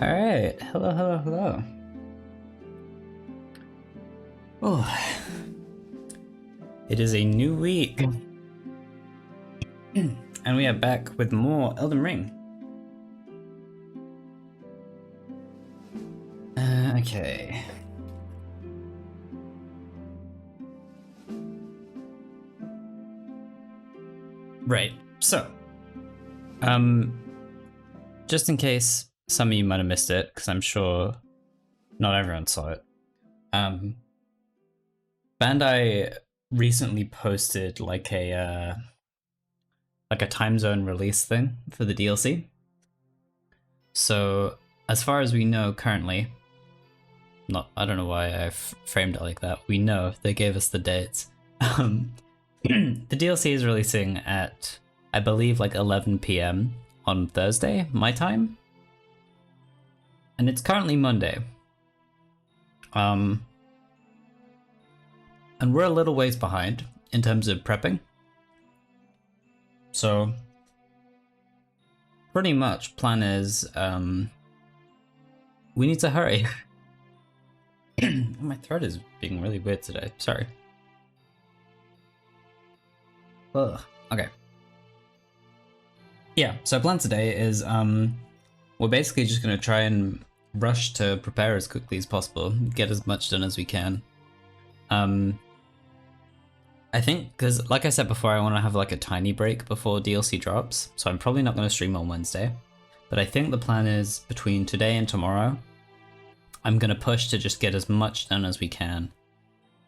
Alright, hello. Oh, it is a new week. And we are back with more Elden Ring. Okay. Right, so. Just in case some of you might have missed it, because I'm sure not everyone saw it. Bandai recently posted like a time zone release thing for the DLC. So as far as we know currently, I don't know why I've framed it like that. We know they gave us the dates. The DLC is releasing at, I believe, like 11 PM on Thursday, my time. And it's currently Monday. And we're a little ways behind in terms of prepping. So pretty much plan is we need to hurry. My throat is being really weird today, sorry. Ugh. Okay. Yeah, so plan today is we're basically just gonna try and rush to prepare as quickly as possible, get as much done as we can. I think, because like I said before, I want to have like a tiny break before DLC drops, so I'm probably not going to stream on Wednesday. But I think the plan is between today and tomorrow, I'm going to push to just get as much done as we can.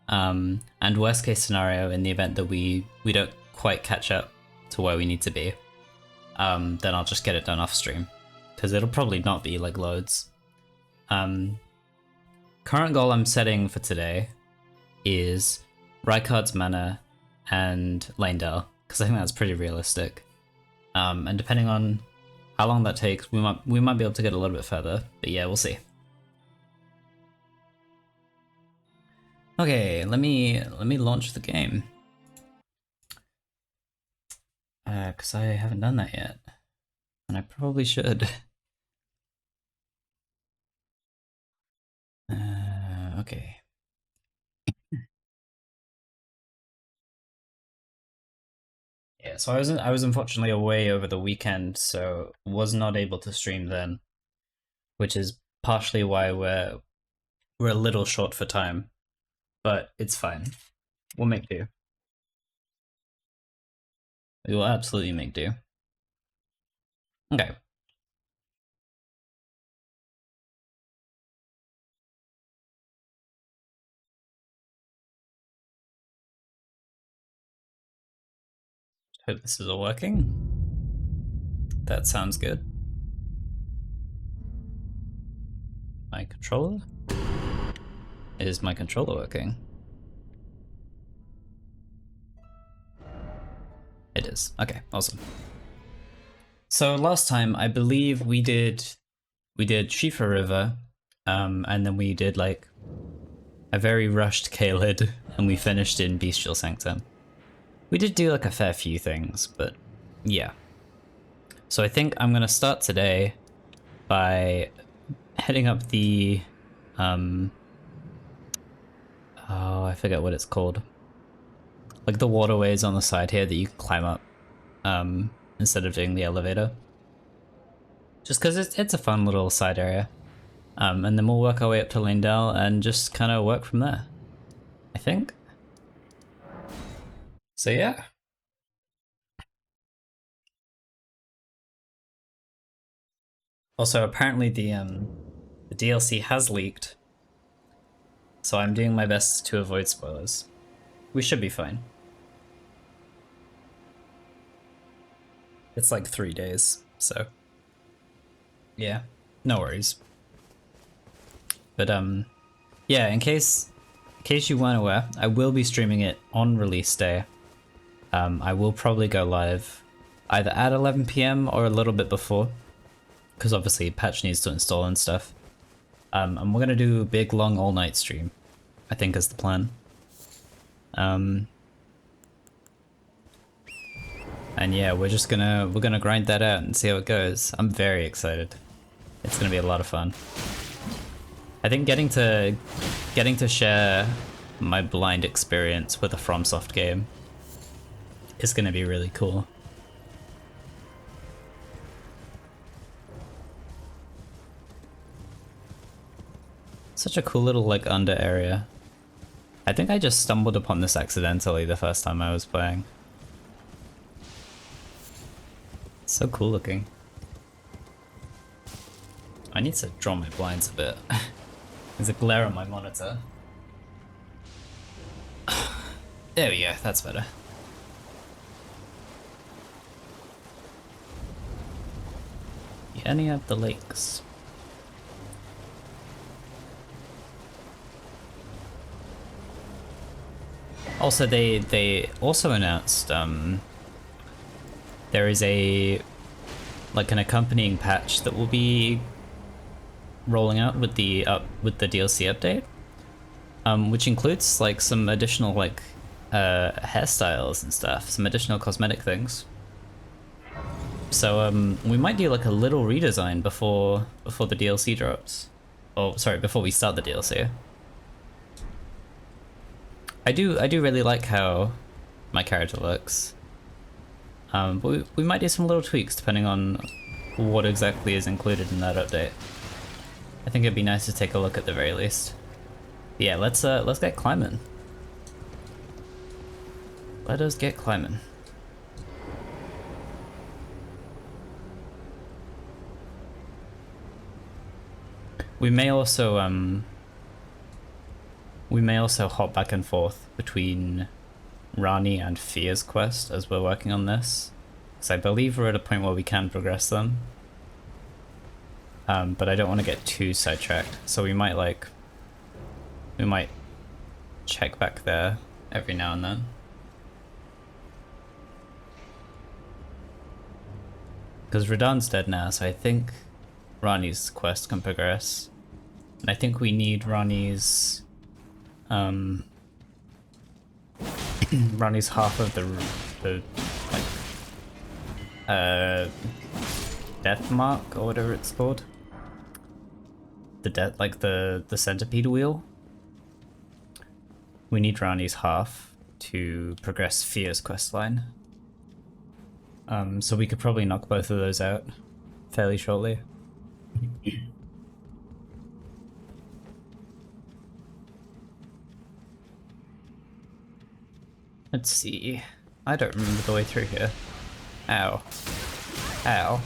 And worst case scenario, in the event that we don't quite catch up to where we need to be, then I'll just get it done off stream, because it'll probably not be like loads. Current goal I'm setting for today is Rykard's Manor and Leyndell, because I think that's pretty realistic. And depending on how long that takes, we might be able to get a little bit further, but yeah, we'll see. Okay, let me launch the game. Because I haven't done that yet, and I probably should. Okay. Yeah, so I was unfortunately away over the weekend, so was not able to stream then, which is partially why we're a little short for time, but it's fine. We'll make do. We will absolutely make do. Okay. Hope this is all working. That sounds good. My controller? Is my controller working? It is. Okay, awesome. So last time, I believe we did Shifa River, and then we did like a very rushed Caelid, and we finished in Bestial Sanctum. We did do like a fair few things, but yeah. So I think I'm gonna start today by heading up the oh, I forget what it's called. Like the waterways on the side here that you can climb up instead of doing the elevator. Just because it's a fun little side area. And then we'll work our way up to Leyndell and just kind of work from there, I think. So yeah. Also, apparently the DLC has leaked, so I'm doing my best to avoid spoilers. We should be fine. It's like 3 days, so yeah, no worries. But yeah, in case you weren't aware, I will be streaming it on release day. I will probably go live either at 11 PM or a little bit before, because obviously patch needs to install and stuff. And we're gonna do a big long all night stream, I think is the plan. And yeah, we're gonna grind that out and see how it goes. I'm very excited. It's gonna be a lot of fun. I think getting to share my blind experience with a FromSoft game is gonna be really cool. Such a cool little like under area. I think I just stumbled upon this accidentally the first time I was playing. It's so cool looking. I need to draw my blinds a bit. There's a glare on my monitor. There we go, that's better. Any of the lakes. Also, they also announced there is an accompanying patch that will be rolling out with the DLC update, which includes like some additional like hairstyles and stuff, some additional cosmetic things. So we might do like a little redesign before the DLC drops. Oh, sorry, before we start the DLC. I do really like how my character looks. But we might do some little tweaks depending on what exactly is included in that update. I think it'd be nice to take a look at the very least. But yeah, let's get climbing. Let us get climbing. We may also hop back and forth between Rani and Fia's quest as we're working on this, because I believe we're at a point where we can progress them. But I don't want to get too sidetracked, so we might check back there every now and then. Because Radahn's dead now, so I think Rani's quest can progress. And I think we need Rani's Rani's half of the death mark or whatever it's called. The centipede wheel. We need Rani's half to progress Fia's questline. So we could probably knock both of those out fairly shortly. Let's see. I don't remember the way through here. Ow. Ow.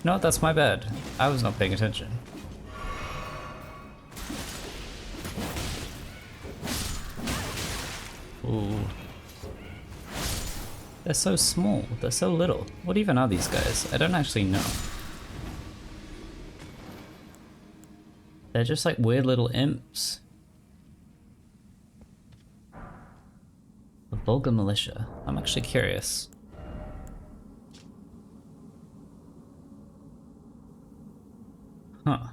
No, that's my bad. I was not paying attention. Ooh. They're so small. They're so little. What even are these guys? I don't actually know. They're just like weird little imps. The Vulgar Militia. I'm actually curious. Huh.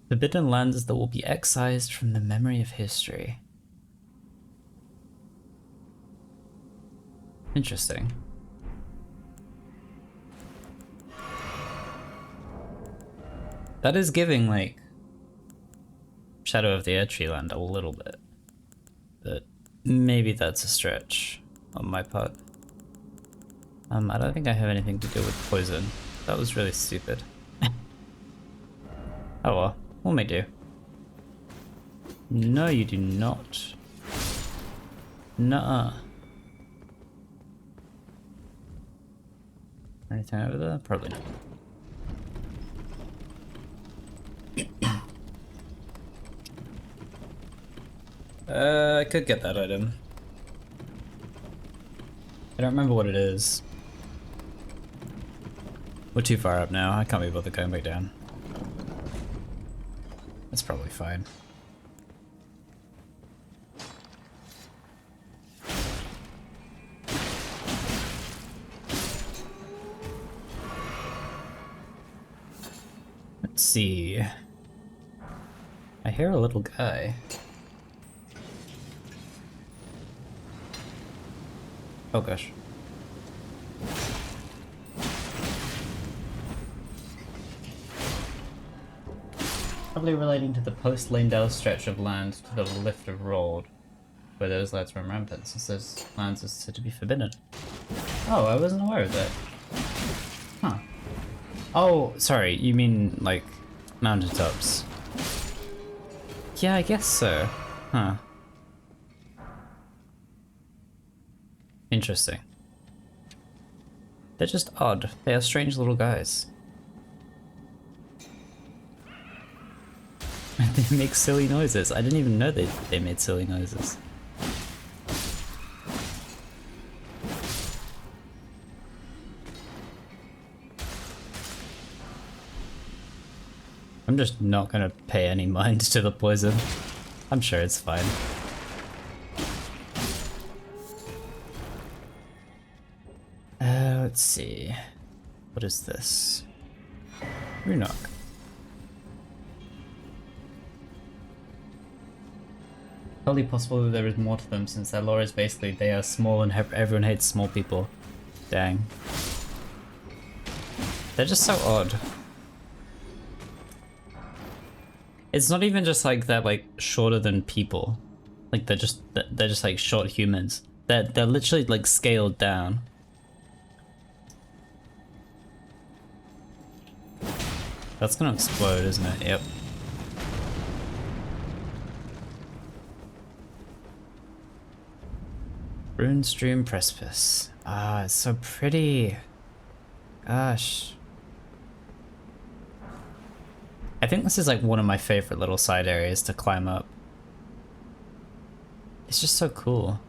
Forbidden lands that will be excised from the memory of history. Interesting. That is giving, like, Shadow of the Erdtree land a little bit. But maybe that's a stretch on my part. I don't think I have anything to do with poison. That was really stupid. Oh well, what may do. No, you do not. Nuh-uh. Anything over there? Probably not. I could get that item. I don't remember what it is. We're too far up now, I can't be bothered going back down. That's probably fine. Let's see. I hear a little guy. Oh gosh. Probably relating to the post-Leyndell stretch of land to the Lift of Rold, where those lads run rampant, since those lands are said to be forbidden. Oh, I wasn't aware of that. Huh. Oh, sorry, you mean, like, mountaintops. Yeah, I guess so. Huh. Interesting. They're just odd. They are strange little guys. They make silly noises. I didn't even know they made silly noises. I'm just not gonna pay any mind to the poison. I'm sure it's fine. Let's see. What is this? Runok. Totally possible that there is more to them, since their lore is basically they are small and everyone hates small people. Dang. They're just so odd. It's not even just like they're like shorter than people. Like they're just like short humans. They're literally like scaled down. That's gonna explode, isn't it? Yep. Rune Stream Precipice. Ah, it's so pretty. Gosh. I think this is like one of my favorite little side areas to climb up. It's just so cool.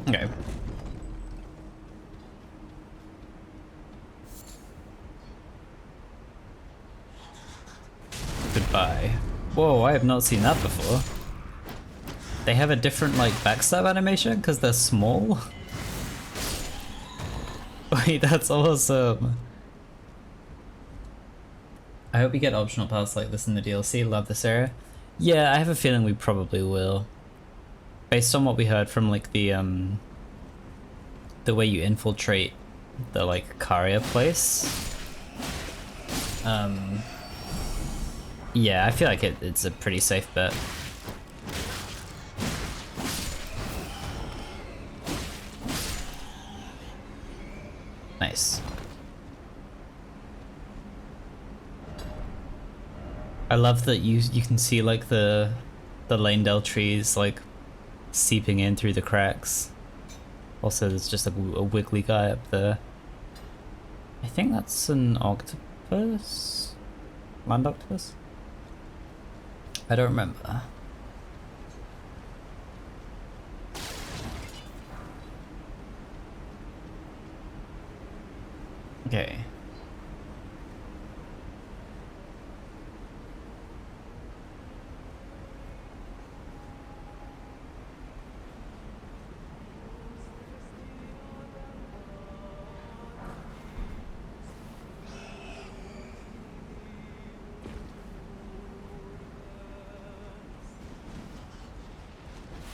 Okay. Goodbye. Whoa, I have not seen that before. They have a different like backstab animation because they're small? Wait, that's awesome. I hope we get optional paths like this in the DLC. Love this area. Yeah, I have a feeling we probably will. Based on what we heard from like the way you infiltrate the like Caria place. Yeah, I feel like it's a pretty safe bet. Nice. I love that you can see like the Leyndell trees like seeping in through the cracks. Also, there's just a wiggly guy up there. I think that's an octopus? Land octopus? I don't remember. Okay.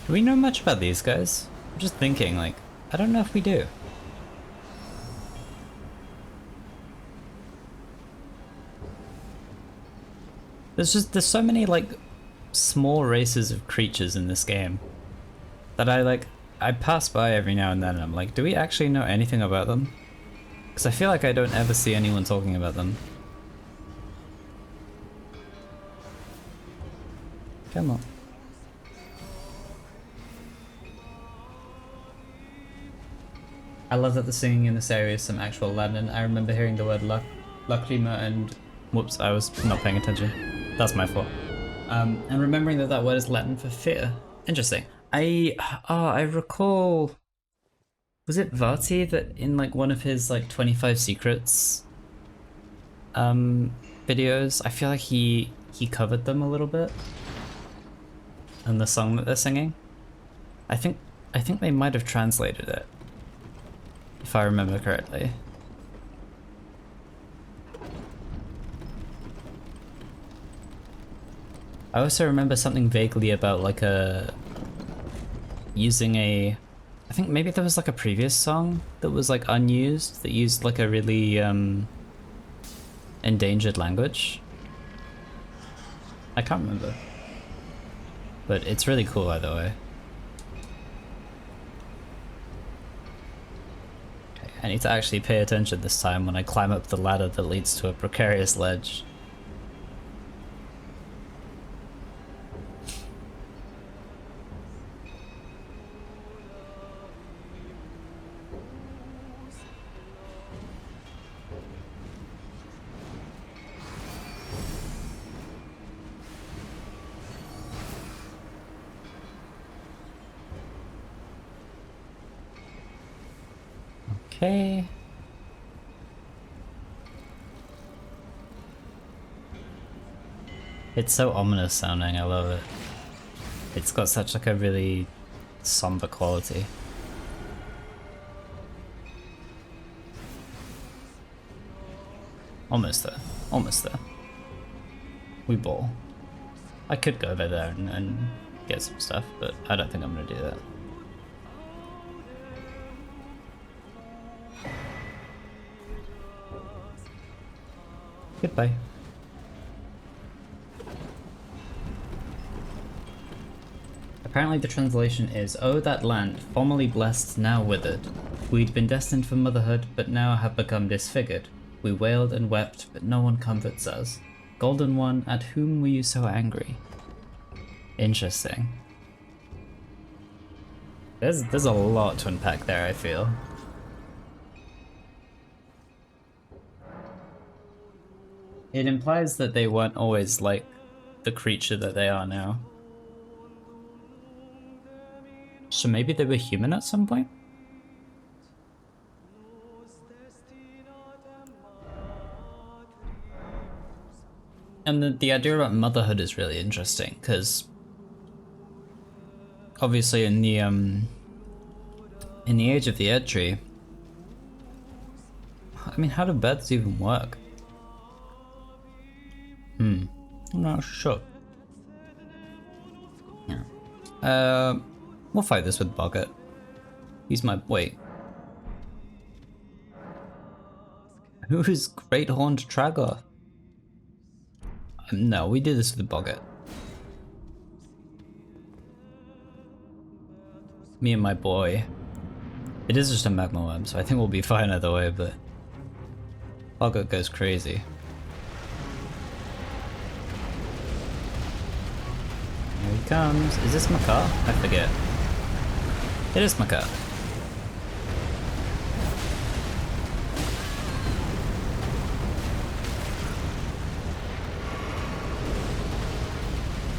Do we know much about these guys? I'm just thinking, like, I don't know if we do. There's so many, like, small races of creatures in this game that I pass by every now and then and I'm like, do we actually know anything about them? Because I feel like I don't ever see anyone talking about them. Come on. I love that the singing in this area is some actual Latin. I remember hearing the word lacrima and... Whoops, I was not paying attention. That's my fault. And remembering that word is Latin for fear. Interesting. I recall... Was it Vati that in like one of his like 25 secrets videos, I feel like he covered them a little bit? And the song that they're singing? I think I think they might have translated it, if I remember correctly. I also remember something vaguely about like using a, I think maybe there was like a previous song that was like unused that used like a really endangered language. I can't remember, but it's really cool either way. Okay, I need to actually pay attention this time when I climb up the ladder that leads to a precarious ledge. Okay. It's so ominous sounding, I love it. It's got such like a really somber quality. Almost there. Almost there. We ball. I could go over there and get some stuff, but I don't think I'm gonna do that. Goodbye. Apparently the translation is, "Oh, that land, formerly blessed, now withered. We'd been destined for motherhood, but now have become disfigured. We wailed and wept, but no one comforts us. Golden One, at whom were you so angry?" Interesting. There's a lot to unpack there, I feel. It implies that they weren't always like the creature that they are now. So maybe they were human at some point? And the idea about motherhood is really interesting, because obviously in the age of the Erdtree, I mean, how do birds even work? I'm not sure. Yeah. We'll fight this with Morgott. He's my... wait. Who is Great Horned Tragoth? No, we do this with Morgott. Me and my boy. It is just a magma worm, so I think we'll be fine either way, but... Morgott goes crazy. Here he comes. Is this Macaw? I forget. It is Macaw.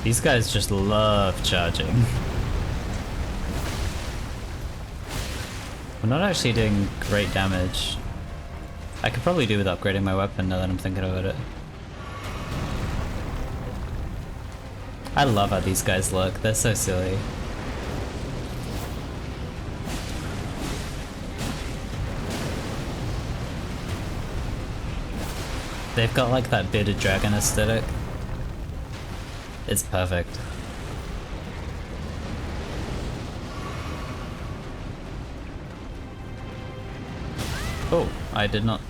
These guys just love charging. We're not actually doing great damage. I could probably do with upgrading my weapon now that I'm thinking about it. I love how these guys look, they're so silly. They've got like that bearded dragon aesthetic. It's perfect. Oh, I did not...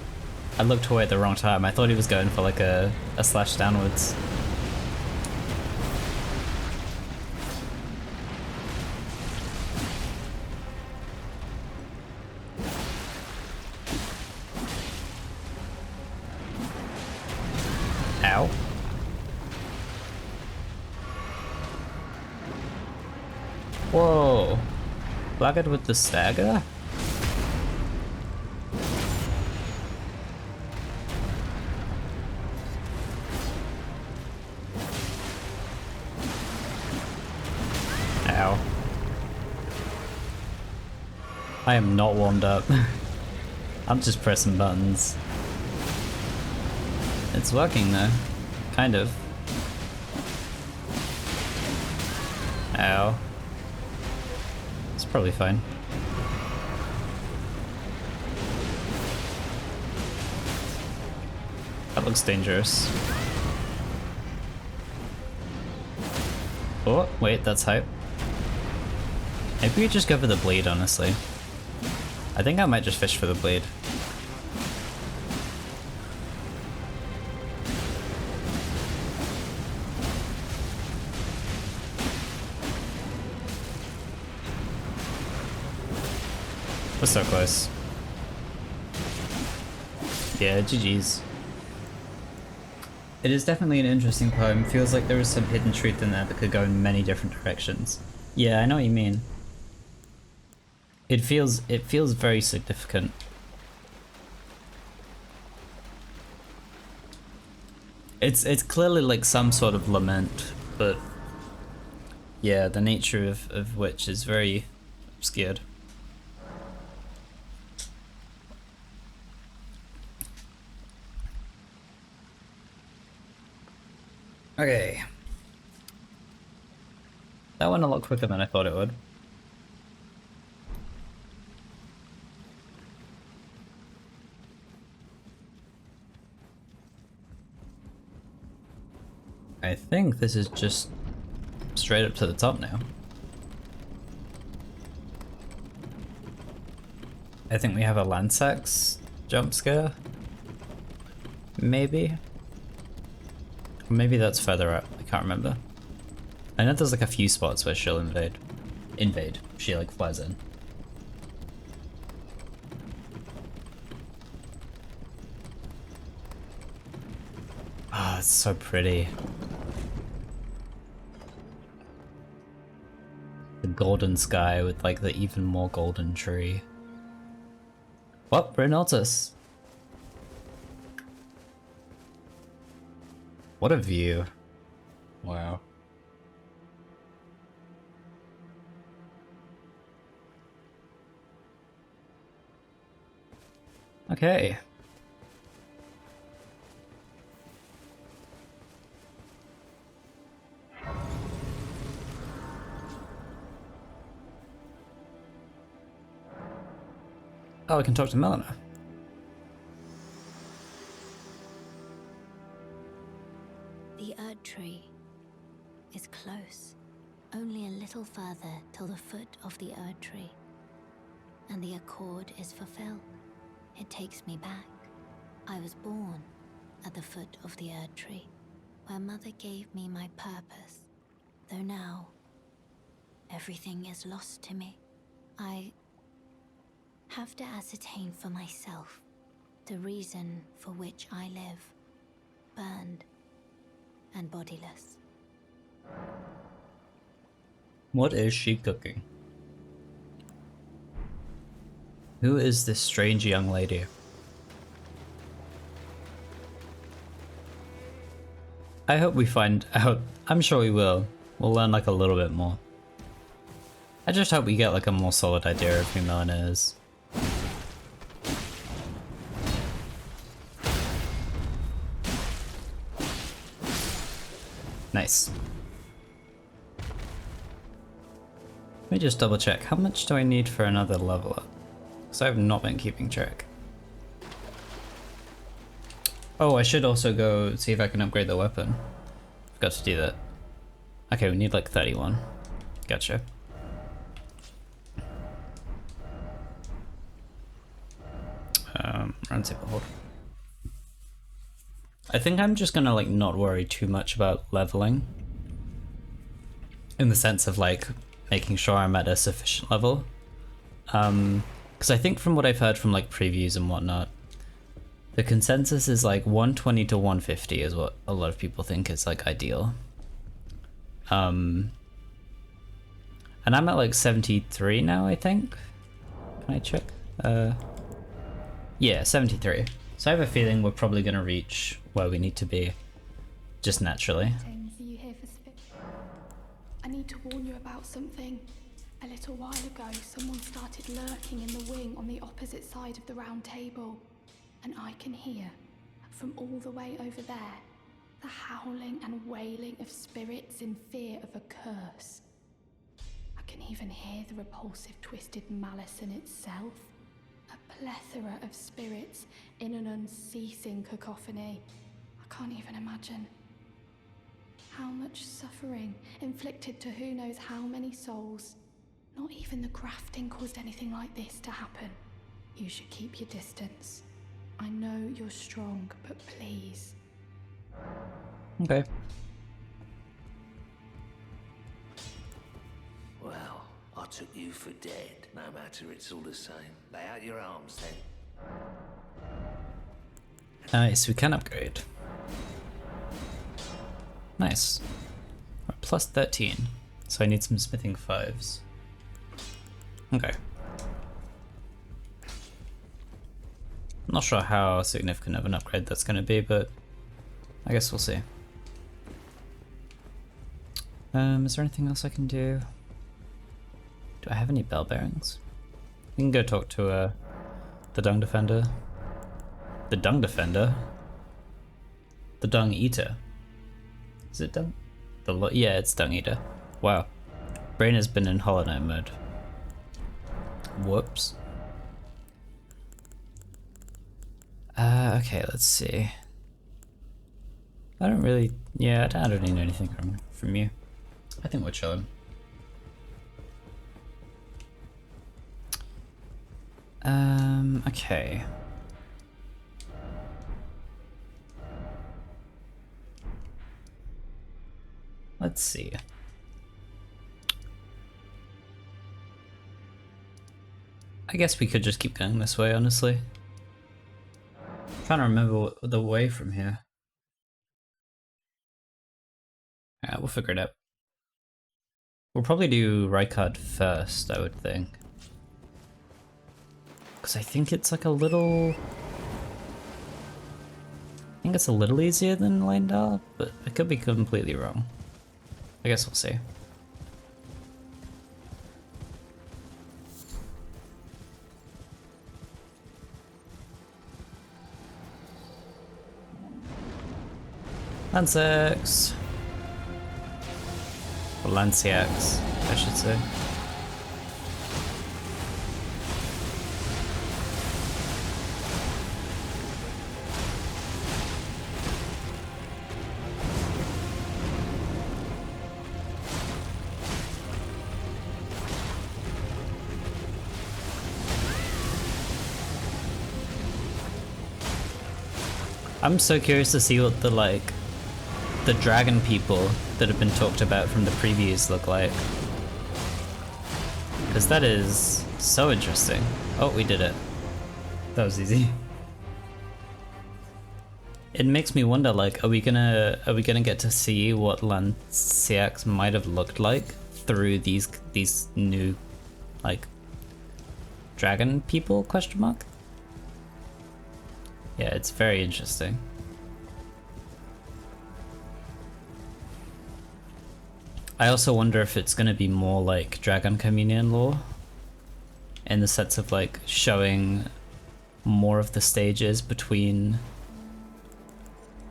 I looked away at the wrong time. I thought he was going for like a slash downwards. Ow. Whoa. Blackguard with the stagger? Ow. I am not warmed up. I'm just pressing buttons. It's working though. Kind of. Ow. It's Probably fine. That looks dangerous. Oh, wait, that's hype. Maybe we just go for the bleed, honestly. I think I might just fish for the bleed. We're so close. Yeah, GG's. It is definitely an interesting poem. Feels like there is some hidden truth in there that could go in many different directions. Yeah, I know what you mean. It feels very significant. It's clearly like some sort of lament, but yeah, the nature of which is very obscured. Okay. That went a lot quicker than I thought it would. I think this is just straight up to the top now. I think we have a Lansax jump scare. Maybe? Or maybe that's further up, I can't remember. I know there's like a few spots where she'll invade. She like flies in. Ah, oh, it's so pretty. The golden sky with like the even more golden tree. What? We're in Altus. What a view. Wow. Okay. Oh, I can talk to Melina. The Erdtree is close, only a little further till the foot of the Erdtree, and the accord is fulfilled. It takes me back. I was born at the foot of the Erdtree, where Mother gave me my purpose, though now everything is lost to me. I have to ascertain for myself the reason for which I live, burned and bodiless. What is she cooking? Who is this strange young lady? I hope we find out. I'm sure we will. We'll learn like a little bit more. I just hope we get like a more solid idea of who Melina is. Nice. Let me just double check. How much do I need for another level up? Because I have not been keeping track. Oh, I should also go see if I can upgrade the weapon. Forgot to do that. Okay, we need like 31. Gotcha. Run table hold. I think I'm just gonna like not worry too much about leveling. In the sense of like making sure I'm at a sufficient level. Because I think from what I've heard from like previews and whatnot, the consensus is like 120 to 150 is what a lot of people think is like ideal. And I'm at like 73 now, I think. Can I check? Yeah, 73. So I have a feeling we're probably gonna reach where we need to be, just naturally. Are you here for spit? I need to warn you about something. A little while ago, someone started lurking in the wing on the opposite side of the round table. And I can hear, from all the way over there, the howling and wailing of spirits in fear of a curse. I can even hear the repulsive, twisted malice in itself. A plethora of spirits in an unceasing cacophony. I can't even imagine. How much suffering inflicted to who knows how many souls. Not even the grafting caused anything like this to happen. You should keep your distance. I know you're strong, but please. Okay. Well, I took you for dead. No matter, it's all the same. Lay out your arms then. Nice, we can upgrade. Nice. Right, plus 13. So I need some smithing 5s. Okay. Not sure how significant of an upgrade that's going to be, but I guess we'll see. Is there anything else I can do? Do I have any bell bearings? We can go talk to the Dung Defender. The Dung Defender? The Dung Eater. Is it Dung? Yeah, it's Dung Eater. Wow. Brain has been in Hollow Knight mode. Whoops. Okay, let's see. I don't need anything from you. I think we're chilling. Okay. Let's see. I guess we could just keep going this way, honestly. I'm trying to remember the way from here. Yeah, we'll figure it out. We'll probably do Rykard first, I would think. Because I think it's like a little... I think it's a little easier than Leyndell, but I could be completely wrong. I guess we'll see. Lancex. Or Lanciax, I should say. I'm so curious to see what the dragon people that have been talked about from the previews look like. Because that is so interesting. Oh, we did it. That was easy. It makes me wonder, like, are we gonna get to see what Lanciax might have looked like through these new, like, dragon people, question mark? Yeah, it's very interesting. I also wonder if it's going to be more like Dragon Communion lore, in the sense of like showing more of the stages between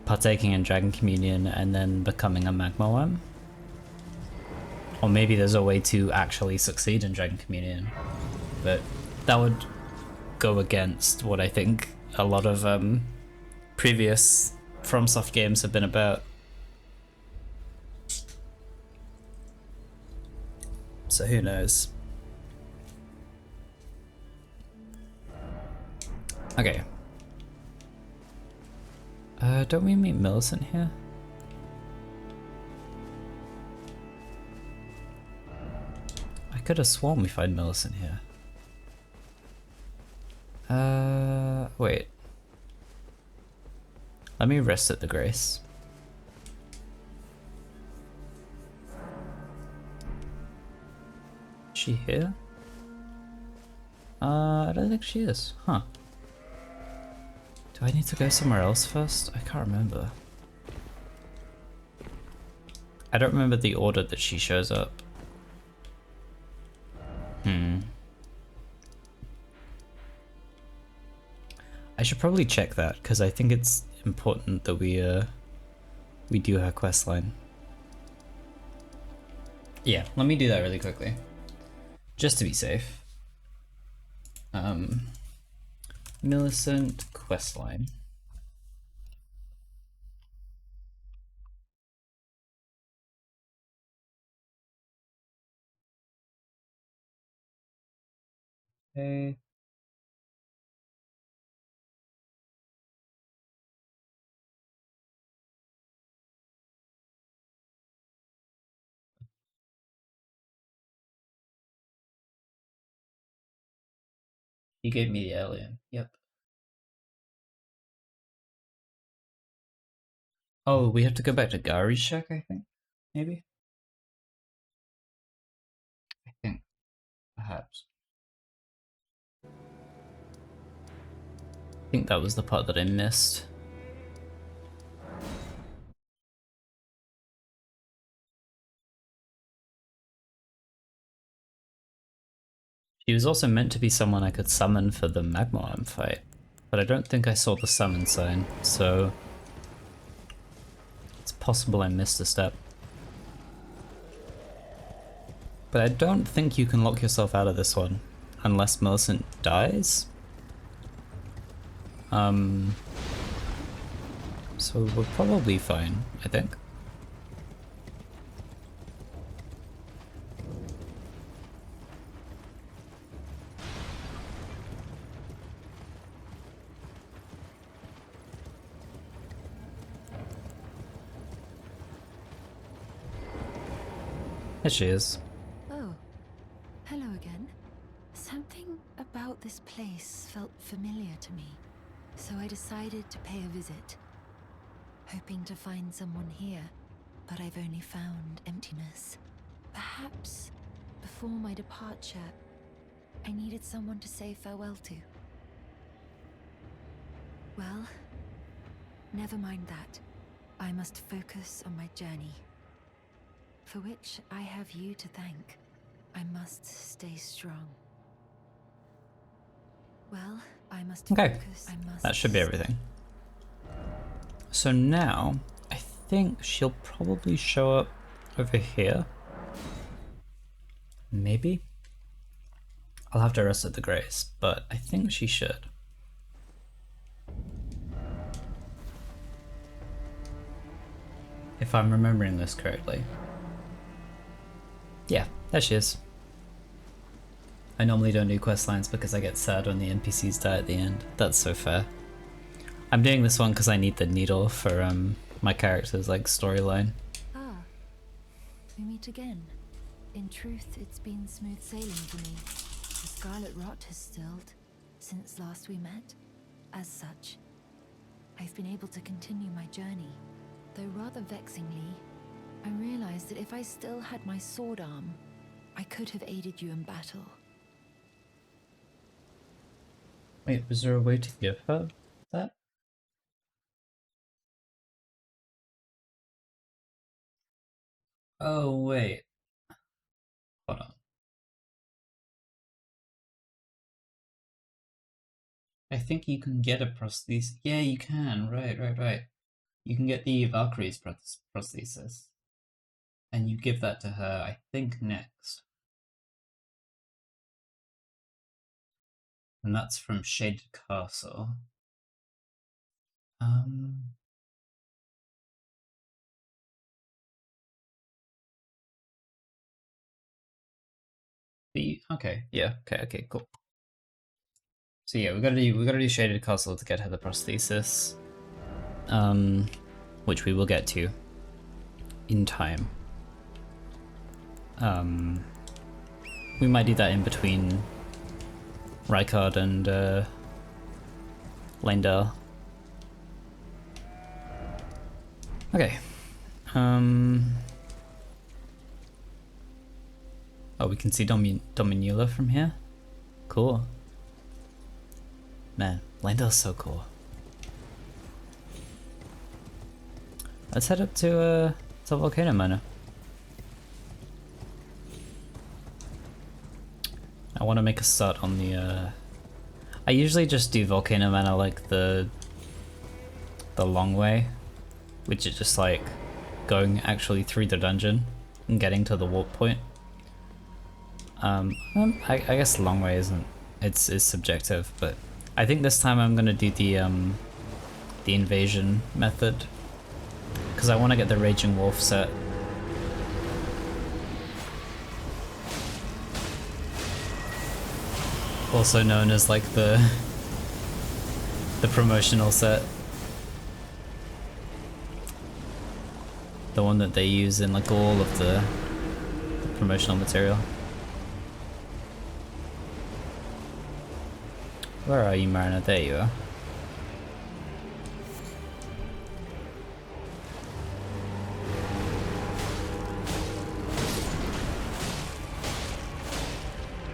partaking in Dragon Communion and then becoming a Magma Worm. Or maybe there's a way to actually succeed in Dragon Communion, but that would go against what I think a lot of previous FromSoft games have been about. So who knows? Okay. Don't we meet Millicent here? I could have sworn we find Millicent here. Wait. Let me rest at the Grace. Is she here? I don't think she is. Huh. Do I need to go somewhere else first? I can't remember. I don't remember the order that she shows up. I should probably check that, because I think it's important that we do her quest line. Yeah, let me do that really quickly. just to be safe. Millicent questline. Okay. He gave me the alien. Yep. Oh, we have to go back to Gari's shack, I think. Maybe? I think. Perhaps. I think that was the part that I missed. She was also meant to be someone I could summon for the Magma Arm fight, but I don't think I saw the summon sign, so it's possible I missed a step. But I don't think you can lock yourself out of this one, unless Millicent dies. So we're probably fine, I think. There she is. Oh, hello again. Something about this place felt familiar to me, so I decided to pay a visit. Hoping to find someone here, but I've only found emptiness. Perhaps, before my departure, I needed someone to say farewell to. Well, never mind that. I must focus on my journey, for which I have you to thank. I must stay strong. Well, I must focus. That should be everything. So now, I think she'll probably show up over here. Maybe? I'll have to rest at the Grace, but I think she should. If I'm remembering this correctly. Yeah, there she is. I normally don't do quest lines because I get sad when the NPCs die at the end. That's so fair. I'm doing this one because I need the needle for my character's like storyline. Ah, we meet again. In truth, it's been smooth sailing for me. The scarlet rot has stilled since last we met. As such, I've been able to continue my journey. Though rather vexingly, I realized that if I still had my sword arm, I could have aided you in battle. Wait, was there a way to give her that? Oh, wait. Hold on. I think you can get a prosthesis. Yeah, you can. Right. You can get the Valkyrie's prosthesis. And you give that to her, I think, next. And that's from Shaded Castle. Okay, yeah, okay, cool. So yeah, we gotta do Shaded Castle to get her the prosthesis. Which we will get to in time. We might do that in between Rykard and Leyndell. Okay. Oh, we can see Dominula from here? Cool. Man, Leyndell's so cool. Let's head up to Volcano Manor. I want to make a start on the I usually just do Volcano Manor like the long way, which is just like going actually through the dungeon and getting to the warp point. I guess long way isn't. It's subjective, but I think this time I'm gonna do the invasion method because I want to get the Raging Wolf set. Also known as like the promotional set. The one that they use in like all of the promotional material. Where are you, Marina? There you are.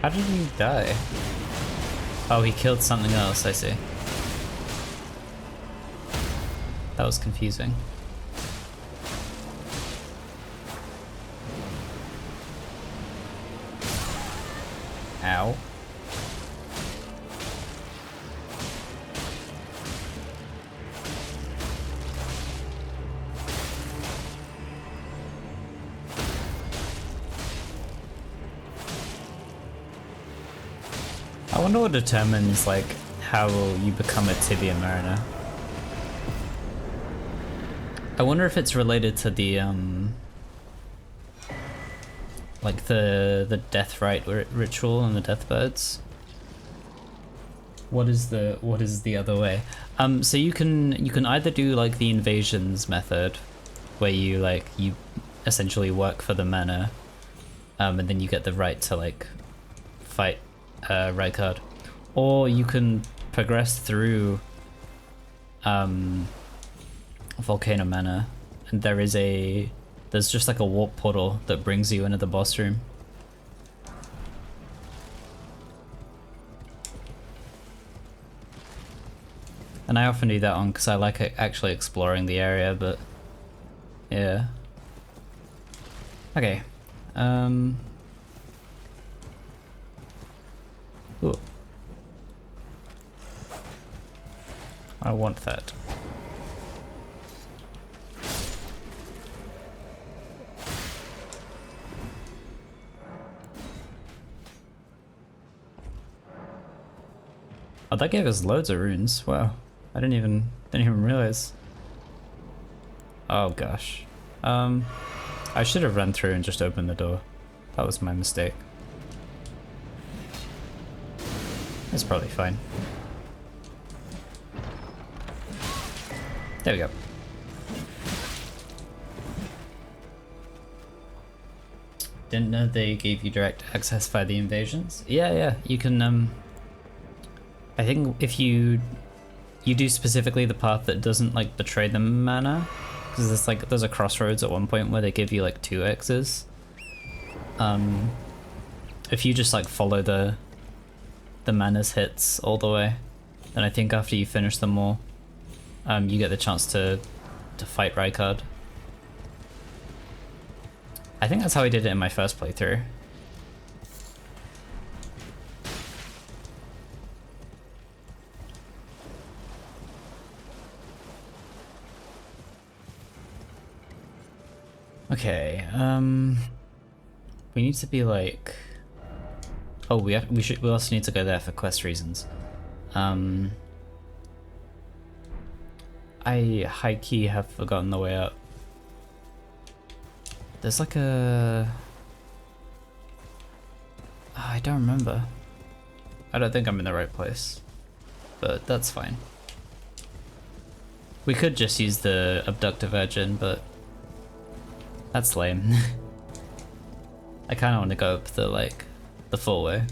How did he die? Oh, he killed something else, I see. That was confusing. Ow. I wonder what determines like how you become a Tibia Mariner. I wonder if it's related to the like the death rite ritual and the death birds. What is the other way? So you can either do like the invasions method, where you essentially work for the manor, and then you get the right to like fight Rykard, or you can progress through Volcano Manor, and there's just like a warp portal that brings you into the boss room. And I often do that on because I like actually exploring the area, but yeah. Okay. Ooh. I want that. Oh, that gave us loads of runes. Wow. I didn't even realize. Oh gosh. I should have run through and just opened the door. That was my mistake. It's probably fine. There we go. Didn't know they gave you direct access via the invasions. Yeah, you can I think if you do specifically the path that doesn't like betray the mana, because there's a crossroads at one point where they give you like 2 X's. If you just like follow the mana's hits all the way, then I think after you finish them all, you get the chance to fight Rykard. I think that's how I did it in my first playthrough. Okay, we need to be like, oh, we also need to go there for quest reasons. I high-key have forgotten the way up. There's like a, I don't remember. I don't think I'm in the right place, but that's fine. We could just use the abductor virgin, but that's lame. I kind of want to go up the full way.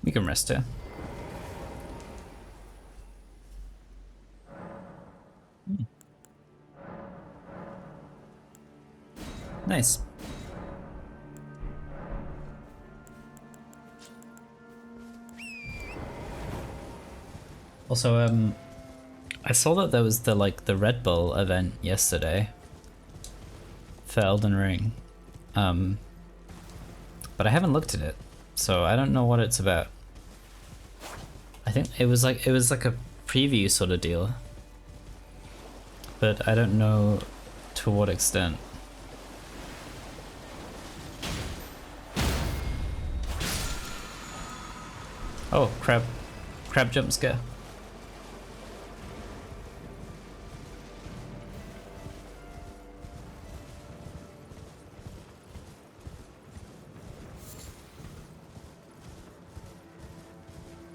We can rest here. Nice. Also, I saw that there was the Red Bull event yesterday for Elden Ring, but I haven't looked at it, so I don't know what it's about. I think it was like a preview sort of deal. but I don't know to what extent. Oh, crab jump scare.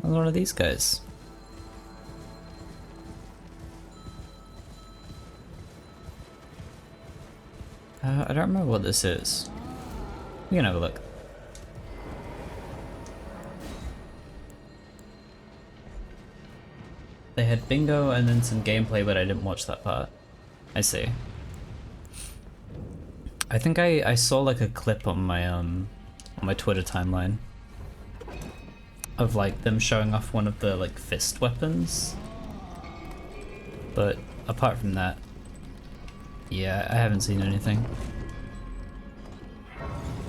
One of these guys. I don't remember what this is. We can have a look. They had bingo and then some gameplay, but I didn't watch that part. I see. I think I saw like a clip on my Twitter timeline of like them showing off one of the like fist weapons. But apart from that, yeah, I haven't seen anything.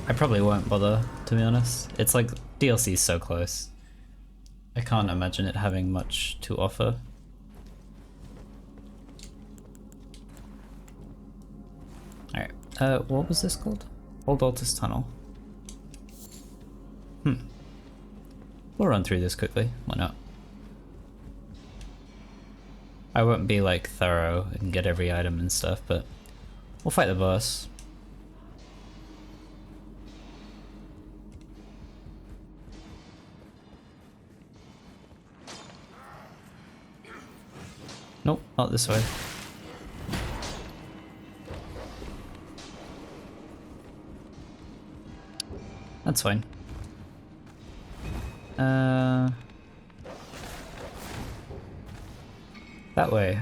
I probably won't bother, to be honest. It's like DLC's so close. I can't imagine it having much to offer. Alright, what was this called? Old Altus Tunnel. We'll run through this quickly, why not? I won't be like thorough and get every item and stuff, but we'll fight the boss. Nope, not this way. That's fine. That way.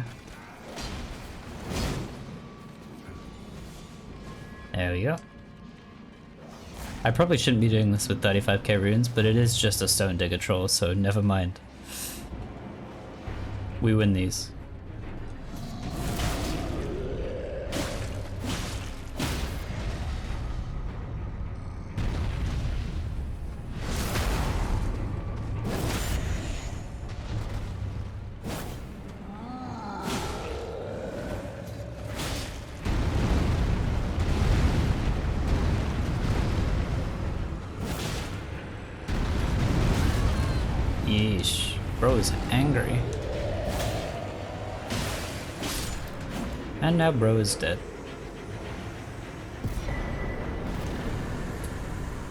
There we go. I probably shouldn't be doing this with 35k runes, but it is just a stone digger troll, so never mind. We win these. Yeesh, bro is angry. And now bro is dead.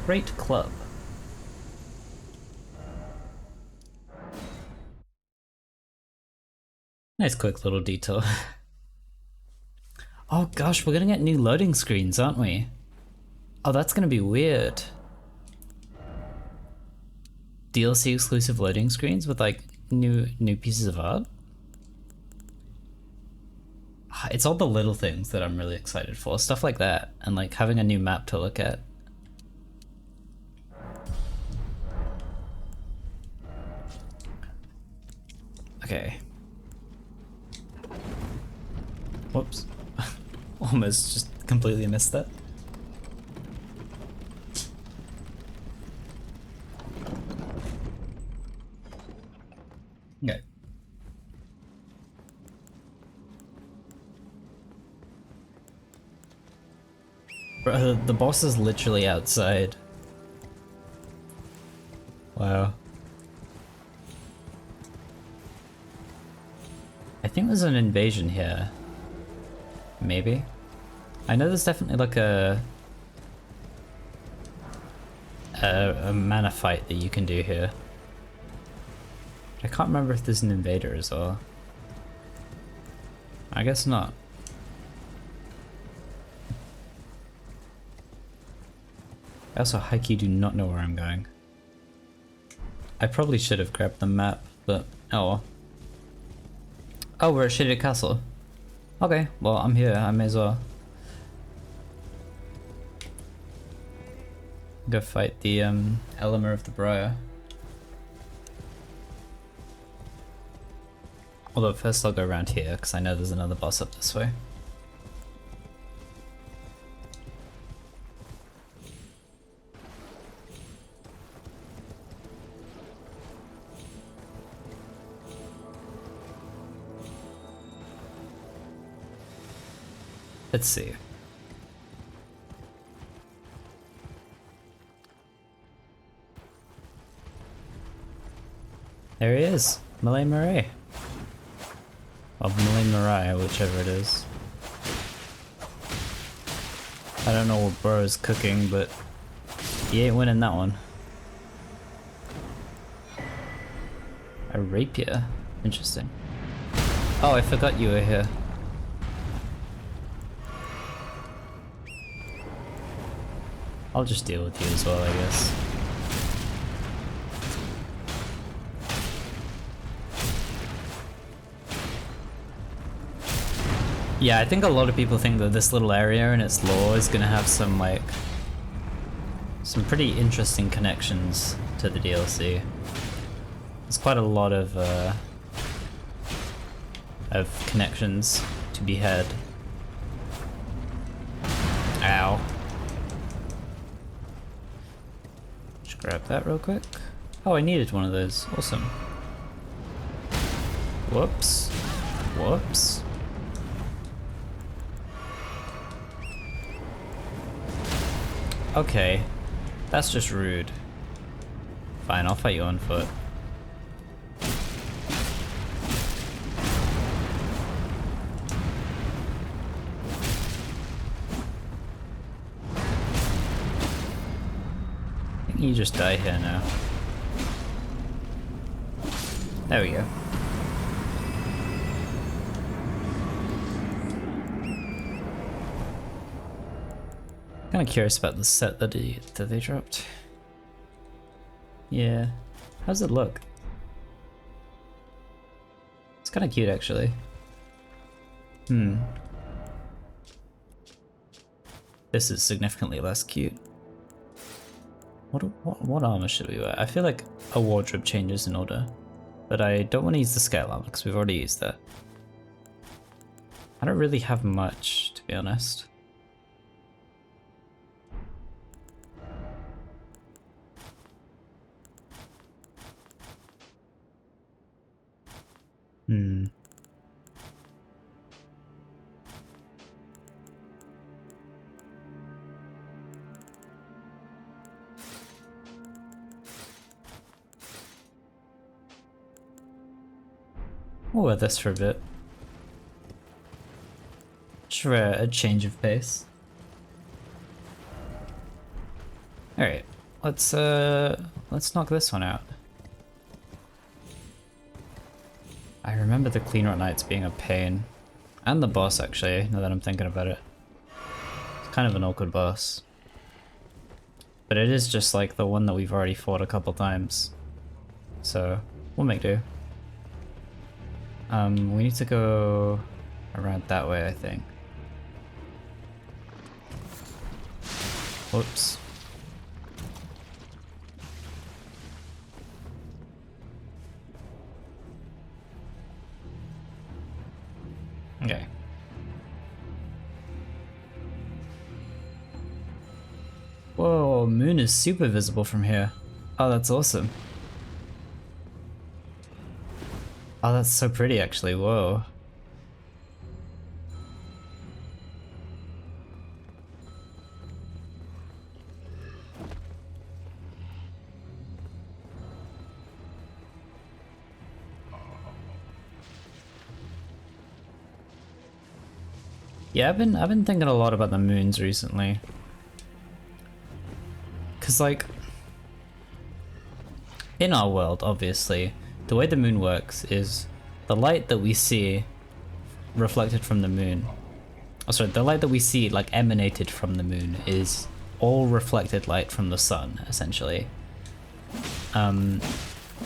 Great club. Nice quick little detour. Oh gosh, we're gonna get new loading screens, aren't we? Oh, that's gonna be weird. DLC exclusive loading screens with like new pieces of art. It's all the little things that I'm really excited for. Stuff like that, and like having a new map to look at. Okay. Whoops. Almost just completely missed that. Okay. Bro, the boss is literally outside. Wow. I think there's an invasion here. Maybe. I know there's definitely like a mana fight that you can do here. I can't remember if there's an invader as well. I guess not. I also high-key do not know where I'm going. I probably should have grabbed the map, but oh well. Oh, we're at Shaded Castle. Okay, well I'm here, I may as well. Go fight the Elemer of the Briar. Although first I'll go around here, because I know there's another boss up this way. Let's see. There he is, Malay Marais. Or Malay Marais, whichever it is. I don't know what bro is cooking, but he ain't winning that one. A rapier? Interesting. Oh, I forgot you were here. I'll just deal with you as well, I guess. Yeah, I think a lot of people think that this little area and its lore is gonna have some, like, some pretty interesting connections to the DLC. There's quite a lot of connections to be had. Ow. Just grab that real quick. Oh, I needed one of those. Awesome. Whoops. Whoops. Okay. That's just rude. Fine, I'll fight you on foot. You just die here now. There we go. Kind of curious about the set that they dropped. Yeah, how does it look? It's kind of cute actually. This is significantly less cute. What armor should we wear? I feel like a wardrobe change is in order, but I don't want to use the scale armor because we've already used that. I don't really have much, to be honest. We'll wear this for a bit. Just for a change of pace. Alright, let's knock this one out. I remember the Clean Rot Knights being a pain. And the boss actually, now that I'm thinking about it. It's kind of an awkward boss. But it is just like the one that we've already fought a couple times. So, we'll make do. We need to go around that way, I think. Whoops. Okay. Whoa, moon is super visible from here. Oh, that's awesome. Oh, that's so pretty actually, whoa. Yeah, I've been thinking a lot about the moons recently. 'Cause like, in our world, obviously, the way the moon works is the light that we see reflected from the moon. Oh, sorry, the light that we see like emanated from the moon is all reflected light from the sun, essentially.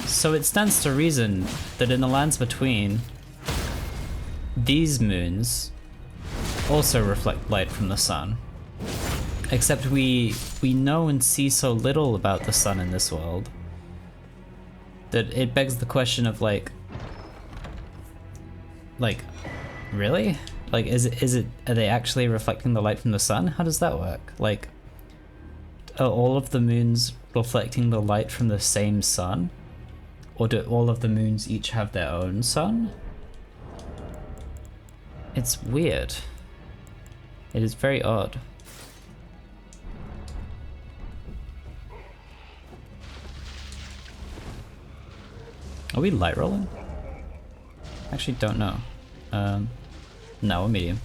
So it stands to reason that in the lands between, these moons also reflect light from the sun. Except we know and see so little about the sun in this world that it begs the question of like really? Like is it are they actually reflecting the light from the sun? How does that work? Like, are all of the moons reflecting the light from the same sun? Or do all of the moons each have their own sun? It's weird. It is very odd. Are we light rolling? Actually don't know. No, we're medium.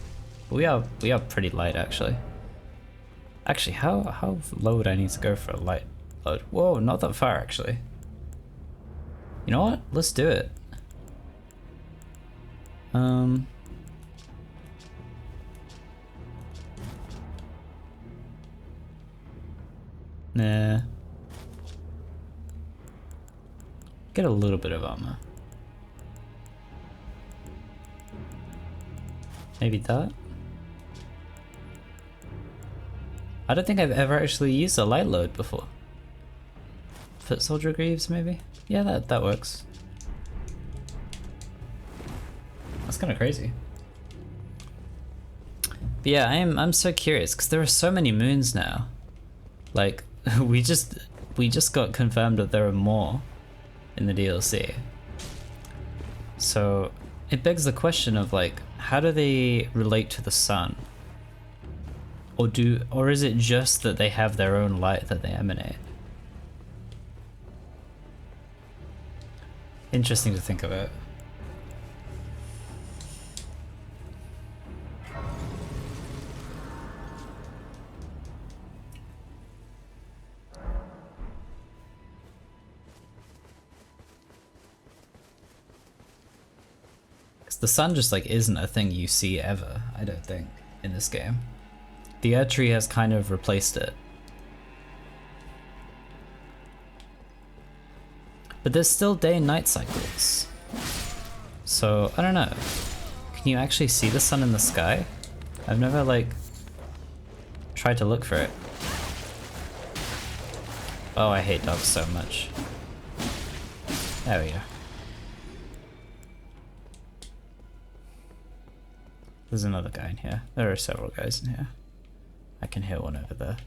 But we are pretty light actually. Actually, how low would I need to go for a light load? Whoa, not that far actually. You know what? Let's do it. Nah. Get a little bit of armor. Maybe that? I don't think I've ever actually used a light load before. Foot soldier greaves maybe? Yeah, that works. That's kind of crazy. But yeah, I'm so curious because there are so many moons now. Like we just got confirmed that there are more in the DLC. So it begs the question of like, how do they relate to the sun? Or is it just that they have their own light that they emanate? Interesting to think about. Because the sun just like isn't a thing you see ever, I don't think, in this game. The Erdtree has kind of replaced it. But there's still day and night cycles. So, I don't know. Can you actually see the sun in the sky? I've never like tried to look for it. Oh, I hate dogs so much. There we go. There's another guy in here. There are several guys in here. I can hear one over there.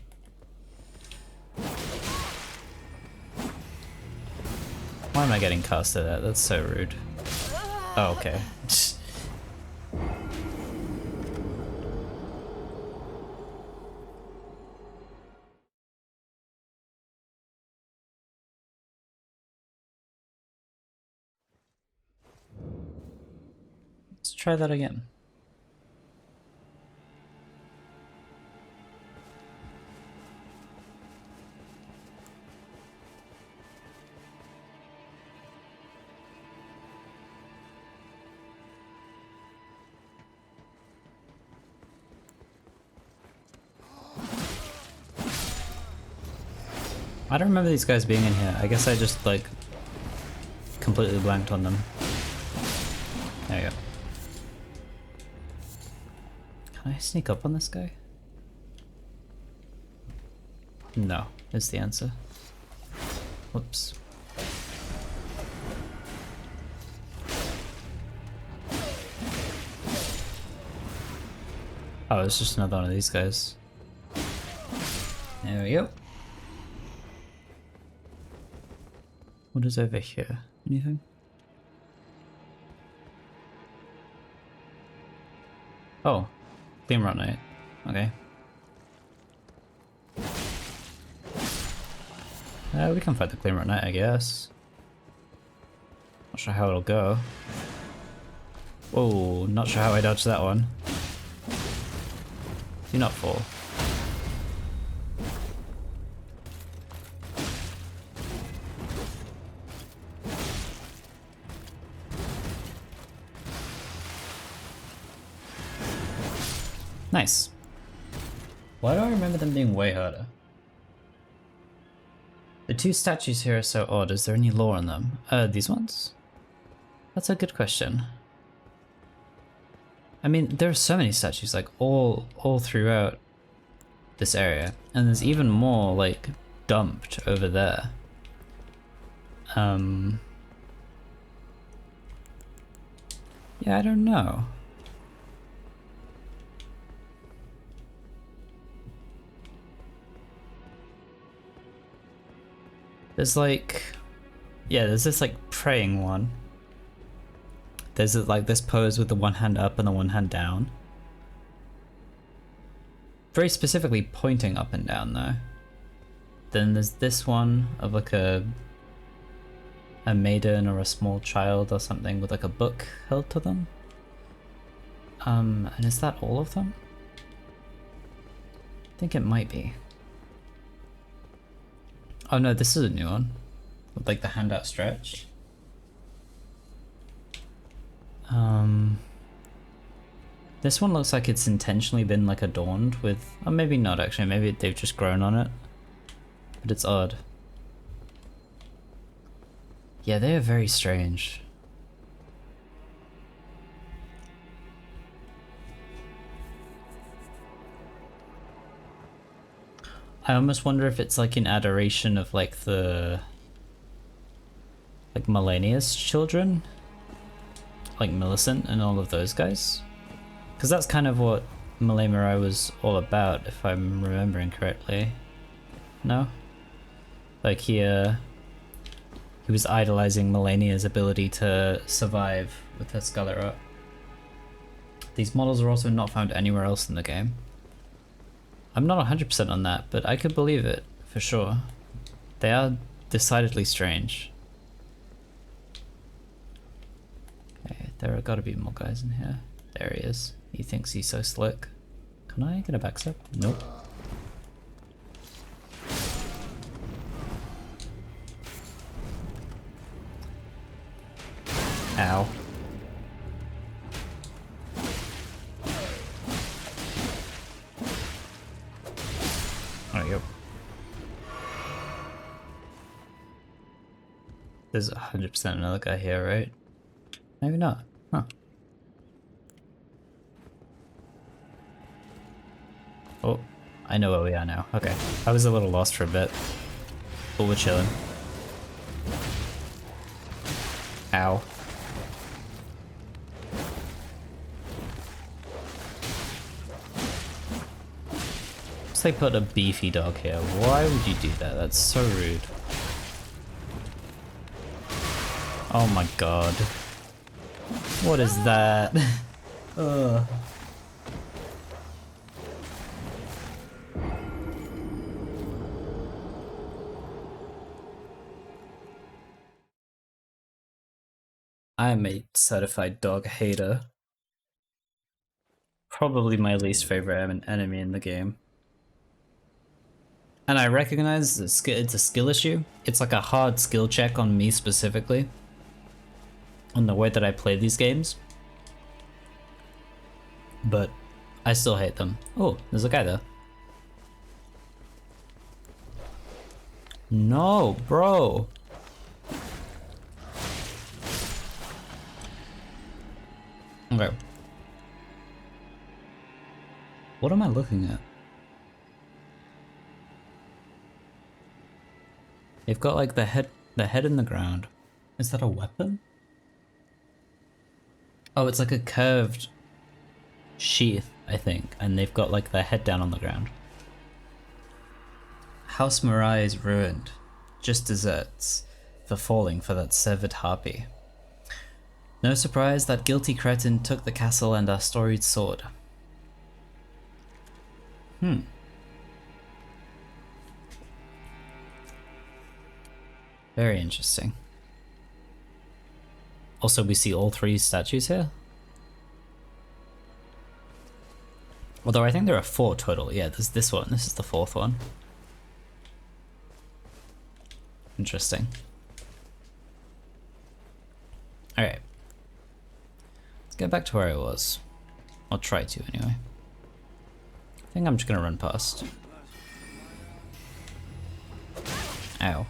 Why am I getting casted at? That's so rude. Oh, okay. Let's try that again. I don't remember these guys being in here. I guess I just like completely blanked on them. There you go. Can I sneak up on this guy? No, is the answer. Whoops. Oh, it's just another one of these guys. There we go. What is over here? Anything? Oh, Gleamrot Knight. Okay. We can fight the Gleamrot Knight, I guess. Not sure how it'll go. Whoa, not sure how I dodged that one. Do not fall. Nice. Why do I remember them being way harder? The two statues here are so odd. Is there any lore in them? These ones? That's a good question. I mean, there are so many statues, like all throughout this area, and there's even more like dumped over there. Yeah, I don't know. There's like, yeah, there's this like praying one. There's like this pose with the one hand up and the one hand down. very specifically pointing up and down though. Then there's this one of like a maiden or a small child or something with like a book held to them. And is that all of them? I think it might be. Oh no, this is a new one. With like the hand outstretched. This one looks like it's intentionally been like adorned with, or maybe not actually, maybe they've just grown on it. But it's odd. Yeah, they are very strange. I almost wonder if it's like in adoration of like the Malenia's children, like Millicent and all of those guys, because that's kind of what Malay Mirai was all about, if I'm remembering correctly. No, like he was idolizing Malenia's ability to survive with her Scarlet Rot. These models are also not found anywhere else in the game. I'm not 100% on that, but I could believe it, for sure. They are decidedly strange. Okay, there are gotta be more guys in here. There he is. He thinks he's so slick. Can I get a backstep? Nope. Ow. There we go. There's 100% another guy here, right? Maybe not. Huh. Oh, I know where we are now. Okay. I was a little lost for a bit. But we're chilling. Ow. They put a beefy dog here. Why would you do that? That's so rude. Oh my god. What is that? Ugh. I am a certified dog hater. Probably my least favorite enemy in the game. And I recognize it's a skill issue. It's like a hard skill check on me specifically. On the way that I play these games. But I still hate them. Oh, there's a guy there. No, bro. Okay. What am I looking at? They've got like the head in the ground. Is that a weapon? Oh, it's like a curved sheath, I think, and they've got like their head down on the ground. House Mirai is ruined. Just deserts for falling for that severed harpy. No surprise that guilty cretin took the castle and our storied sword. Very interesting. Also, we see all three statues here. Although I think there are 4 total. Yeah, there's this one. This is the 4th one. Interesting. Alright. Let's get back to where I was. I'll try to anyway. I think I'm just gonna run past. Ow.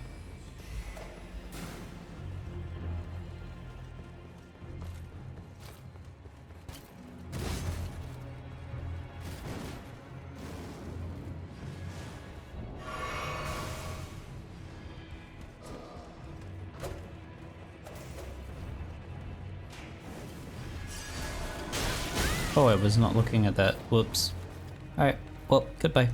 Oh, I was not looking at that. Whoops. Alright, well, goodbye.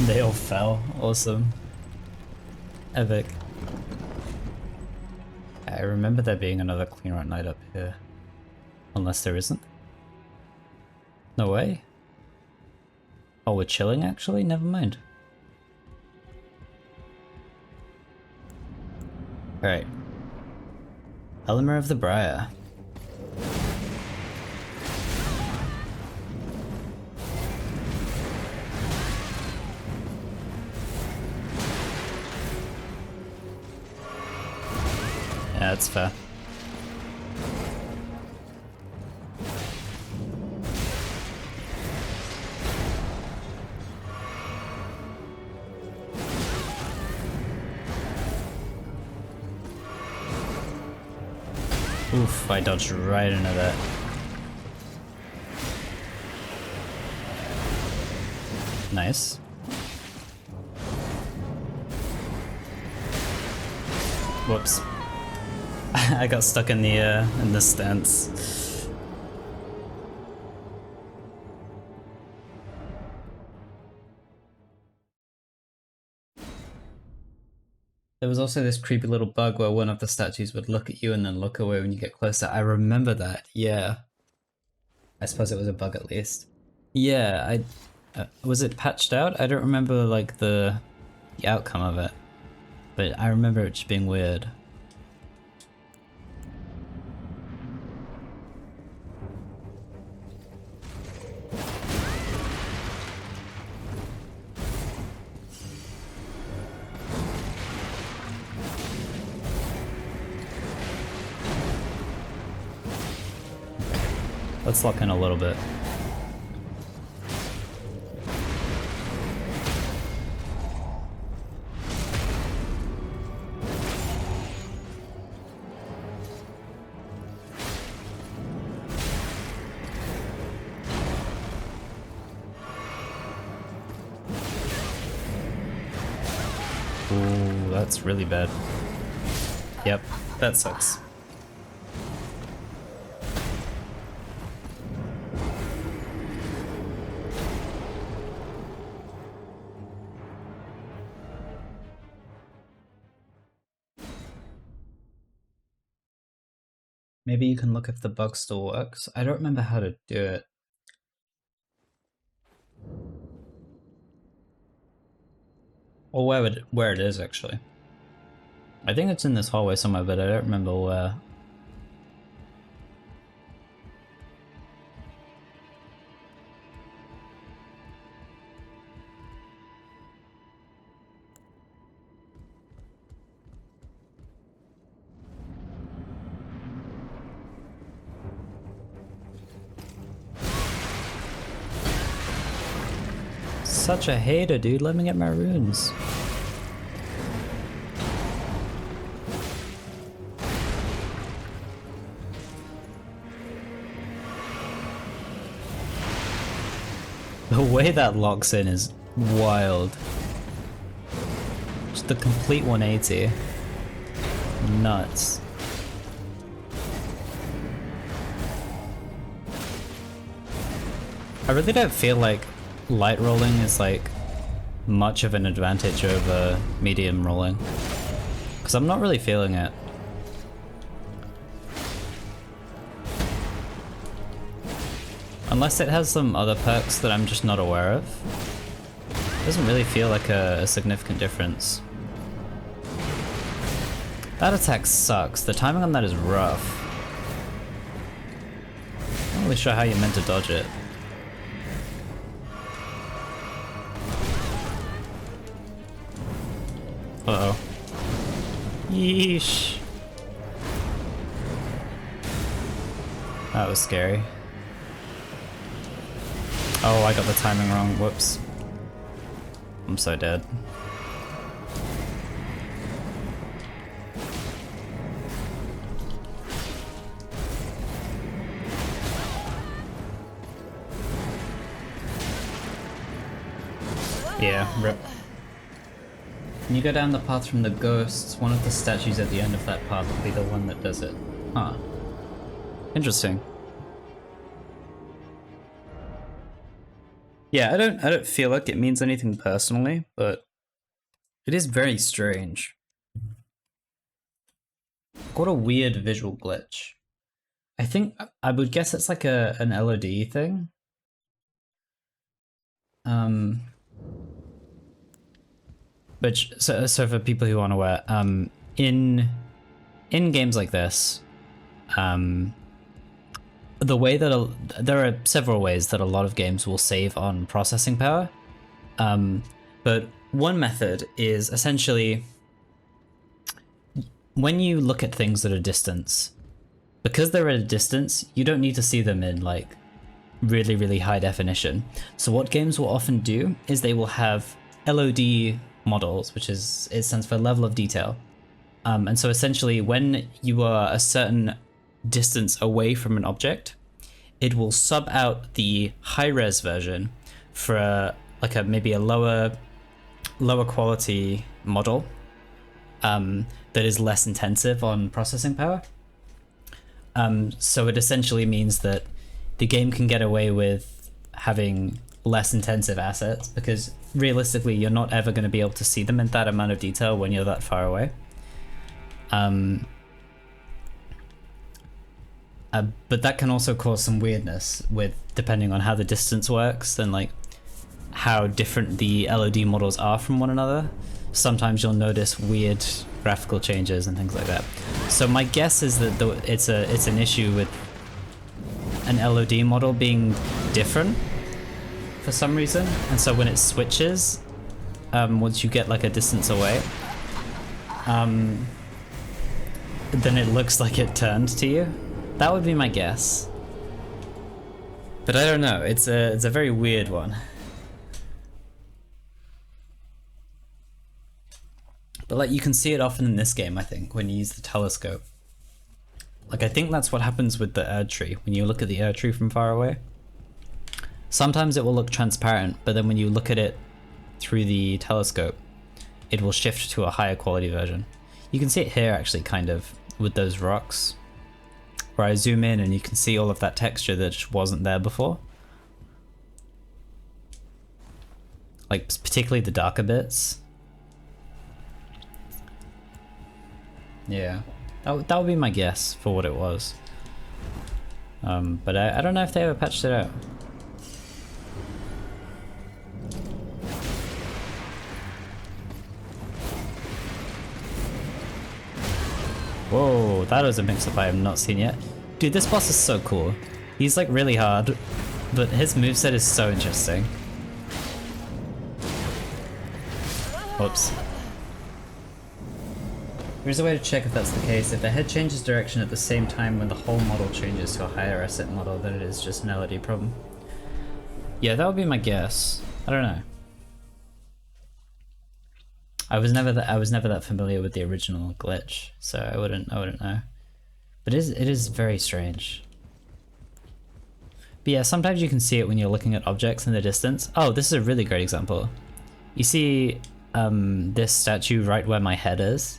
They all fell. Awesome. Epic. I remember there being another Clean Right Knight up here. Unless there isn't. No way. Oh, we're chilling actually? Never mind. Alright. Element of the Briar. Yeah, that's fair. Oof, I dodged right into that. Nice. Whoops. I got stuck in the stance. There was also this creepy little bug where one of the statues would look at you and then look away when you get closer. I remember that, yeah. I suppose it was a bug at least. Yeah, was it patched out? I don't remember like the outcome of it, but I remember it just being weird. Let's lock in a little bit. Ooh, that's really bad. Yep, that sucks. Maybe you can look if the bug still works. I don't remember how to do it. Or where it is actually. I think it's in this hallway somewhere, but I don't remember where. Such a hater, dude. Let me get my runes. The way that locks in is wild. Just the complete 180. Nuts. I really don't feel like light rolling is like much of an advantage over medium rolling, because I'm not really feeling it. Unless it has some other perks that I'm just not aware of. It doesn't really feel like a significant difference. That attack sucks. The timing on that is rough. I'm not really sure how you're meant to dodge it. Uh-oh. Yeesh. That was scary. Oh, I got the timing wrong. Whoops. I'm so dead. Yeah, rip. When you go down the path from the ghosts, one of the statues at the end of that path will be the one that does it. Huh. Interesting. Yeah, I don't feel like it means anything personally, but it is very strange. What a weird visual glitch. I think I would guess it's like an LOD thing. Which so for people who aren't aware, in games like this, the way that there are several ways that a lot of games will save on processing power, but one method is essentially when you look at things at a distance, because they're at a distance, you don't need to see them in like really high definition. So what games will often do is they will have LOD models, which is, it stands for level of detail. And so essentially when you are a certain distance away from an object, it will sub out the high res version for like maybe a lower quality model that is less intensive on processing power. So it essentially means that the game can get away with having less intensive assets because realistically you're not ever going to be able to see them in that amount of detail when you're that far away. But that can also cause some weirdness with depending on how the distance works and like how different the LOD models are from one another. Sometimes you'll notice weird graphical changes and things like that. So my guess is that it's an issue with an LOD model being different for some reason, and so when it switches, once you get like a distance away, then it looks like it turned to you. That would be my guess, but I don't know. It's a very weird one. But like you can see it often in this game, I think, when you use the telescope. Like I think that's what happens with the Erdtree. When you look at the Erdtree from far away, sometimes it will look transparent, but then when you look at it through the telescope, it will shift to a higher quality version. You can see it here actually kind of with those rocks, where I zoom in and you can see all of that texture that just wasn't there before. Like particularly the darker bits. Yeah, that would be my guess for what it was. But I don't know if they ever patched it out. Whoa, that was a mix-up I have not seen yet. Dude, this boss is so cool. He's like really hard, but his moveset is so interesting. Whoops. Here's a way to check if that's the case. If the head changes direction at the same time when the whole model changes to a higher asset model, then it is just an LOD problem. Yeah, that would be my guess. I don't know. I was never that familiar with the original glitch, so I wouldn't know. But it is very strange. But yeah, sometimes you can see it when you're looking at objects in the distance. Oh, this is a really great example. You see this statue right where my head is?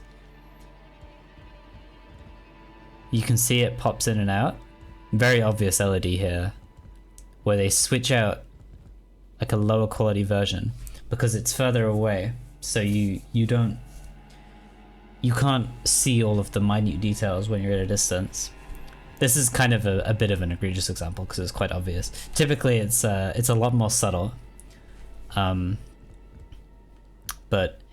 You can see it pops in and out. Very obvious LED here, where they switch out like a lower quality version because it's further away, so you can't see all of the minute details when you're at a distance. This is kind of a bit of an egregious example because it's quite obvious. Typically it's a lot more subtle, but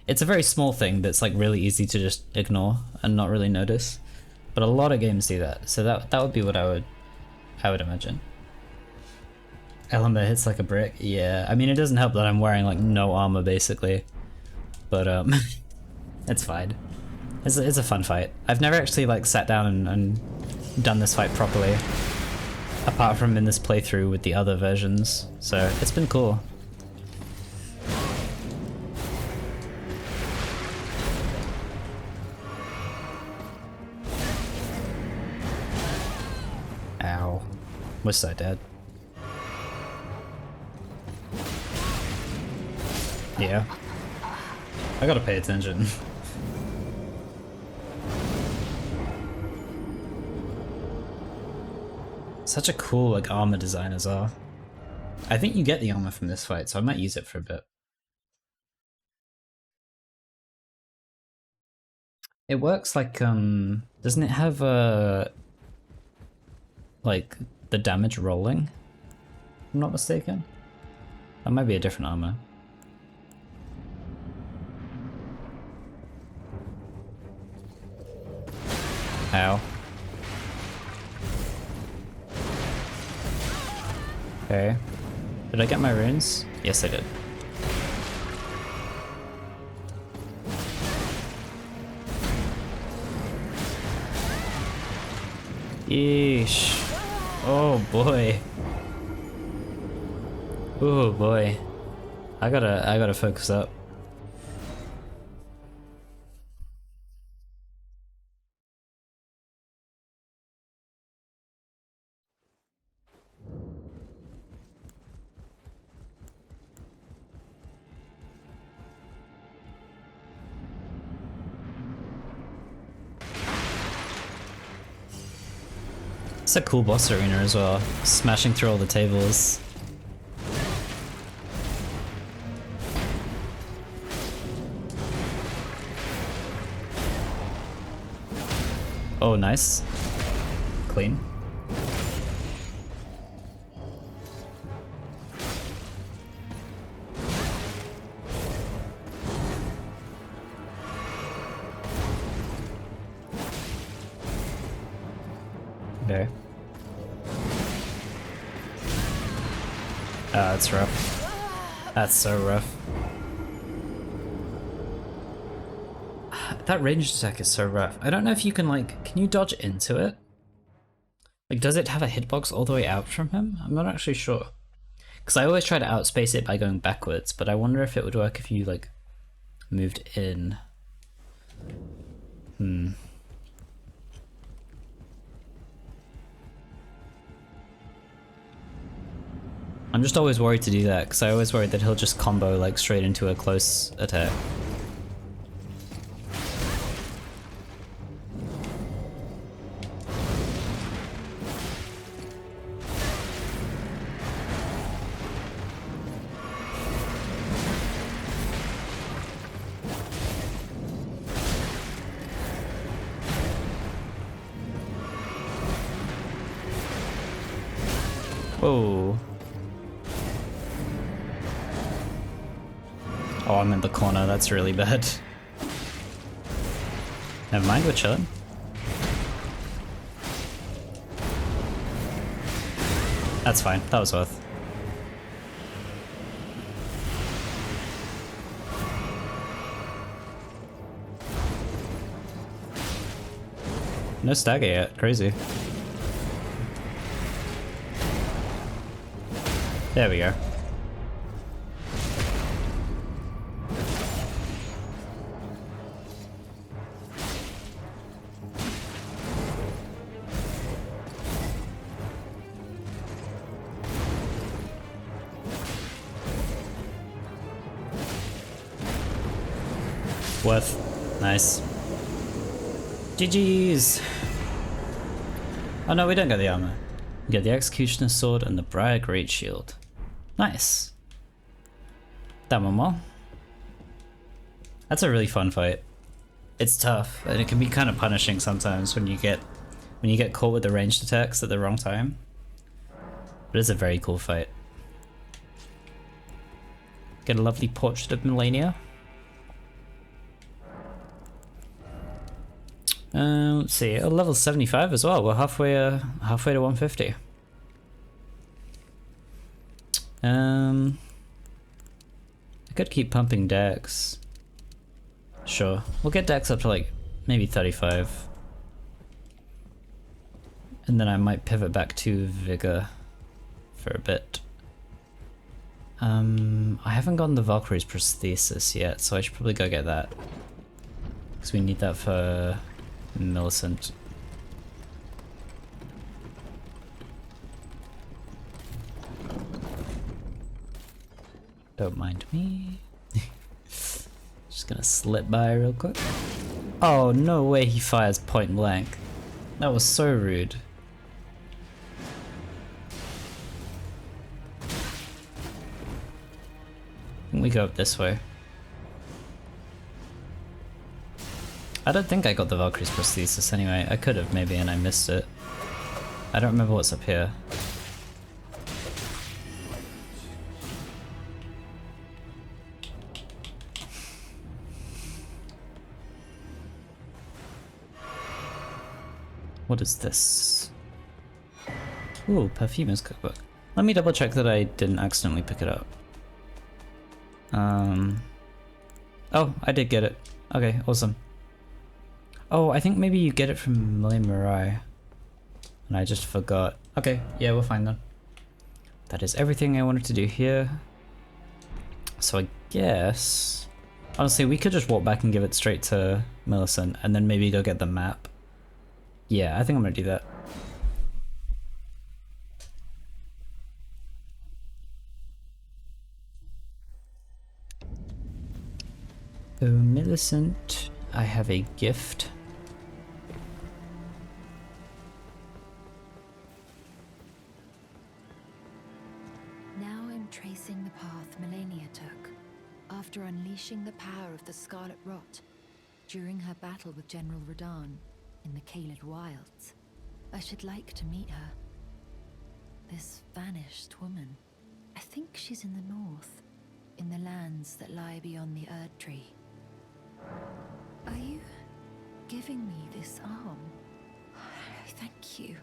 it's a very small thing that's like really easy to just ignore and not really notice. But a lot of games do that, so that would be what I would imagine. Elmer hits like a brick. Yeah, I mean it doesn't help that I'm wearing like no armor basically, but it's fine. It's a fun fight. I've never actually like sat down and done this fight properly, apart from in this playthrough with the other versions. So it's been cool. Ow. We're so dead. Yeah. I gotta pay attention. Such a cool like armor design as well. I think you get the armor from this fight, so I might use it for a bit. It works like doesn't it have a like the damage rolling. If I'm not mistaken. That might be a different armor. Ow. Okay. Did I get my runes? Yes, I did. Yeesh. Oh boy. Oh boy. I gotta focus up. It's a cool boss arena as well, smashing through all the tables. Oh, nice. Clean. Okay. Ah, that's rough. That's so rough. That ranged attack is so rough. I don't know if you can like, can you dodge into it? Like, does it have a hitbox all the way out from him? I'm not actually sure. Because I always try to outspace it by going backwards, but I wonder if it would work if you like moved in. I'm just always worried to do that, because I always worried that he'll just combo like straight into a close attack. Whoa. Oh, I'm in the corner, that's really bad. Never mind, we're chilling. That's fine, that was worth. No stagger yet, crazy. There we go. Worth. Nice. GG's! Oh no, we don't get the armor. We get the Executioner's Sword and the Briar Great Shield. Nice. That one more. That's a really fun fight. It's tough, and it can be kind of punishing sometimes when you get caught with the ranged attacks at the wrong time. But it's a very cool fight. Get a lovely portrait of Melania. Let's see, a level 75 as well. We're halfway to 150. I could keep pumping Dex. Sure, we'll get Dex up to like maybe 35. And then I might pivot back to Vigor for a bit. I haven't gotten the Valkyrie's prosthesis yet, so I should probably go get that. Because we need that for Millicent. Don't mind me. Just gonna slip by real quick. Oh, no way he fires point blank. That was so rude. I think we go up this way. I don't think I got the Valkyrie's prosthesis anyway. I could have maybe and I missed it. I don't remember what's up here. What is this? Ooh, Perfumer's cookbook. Let me double check that I didn't accidentally pick it up. Oh, I did get it. Okay, awesome. Oh, I think maybe you get it from Leyndell. And I just forgot. Okay, yeah, we're fine then. That is everything I wanted to do here. So I guess... Honestly, we could just walk back and give it straight to Millicent, and then maybe go get the map. Yeah, I think I'm gonna do that. Oh, Millicent, I have a gift. Now I'm tracing the path Melania took after unleashing the power of the Scarlet Rot during her battle with General Radahn in the Caelid Wilds. I should like to meet her. This vanished woman. I think she's in the north, in the lands that lie beyond the Erdtree. Are you giving me this arm? Thank you.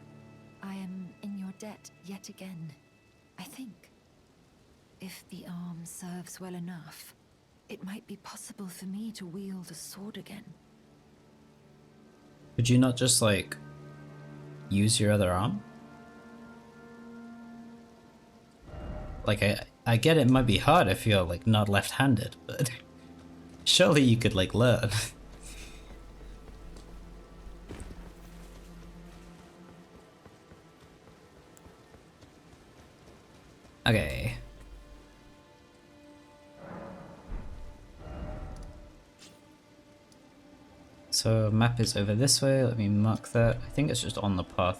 I am in your debt yet again, I think. If the arm serves well enough, it might be possible for me to wield a sword again. Could you not just, like, use your other arm? Like, I get it might be hard if you're, like, not left-handed, but surely you could, like, learn. Okay. So map is over this way, let me mark that. I think it's just on the path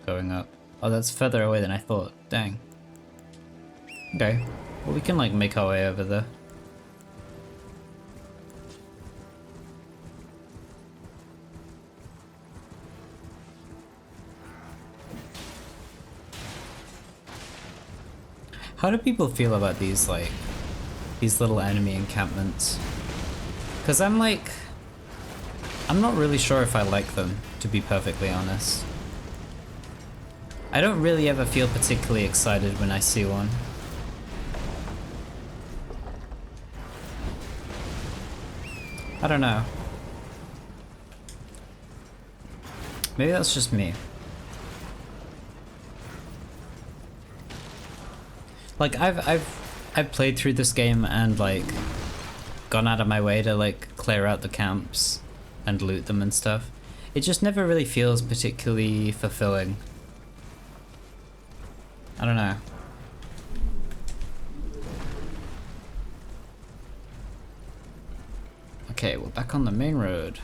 going up. Oh, that's further away than I thought, dang. Okay, well we can like make our way over there. How do people feel about these like, these little enemy encampments? Cause I'm not really sure if I like them, to be perfectly honest. I don't really ever feel particularly excited when I see one. I don't know. Maybe that's just me. Like I've played through this game and like gone out of my way to like clear out the camps and loot them and stuff. It just never really feels particularly fulfilling. I don't know. Okay, we're back on the main road.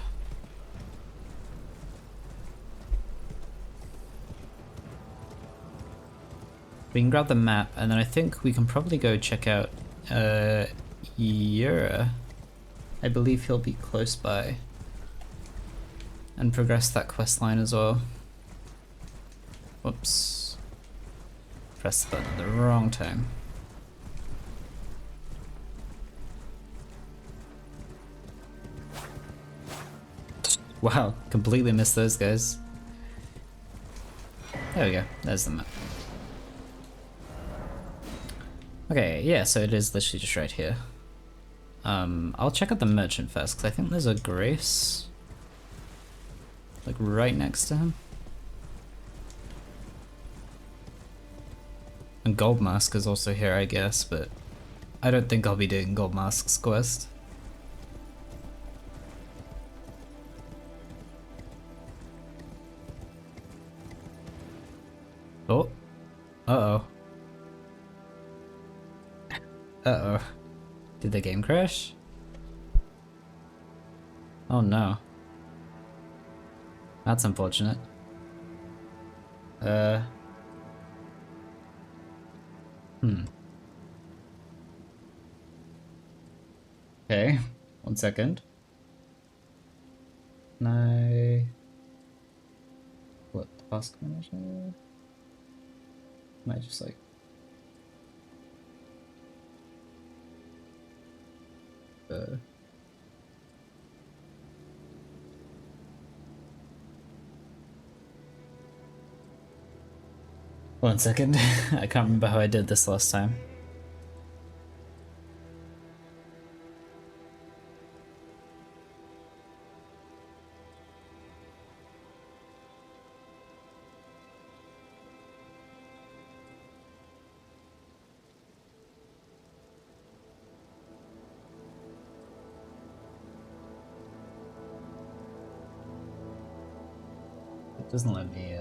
We can grab the map and then I think we can probably go check out Yura. I believe he'll be close by. And progress that quest line as well. Whoops. Pressed the button at the wrong time. Wow, completely missed those guys. There we go, there's the map. Okay, yeah, so it is literally just right here. I'll check out the merchant first, because I think there's a grace like right next to him. And Gold Mask is also here, I guess, but I don't think I'll be doing Gold Mask's quest. Oh. Uh-oh. Uh-oh. Did the game crash? Oh no. That's unfortunate. Okay, 1 second. Can I... What? task manager. Might just like. One second. I can't remember how I did this last time. It doesn't let me,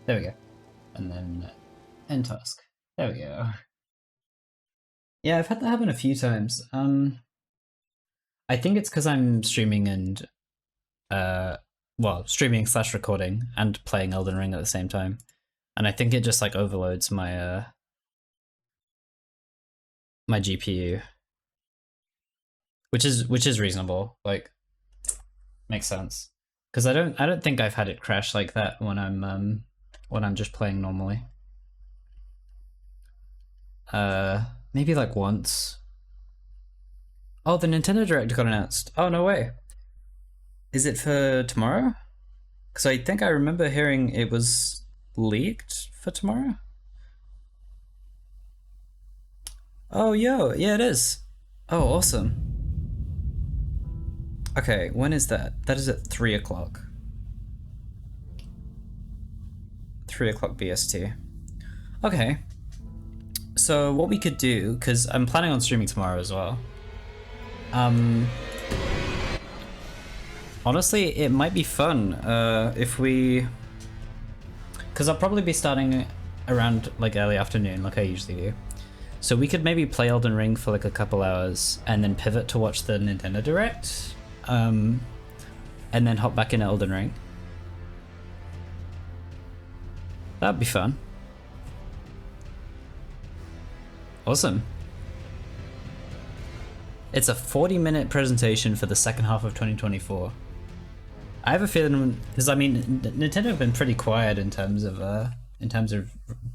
there we go. And then end task. There we go. Yeah, I've had that happen a few times. I think it's because I'm streaming and, well, streaming / recording and playing Elden Ring at the same time. And I think it just like overloads my, my GPU. Which is reasonable, like, makes sense. Because I don't think I've had it crash like that when I'm just playing normally. Maybe like once. Oh, the Nintendo Direct got announced. Oh, no way. Is it for tomorrow? Because I think I remember hearing it was leaked for tomorrow. Oh, yo, yeah, it is. Oh, awesome. Okay, when is that? That is at 3 o'clock. 3 o'clock BST. Okay. So what we could do, because I'm planning on streaming tomorrow as well. Honestly, it might be fun if we... Because I'll probably be starting around like early afternoon, like I usually do. So we could maybe play Elden Ring for like a couple hours and then pivot to watch the Nintendo Direct. And then hop back into Elden Ring. That'd be fun. Awesome. It's a 40-minute presentation for the second half of 2024. I have a feeling, because I mean, Nintendo have been pretty quiet in terms of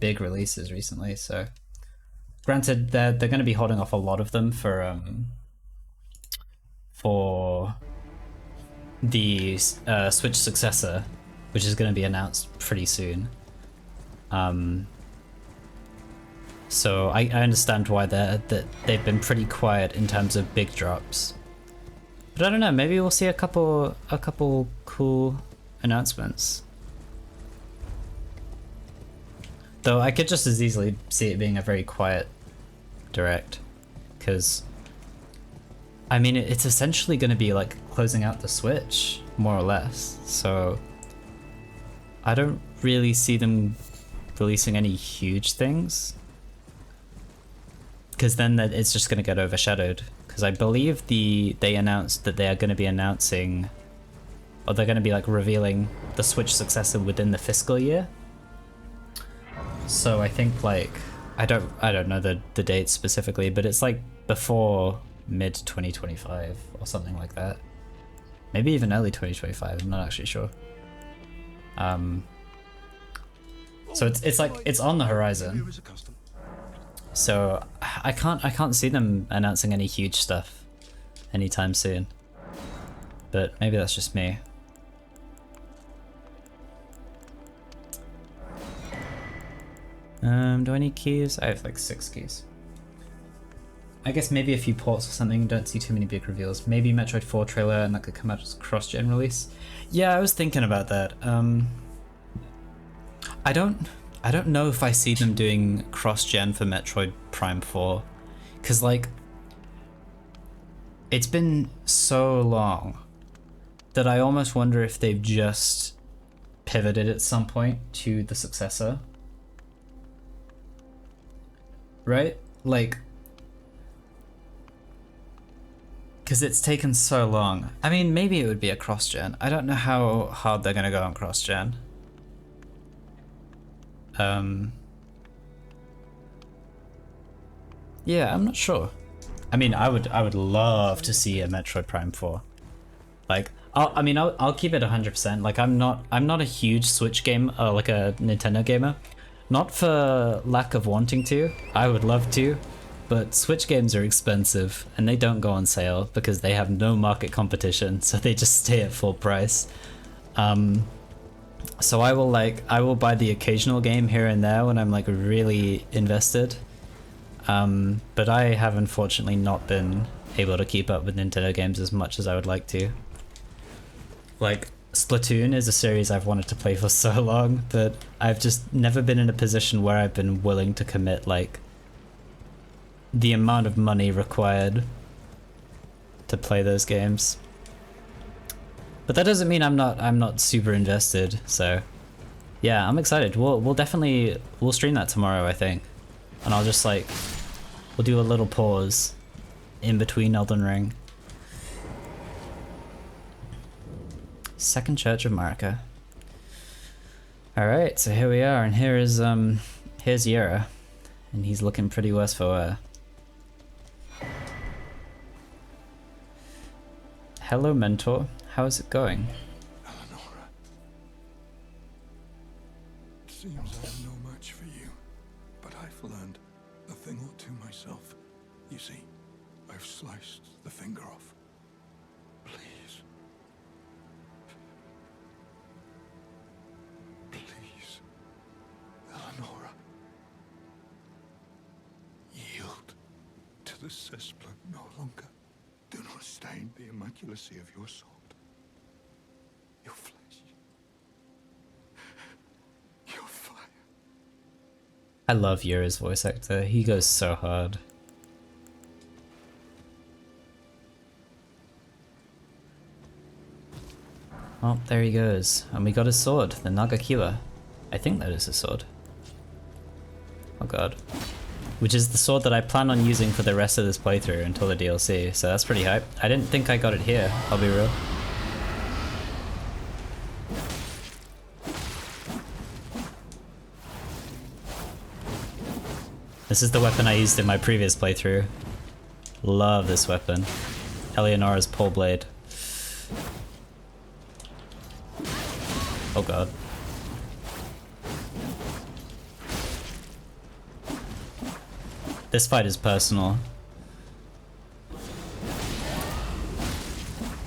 big releases recently. So, granted, they're going to be holding off a lot of them for the Switch successor, which is going to be announced pretty soon. So I understand why they've been pretty quiet in terms of big drops. But I don't know, maybe we'll see a couple cool announcements. Though I could just as easily see it being a very quiet direct, because I mean it's essentially going to be like closing out the Switch, more or less. So I don't really see them releasing any huge things, because then it's just going to get overshadowed. Because I believe they announced that they are going to be announcing, or they're going to be like revealing the Switch successor within the fiscal year. So I think like I don't know the date specifically, but it's like before mid 2025 or something like that. Maybe even early 2025. I'm not actually sure. So it's like it's on the horizon. So I can't see them announcing any huge stuff anytime soon. But maybe that's just me. Do I need keys? I have like 6 keys. I guess maybe a few ports or something. Don't see too many big reveals. Maybe Metroid 4 trailer and that could come out as cross-gen release. Yeah, I was thinking about that. I don't know if I see them doing cross-gen for Metroid Prime 4, because like it's been so long that I almost wonder if they've just pivoted at some point to the successor. Right? Like, because it's taken so long. I mean, maybe it would be a cross-gen. I don't know how hard they're gonna go on cross-gen. Yeah, I'm not sure. I mean, I would love to see a Metroid Prime 4. Like, I'll keep it 100%. Like I'm not a huge Switch game, like a Nintendo gamer. Not for lack of wanting to. I would love to, but Switch games are expensive and they don't go on sale because they have no market competition, so they just stay at full price. So I will buy the occasional game here and there when I'm like really invested. But I have unfortunately not been able to keep up with Nintendo games as much as I would like to. Like, Splatoon is a series I've wanted to play for so long, but I've just never been in a position where I've been willing to commit, like, the amount of money required to play those games. But that doesn't mean I'm not super invested, so yeah, I'm excited. We'll stream that tomorrow, I think. And I'll just like, we'll do a little pause in between Elden Ring. Second Church of Marika. Alright, so here we are, and here's Yera. And he's looking pretty worse for wear. Hello, mentor. How's it going? Eleonora. It seems I am no match for you, but I've learned a thing or two myself. You see, I've sliced the finger off. Please. Please, Eleonora. Yield to the cessplant no longer. Do not stain the immaculacy of your sword. Your flesh. Your fire. I love Yura's voice actor. He goes so hard. Oh, there he goes. And we got his sword, the Nagakiwa. I think that is his sword. Oh god. Which is the sword that I plan on using for the rest of this playthrough until the DLC, so that's pretty hype. I didn't think I got it here, I'll be real. This is the weapon I used in my previous playthrough. Love this weapon. Eleonora's pole blade. Oh god. This fight is personal.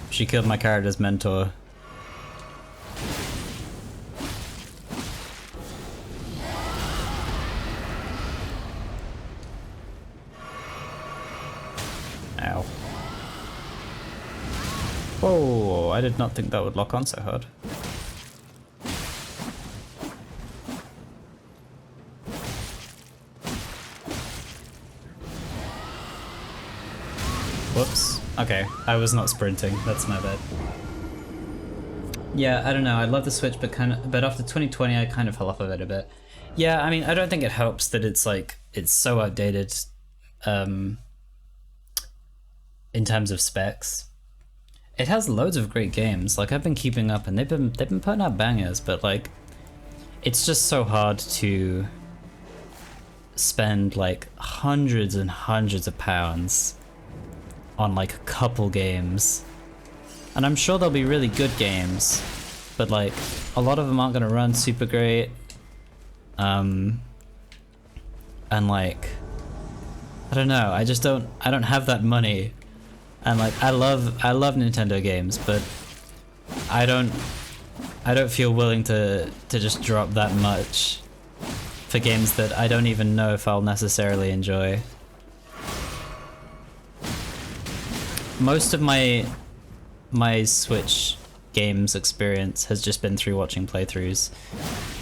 She killed my character's mentor. Ow. Whoa, I did not think that would lock on so hard. Whoops. Okay, I was not sprinting. That's my bad. Yeah, I don't know. I love the Switch, but after 2020, I kind of fell off of it a bit. Yeah, I mean, I don't think it helps that it's like it's so outdated, in terms of specs. It has loads of great games. Like I've been keeping up, and they've been putting out bangers, but like, it's just so hard to spend like hundreds and hundreds of pounds on like a couple games. And I'm sure they'll be really good games, but like a lot of them aren't gonna run super great. And like, I don't know, I don't have that money. And like I love Nintendo games, but I don't feel willing to just drop that much for games that I don't even know if I'll necessarily enjoy. Most of my Switch games experience has just been through watching playthroughs.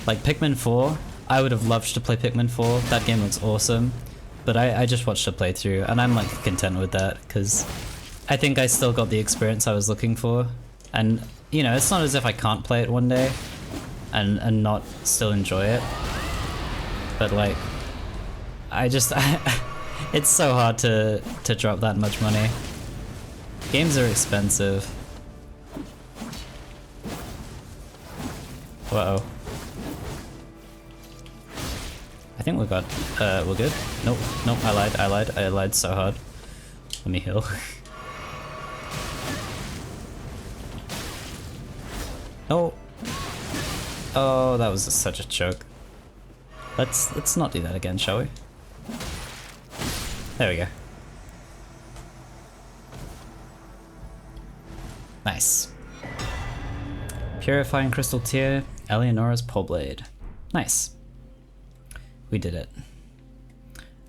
Like Pikmin 4, I would have loved to play Pikmin 4, that game looks awesome, but I just watched a playthrough and I'm like content with that because I think I still got the experience I was looking for. And you know, it's not as if I can't play it one day and not still enjoy it, but like it's so hard to drop that much money. Games are expensive. Uh-oh. I think we're good. Nope, I lied so hard. Let me heal. No. Oh, that was such a choke. Let's not do that again, shall we? There we go. Nice. Purifying Crystal Tear, Eleonora's Poleblade. Nice. We did it.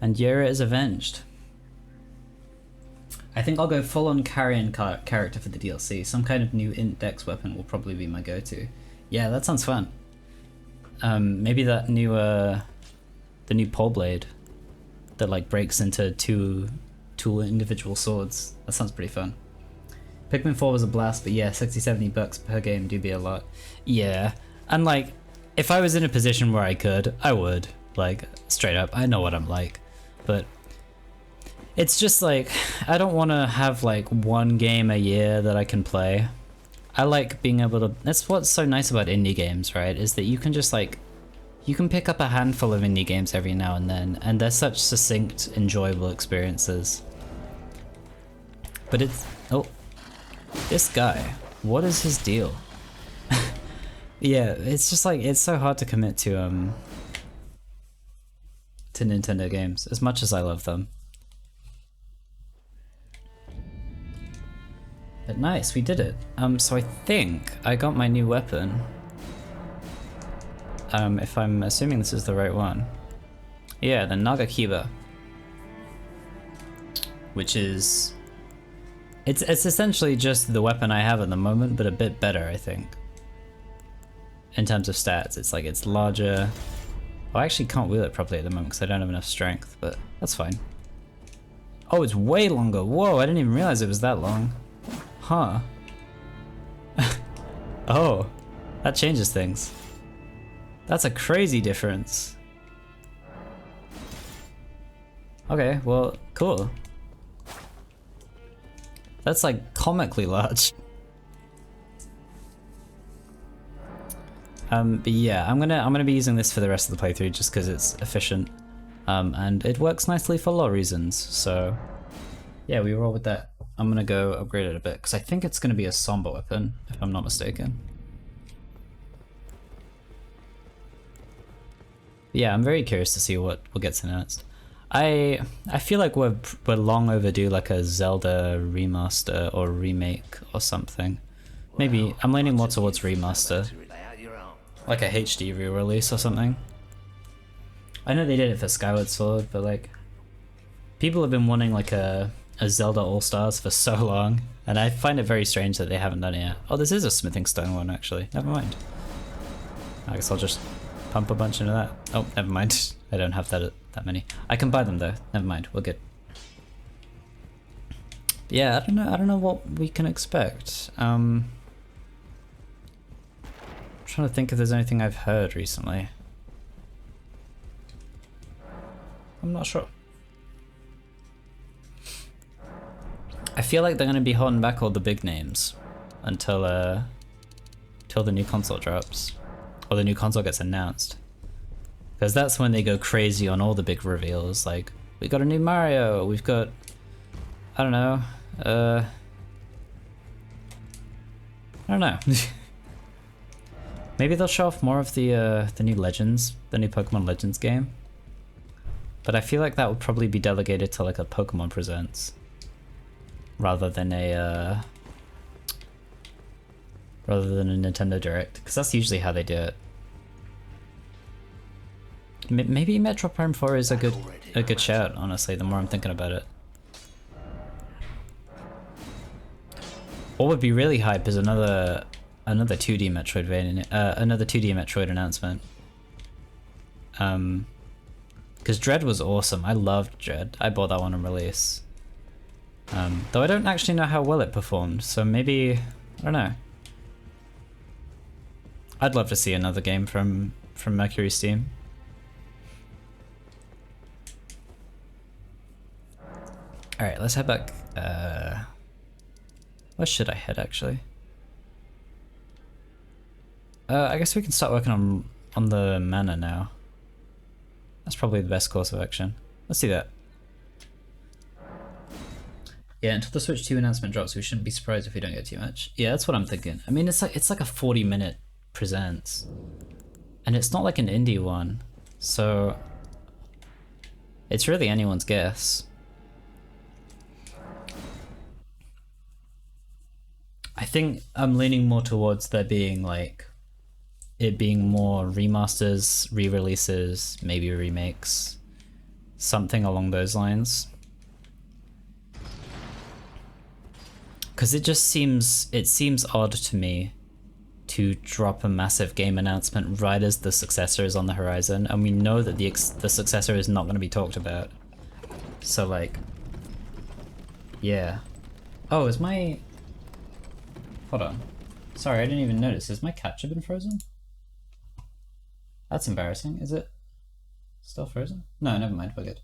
And Yera is avenged. I think I'll go full on carrion character for the DLC. Some kind of new int dex weapon will probably be my go-to. Yeah, that sounds fun. Maybe that new the new Poleblade that like breaks into two individual swords. That sounds pretty fun. Pikmin 4 was a blast, but yeah, 60-70 bucks per game do be a lot. Yeah, and like, if I was in a position where I could, I would. Like, straight up, I know what I'm like. But it's just like, I don't want to have like one game a year that I can play. I like being able to, that's what's so nice about indie games, right? Is that you can just like, you can pick up a handful of indie games every now and then, and they're such succinct, enjoyable experiences. But it's, oh. This guy, what is his deal? Yeah, it's just like, it's so hard to commit to Nintendo games, as much as I love them. But nice, we did it. So I think I got my new weapon. If I'm assuming this is the right one. Yeah, the Nagakiba. Which is... It's essentially just the weapon I have at the moment, but a bit better, I think. In terms of stats, it's like, it's larger. I actually can't wheel it properly at the moment because I don't have enough strength, but that's fine. Oh, it's way longer. Whoa, I didn't even realize it was that long. Huh. Oh, that changes things. That's a crazy difference. Okay, well, cool. That's like comically large. But yeah, I'm gonna be using this for the rest of the playthrough just because it's efficient, and it works nicely for lore reasons. So yeah, we roll with that. I'm gonna go upgrade it a bit because I think it's gonna be a somber weapon, if I'm not mistaken. But yeah, I'm very curious to see what gets announced. I feel like we're long overdue like a Zelda remaster or remake or something. Maybe I'm leaning more towards remaster, like a HD re-release or something. I know they did it for Skyward Sword, but like people have been wanting like a Zelda All-Stars for so long, and I find it very strange that they haven't done it yet. Oh, this is a smithing stone one actually. Never mind. I guess I'll just pump a bunch into that. Oh, never mind. I don't have that many. I can buy them though. Never mind. We're good. Yeah, I don't know what we can expect. I'm trying to think if there's anything I've heard recently. I'm not sure. I feel like they're gonna be holding back all the big names until the new console drops, or the new console gets announced. Because that's when they go crazy on all the big reveals, like, we got a new Mario, we've got, I don't know, I don't know. Maybe they'll show off more of the new Legends, the new Pokemon Legends game. But I feel like that would probably be delegated to like a Pokemon Presents, rather than a Nintendo Direct, because that's usually how they do it. Maybe Metro Prime 4 is a good shout, honestly, the more I'm thinking about it. What would be really hype is another 2D Metroidvania, another 2D Metroid announcement. Because Dread was awesome. I loved Dread. I bought that one on release. Though I don't actually know how well it performed, so maybe, I don't know. I'd love to see another game from Mercury Steam. Alright, let's head back. Where should I head, actually? I guess we can start working on the manor now. That's probably the best course of action. Let's do that. Yeah, until the Switch 2 announcement drops, we shouldn't be surprised if we don't get too much. Yeah, that's what I'm thinking. I mean, it's like a 40-minute presents, and it's not like an indie one, so it's really anyone's guess. I think I'm leaning more towards there being like it being more remasters, re-releases, maybe remakes, something along those lines. Because it seems odd to me to drop a massive game announcement right as the successor is on the horizon, and we know that the successor is not going to be talked about. So like, yeah. Oh, is my... Hold on. Sorry, I didn't even notice. Has my capture been frozen? That's embarrassing. Is it still frozen? No, never mind. We're good.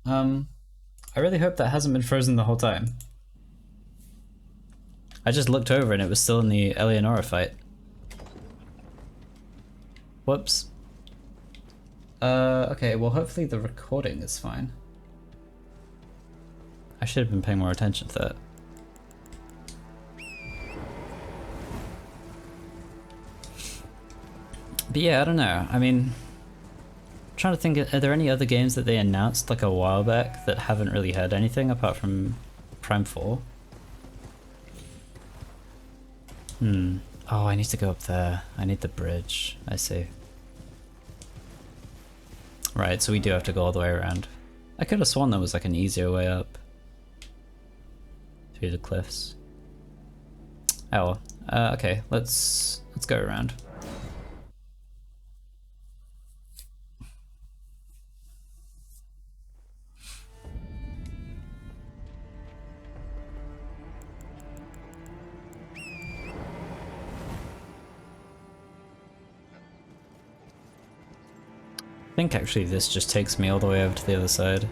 I really hope that hasn't been frozen the whole time. I just looked over and it was still in the Eleonora fight. Whoops. Okay, well hopefully the recording is fine. I should have been paying more attention to that. But yeah, I don't know. I mean, I'm trying to think, are there any other games that they announced like a while back that haven't really heard anything apart from Prime 4? Oh, I need to go up there. I need the bridge. I see. Right, so we do have to go all the way around. I could have sworn there was like an easier way up through the cliffs. Oh well. Okay, let's go around. I think actually this just takes me all the way over to the other side.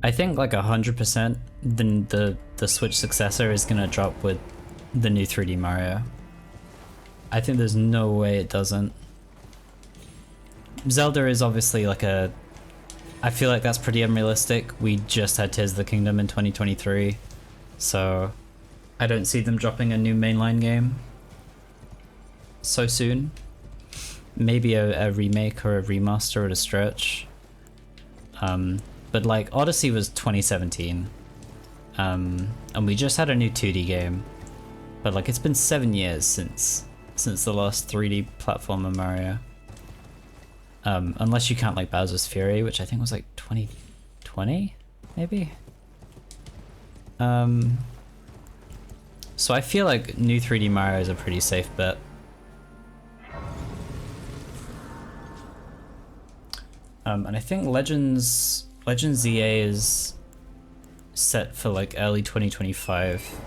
I think like 100% the Switch successor is gonna drop with the new 3D Mario. I think there's no way it doesn't. Zelda is obviously like a... I feel like that's pretty unrealistic. We just had Tears of the Kingdom in 2023, so I don't see them dropping a new mainline game so soon. Maybe a remake or a remaster at a stretch. But like Odyssey was 2017, and we just had a new 2D game. But like it's been 7 years since the last 3D platformer Mario. Unless you count like Bowser's Fury, which I think was like 2020, maybe? So I feel like new 3D Mario is a pretty safe bet. And I think Legends EA is set for like early 2025.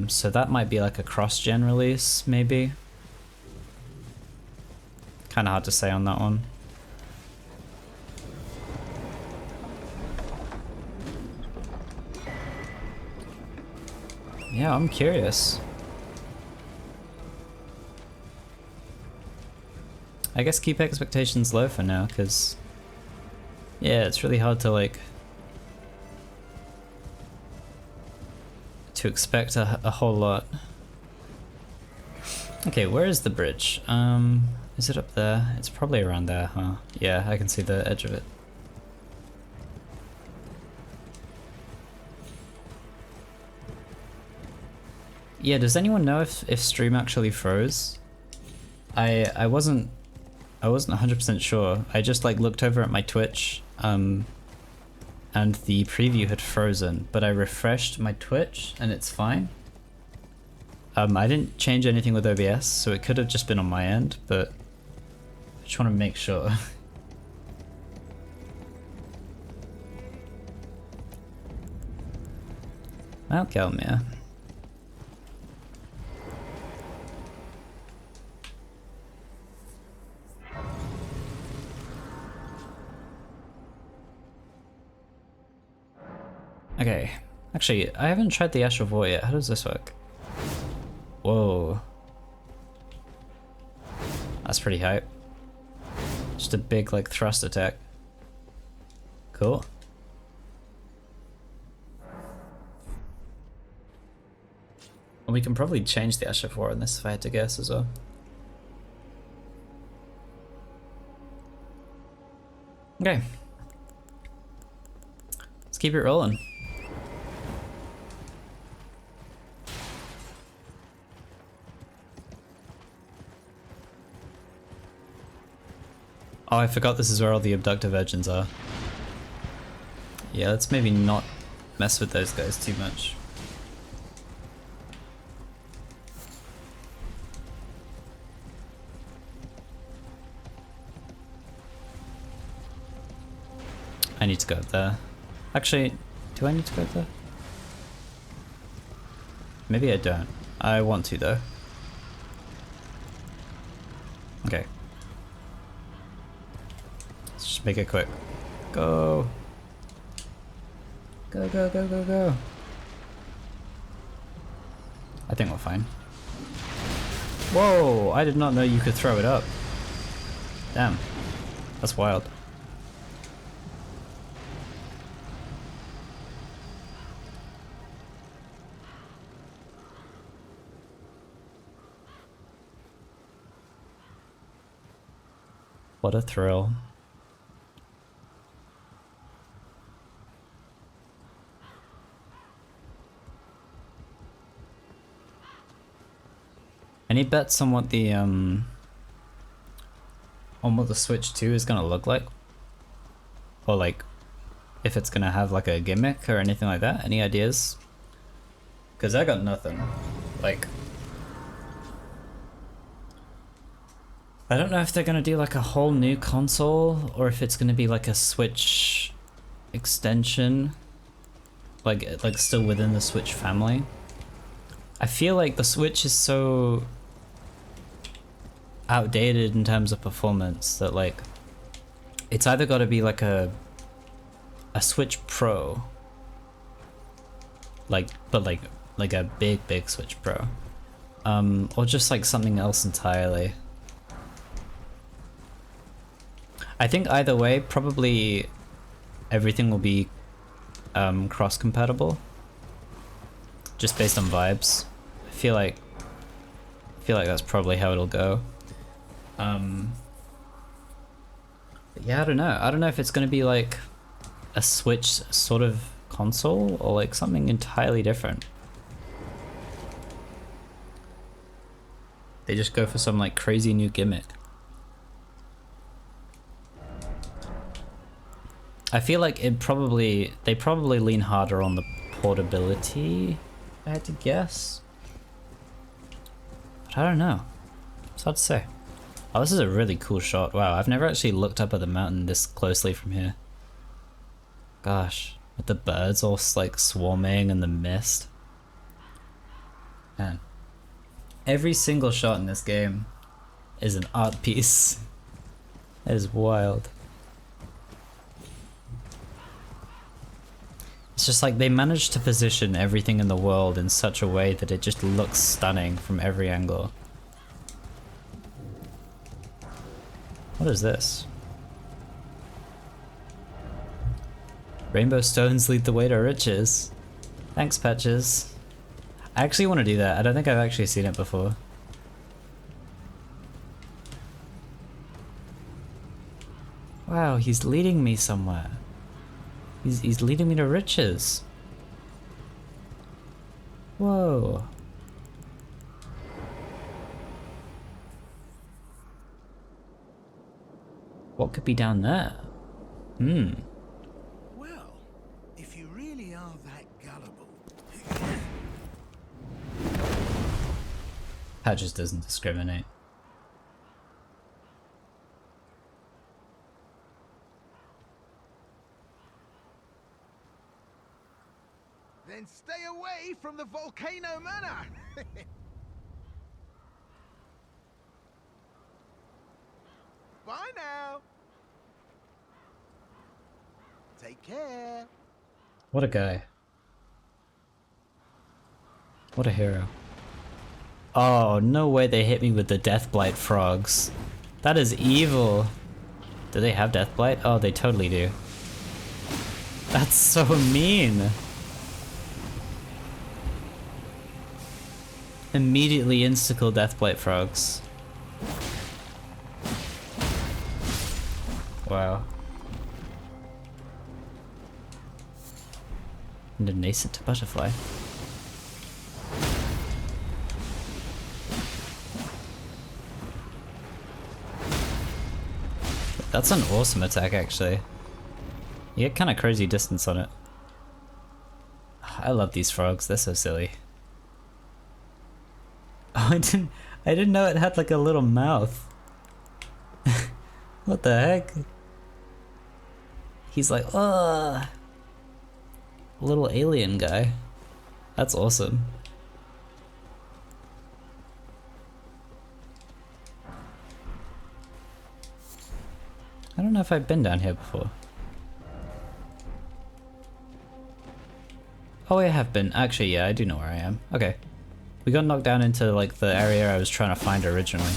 So that might be like a cross-gen release, maybe? Kind of hard to say on that one. Yeah, I'm curious. I guess keep expectations low for now, because yeah, it's really hard to like to expect a whole lot. Okay, where is the bridge? Is it up there? It's probably around there, huh? Yeah, I can see the edge of it. Yeah, does anyone know if stream actually froze? I wasn't 100% sure. I just like looked over at my Twitch, and the preview had frozen, but I refreshed my Twitch and it's fine. I didn't change anything with OBS, so it could have just been on my end, but I just want to make sure. Mount Gelmir. Okay, actually, I haven't tried the Astral Void yet. How does this work? Whoa. That's pretty hype. Just a big like thrust attack. Cool. And we can probably change the Asher 4 on this if I had to guess as well. Okay. Let's keep it rolling. Oh, I forgot this is where all the abductor virgins are. Yeah, let's maybe not mess with those guys too much. I need to go up there. Actually, do I need to go up there? Maybe I don't. I want to though. Okay. Let's just make it quick. Go! Go, go, go, go, go. I think we're fine. Whoa! I did not know you could throw it up. Damn. That's wild. What a thrill. Any bets on what the Switch 2 is gonna look like? Or like if it's gonna have like a gimmick or anything like that? Any ideas? Cause I got nothing. Like I don't know if they're gonna do like a whole new console or if it's gonna be like a Switch extension, like still within the Switch family. I feel like the Switch is so outdated in terms of performance that like it's either got to be like a Switch Pro, like a big Switch Pro, or just like something else entirely. I think either way, probably everything will be cross-compatible, just based on vibes. I feel like that's probably how it'll go. But yeah, I don't know. I don't know if it's gonna be like a Switch sort of console or like something entirely different. They just go for some like crazy new gimmick. I feel like they probably lean harder on the portability, I had to guess. But I don't know. It's hard to say. Oh, this is a really cool shot. Wow, I've never actually looked up at the mountain this closely from here. Gosh, with the birds all like swarming and the mist. Man, every single shot in this game is an art piece. That is wild. It's just like they managed to position everything in the world in such a way that it just looks stunning from every angle. What is this? Rainbow stones lead the way to riches. Thanks, Patches. I actually want to do that. I don't think I've actually seen it before. Wow, he's leading me somewhere. He's leading me to riches. Whoa. What could be down there? Well, if you really are that gullible. Patches doesn't discriminate. Then stay away from the Volcano Manor. Bye now. Take care. What a guy. What a hero. Oh, no way they hit me with the Deathblight frogs. That is evil. Do they have Deathblight? Oh, they totally do. That's so mean. Immediately insta-kill Deathblight frogs. Wow. And a nascent butterfly. That's an awesome attack, actually. You get kind of crazy distance on it. I love these frogs, they're so silly. Oh, I didn't know it had like a little mouth. What the heck? He's like, ugh. Little alien guy. That's awesome. I don't know if I've been down here before. Oh, I have been. Actually, yeah, I do know where I am. Okay. We got knocked down into like the area I was trying to find originally.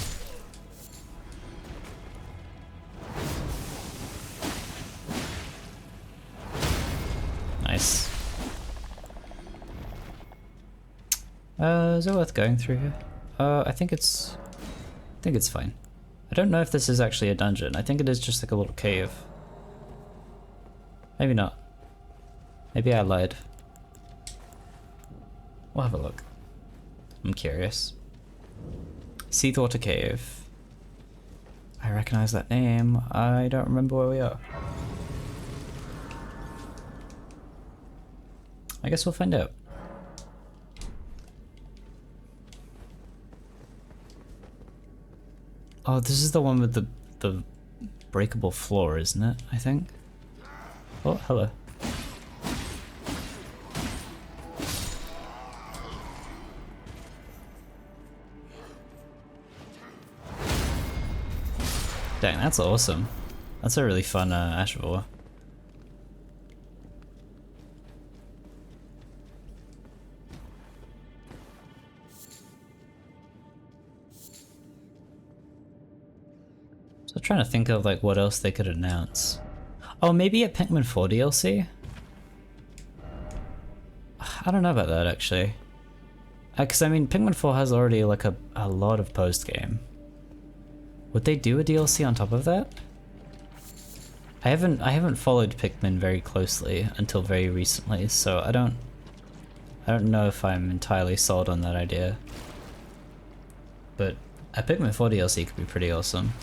Nice. Is it worth going through here? I think it's fine. I don't know if this is actually a dungeon. I think it is just like a little cave. Maybe not. Maybe I lied. We'll have a look. I'm curious. Seawater Cave. I recognize that name. I don't remember where we are. I guess we'll find out. Oh, this is the one with the breakable floor, isn't it? I think. Oh, hello. Dang, that's awesome. That's a really fun Ashvor. So I'm trying to think of like what else they could announce. Oh, maybe a Pikmin 4 DLC? I don't know about that actually. Cause I mean Pikmin 4 has already like a lot of post-game. Would they do a DLC on top of that? I haven't followed Pikmin very closely until very recently, so I don't know if I'm entirely sold on that idea. But a Pikmin 4 DLC could be pretty awesome.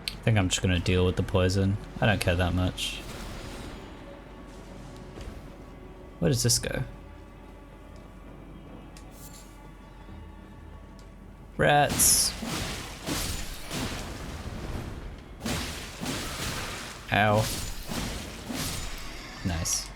I think I'm just gonna deal with the poison. I don't care that much. Where does this go? Rats! Ow. Nice.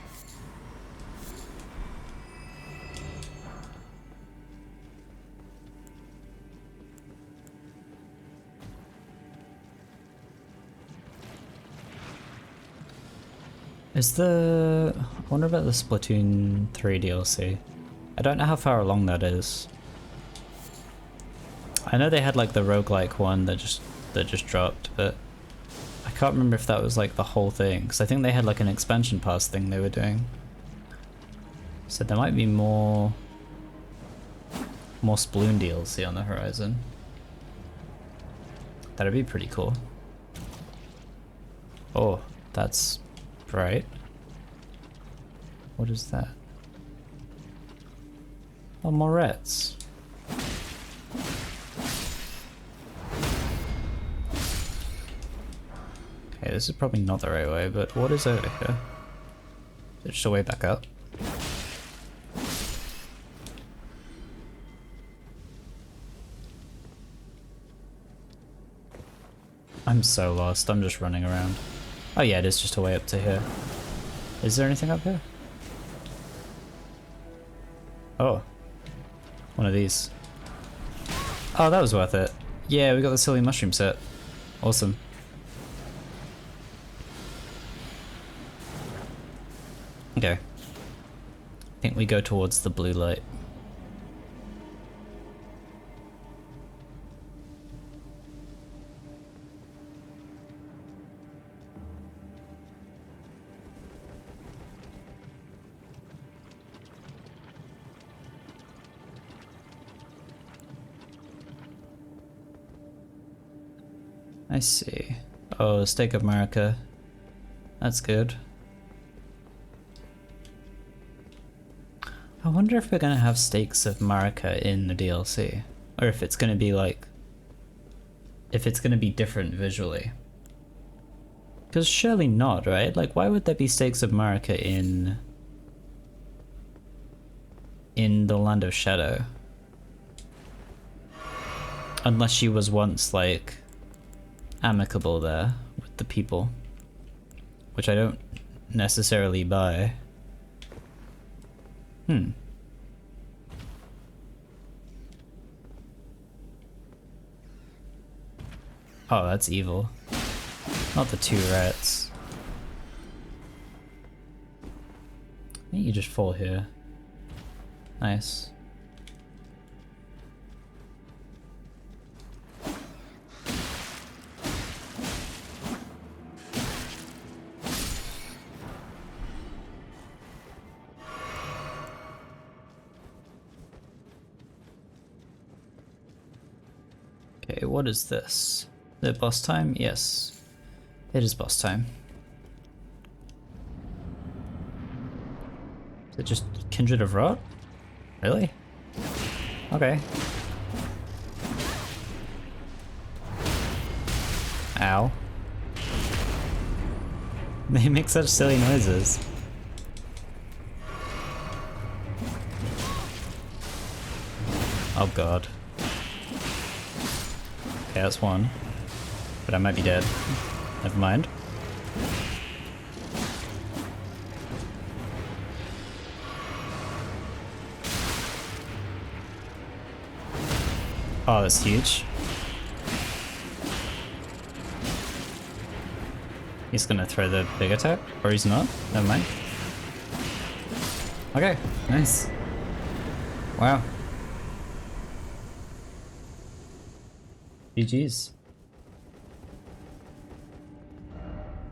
Is the... I wonder about the Splatoon 3 DLC. I don't know how far along that is. I know they had like the roguelike one that just dropped, but I can't remember if that was like the whole thing, because I think they had like an expansion pass thing they were doing. So there might be more Sploon DLC on the horizon. That'd be pretty cool. Oh, that's bright. What is that? Oh, more rats. Okay, this is probably not the right way, but what is over here? Is it just a way back up? I'm so lost, I'm just running around. Oh yeah, it is just a way up to here. Is there anything up here? Oh. One of these. Oh, that was worth it. Yeah, we got the silly mushroom set. Awesome. Okay. I think we go towards the blue light. I see. Oh, Stake of Marika. That's good. I wonder if we're gonna have Stakes of Marika in the DLC. Or if it's gonna be like... if it's gonna be different visually. Because surely not, right? Like, why would there be Stakes of Marika in the Land of Shadow? Unless she was once, like, amicable there with the people. Which I don't necessarily buy. Oh, that's evil. Not the two rats. I think you just fall here. Nice. Okay, what is this? Is it boss time? Yes. It is boss time. Is it just Kindred of Rot? Really? Okay. Ow. They make such silly noises. Oh god. Okay, that's one. But I might be dead. Never mind. Oh, that's huge. He's gonna throw the big attack, or he's not. Never mind. Okay, nice. Wow. GG's.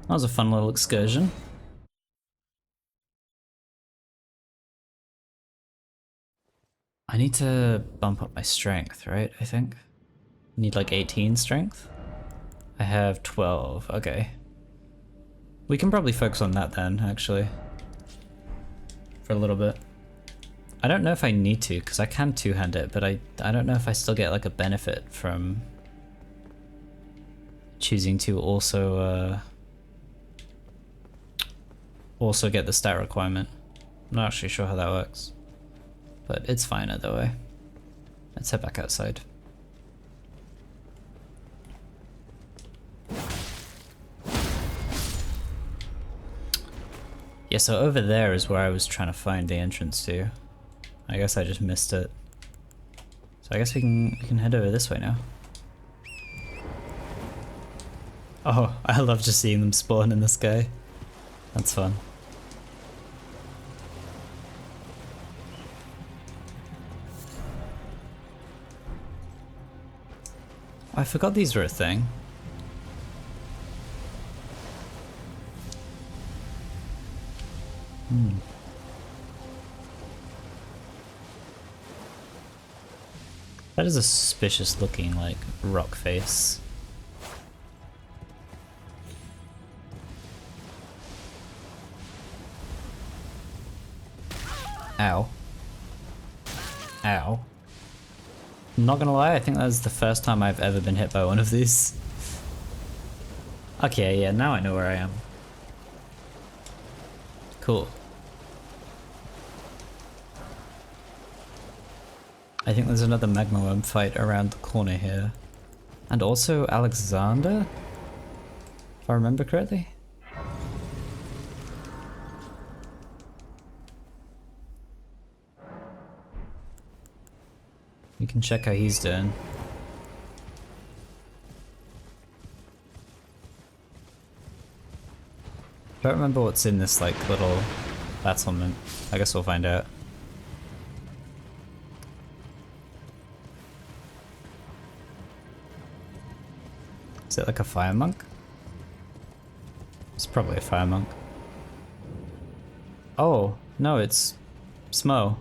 That was a fun little excursion. I need to bump up my strength, right? I think. I need like 18 strength. I have 12, okay. We can probably focus on that then, actually. For a little bit. I don't know if I need to, because I can two-hand it, but I don't know if I still get like a benefit from choosing to also get the stat requirement. I'm not actually sure how that works. But it's fine either way. Let's head back outside. Yeah, so over there is where I was trying to find the entrance to. I guess I just missed it. So I guess we can head over this way now. Oh, I love just seeing them spawn in the sky. That's fun. I forgot these were a thing. That is a suspicious looking, like, rock face. Ow. Ow. I'm not gonna lie, I think that's the first time I've ever been hit by one of these. Okay, yeah, now I know where I am. Cool. I think there's another magma worm fight around the corner here. And also Alexander? If I remember correctly? We can check how he's doing. Don't remember what's in this like little battlement. I guess we'll find out. Is it like a fire monk? It's probably a fire monk. Oh, no, it's Smo.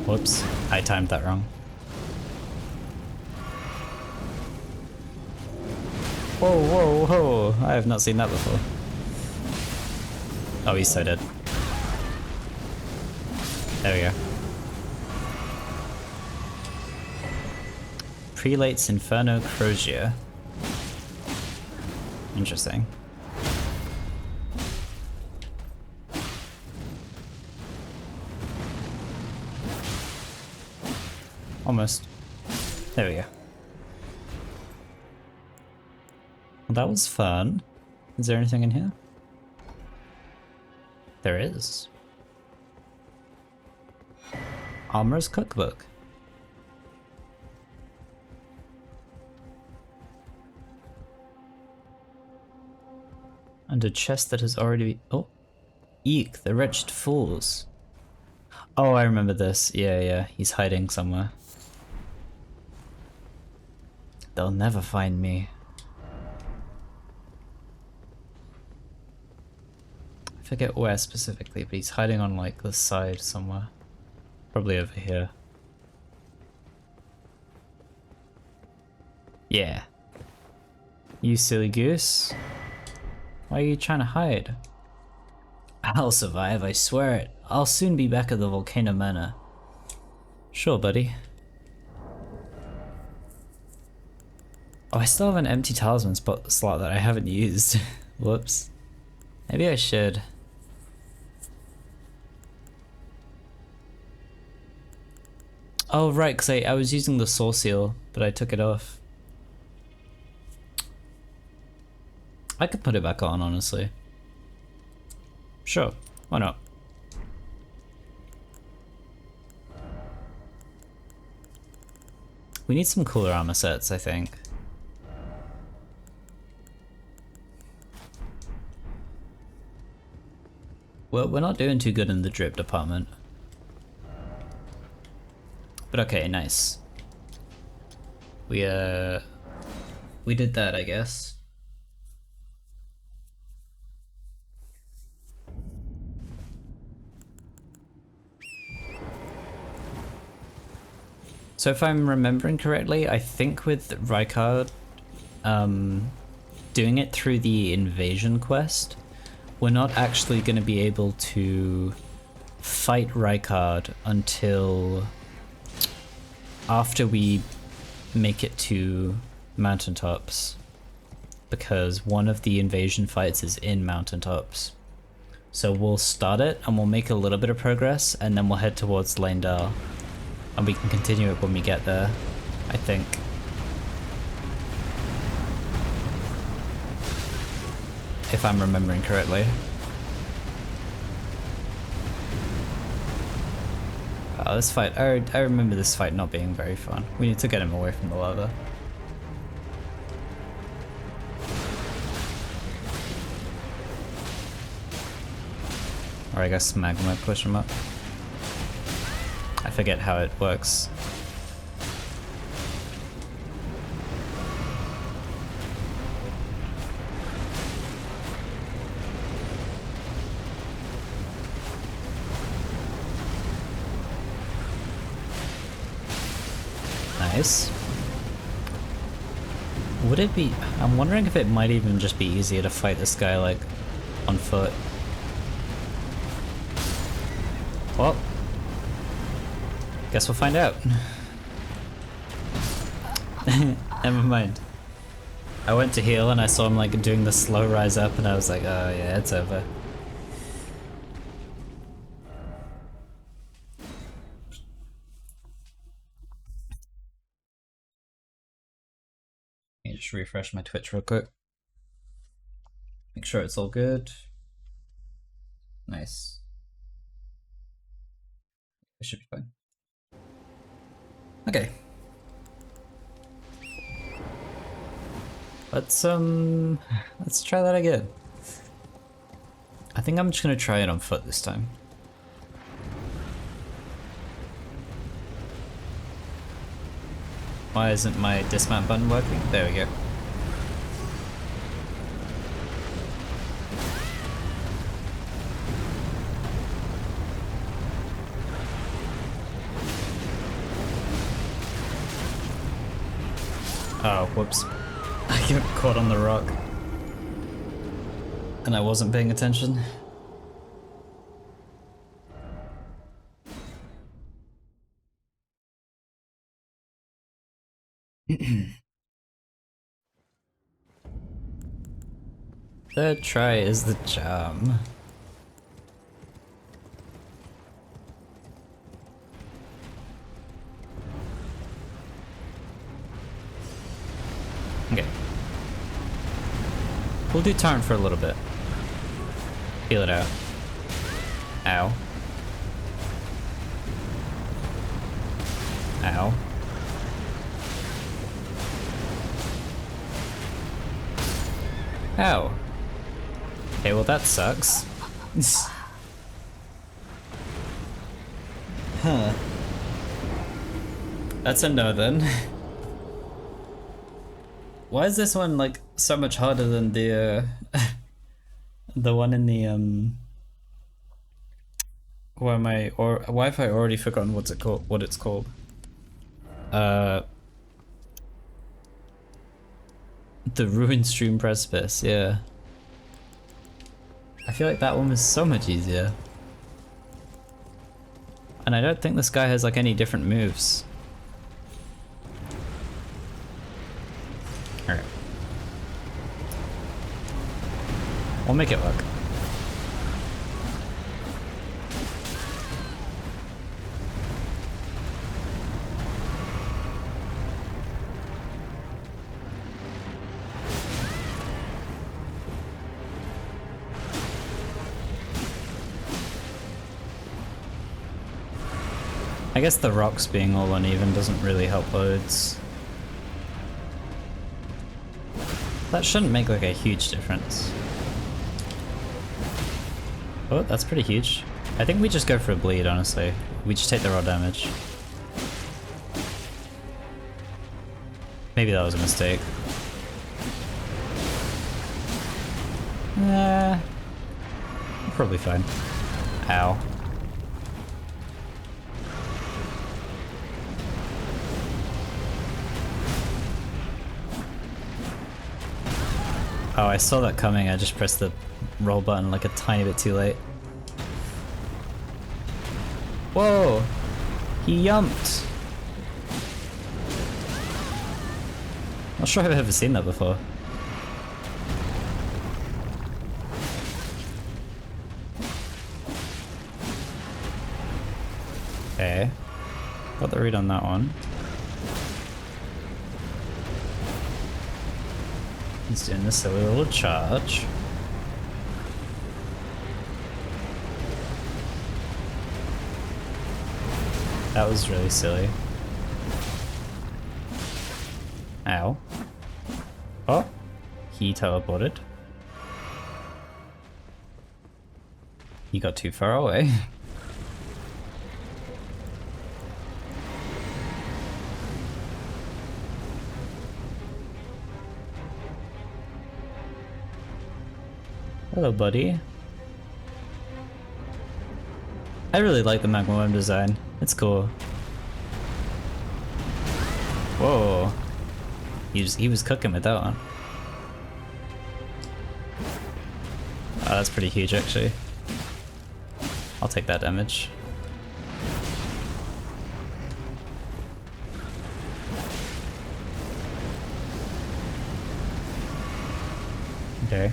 Whoops, I timed that wrong. Whoa, whoa, whoa, I have not seen that before. Oh, he's so dead. There we go. Prelate's Inferno Crozier. Interesting. Almost. There we go. Well, that was fun. Is there anything in here? There is. Armorer's Cookbook. And a chest that has already... Oh! Eek, the wretched fools. Oh, I remember this. Yeah, he's hiding somewhere. They'll never find me. I forget where specifically, but he's hiding on like the side somewhere. Probably over here. Yeah. You silly goose. Why are you trying to hide? I'll survive, I swear it. I'll soon be back at the Volcano Manor. Sure, buddy. Oh, I still have an empty talisman slot that I haven't used. Whoops. Maybe I should. Oh, right, because I was using the soul seal, but I took it off. I could put it back on, honestly. Sure, why not? We need some cooler armor sets, I think. Well, we're not doing too good in the drip department. But okay, nice. We did that, I guess. So if I'm remembering correctly, I think with Rykard, doing it through the invasion quest, we're not actually going to be able to fight Rykard until after we make it to mountaintops, because one of the invasion fights is in mountaintops. So we'll start it and we'll make a little bit of progress, and then we'll head towards Leyndell, and we can continue it when we get there, I think. If I'm remembering correctly. Oh, this fight, I remember this fight not being very fun. We need to get him away from the lava. Or I guess magma push him up. I forget how it works. Nice. Would it be... I'm wondering if it might even just be easier to fight this guy, like, on foot. Well, guess we'll find out. Never mind. I went to heal and I saw him, like, doing the slow rise up, and I was like, oh yeah, it's over. Let me just refresh my Twitch real quick. Make sure it's all good. Nice. It should be fine. Okay. Let's try that again. I think I'm just gonna try it on foot this time. Why isn't my dismount button working? There we go. Oh, whoops. I got caught on the rock. And I wasn't paying attention. Third try is the charm. Okay. We'll do Tarn for a little bit. Feel it out. Ow. Ow. Ow. Okay, well that sucks. Huh. That's a no then. Why is this one like so much harder than the the one in the why have I already forgotten what it's called? The Ruined Stream Precipice, yeah. I feel like that one was so much easier. And I don't think this guy has like any different moves. Alright. We'll make it work. I guess the rocks being all uneven doesn't really help loads. That shouldn't make like a huge difference. Oh, that's pretty huge. I think we just go for a bleed, honestly. We just take the raw damage. Maybe that was a mistake. Nah. Probably fine. Ow. Oh, I saw that coming, I just pressed the roll button like a tiny bit too late. Whoa! He yumped! Not sure I've ever seen that before. Okay. Got the read on that one. He's doing this silly little charge. That was really silly. Ow. Oh, he teleported. He got too far away. Hello, buddy. I really like the magma worm design. It's cool. Whoa. He was cooking with that one. Oh, that's pretty huge actually. I'll take that damage. Okay.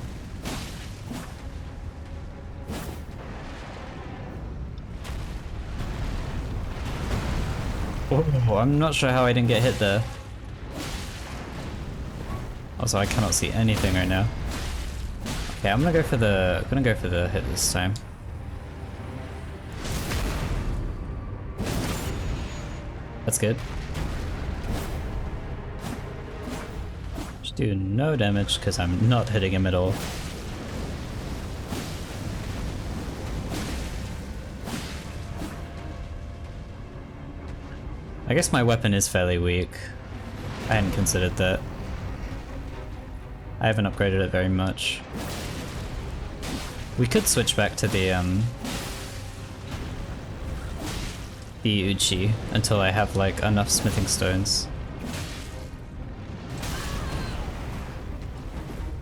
Oh, I'm not sure how I didn't get hit there. Also, I cannot see anything right now. Okay, I'm gonna go for the hit this time. That's good. Just do no damage because I'm not hitting him at all. I guess my weapon is fairly weak. I hadn't considered that. I haven't upgraded it very much. We could switch back to the Uchi until I have like enough smithing stones.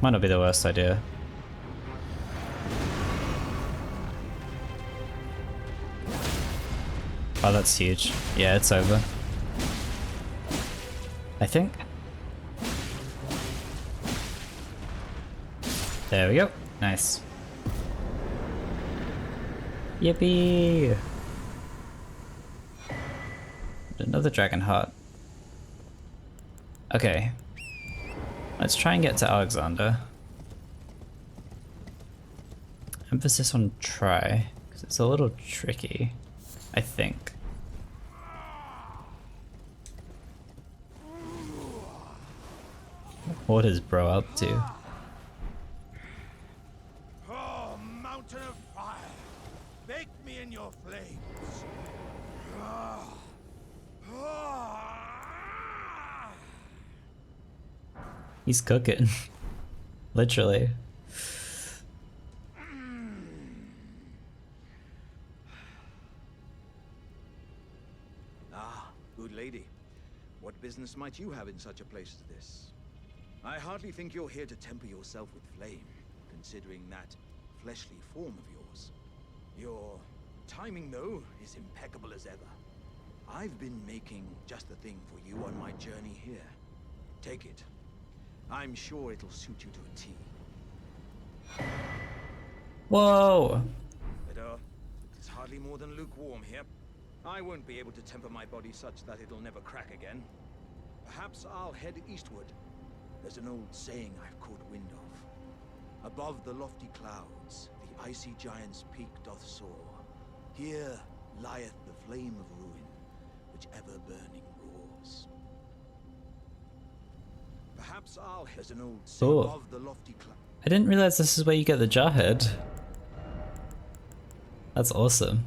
Might not be the worst idea. Oh, that's huge. Yeah, it's over. I think. There we go. Nice. Yippee! Another dragon heart. Okay. Let's try and get to Alexander. Emphasis on try, because it's a little tricky, I think. What is bro up to? Oh, mountain of fire! Bake me in your flames! He's cooking. Literally. Ah, good lady. What business might you have in such a place as this? I hardly think you're here to temper yourself with flame, considering that fleshly form of yours. Your timing, though, is impeccable as ever. I've been making just the thing for you on my journey here. Take it. I'm sure it'll suit you to a T. Whoa! But, it's hardly more than lukewarm here. I won't be able to temper my body such that it'll never crack again. Perhaps I'll head eastward. There's an old saying I've caught wind of. Above the lofty clouds, the icy giant's peak doth soar. Here lieth the flame of ruin, which ever burning roars. Perhaps I'll head an old saying above the lofty clouds. I didn't realize this is where you get the jarhead. That's awesome.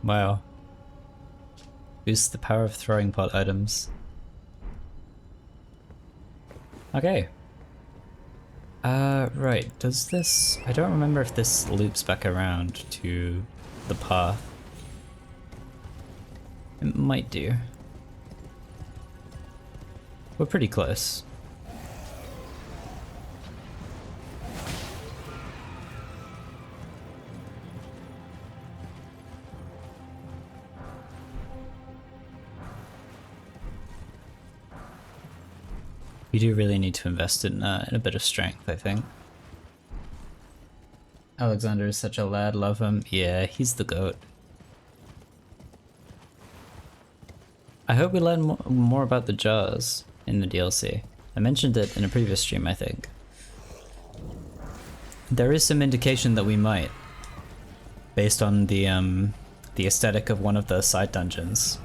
Wow. Boosts the power of throwing pot items. Okay. Right. Does this... I don't remember if this loops back around to the path. It might do. We're pretty close. We do really need to invest in a bit of strength, I think. Alexander is such a lad, love him. Yeah, he's the goat. I hope we learn more about the jars in the DLC. I mentioned it in a previous stream, I think. There is some indication that we might, based on the aesthetic of one of the side dungeons.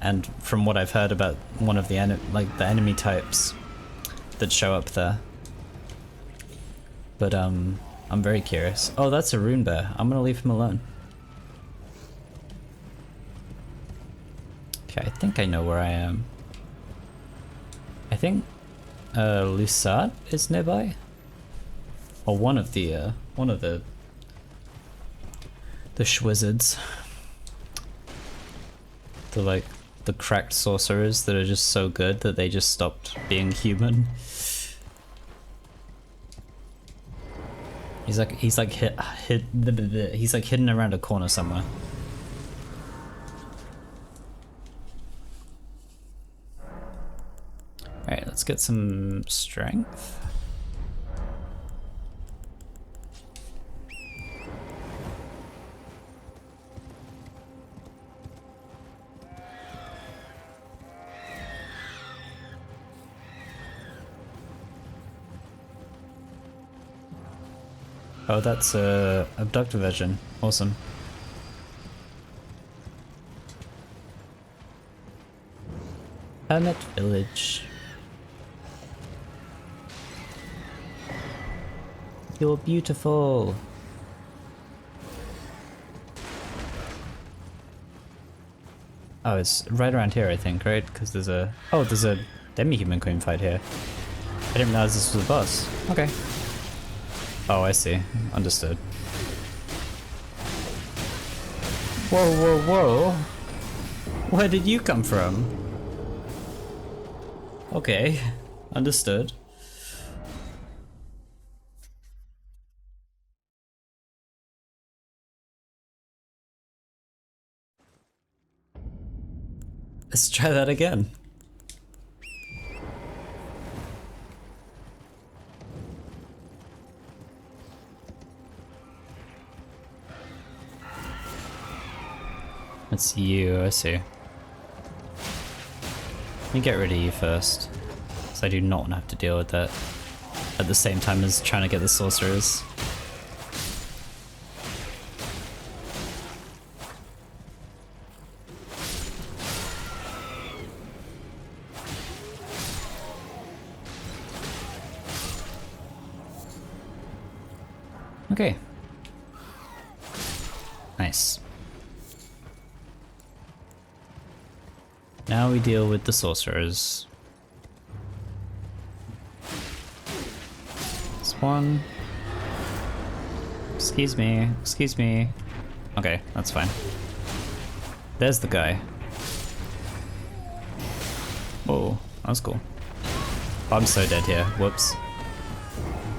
And from what I've heard about one of the enemy types that show up there. But I'm very curious. Oh, that's a rune bear. I'm gonna leave him alone. Okay, I think I know where I am. I think Lusat is nearby. Or one of the Schwizards. The cracked sorcerers that are just so good that they just stopped being human. He's like hidden around a corner somewhere. Alright, let's get some strength. Oh, that's a abductor version. Awesome. Hermit Village. You're beautiful. Oh, it's right around here, I think, right? Because there's a... Oh, there's a demi-human queen fight here. I didn't realize this was a boss. Okay. Oh, I see. Understood. Whoa, whoa, whoa! Where did you come from? Okay. Understood. Let's try that again. That's you, I see. Let me get rid of you first, because I do not want to have to deal with that at the same time as trying to get the sorcerers. Okay. Nice. Now we deal with the sorcerers. This one. Excuse me, excuse me. Okay, that's fine. There's the guy. Whoa, that was cool. Oh, I'm so dead here, whoops.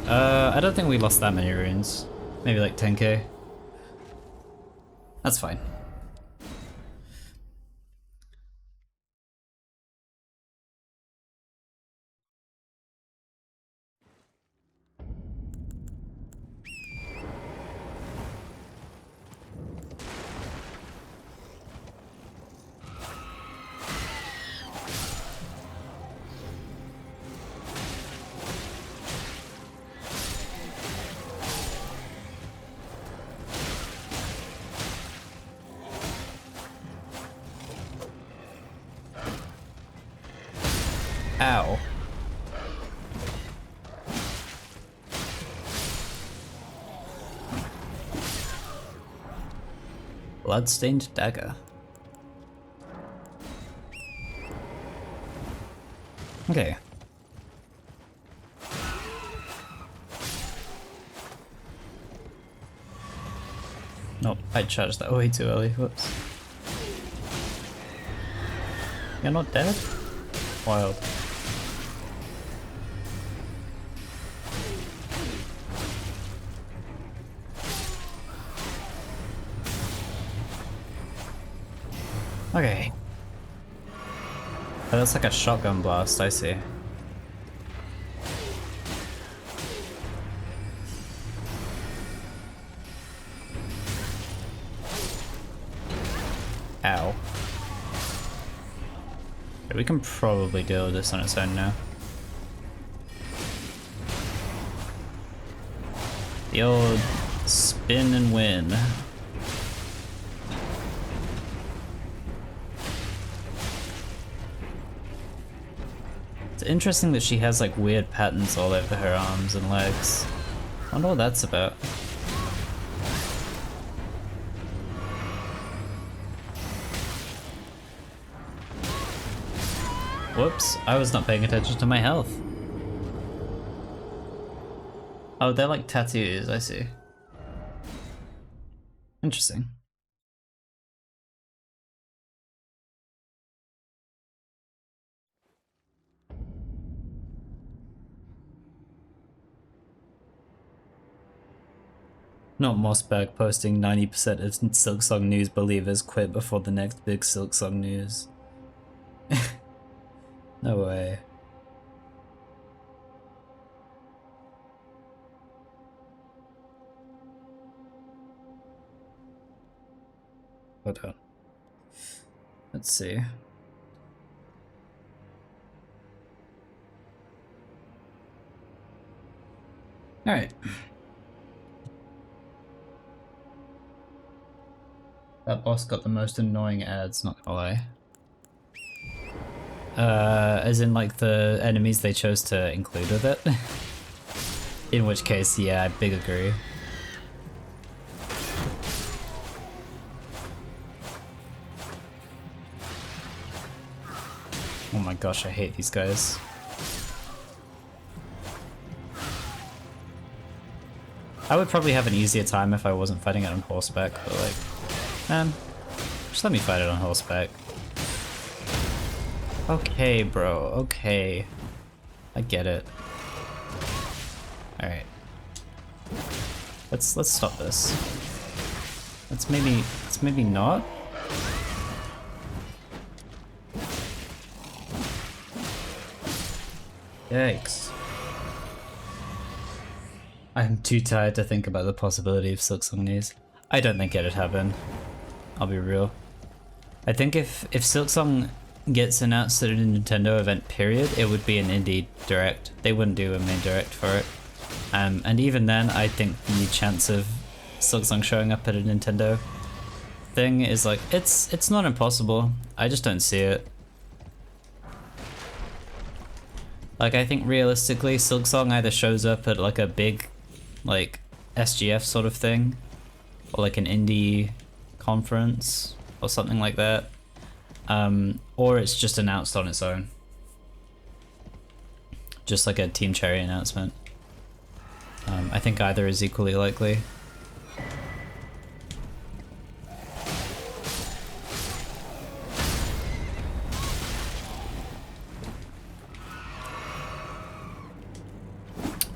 I don't think we lost that many runes. Maybe like 10k. That's fine. Ow. Bloodstained dagger. Okay. Nope, I charged that way too early. Whoops. You're not dead? Wild. Okay. Oh, that's like a shotgun blast, I see. Ow. Yeah, we can probably deal with this on its own now. The old spin and win. It's interesting that she has like weird patterns all over her arms and legs. I wonder what that's about. Whoops, I was not paying attention to my health. Oh, they're like tattoos, I see. Interesting. Not Mossberg posting 90% of Silksong news believers quit before the next big Silksong news. No way. Hold on. Let's see. Alright. That boss got the most annoying ads, not gonna lie. As in like the enemies they chose to include with it. In which case, yeah, I big agree. Oh my gosh, I hate these guys. I would probably have an easier time if I wasn't fighting it on horseback, but like, man, just let me fight it on horseback. Okay, bro, okay. I get it. Alright. Let's stop this. Let's maybe not. Yikes. I'm too tired to think about the possibility of Silksong news. I don't think it'd happen. I'll be real. I think if Silksong gets announced at a Nintendo event period, it would be an indie direct. They wouldn't do a main direct for it. And even then, I think the chance of Silksong showing up at a Nintendo thing is like, it's not impossible. I just don't see it. Like, I think realistically, Silksong either shows up at like a big, like, SGF sort of thing, or like an indie conference, or something like that. Or it's just announced on its own. Just like a Team Cherry announcement. I think either is equally likely.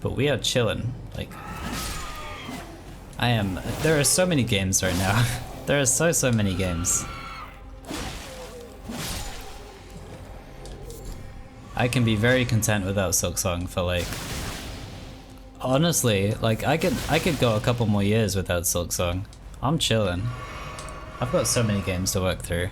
But we are chilling. Like, there are so many games right now. There are so many games. I can be very content without Silksong for like, honestly, like I could go a couple more years without Silksong. I'm chilling. I've got so many games to work through.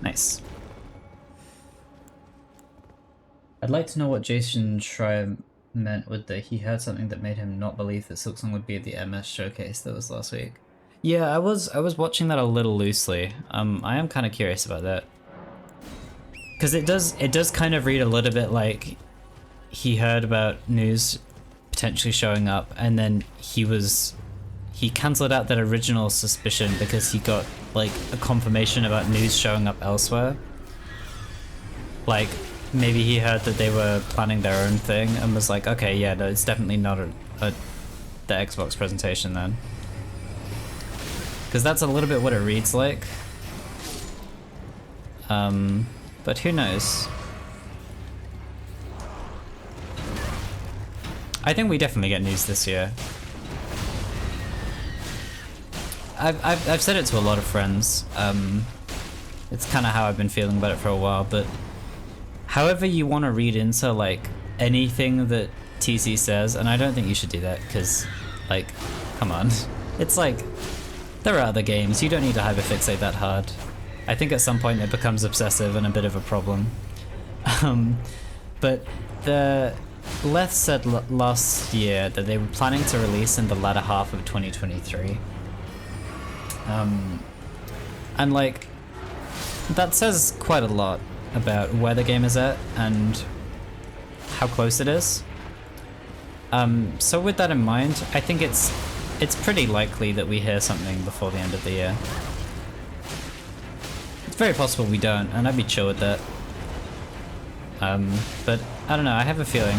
Nice. I'd like to know what Jason Schreier meant with the he heard something that made him not believe that Silksong would be at the MS showcase that was last week. Yeah, I was watching that a little loosely. I am kind of curious about that. Cause it does kind of read a little bit like he heard about news potentially showing up and then he cancelled out that original suspicion because he got like a confirmation about news showing up elsewhere. Like maybe he heard that they were planning their own thing and was like, okay, yeah, no, it's definitely not the Xbox presentation then. Because that's a little bit what it reads like. But who knows? I think we definitely get news this year. I've said it to a lot of friends. It's kind of how I've been feeling about it for a while, but however you want to read into like anything that TC says, and I don't think you should do that because, like, come on. It's like, there are other games, you don't need to hyperfixate that hard. I think at some point it becomes obsessive and a bit of a problem. But the Leth said last year that they were planning to release in the latter half of 2023. And like, that says quite a lot about where the game is at and how close it is. So with that in mind, I think it's pretty likely that we hear something before the end of the year. It's very possible we don't, and I'd be chill with that. But I don't know, I have a feeling.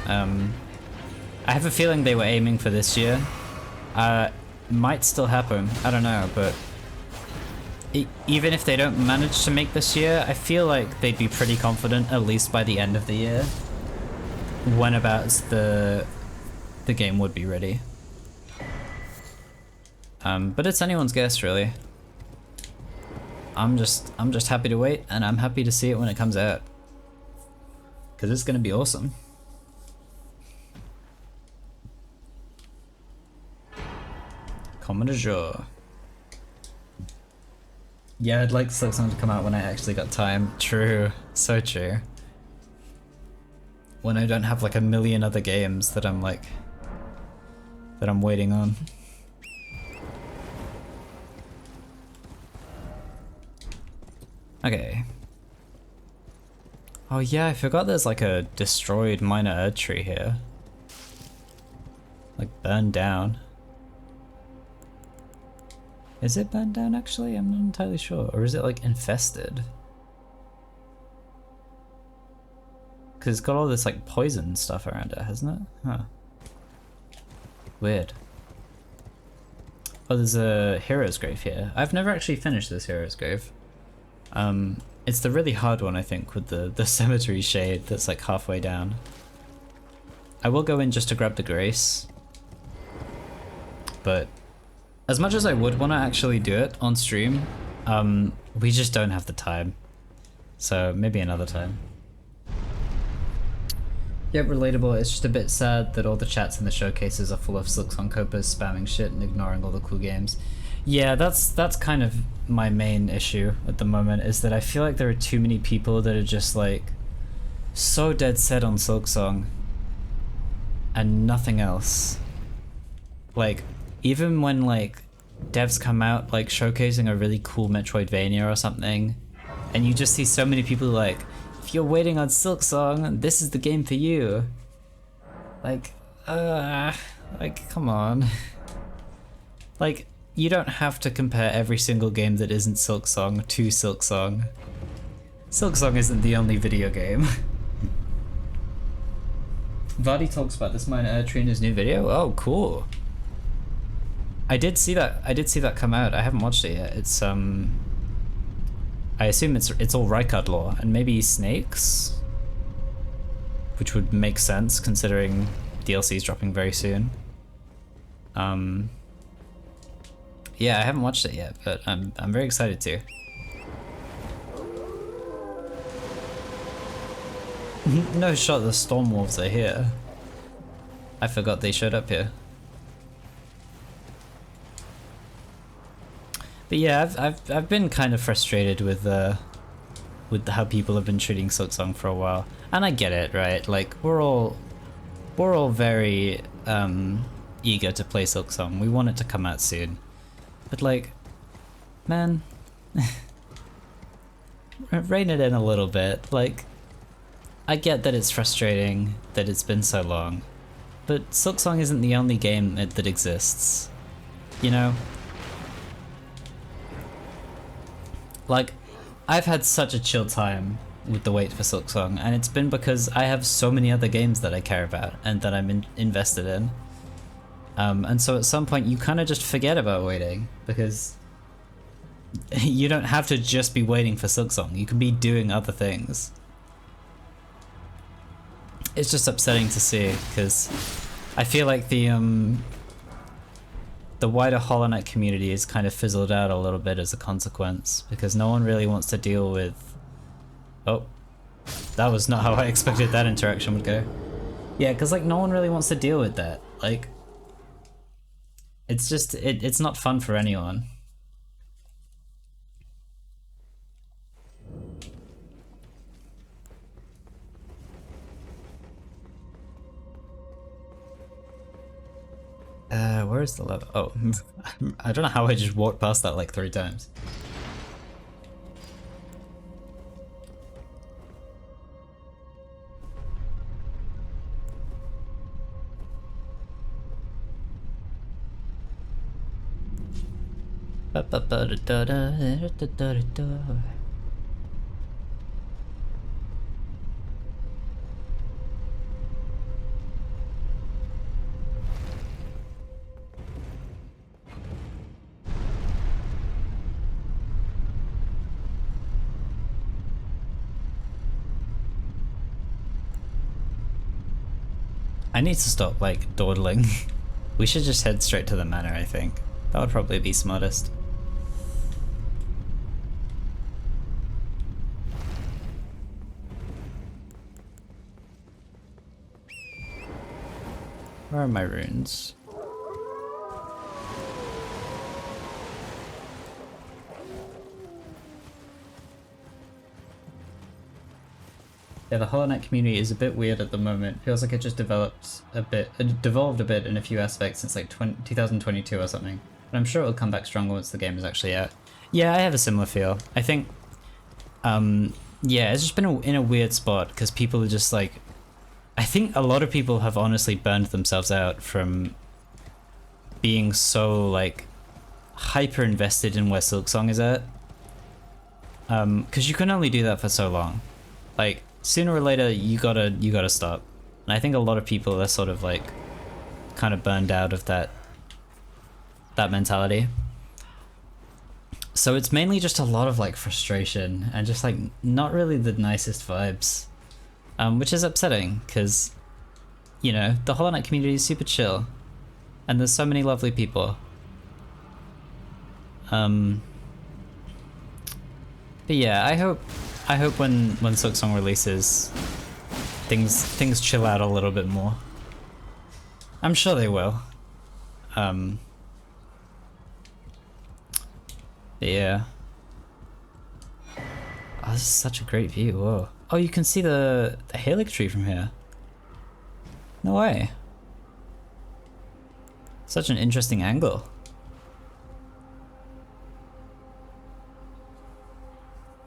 I have a feeling they were aiming for this year. Might still happen, I don't know, but even if they don't manage to make this year, I feel like they'd be pretty confident at least by the end of the year when about the game would be ready. But it's anyone's guess, really. I'm just happy to wait, and I'm happy to see it when it comes out. Cause it's gonna be awesome. Comment de jour. Yeah, I'd like Silksong to come out when I actually got time. True, so true. when I don't have like a million other games that I'm like that I'm waiting on. Okay. Oh yeah, I forgot there's like a destroyed minor Erdtree here. Like burned down. Is it burned down actually? I'm not entirely sure. Or is it like infested? Because it's got all this like poison stuff around it, hasn't it? Huh. Weird. Oh, there's a hero's grave here. I've never actually finished this hero's grave. It's the really hard one, I think, with the cemetery shade that's like halfway down. I will go in just to grab the grace. But as much as I would want to actually do it on stream, we just don't have the time. So maybe another time. Yep, relatable. It's just a bit sad that all the chats in the showcases are full of Silksong Copas spamming shit and ignoring all the cool games. Yeah, that's kind of my main issue at the moment, is that I feel like there are too many people that are just like so dead set on Silksong and nothing else. Like, even when like devs come out like showcasing a really cool Metroidvania or something, and you just see so many people like, if you're waiting on Silksong, this is the game for you. Like come on. Like, you don't have to compare every single game that isn't Silksong to Silksong. Silksong isn't the only video game. Vardy talks about this minor Erdtree in his new video. Oh, cool. I did see that come out. I haven't watched it yet. It's I assume it's all Rykard lore and maybe snakes, which would make sense considering DLC is dropping very soon. Yeah, I haven't watched it yet, but I'm very excited to. No shot, the storm wolves are here. I forgot they showed up here. But yeah, I've been kind of frustrated with how people have been treating Silksong for a while, and I get it, right? Like we're all very eager to play Silksong. We want it to come out soon, but like, man, rein it in a little bit. Like, I get that it's frustrating that it's been so long, but Silksong isn't the only game that exists, you know? Like, I've had such a chill time with the wait for Silksong, and it's been because I have so many other games that I care about and that I'm invested in. And so at some point you kind of just forget about waiting, because you don't have to just be waiting for Silksong, you can be doing other things. It's just upsetting to see, because I feel like the wider Hollow Knight community is kind of fizzled out a little bit as a consequence, because no one really wants to deal with... Oh, that was not how I expected that interaction would go. Yeah, because like no one really wants to deal with that. Like, it's just, it's not fun for anyone. Where's the lever? Oh, I don't know how I just walked past that like 3 times. I need to stop like dawdling. We should just head straight to the manor, I think. That would probably be smartest. Where are my runes? Yeah, the Hollow Knight community is a bit weird at the moment. Feels like it just devolved a bit in a few aspects since like 2022 or something. But I'm sure it'll come back stronger once the game is actually out. Yeah, I have a similar feel. I think, yeah, it's just been in a weird spot because people are just like, I think a lot of people have honestly burned themselves out from being so like hyper invested in where Silksong is at. Because you can only do that for so long. Like sooner or later, you gotta stop. And I think a lot of people are sort of like kind of burned out of that mentality. So it's mainly just a lot of like frustration and just like not really the nicest vibes, which is upsetting because, you know, the Hollow Knight community is super chill and there's so many lovely people. But yeah, I hope when Silksong releases, things chill out a little bit more. I'm sure they will. Yeah. Oh, this is such a great view. Whoa. Oh, you can see the Erdtree from here. No way. Such an interesting angle.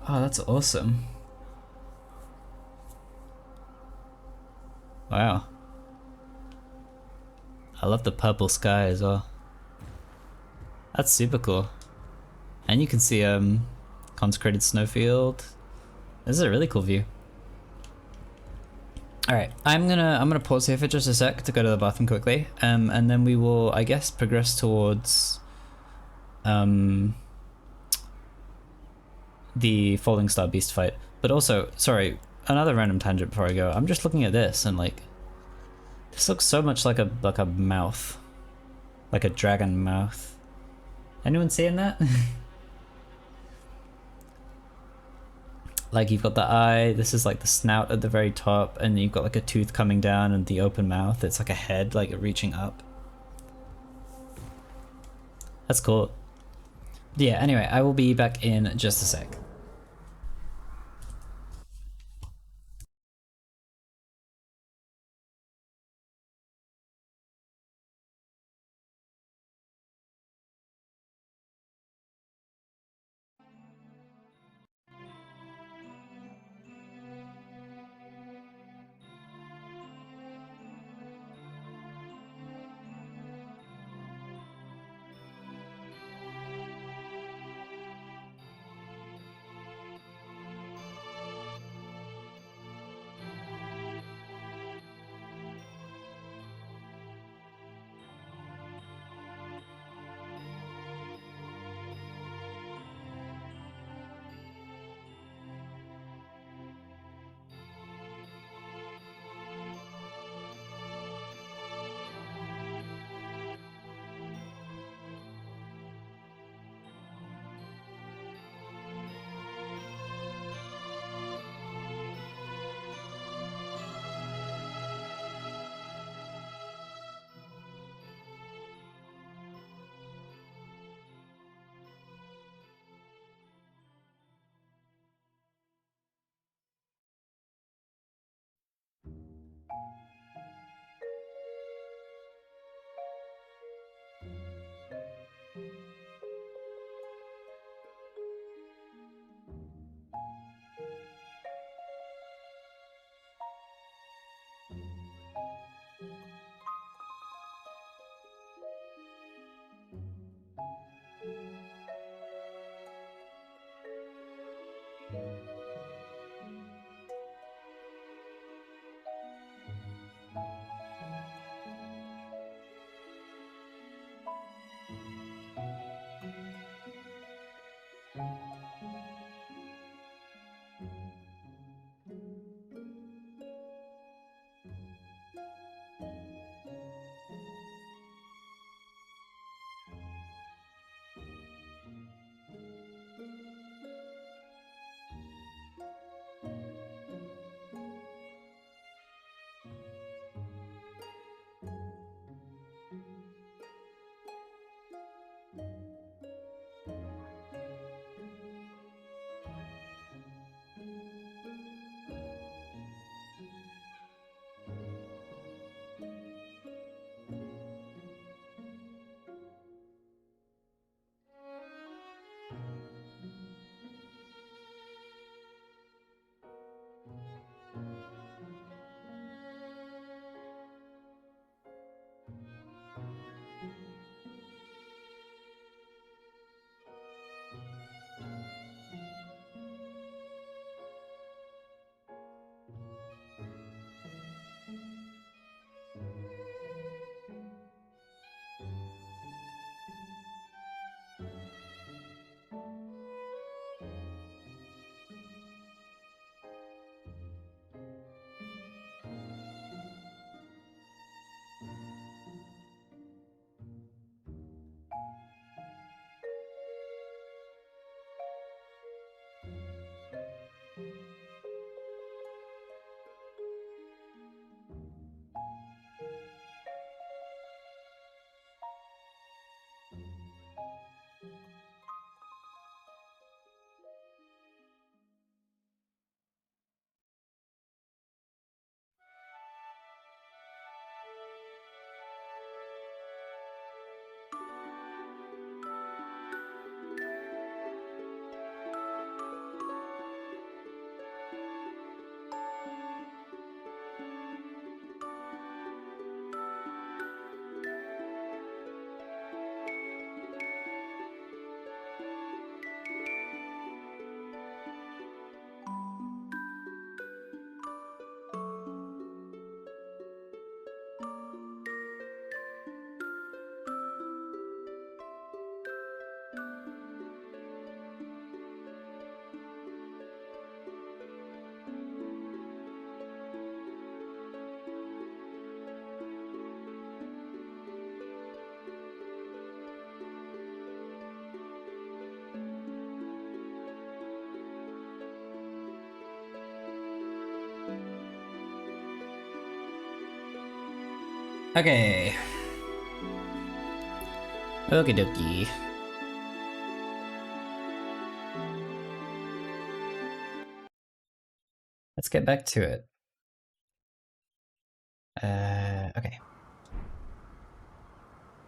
Oh, that's awesome. Wow. I love the purple sky as well. That's super cool. And you can see consecrated snowfield. This is a really cool view. Alright, I'm gonna pause here for just a sec to go to the bathroom quickly. And then we will, I guess, progress towards the Falling Star Beast fight. But also, sorry, another random tangent before I go. I'm just looking at this and like this looks so much like a mouth. Like a dragon mouth. Anyone seeing that? Like you've got the eye, this is like the snout at the very top, and you've got like a tooth coming down and the open mouth. It's like a head like reaching up. That's cool. Yeah, anyway, I will be back in just a sec. Okay. Okie dokie. Let's get back to it. Okay.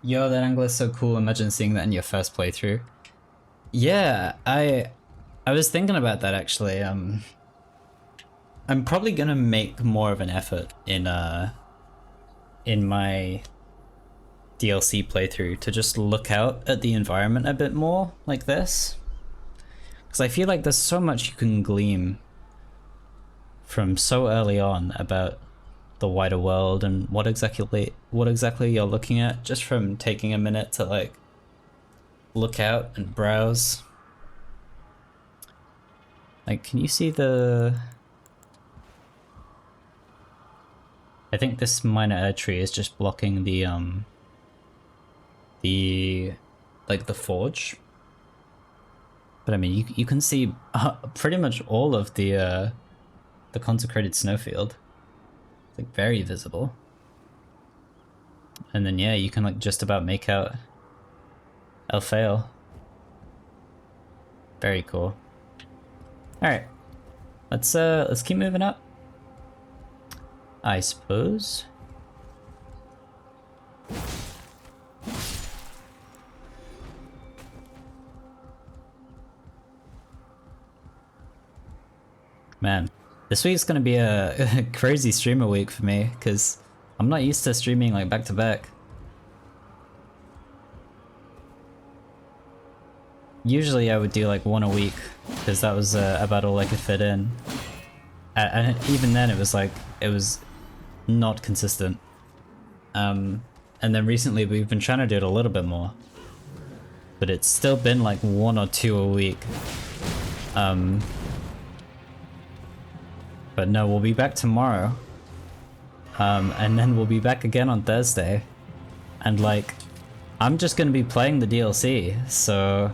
Yo, that angle is so cool. Imagine seeing that in your first playthrough. Yeah, I was thinking about that actually. I'm probably gonna make more of an effort in my DLC playthrough to just look out at the environment a bit more like this. Because I feel like there's so much you can glean from so early on about the wider world and what exactly you're looking at just from taking a minute to like look out and browse. Like, can you see I think this minor Erdtree is just blocking the forge. But I mean, you can see pretty much all of the consecrated snowfield. It's like very visible. And then yeah, you can like just about make out Elfail. Very cool. All right, let's keep moving up, I suppose. Man, this week's gonna be a crazy streamer week for me because I'm not used to streaming like back to back. Usually I would do like one a week because that was about all I could fit in. And even then it was not consistent. And then recently we've been trying to do it a little bit more. But it's still been like one or two a week. But no, we'll be back tomorrow. And then we'll be back again on Thursday. And like, I'm just gonna be playing the DLC, so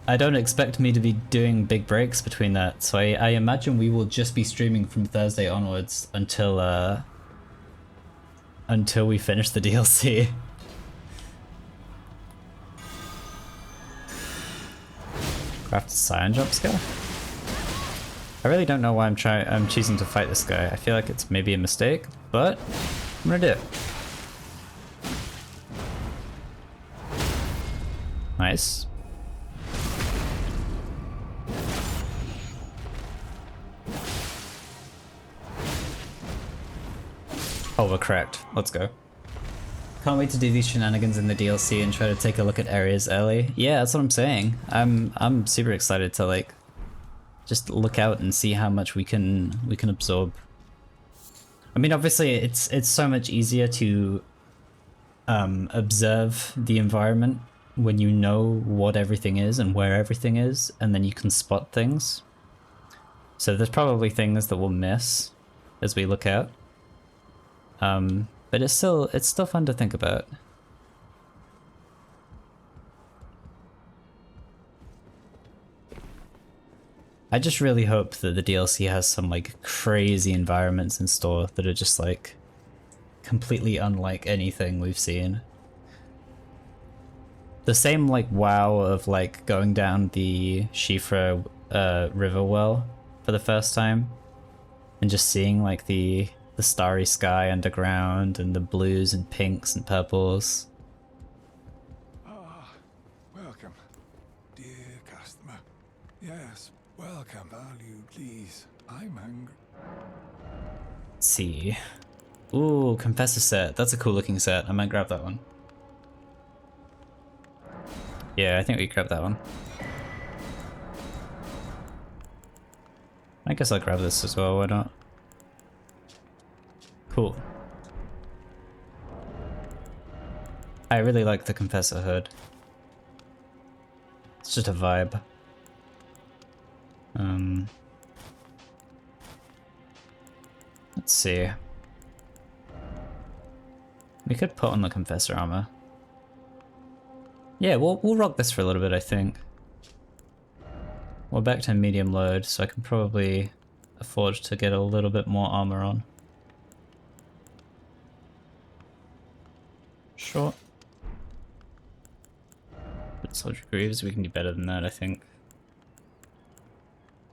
I don't expect me to be doing big breaks between that. So I imagine we will just be streaming from Thursday onwards until we finish the DLC. Craft Scion Jump Scare? I really don't know why I'm choosing to fight this guy. I feel like it's maybe a mistake, but I'm gonna do it. Nice. Oh, we're correct. Let's go. Can't wait to do these shenanigans in the DLC and try to take a look at areas early. Yeah, that's what I'm saying. I'm super excited to like just look out and see how much we can absorb. I mean, obviously it's so much easier to observe the environment when you know what everything is and where everything is, and then you can spot things. So there's probably things that we'll miss as we look out. But it's still fun to think about. I just really hope that the DLC has some like crazy environments in store that are just like completely unlike anything we've seen. The same like wow of like going down the Shifra river well for the first time and just seeing like the starry sky underground and the blues and pinks and purples. Ah, welcome, dear customer. Yes, welcome. Value, please. I'm hungry. Let's see. Ooh, Confessor set. That's a cool looking set. I might grab that one. Yeah, I think we grab that one. I guess I'll grab this as well, why not? Cool. I really like the Confessor hood. It's just a vibe. Let's see. We could put on the Confessor armor. Yeah, we'll rock this for a little bit, I think. We're back to medium load, so I can probably afford to get a little bit more armor on. Sure. But Soldier Greaves, we can do better than that, I think.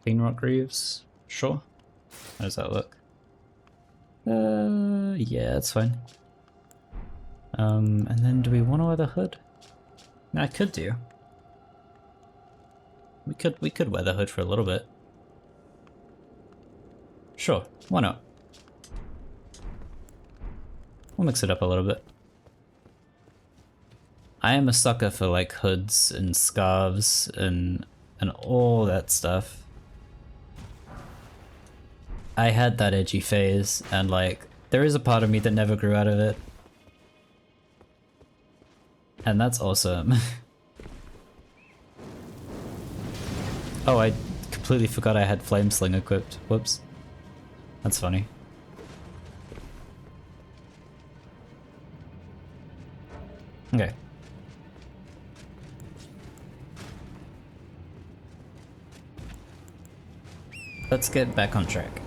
Clean Rock Greaves, sure. How does that look? Yeah, that's fine. And then do we want to wear the hood? I could do. We could wear the hood for a little bit. Sure, why not? We'll mix it up a little bit. I am a sucker for like hoods and scarves and all that stuff. I had that edgy phase and like there is a part of me that never grew out of it. And that's awesome. Oh, I completely forgot I had Flame Sling equipped. Whoops. That's funny. Okay. Let's get back on track.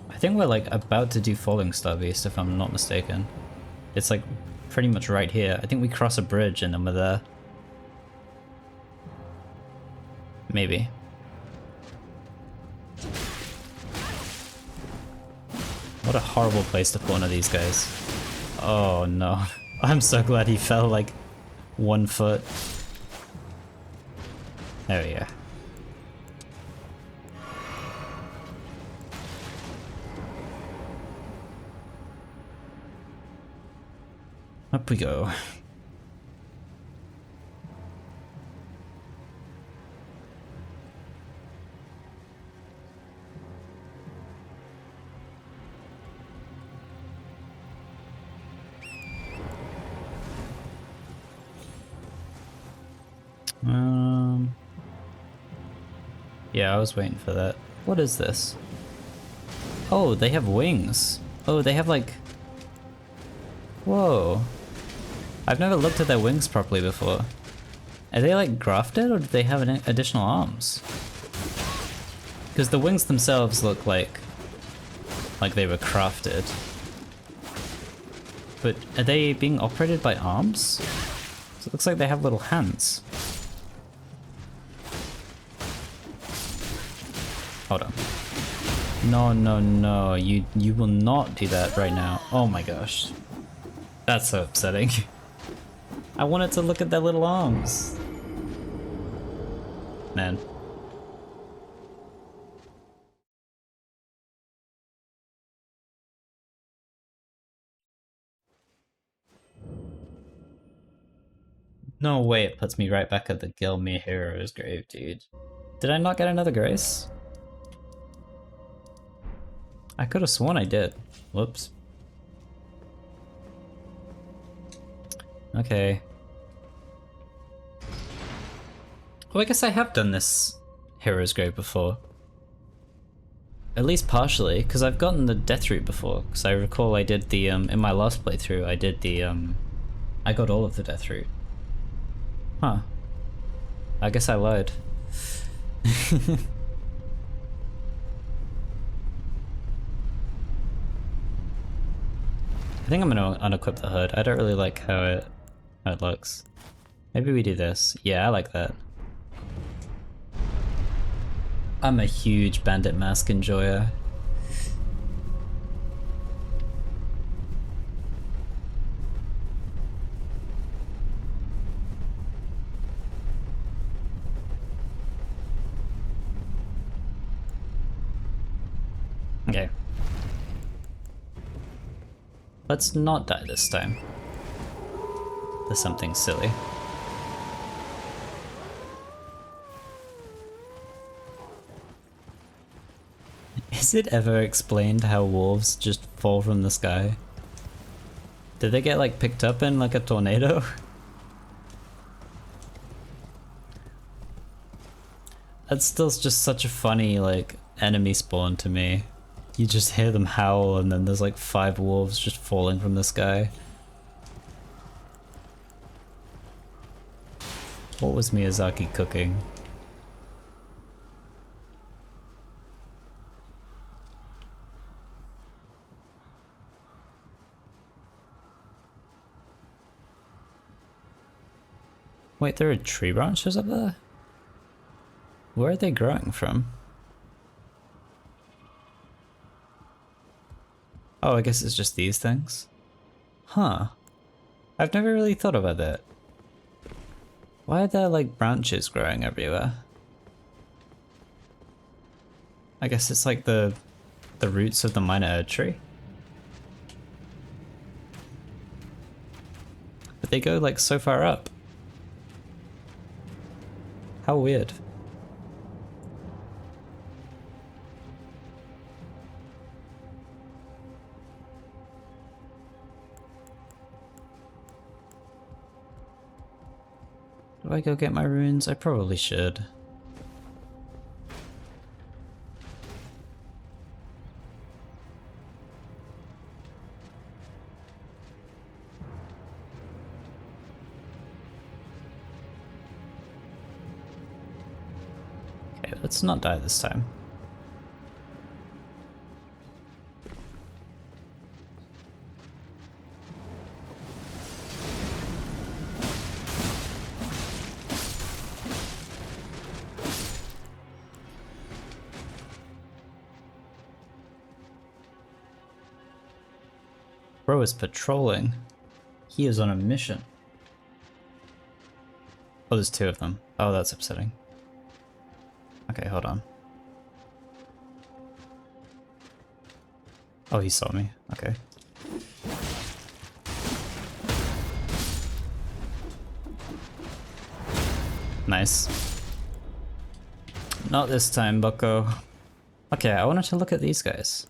I think we're like about to do Falling Star Beast if I'm not mistaken. It's like pretty much right here. I think we cross a bridge and then we're there. Maybe. What a horrible place to put one of these guys. Oh no. I'm so glad he fell like 1 foot. There we go. Up we go. Yeah, I was waiting for that. What is this? Oh, they have wings. Oh, they have like... Whoa. I've never looked at their wings properly before. Are they like grafted or do they have additional arms? Because the wings themselves look like they were crafted. But are they being operated by arms? So it looks like they have little hands. Hold on. No, no, no. You will not do that right now. Oh my gosh. That's so upsetting. I wanted to look at their little arms. Man. No way it puts me right back at the Gilmere Hero's grave, dude. Did I not get another grace? I could have sworn I did. Whoops. Okay. Well, I guess I have done this Hero's Grave before. At least partially, because I've gotten the Death Route before. Because I recall I did the, in my last playthrough, I did the, I got all of the Death Route. Huh. I guess I lied. I think I'm gonna unequip the hood. I don't really like how it looks. Maybe we do this. Yeah, I like that. I'm a huge bandit mask enjoyer. Okay. Let's not die this time. There's something silly. Is it ever explained how wolves just fall from the sky? Did they get like picked up in like a tornado? That's still just such a funny like enemy spawn to me. You just hear them howl and then there's like 5 wolves just falling from the sky. What was Miyazaki cooking? Wait, there are tree branches up there? Where are they growing from? Oh, I guess it's just these things. Huh. I've never really thought about that. Why are there like branches growing everywhere? I guess it's like the roots of the minor Erdtree. But they go like so far up. How weird. Do I go get my runes? I probably should. Okay, let's not die this time. Bro is patrolling. He is on a mission. Oh, there's 2 of them. Oh, that's upsetting. Okay, hold on. Oh, he saw me. Okay. Nice. Not this time, bucko. Okay, I wanted to look at these guys.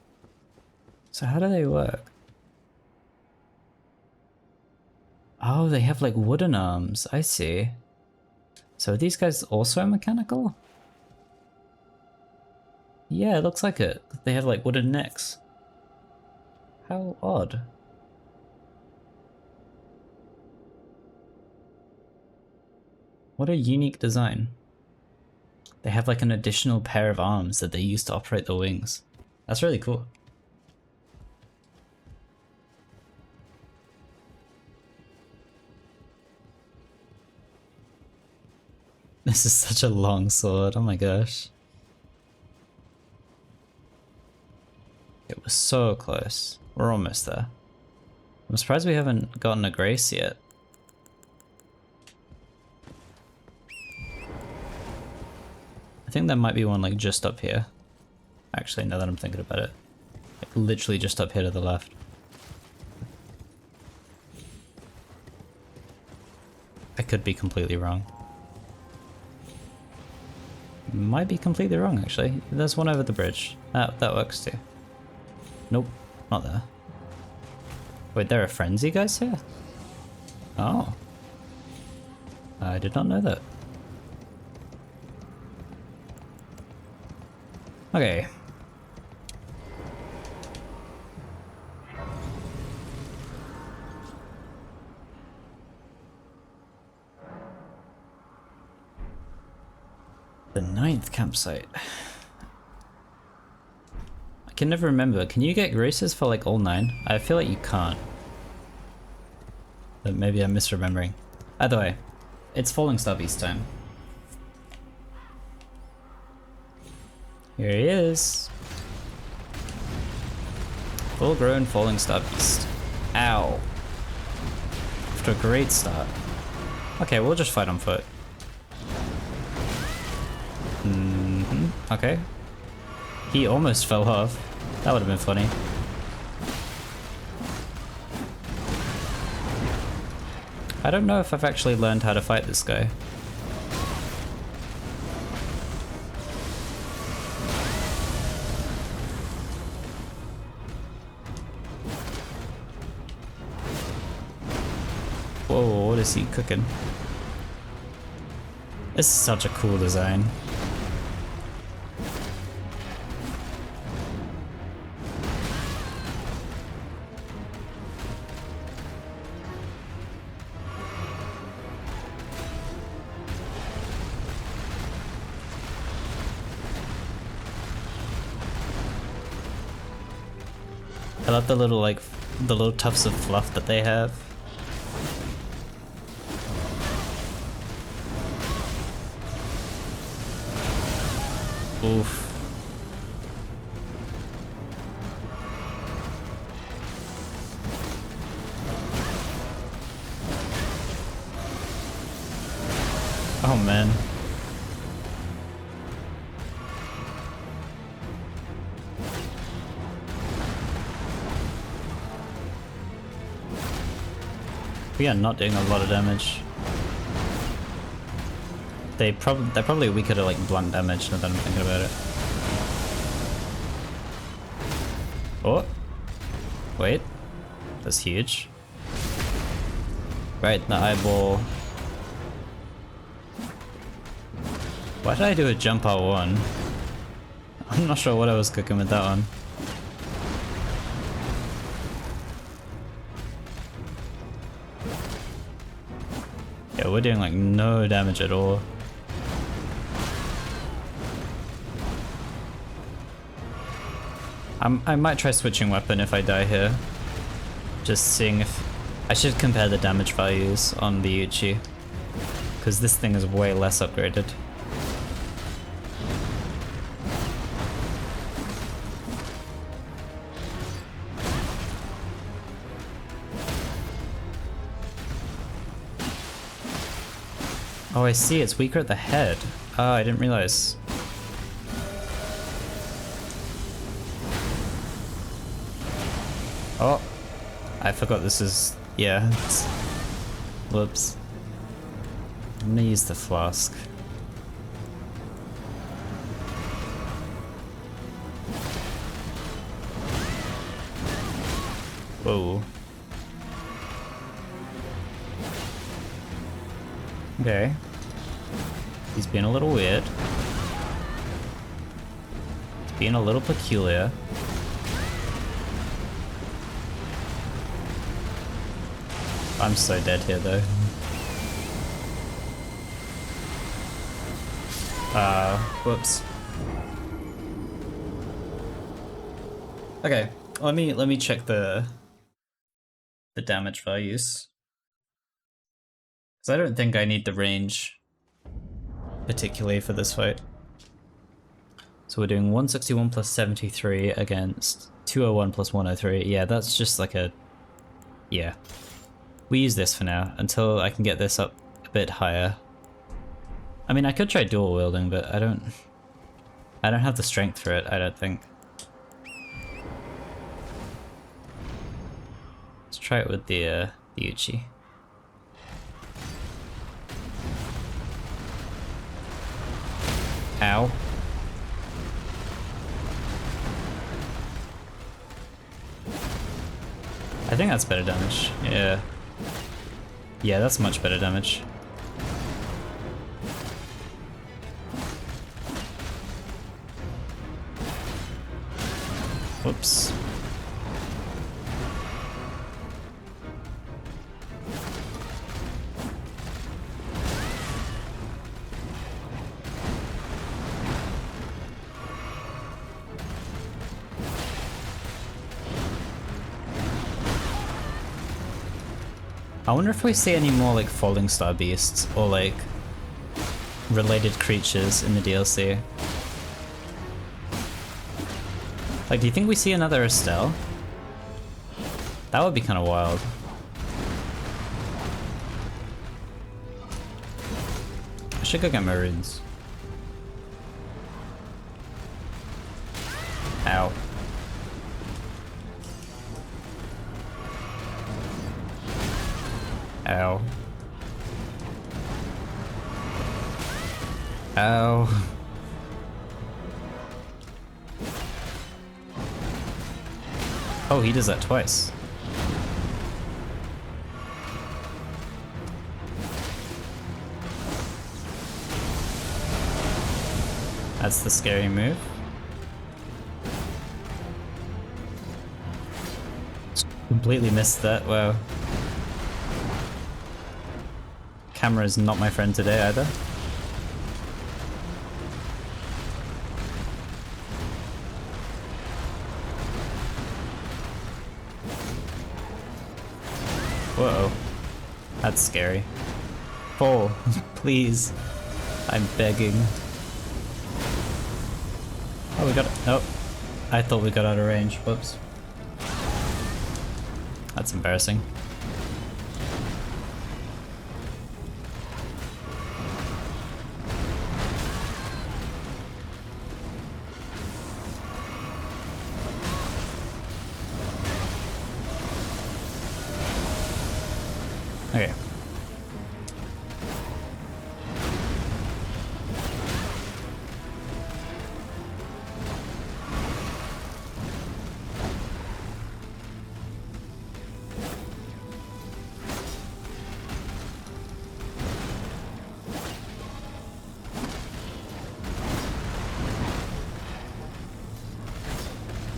So how do they work? Oh, they have like wooden arms. I see. So are these guys also mechanical? Yeah, it looks like it. They have like wooden necks. How odd. What a unique design. They have like an additional pair of arms that they use to operate the wings. That's really cool. This is such a long sword, oh my gosh. It was so close. We're almost there. I'm surprised we haven't gotten a grace yet. I think there might be one like just up here. Actually, now that I'm thinking about it. Like literally just up here to the left. I could be completely wrong. Might be completely wrong actually. There's one over the bridge. That works too. Nope, not there. Wait, there are frenzy guys here? Oh. I did not know that. Okay. The 9th campsite. I can never remember. Can you get graces for like all 9? I feel like you can't. But maybe I'm misremembering. Either way, it's Falling Star Beast time. Here he is. Full grown Falling Star Beast. Ow. After a great start. Okay, we'll just fight on foot. Okay. He almost fell off. That would have been funny. I don't know if I've actually learned how to fight this guy. Whoa, what is he cooking? This is such a cool design. I love the little the little tufts of fluff that they have. Oof. Oh man. We are not doing a lot of damage. They're probably weaker to like blunt damage now that I'm thinking about it. Oh. Wait. That's huge. Right, the eyeball. Why did I do a jump R1? I'm not sure what I was cooking with that one. Yeah, we're doing like no damage at all. I might try switching weapon if I die here. Just seeing if... I should compare the damage values on the Uchi. Because this thing is way less upgraded. Oh, I see, it's weaker at the head. Oh, I didn't realize. Oh, I forgot this is, yeah. Whoops. I'm gonna use the flask. Whoa. Okay. He's being a little weird. He's being a little peculiar. I'm so dead here though. Whoops. Okay, let me check the damage values. Because I don't think I need the range particularly for this fight. So we're doing 161 plus 73 against 201 plus 103. Yeah, that's just like a... yeah. We use this for now, until I can get this up a bit higher. I mean, I could try dual wielding, but I don't have the strength for it, I don't think. Let's try it with the Uchi. Ow. I think that's better damage, yeah. Yeah, that's much better damage. Whoops. I wonder if we see any more like falling star beasts or like related creatures in the DLC. Like, do you think we see another Estelle? That would be kind of wild. I should go get my runes. Ow. Ow. Ow. Oh, he does that twice. That's the scary move. Completely missed that, wow. Camera is not my friend today either. Whoa, that's scary. Fall, please. I'm begging. Oh, we got it. Oh, I thought we got out of range. Whoops. That's embarrassing. Okay.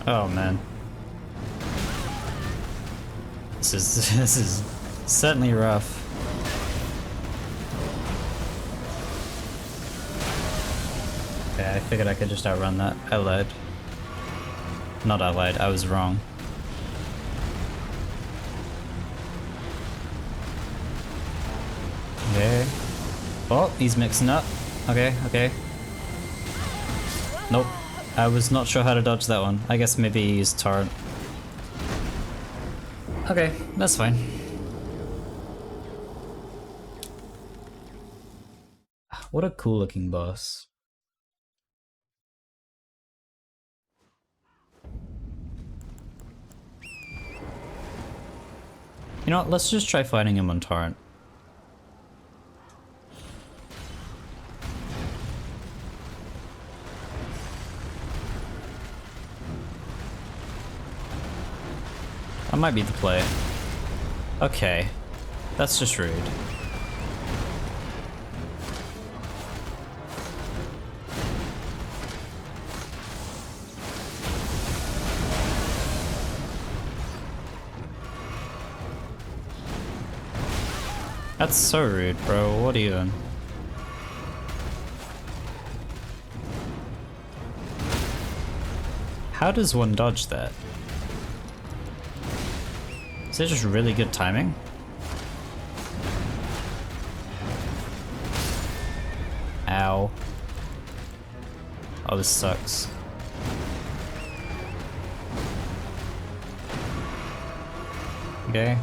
Oh man. This is certainly rough. Okay, I figured I could just outrun that. I lied. Not I lied, I was wrong. Okay. Oh, he's mixing up. Okay, okay. Nope. I was not sure how to dodge that one. I guess maybe he used torrent. Okay, that's fine. What a cool looking boss. You know what, let's just try fighting him on torrent. That might be the play. Okay, that's just rude. That's so rude, bro. What are you doing? How does one dodge that? Is it just really good timing? Ow. Oh, this sucks. Okay.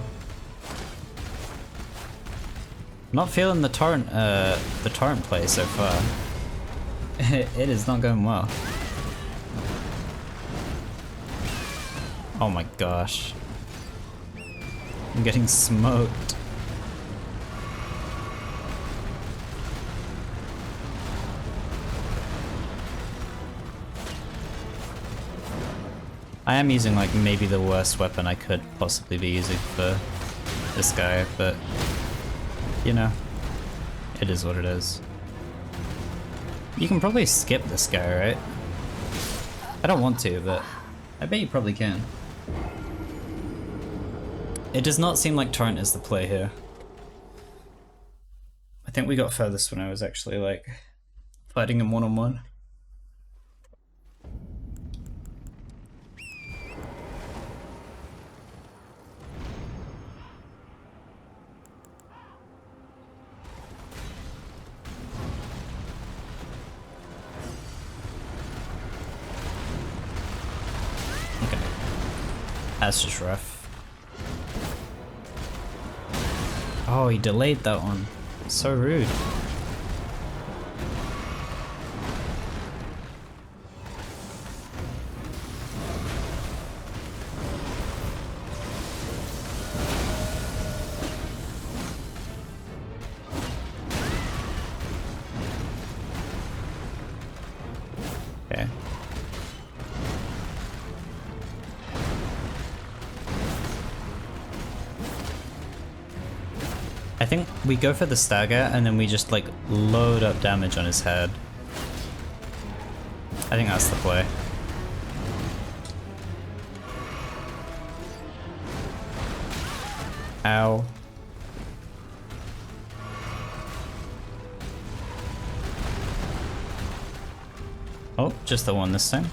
Not feeling the torrent play so far. It is not going well. Oh my gosh. I'm getting smoked. I am using like maybe the worst weapon I could possibly be using for this guy, but you know, it is what it is. You can probably skip this guy, right? I don't want to, but I bet you probably can. It does not seem like torrent is the play here. I think we got furthest when I was actually like fighting him one-on-one. That's just rough. Oh, he delayed that one. So rude. Okay. I think we go for the stagger and then we just like load up damage on his head. I think that's the play. Ow. Oh, just the one this time.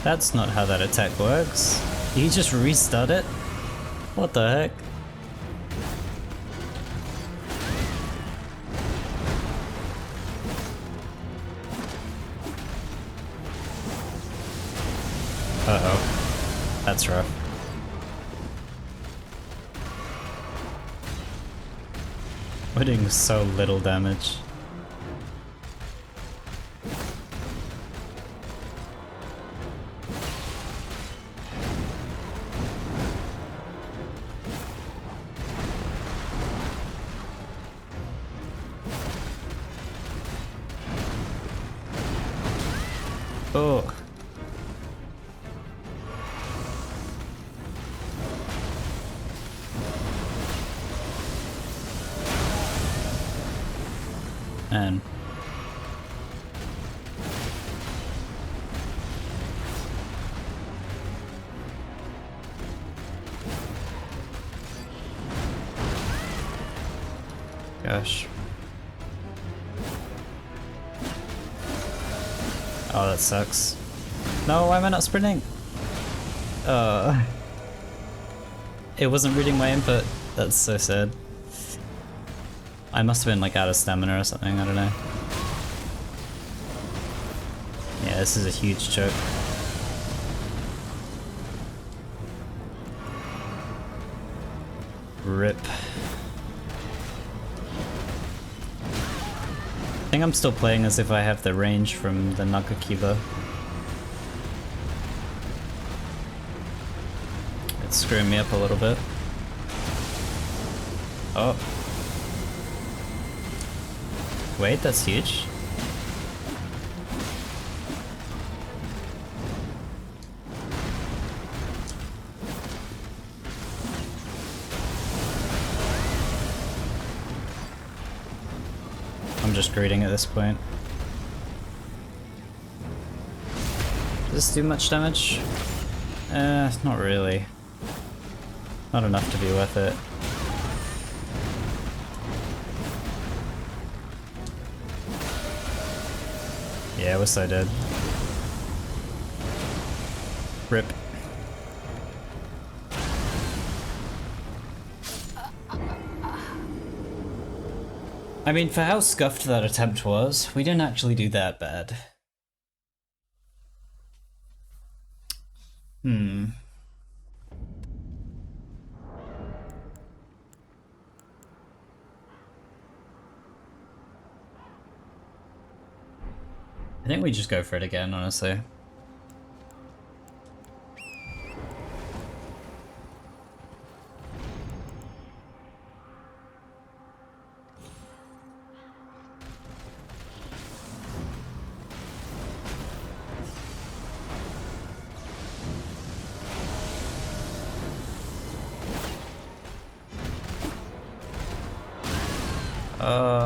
That's not how that attack works. Did he just restart it? What the heck? Uh-oh. That's rough. We're doing so little damage. Oh. Man. Gosh. Oh, that sucks. No, why am I not sprinting? It wasn't reading my input. That's so sad. I must have been like out of stamina or something, I don't know. Yeah, this is a huge choke. RIP. I think I'm still playing as if I have the range from the Nagakiba. It's screwing me up a little bit. Oh. Wait, that's huge. I'm just greeting at this point. Does this do much damage? Not really. Not enough to be worth it. Yeah, we're so dead. RIP. I mean, for how scuffed that attempt was, we didn't actually do that bad. I think we just go for it again, honestly.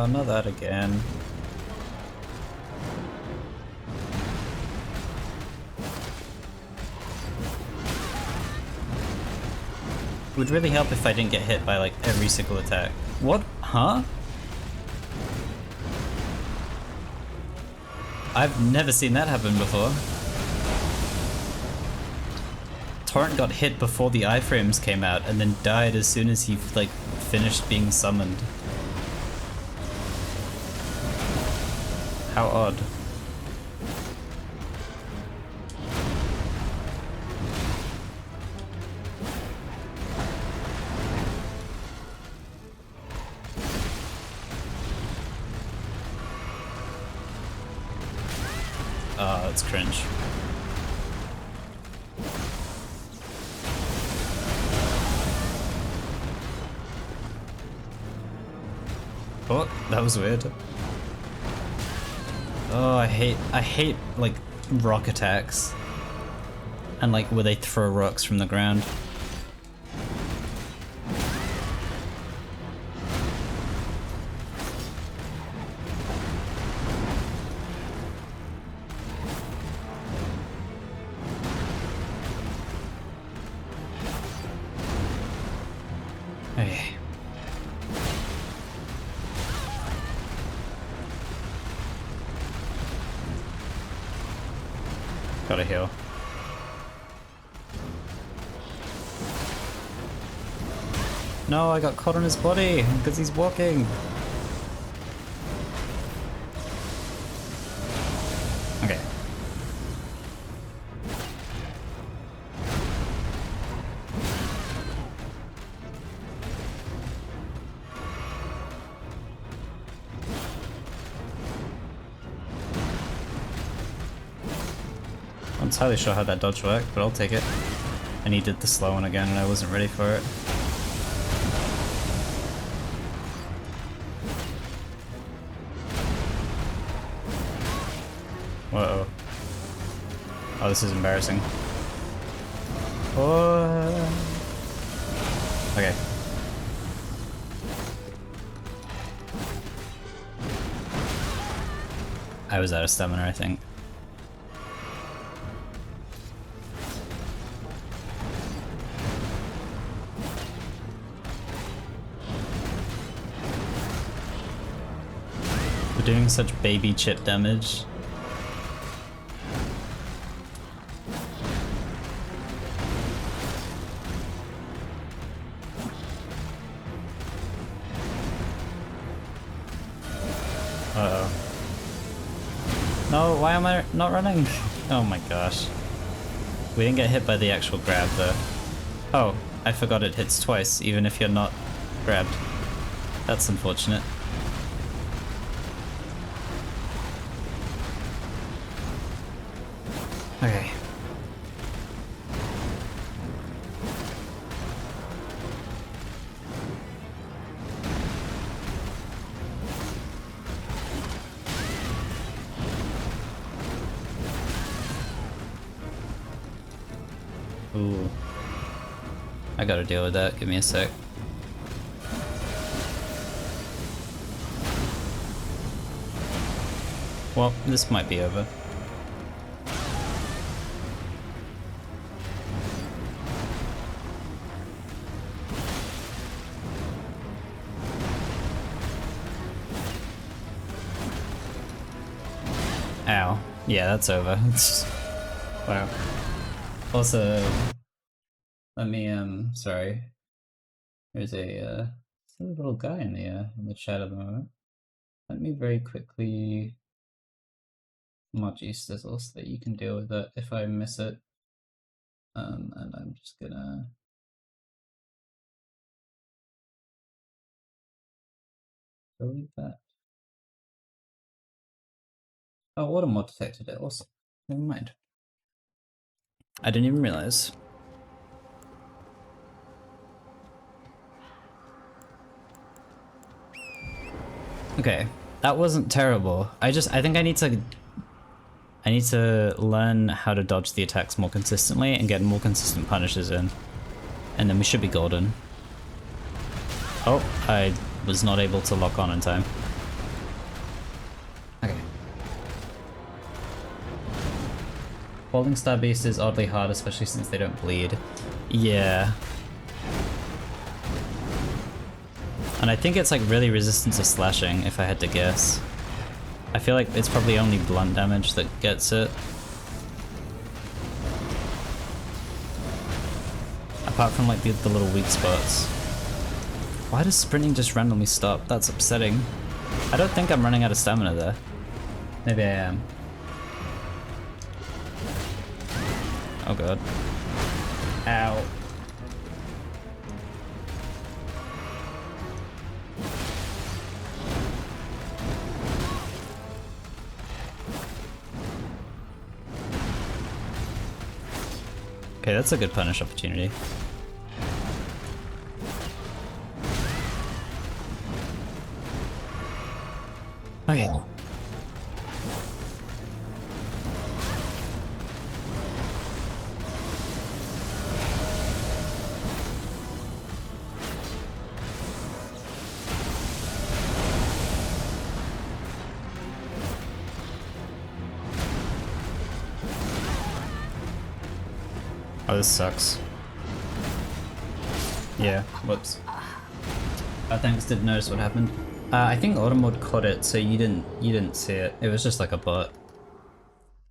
Not that again. It would really help if I didn't get hit by like every single attack. What? Huh? I've never seen that happen before. Torrent got hit before the iframes came out and then died as soon as he like finished being summoned. How odd. Oh, that's cringe. Oh, that was weird. Oh, I hate like rock attacks. And like where they throw rocks from the ground. Okay. Gotta heal. No, I got caught on his body because he's walking. Okay. I'm not entirely sure how that dodge worked, but I'll take it. And he did the slow one again and I wasn't ready for it. Uh-oh. Oh, this is embarrassing. Oh. Okay. I was out of stamina, I think. We're doing such baby chip damage. Uh-oh. No, why am I not running? Oh my gosh. We didn't get hit by the actual grab though. Oh, I forgot it hits twice, even if you're not grabbed. That's unfortunate. Okay. Ooh. I gotta deal with that. Give me a sec. Well, this might be over. Ow. Yeah, that's over. Wow. Also, let me, sorry. There's a little guy in the chat at the moment. Let me very quickly mod G-Stizzle so that you can deal with it if I miss it. And I'm just gonna... delete that. Oh, what a mod detected it also. Never mind. I didn't even realize. Okay, that wasn't terrible. I think I need to learn how to dodge the attacks more consistently and get more consistent punishes in. And then we should be golden. Oh, I was not able to lock on in time. Okay. Falling Star Beast is oddly hard, especially since they don't bleed. Yeah. And I think it's like really resistant to slashing, if I had to guess. I feel like it's probably only blunt damage that gets it. Apart from like the little weak spots. Why does sprinting just randomly stop? That's upsetting. I don't think I'm running out of stamina there. Maybe I am. Oh god. Ow. Okay, that's a good punish opportunity. Okay. Oh, this sucks. Yeah, whoops. Thanks, didn't notice what happened. I think Automod caught it, so you didn't see it. It was just like a bot.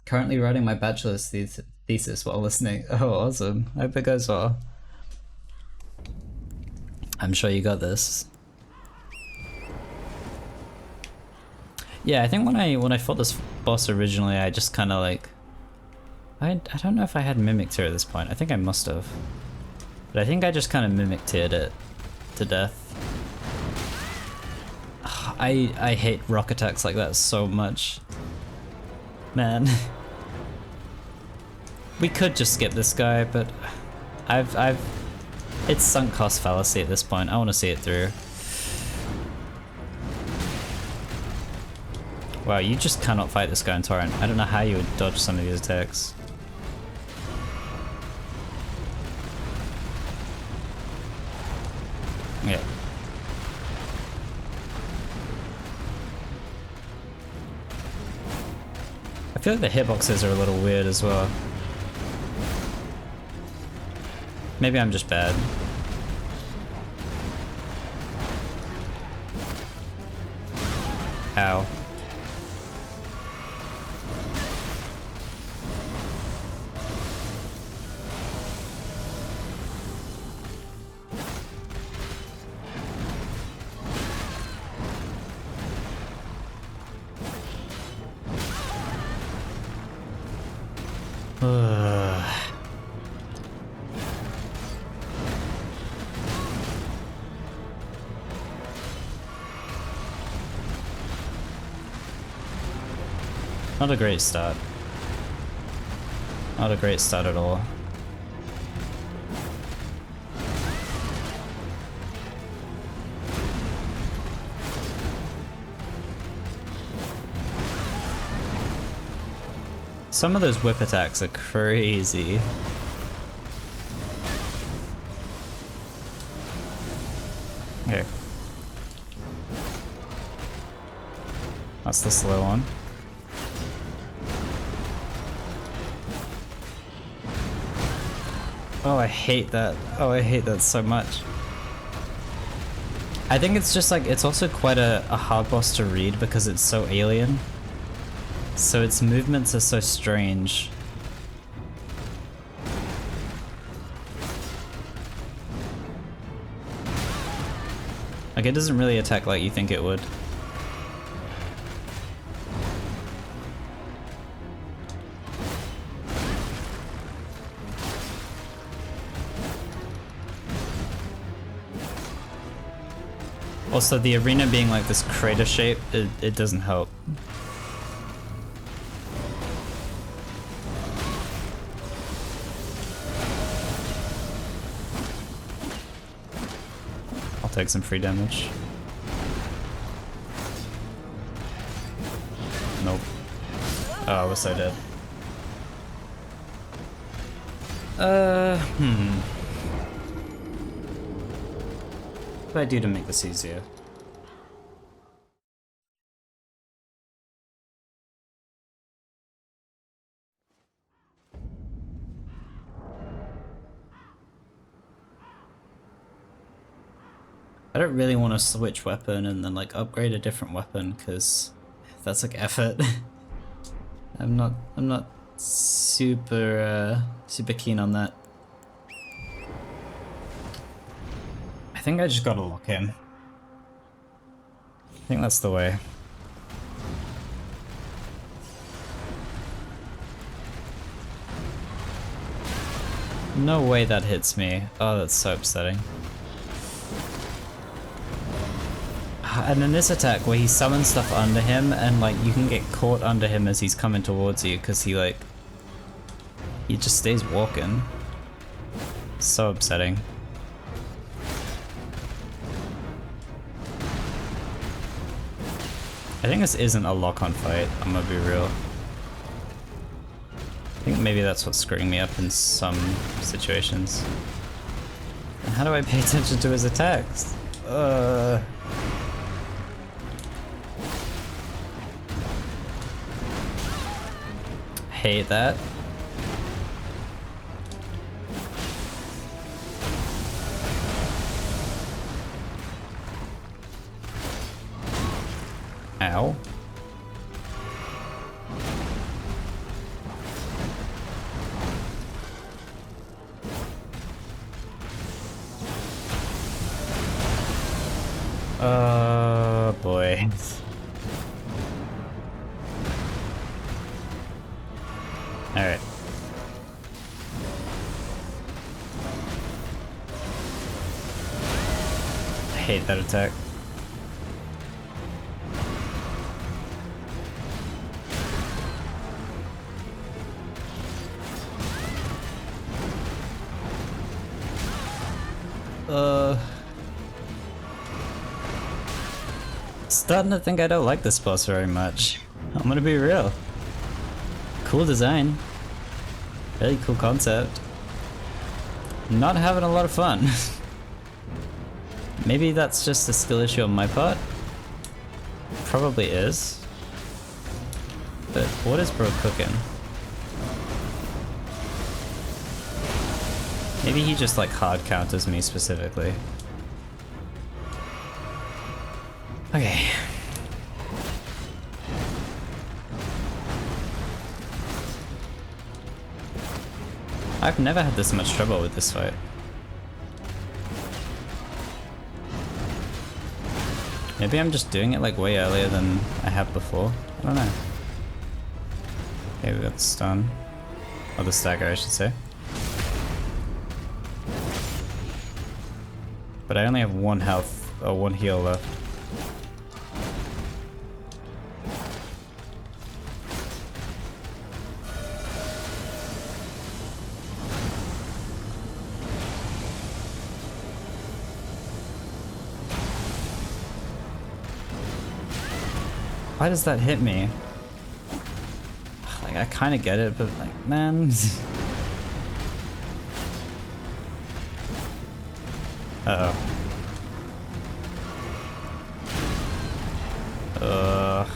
Currently writing my bachelor's thesis while listening. Oh, awesome. I hope it goes well. I'm sure you got this. Yeah, I think when I fought this boss originally, I just kind of like... I don't know if I had mimicked her at this point. I think I must have. But I think I just kind of mimicked it to death. I hate rock attacks like that so much. Man. We could just skip this guy, but it's sunk cost fallacy at this point. I want to see it through. Wow, you just cannot fight this guy in Torrent. I don't know how you would dodge some of these attacks. Yeah. I feel like the hitboxes are a little weird as well. Maybe I'm just bad. Ow. Not a great start. Not a great start at all. Some of those whip attacks are crazy. Okay. That's the slow one. Oh, I hate that. Oh, I hate that so much. I think it's just like, it's also quite a hard boss to read because it's so alien. So its movements are so strange. Like, it doesn't really attack like you think it would. Also, the arena being like this crater shape, it doesn't help. I'll take some free damage. Nope. Oh, I was so dead. What do I do to make this easier? I don't really want to switch weapon and then like upgrade a different weapon because that's like effort. I'm not super super keen on that. think I just gotta lock him. I think that's the way. No way that hits me. Oh, that's so upsetting. And then this attack where he summons stuff under him and like you can get caught under him as he's coming towards you because he just stays walking. So upsetting. I think this isn't a lock-on fight, I'm gonna be real. I think maybe that's what's screwing me up in some situations. And how do I pay attention to his attacks? Hate that. Ow. Boy. Alright. I hate that attack. Starting to think I don't like this boss very much. I'm gonna be real. Cool design. Really cool concept. Not having a lot of fun. Maybe that's just a skill issue on my part. Probably is. But what is bro cooking? Maybe he just like hard counters me specifically. Okay. I've never had this much trouble with this fight. Maybe I'm just doing it like way earlier than I have before. I don't know. Okay, we got the stun. Or the stagger, I should say. But I only have one health, or one heal left. Why does that hit me? Like, I kind of get it, but like, man. Uh-oh. Ugh.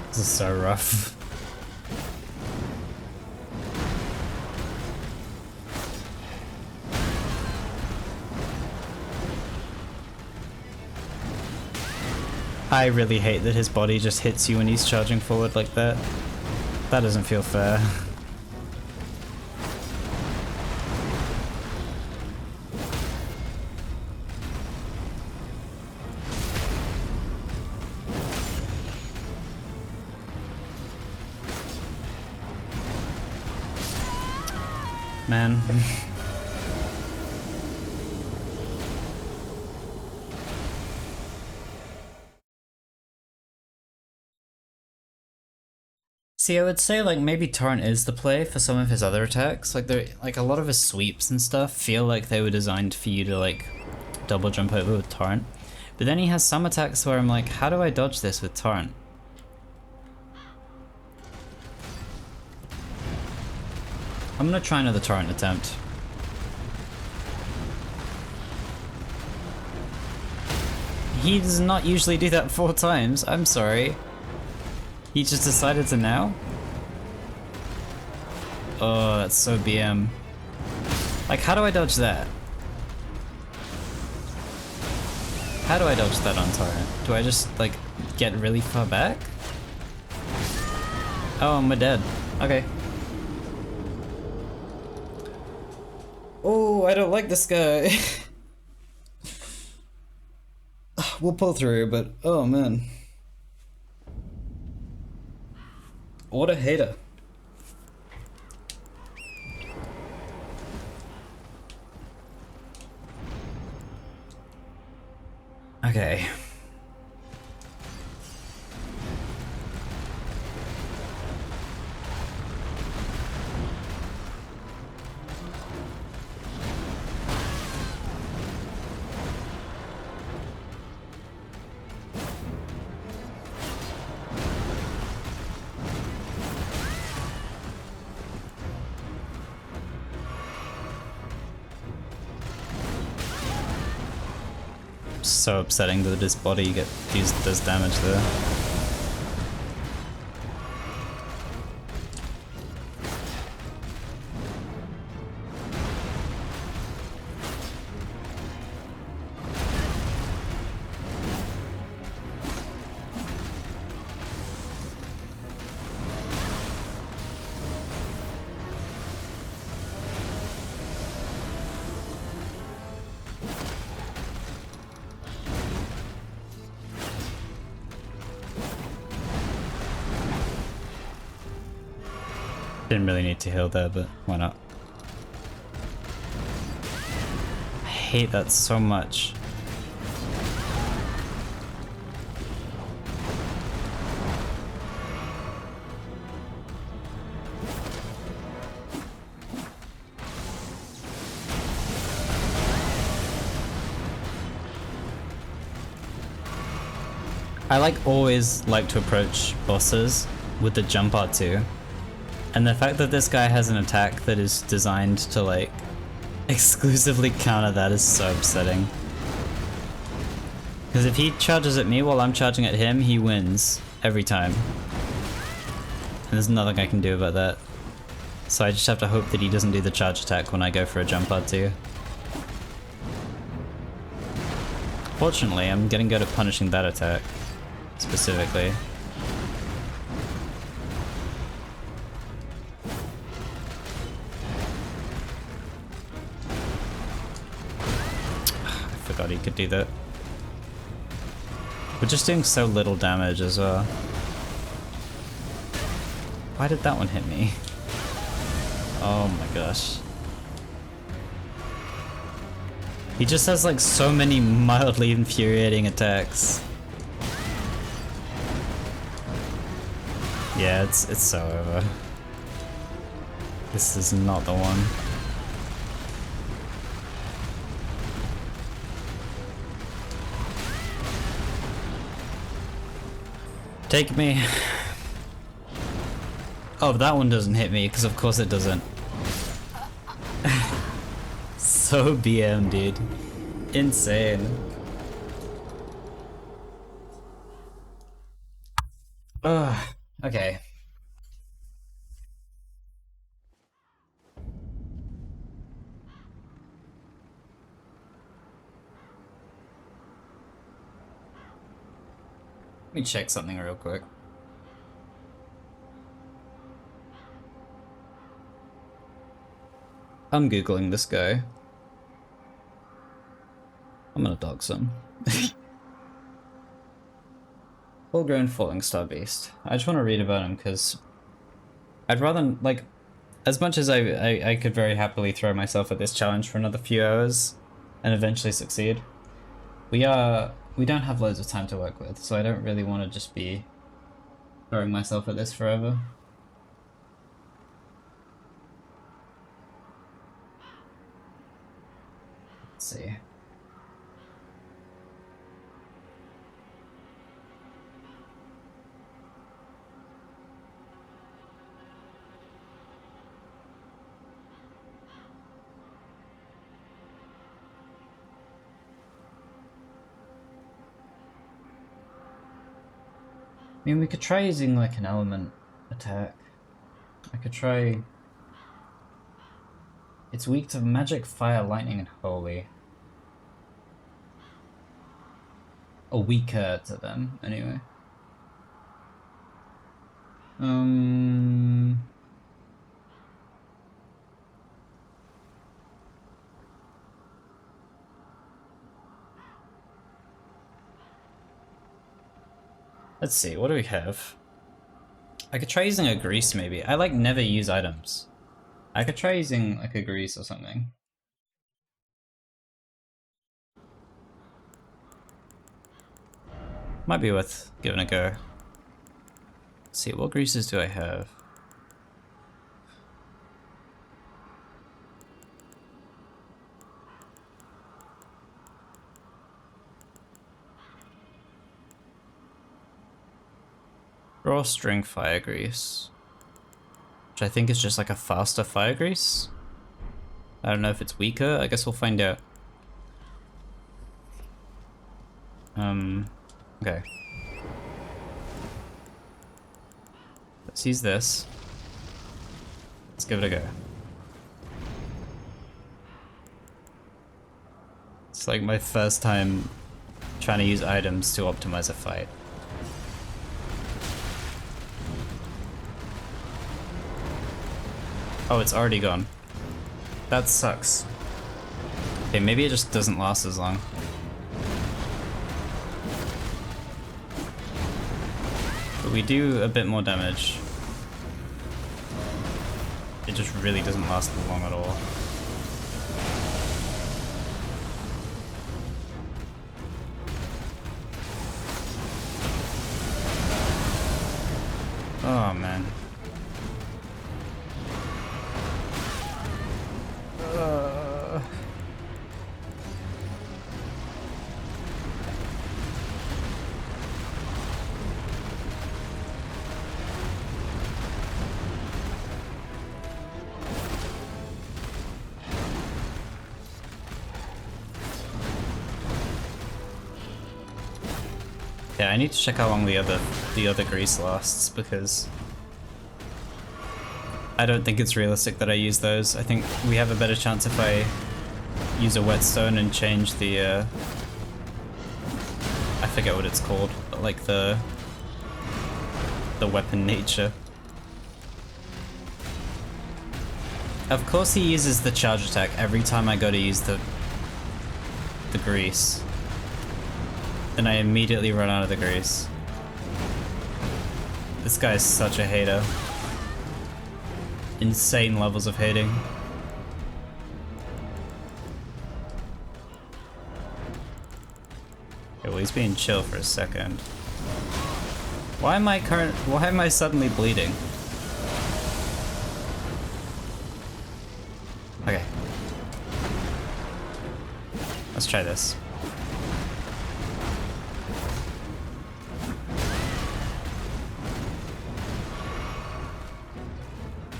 This is so rough. I really hate that his body just hits you when he's charging forward like that. That doesn't feel fair. Man. See, I would say like maybe Torrent is the play for some of his other attacks. Like a lot of his sweeps and stuff feel like they were designed for you to like double jump over with Torrent. But then he has some attacks where I'm like, how do I dodge this with Torrent? I'm gonna try another Torrent attempt. He does not usually do that 4 times, I'm sorry. He just decided to now? Oh, that's so BM. Like, how do I dodge that? How do I dodge that on torrent? Do I just, like, get really far back? Oh, we're dead. Okay. Oh, I don't like this guy. We'll pull through, but oh man. What a hater. Okay. So upsetting that his body does damage there. Didn't really need to heal there, but why not? I hate that so much. I always like to approach bosses with the jump R2. And the fact that this guy has an attack that is designed to exclusively counter that is so upsetting. Because if he charges at me while I'm charging at him, he wins every time. And there's nothing I can do about that. So I just have to hope that he doesn't do the charge attack when I go for a jump R2. Fortunately, I'm getting good at punishing that attack, specifically. God, he could do that. We're just doing so little damage as well. Why did that one hit me? Oh my gosh. He just has so many mildly infuriating attacks. Yeah, it's so over. This is not the one. Take me. Oh, that one doesn't hit me, because of course it doesn't. So BM, dude. Insane. Ugh. Okay. Let me check something real quick. I'm googling this guy. I'm gonna dox him. Full-grown falling star beast. I just want to read about him because I'd rather, as much as I could very happily throw myself at this challenge for another few hours and eventually succeed, we don't have loads of time to work with, so I don't really want to just be throwing myself at this forever. Let's see. I mean, we could try using an element attack. I could try... It's weak to magic, fire, lightning, and holy. Or weaker to them, anyway. Let's see, what do we have? I could try using a grease maybe. I like never use items. I could try using like a grease or something. Might be worth giving a go. Let's see, what greases do I have? Drawstring fire grease. Which I think is just like a faster fire grease. I don't know if it's weaker, I guess we'll find out. Okay. Let's use this. Let's give it a go. It's like my first time trying to use items to optimize a fight. Oh, it's already gone. That sucks. Okay, maybe it just doesn't last as long. But we do a bit more damage. It just really doesn't last long at all. Oh man. Yeah, I need to check how long the other grease lasts, because I don't think it's realistic that I use those. I think we have a better chance if I use a whetstone and change the I forget what it's called, but like the weapon nature. Of course he uses the charge attack every time I go to use the grease. And I immediately run out of the grease. This guy is such a hater. Insane levels of hating. Okay, well he's being chill for a second. Why am I suddenly bleeding? Okay. Let's try this.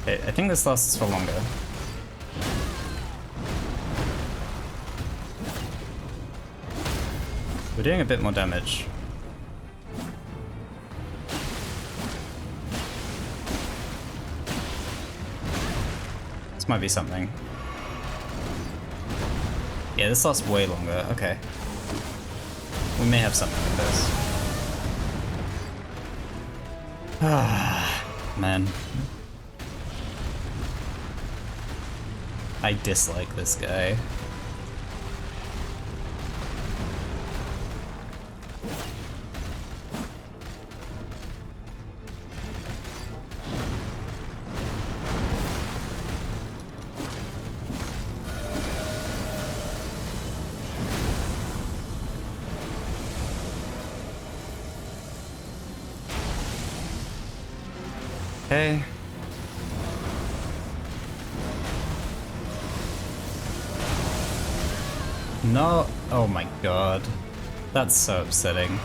Okay, I think this lasts for longer. We're doing a bit more damage. This might be something. Yeah, this lasts way longer. Okay. We may have something with this. Ah, man. I dislike this guy. Okay. No, oh my god. That's so upsetting.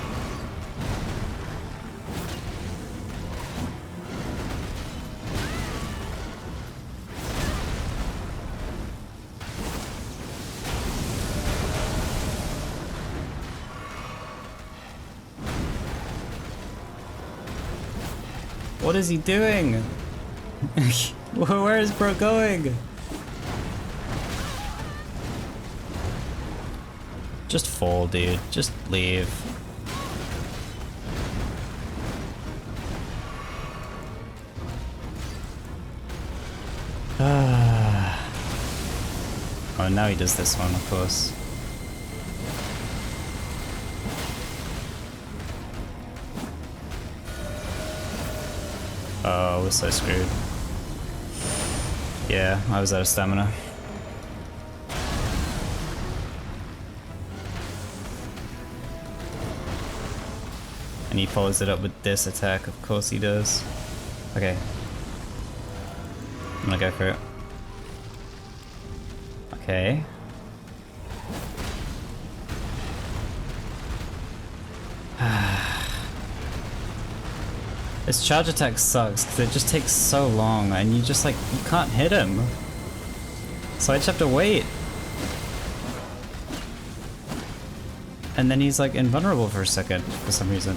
What is he doing? Where is bro going? Just fall, dude. Just leave. Oh, now he does this one, of course. Oh, we're so screwed. Yeah, I was out of stamina. And he follows it up with this attack, of course he does. Okay. I'm gonna go for it. Okay. This charge attack sucks because it just takes so long and you just like, you can't hit him. So I just have to wait. And then he's like invulnerable for a second for some reason.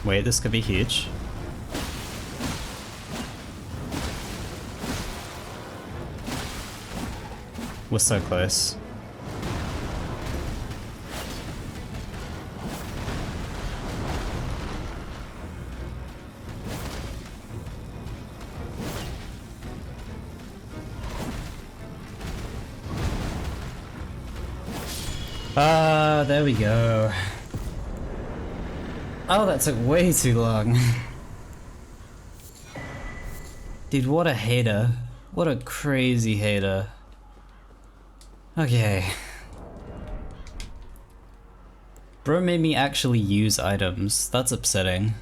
Wait, this could be huge. We're so close. Ah, there we go. Oh, that took way too long. Dude, what a hater. What a crazy hater. Okay. Bro made me actually use items. That's upsetting.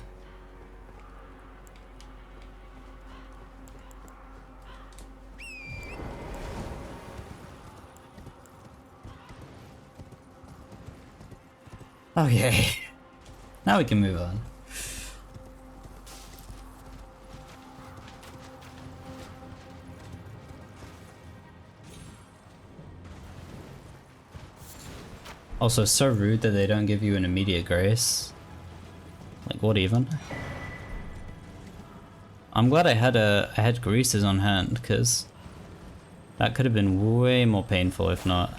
Okay. Now we can move on. Also, so rude that they don't give you an immediate grace. Like, what even? I'm glad I had greases on hand, because that could have been way more painful if not.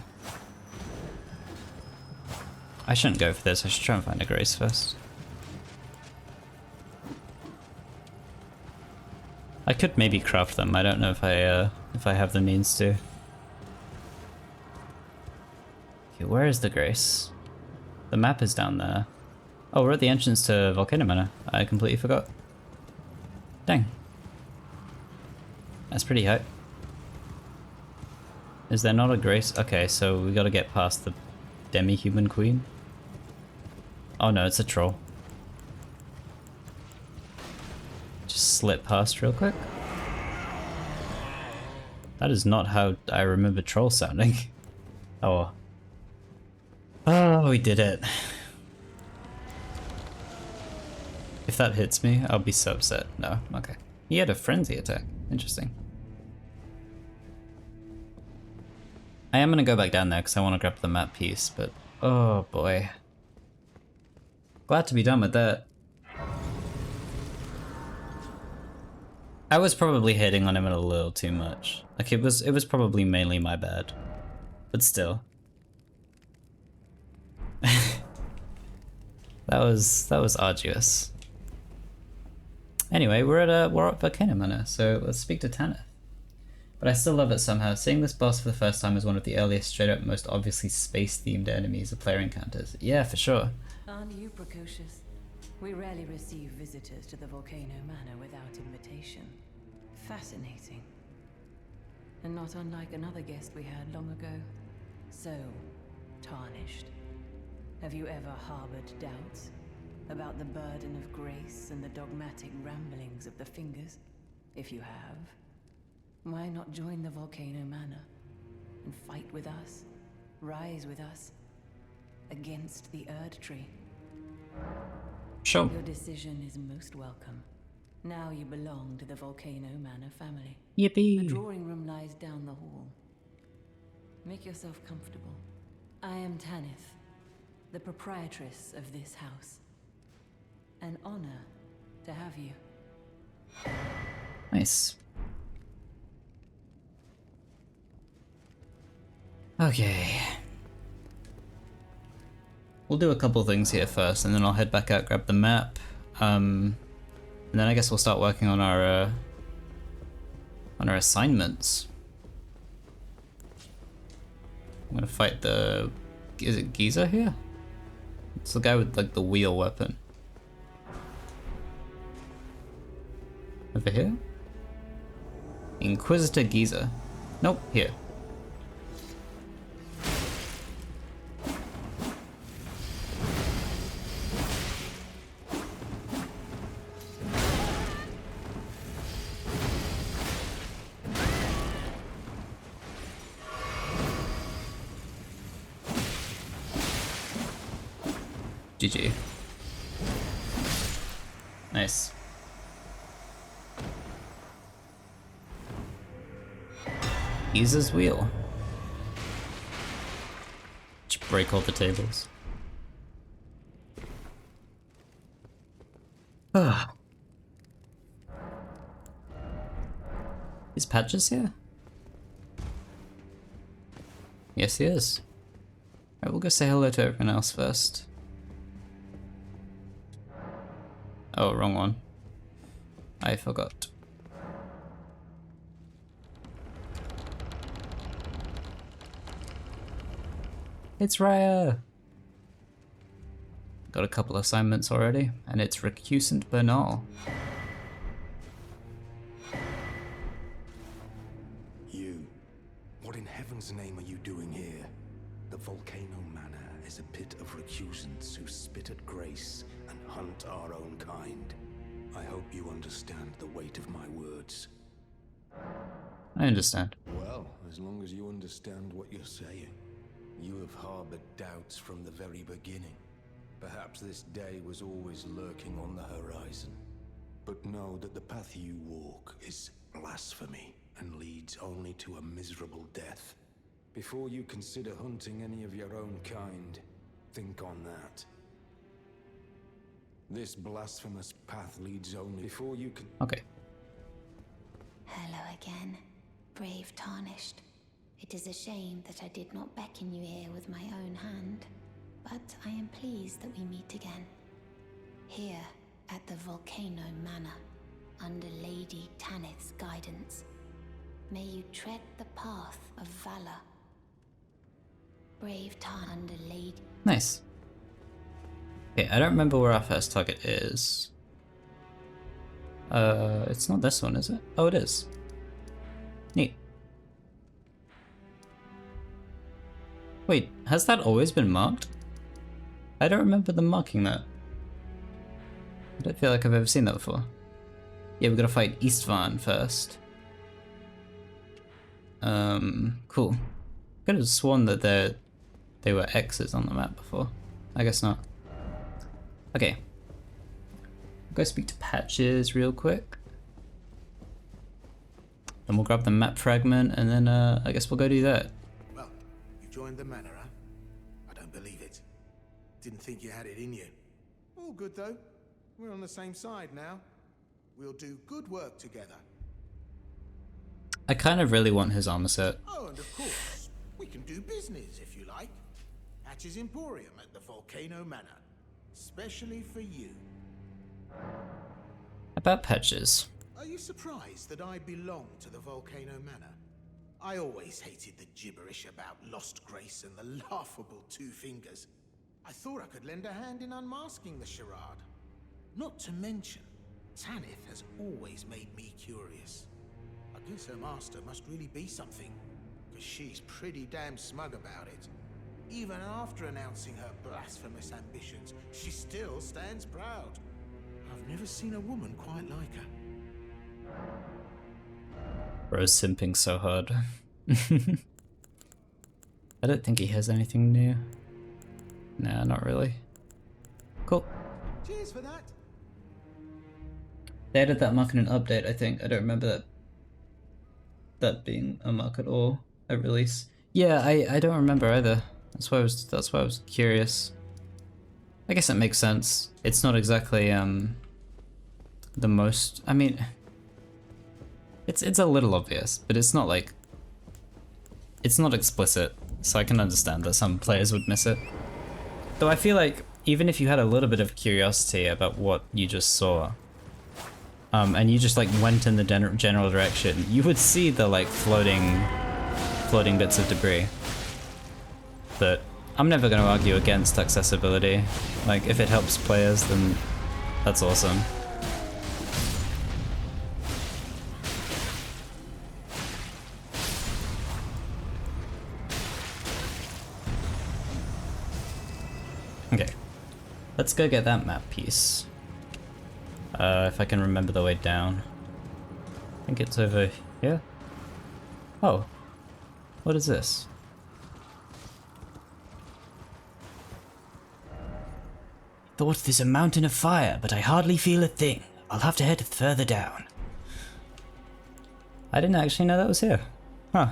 I shouldn't go for this, I should try and find a grace first. I could maybe craft them, I don't know if I have the means to. Okay, where is the grace? The map is down there. Oh, we're at the entrance to Volcano Manor. I completely forgot. Dang. That's pretty hype. Is there not a grace? Okay, so we gotta get past the demi-human queen. Oh no, it's a troll. Just slip past real quick. That is not how I remember trolls sounding. Oh. Oh, we did it. If that hits me, I'll be so upset. No, okay. He had a frenzy attack. Interesting. I am gonna go back down there because I want to grab the map piece, but oh boy. Glad to be done with that. I was probably hitting on him a little too much. Like it was probably mainly my bad. But still. That was arduous. Anyway, we're at Volcano Manor, so let's speak to Tanith. But I still love it somehow. Seeing this boss for the first time is one of the earliest, straight up, most obviously space-themed enemies a player encounters. Yeah, for sure. Aren't you precocious? We rarely receive visitors to the Volcano Manor without invitation. Fascinating. And not unlike another guest we had long ago. So, tarnished. Have you ever harbored doubts about the burden of grace and the dogmatic ramblings of the Fingers? If you have, why not join the Volcano Manor and fight with us, rise with us, against the Erdtree? Sure. Your decision is most welcome. Now you belong to the Volcano Manor family. Yippee! The drawing room lies down the hall. Make yourself comfortable. I am Tanith, the proprietress of this house. An honor to have you. Nice. Okay. We'll do a couple things here first, and then I'll head back out, grab the map. And then I guess we'll start working on our assignments. I'm gonna fight the... is it Giza here? It's the guy with like the wheel weapon. Over here? Inquisitor Giza. Nope, here. GG. Nice. Giza's wheel. Just break all the tables. Ah. Is Patches here? Yes, he is. Alright, we'll go say hello to everyone else first. Oh, wrong one. I forgot. It's Raya! Got a couple assignments already, and it's recusant Bernal. You. What in heaven's name are you doing here? The Volcano Manor is a pit of recusants who spit at grace and hunt our own kind. I hope you understand the weight of my words. I understand. Well, as long as you understand what you're saying. You have harbored doubts from the very beginning. Perhaps this day was always lurking on the horizon. But know that the path you walk is blasphemy and leads only to a miserable death. Before you consider hunting any of your own kind, think on that. This blasphemous path leads only before you can... Okay. Hello again, brave Tarnished. It is a shame that I did not beckon you here with my own hand, but I am pleased that we meet again. Here, at the Volcano Manor, under Lady Tanith's guidance. May you tread the path of valor. Brave Tarn under Lady... Nice. Okay, I don't remember where our first target is. It's not this one, is it? Oh, it is. Neat. Wait, has that always been marked? I don't remember them marking that. I don't feel like I've ever seen that before. Yeah, we gotta fight Istvan first. Cool. Could have sworn that they were X's on the map before. I guess not. Okay. Go speak to Patches real quick. Then we'll grab the map fragment, and then I guess we'll go do that. Well, you joined the manor, huh? I don't believe it. Didn't think you had it in you. All good though. We're on the same side now. We'll do good work together. I kind of really want his armor set. Oh, and of course, we can do business if you like. Hatch's Emporium at the Volcano Manor. Especially for you. About Patches. Are you surprised that I belong to the Volcano Manor? I always hated the gibberish about lost grace and the laughable two fingers. I thought I could lend a hand in unmasking the charade. Not to mention, Tanith has always made me curious. I guess her master must really be something, because she's pretty damn smug about it. Even after announcing her blasphemous ambitions, she still stands proud. I've never seen a woman quite like her. Bro's simping so hard. I don't think he has anything new. Nah, not really. Cool. Cheers for that. They added that mark in an update, I think. I don't remember that being a mark at all at release. Yeah, I don't remember either. That's why I was curious. I guess it makes sense. It's not exactly the most, I mean, it's a little obvious, but it's not like, it's not explicit, so I can understand that some players would miss it. Though I feel like even if you had a little bit of curiosity about what you just saw, and you just like went in the general direction, you would see the like floating bits of debris. But I'm never going to argue against accessibility. Like, if it helps players, then that's awesome. Okay, let's go get that map piece. If I can remember the way down. I think it's over here. Oh, what is this? Thought there's a mountain of fire, but I hardly feel a thing. I'll have to head further down. I didn't actually know that was here. Huh.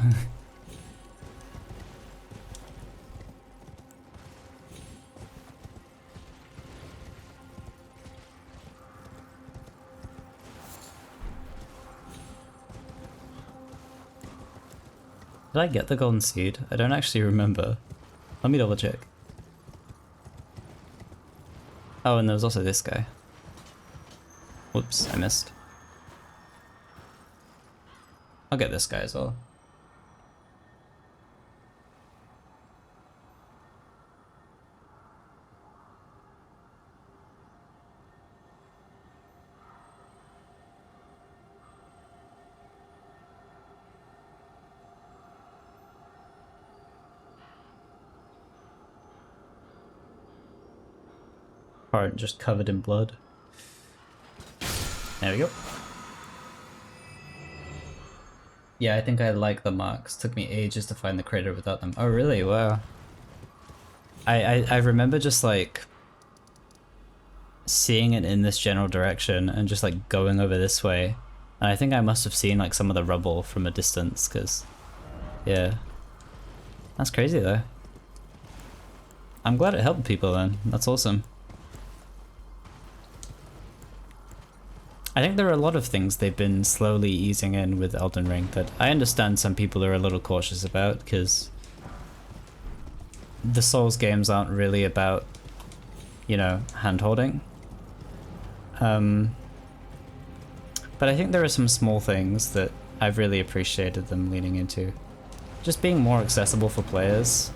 Did I get the golden seed? I don't actually remember. Let me double check. Oh, and there was also this guy. Whoops, I missed. I'll get this guy as well. Part just covered in blood. There we go. Yeah, I think I like the marks. Took me ages to find the crater without them. Oh really? Wow. I remember just like seeing it in this general direction and just like going over this way. And I think I must have seen like some of the rubble from a distance, cause yeah. That's crazy though. I'm glad it helped people then. That's awesome. I think there are a lot of things they've been slowly easing in with Elden Ring that I understand some people are a little cautious about, because the Souls games aren't really about, you know, hand-holding. But I think there are some small things that I've really appreciated them leaning into. Just being more accessible for players.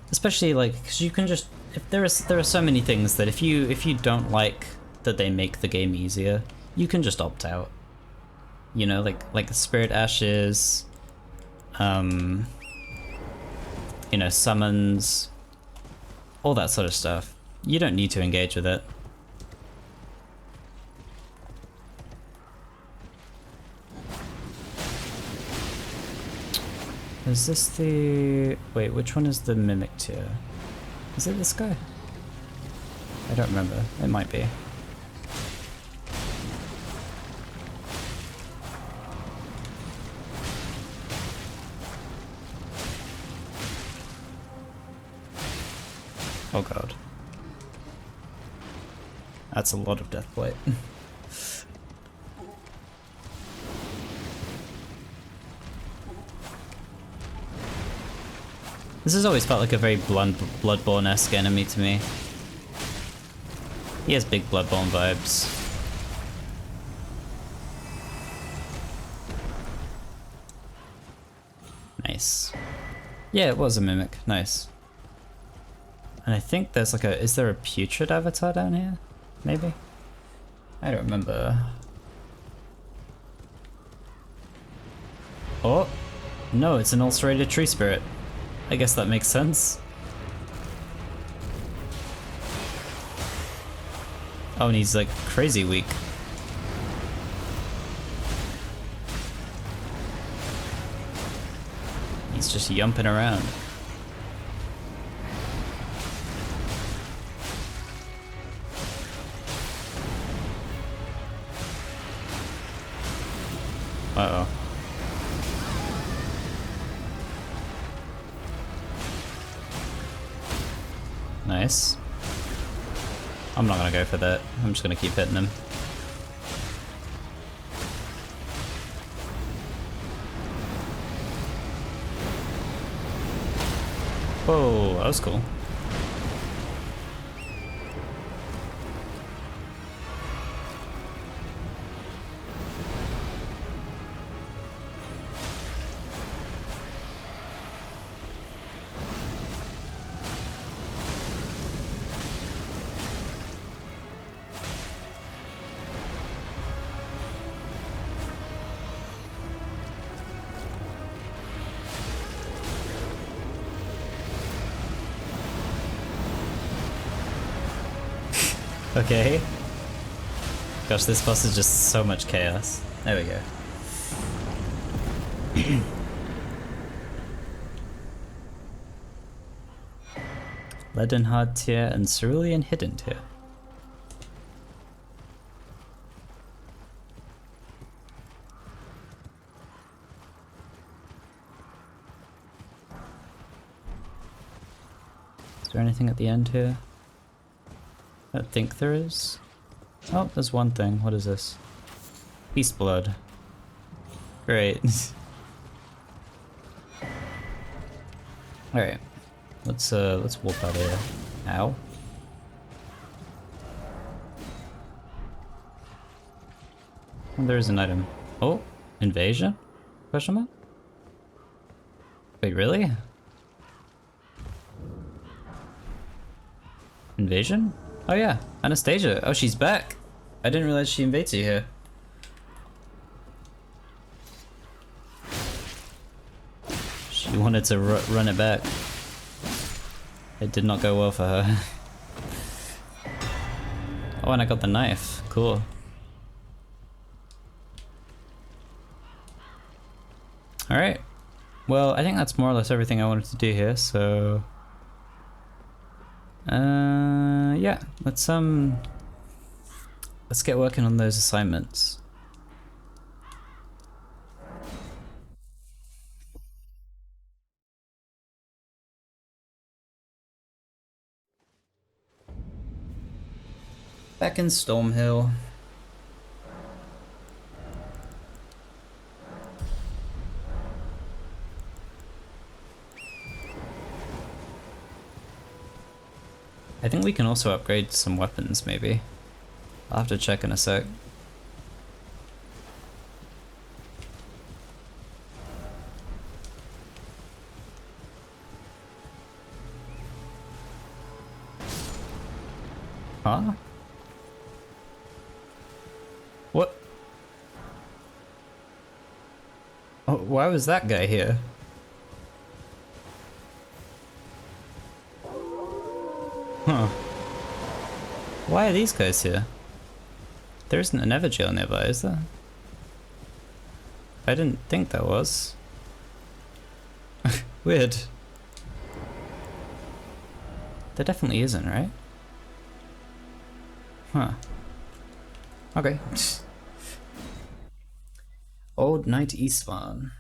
Especially like, because you can just, if there are so many things that if you don't like that they make the game easier, you can just opt out. You know, like the Spirit Ashes, you know, summons, all that sort of stuff. You don't need to engage with it. Is this the... wait, which one is the Mimic tier? Is it this guy? I don't remember. It might be. Oh god. That's a lot of Deathblight. This has always felt like a very Bloodborne-esque enemy to me. He has big Bloodborne vibes. Nice. Yeah, it was a Mimic. Nice. And I think there's like a... is there a Putrid avatar down here? Maybe? I don't remember. Oh! No, it's an ulcerated tree spirit. I guess that makes sense. Oh, and he's like crazy weak. He's just yumping around. Uh-oh. Nice. I'm not gonna go for that. I'm just gonna keep hitting him. Whoa, that was cool. Okay. Gosh, this boss is just so much chaos. There we go. Leadenhard tier and Cerulean Hidden tier. Is there anything at the end here? I don't think there is. Oh, there's one thing. What is this? Beast blood. Great. Alright. Let's warp out of here. Ow. Oh, there is an item. Oh, invasion? Question mark? Wait, really? Invasion? Oh yeah, Anastasia. Oh, she's back. I didn't realize she invades you here. She wanted to run it back. It did not go well for her. Oh, and I got the knife. Cool. Alright. Well, I think that's more or less everything I wanted to do here, so... yeah, let's get working on those assignments. Back in Stormhill. I think we can also upgrade some weapons, maybe. I'll have to check in a sec. Huh? What? Oh, why was that guy here? Huh. Why are these guys here? There isn't an Everjail nearby, is there? I didn't think there was. Weird. There definitely isn't, right? Huh. Okay. Old Knight Eastvarn.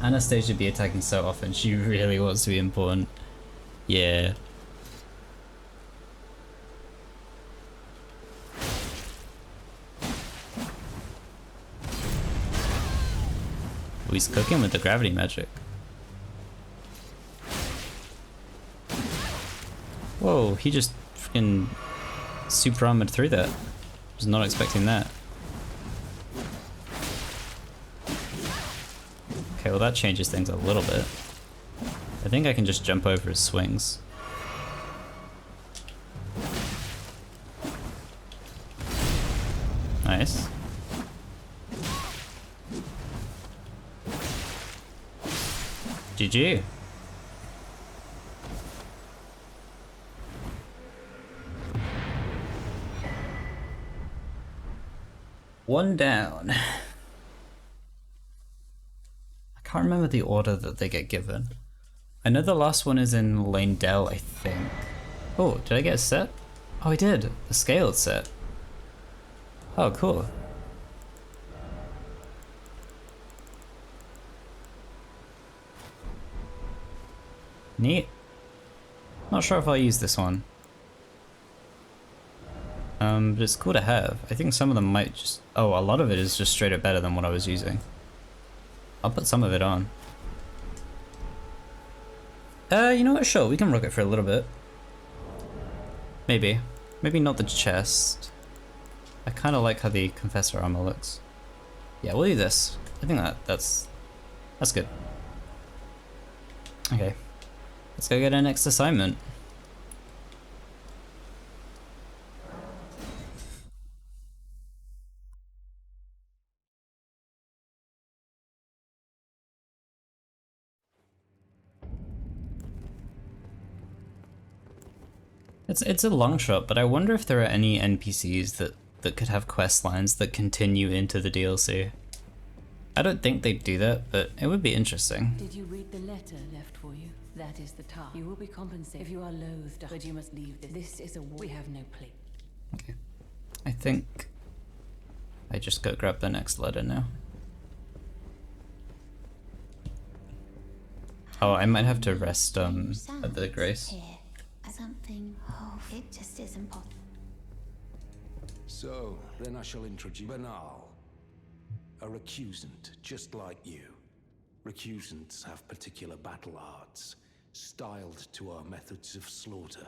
Anastasia be attacking so often, she really wants to be important. Yeah. Oh, he's cooking with the gravity magic. Whoa, he just freaking super armored through that. Was not expecting that. Okay, well that changes things a little bit. I think I can just jump over his swings. Nice. GG. One down. I can't remember the order that they get given. I know the last one is in Leyndell, I think. Oh, did I get a set? Oh, I did. A scaled set. Oh, cool. Neat. Not sure if I'll use this one. But it's cool to have. I think some of them might just... Oh, a lot of it is just straight up better than what I was using. I'll put some of it on. You know what? Sure, we can rock it for a little bit. Maybe. Maybe not the chest. I kind of like how the Confessor armor looks. Yeah, we'll do this. I think that's good. Okay. Let's go get our next assignment. It's a long shot, but I wonder if there are any NPCs that could have quest lines that continue into the DLC. I don't think they'd do that, but it would be interesting. Did you read the letter left for you? That is the task. You will be compensated if you are loathed, but you must leave this. This is a war. We have no place. Okay. I think I just go grab the next letter now. Oh, I might have to rest at the Grace. Here, something. Oh, it just isn't possible. So, then I shall introduce Banal. A recusant, just like you. Recusants have particular battle arts, styled to our methods of slaughter.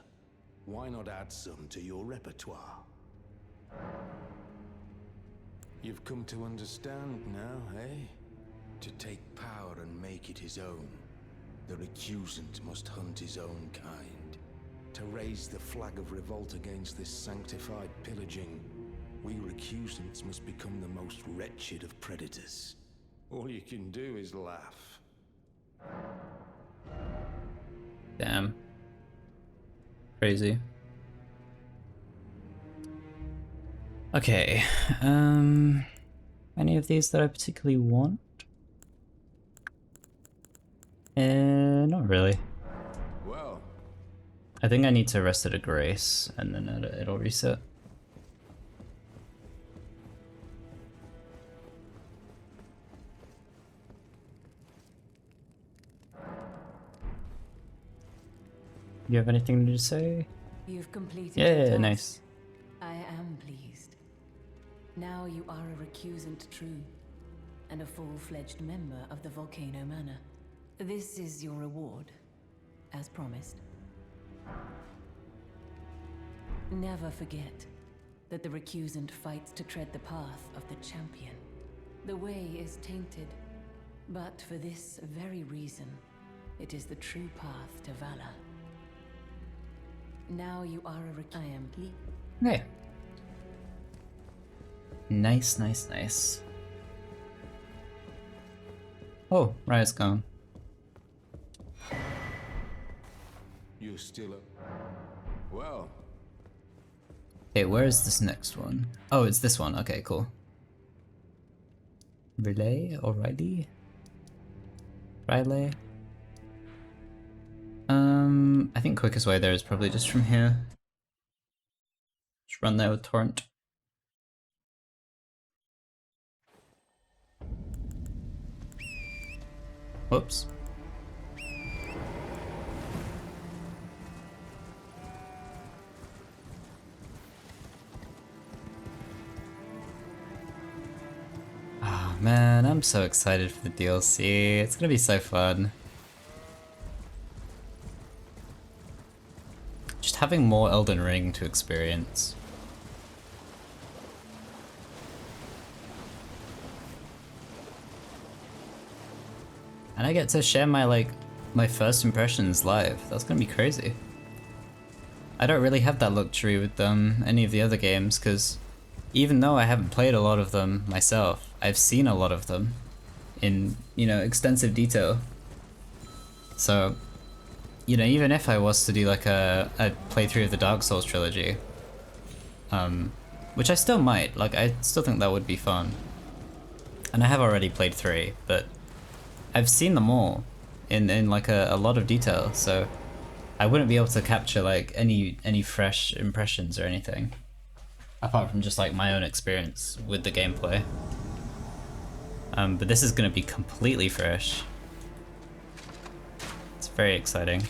Why not add some to your repertoire? You've come to understand now, eh? To take power and make it his own, the recusant must hunt his own kind. To raise the flag of revolt against this sanctified pillaging, we recusants must become the most wretched of predators. All you can do is laugh. Damn. Crazy. Okay, any of these that I particularly want? Not really. Well, I think I need to rest at a Grace, and then it'll reset. You have anything to say? You've completed your Yeah, task. nice. I am pleased. Now you are a recusant true, and a full-fledged member of the Volcano Manor. This is your reward, as promised. Never forget that the recusant fights to tread the path of the champion. The way is tainted, but for this very reason, it is the true path to valor. Now you are a I am pleased. Okay. Nice, nice, nice. Oh, Riot's gone. you're still up. Well. Okay, where is this next one? Oh, it's this one. Okay, cool. Relay? O'Reilly? Riley? I think quickest way there is probably just from here. Just run there with Torrent. Whoops. Oh man, I'm so excited for the DLC. It's gonna be so fun. Just having more Elden Ring to experience. And I get to share my my first impressions live. That's gonna be crazy. I don't really have that luxury with any of the other games, because even though I haven't played a lot of them myself, I've seen a lot of them in, you know, extensive detail. So, you know, even if I was to do like a playthrough of the Dark Souls trilogy, which I still might, like I still think that would be fun. And I have already played 3, but I've seen them all in like a lot of detail, so I wouldn't be able to capture like any fresh impressions or anything, apart from just like my own experience with the gameplay. But this is gonna be completely fresh. It's very exciting.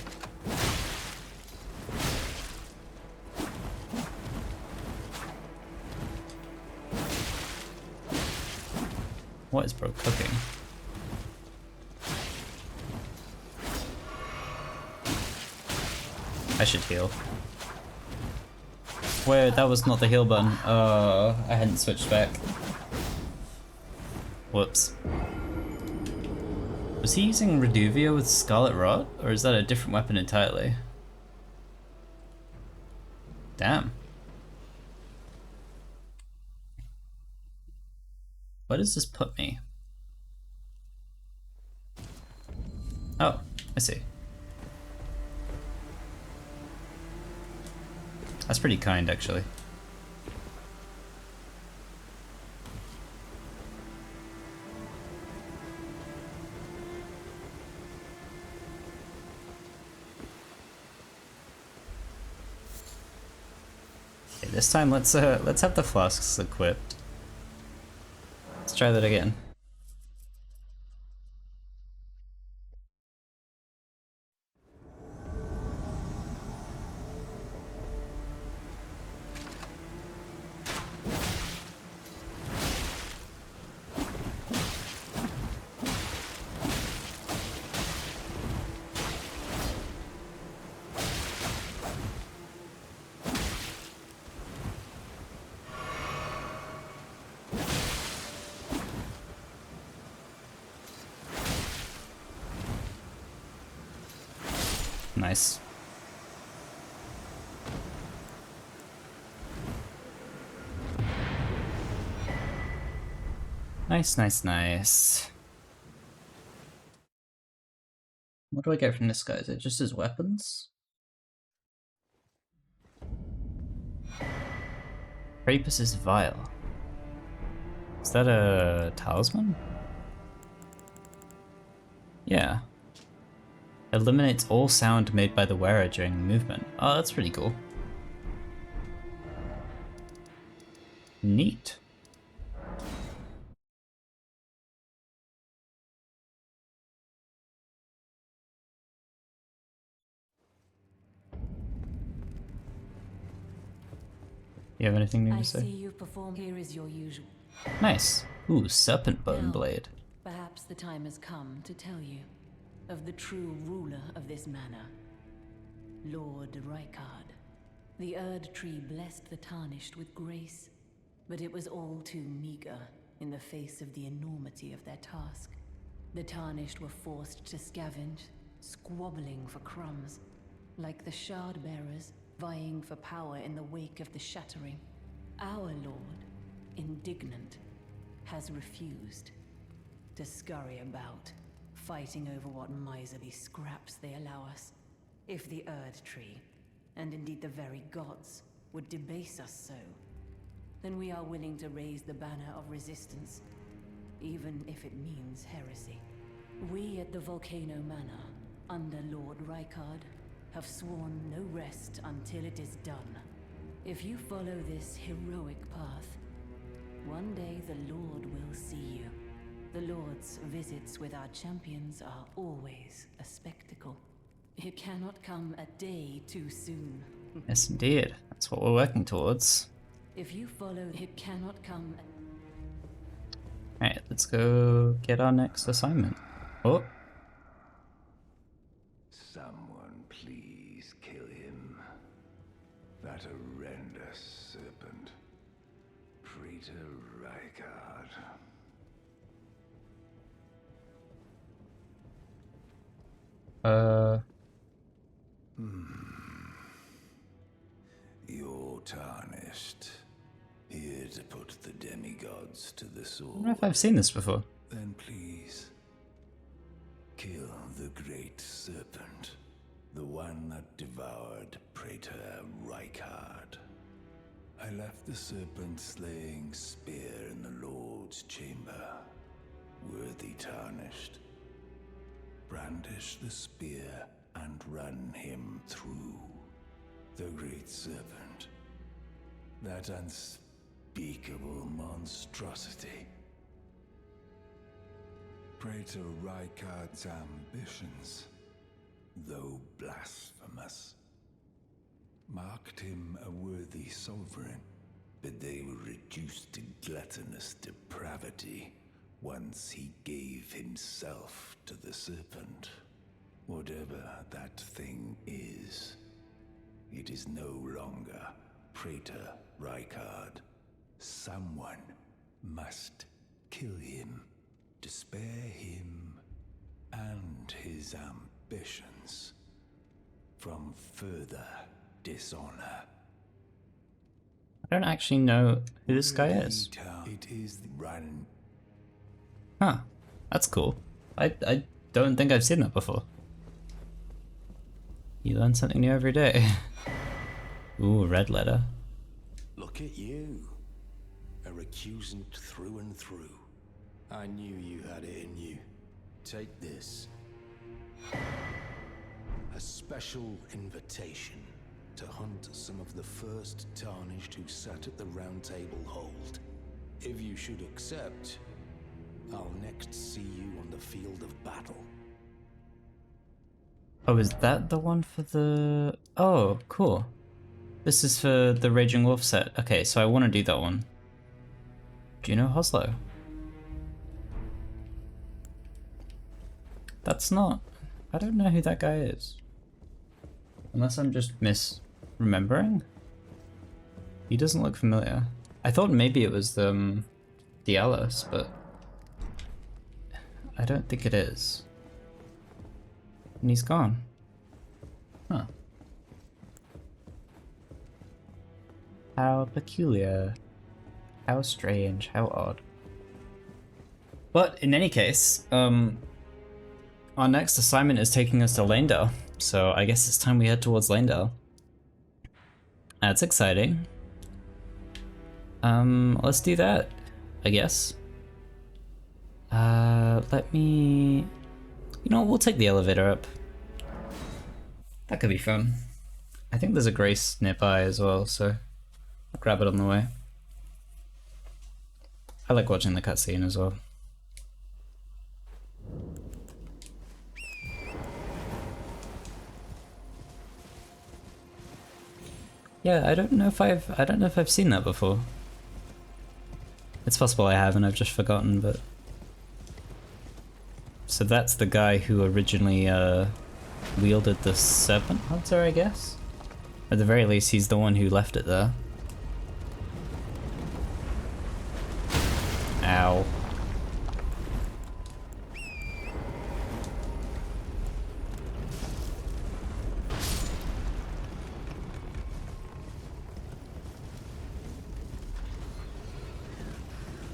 What is bro cooking? I should heal. Wait, that was not the heal button. I hadn't switched back. Whoops. Was he using Reduvia with Scarlet Rot? Or is that a different weapon entirely? Damn. Where does this put me? Oh, I see. That's pretty kind, actually. Okay, this time let's have the flasks equipped. Let's try that again. Nice. Nice, nice, nice. What do I get from this guy? Is it just his weapons? Crapus's Vial. Is that a talisman? Yeah. Eliminates all sound made by the wearer during movement. Oh, that's pretty cool. Neat. You have anything new to say? I see you perform. Here is your usual. Nice. Ooh, serpent bone Now, blade. Perhaps the time has come to tell you of the true ruler of this manor, Lord Rykard. The Erdtree blessed the Tarnished with grace, but it was all too meager in the face of the enormity of their task. The Tarnished were forced to scavenge, squabbling for crumbs, like the Shard Bearers vying for power in the wake of the Shattering. Our Lord, indignant, has refused to scurry about, fighting over what miserly scraps they allow us. If the Erdtree, and indeed the very gods, would debase us so, then we are willing to raise the banner of resistance, even if it means heresy. We at the Volcano Manor, under Lord Rykard, have sworn no rest until it is done. If you follow this heroic path, one day the Lord will see you. The Lord's visits with our champions are always a spectacle. It cannot come a day too soon. Yes, indeed. That's what we're working towards. If you follow, it cannot come. Alright, let's go get our next assignment. Oh. Someone please kill him. That horrendous serpent. Praetor Rykard. You're tarnished. Here to put the demigods to the sword. I don't know if I've seen this before. Then please, kill the great serpent. The one that devoured Praetor Rykard. I left the serpent slaying spear in the Lord's chamber. Worthy tarnished. Brandish the spear and run him through. The great serpent. That unspeakable monstrosity. Praetor Rykard's ambitions, though blasphemous, marked him a worthy sovereign, but they were reduced to gluttonous depravity Once he gave himself to the serpent, whatever that thing is, it is no longer Praetor Rykard. Someone must kill him to spare him and his ambitions from further dishonor. I don't actually know who this guy is. It is the run. Huh. That's cool. I don't think I've seen that before. You learn something new every day. Ooh, red letter. Look at you. A recusant through and through. I knew you had it in you. Take this. A special invitation to hunt some of the first tarnished who sat at the round table hold. If you should accept, I'll next see you on the field of battle. Oh, is that the one for the... Oh, cool. This is for the Raging Wolf set. Okay, so I want to do that one. Do you know Hoslo? That's not... I don't know who that guy is. Unless I'm just misremembering? He doesn't look familiar. I thought maybe it was the Alice, but... I don't think it is. And he's gone. Huh. How peculiar. How strange. How odd. But in any case, our next assignment is taking us to Leyndell. So I guess it's time we head towards Leyndell. That's exciting. Let's do that, I guess. Let me... You know what, we'll take the elevator up. That could be fun. I think there's a Grace nearby as well, so I'll grab it on the way. I like watching the cutscene as well. Yeah, I don't know if I've seen that before. It's possible I have and I've just forgotten, but... So that's the guy who originally wielded the Serpent Hunter, I guess? At the very least, he's the one who left it there. Ow.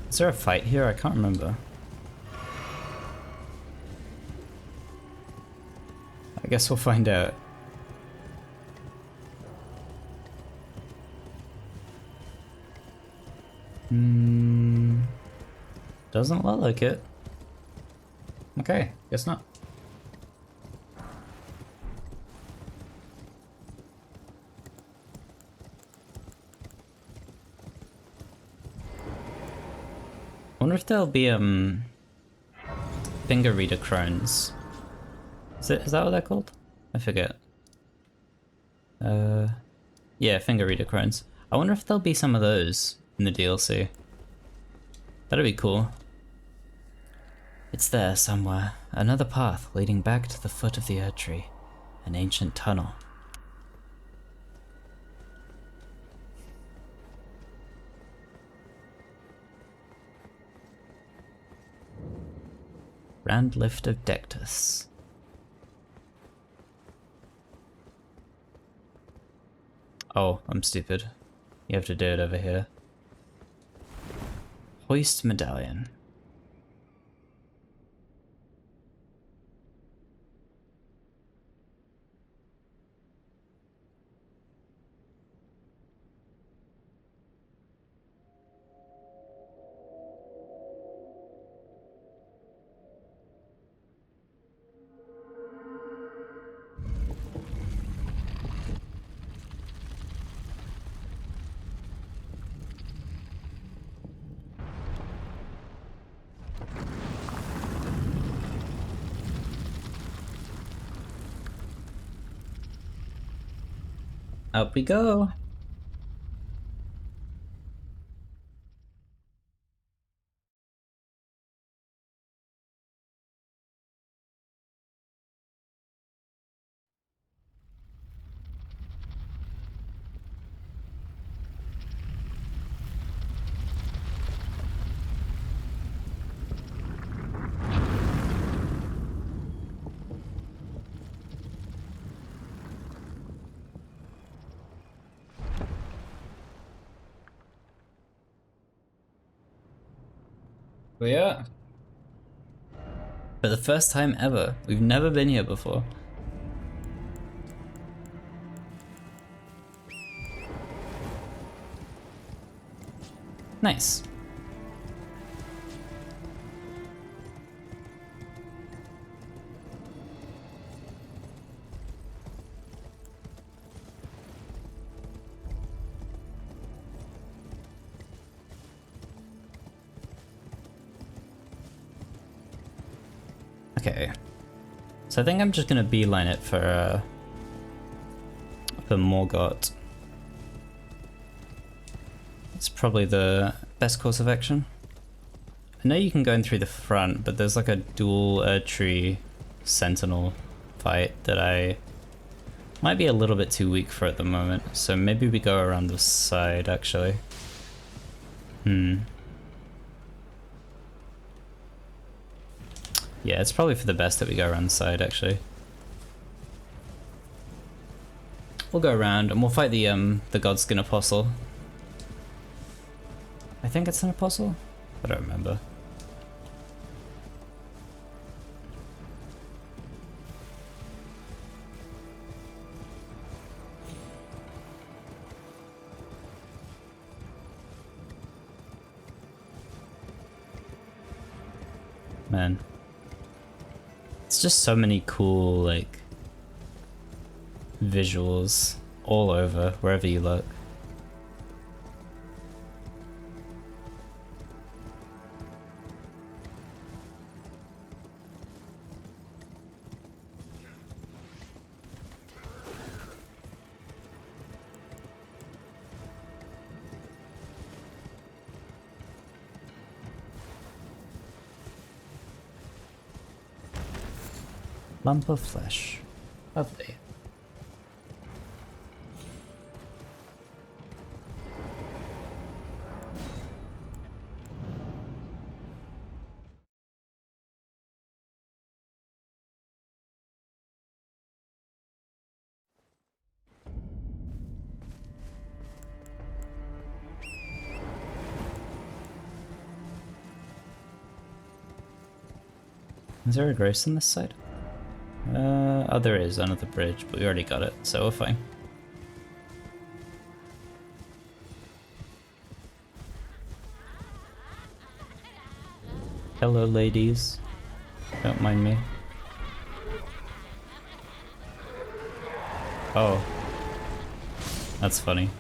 Is there a fight here? I can't remember. I guess we'll find out. Doesn't look like it. Okay, guess not. Wonder if there'll be finger reader crones. Is that what they're called? I forget. Yeah, finger reader crones. I wonder if there'll be some of those in the DLC. That'd be cool. It's there somewhere. Another path leading back to the foot of the Erdtree. An ancient tunnel. Grand Lift of Dectus. Oh, I'm stupid. You have to do it over here. Hoist medallion. Up we go. We are. For the first time ever. We've never been here before. Nice. Okay. So I think I'm just gonna beeline it for Morgott. It's probably the best course of action. I know you can go in through the front, but there's like a dual Erdtree sentinel fight that I might be a little bit too weak for at the moment. So maybe we go around the side actually. Yeah, it's probably for the best that we go around the side actually. We'll go around and we'll fight the Godskin Apostle. I think it's an apostle? I don't remember. Man. It's just so many cool, like, visuals all over, wherever you look. Lump of flesh. Lovely. Is there a grace on this side? Oh, there is under the bridge, but we already got it, so we're fine. Hello, ladies. Don't mind me. Oh. That's funny.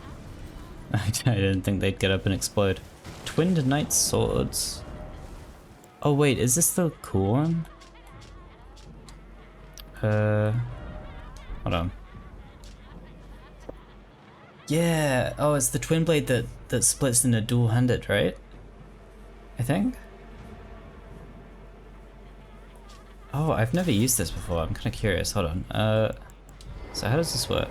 I didn't think they'd get up and explode. Twinned Knight Swords. Oh wait, is this the cool one? Hold on. Yeah, oh, it's the twin blade that splits into dual-handed, right? I think? Oh, I've never used this before, I'm kinda curious, hold on. So how does this work?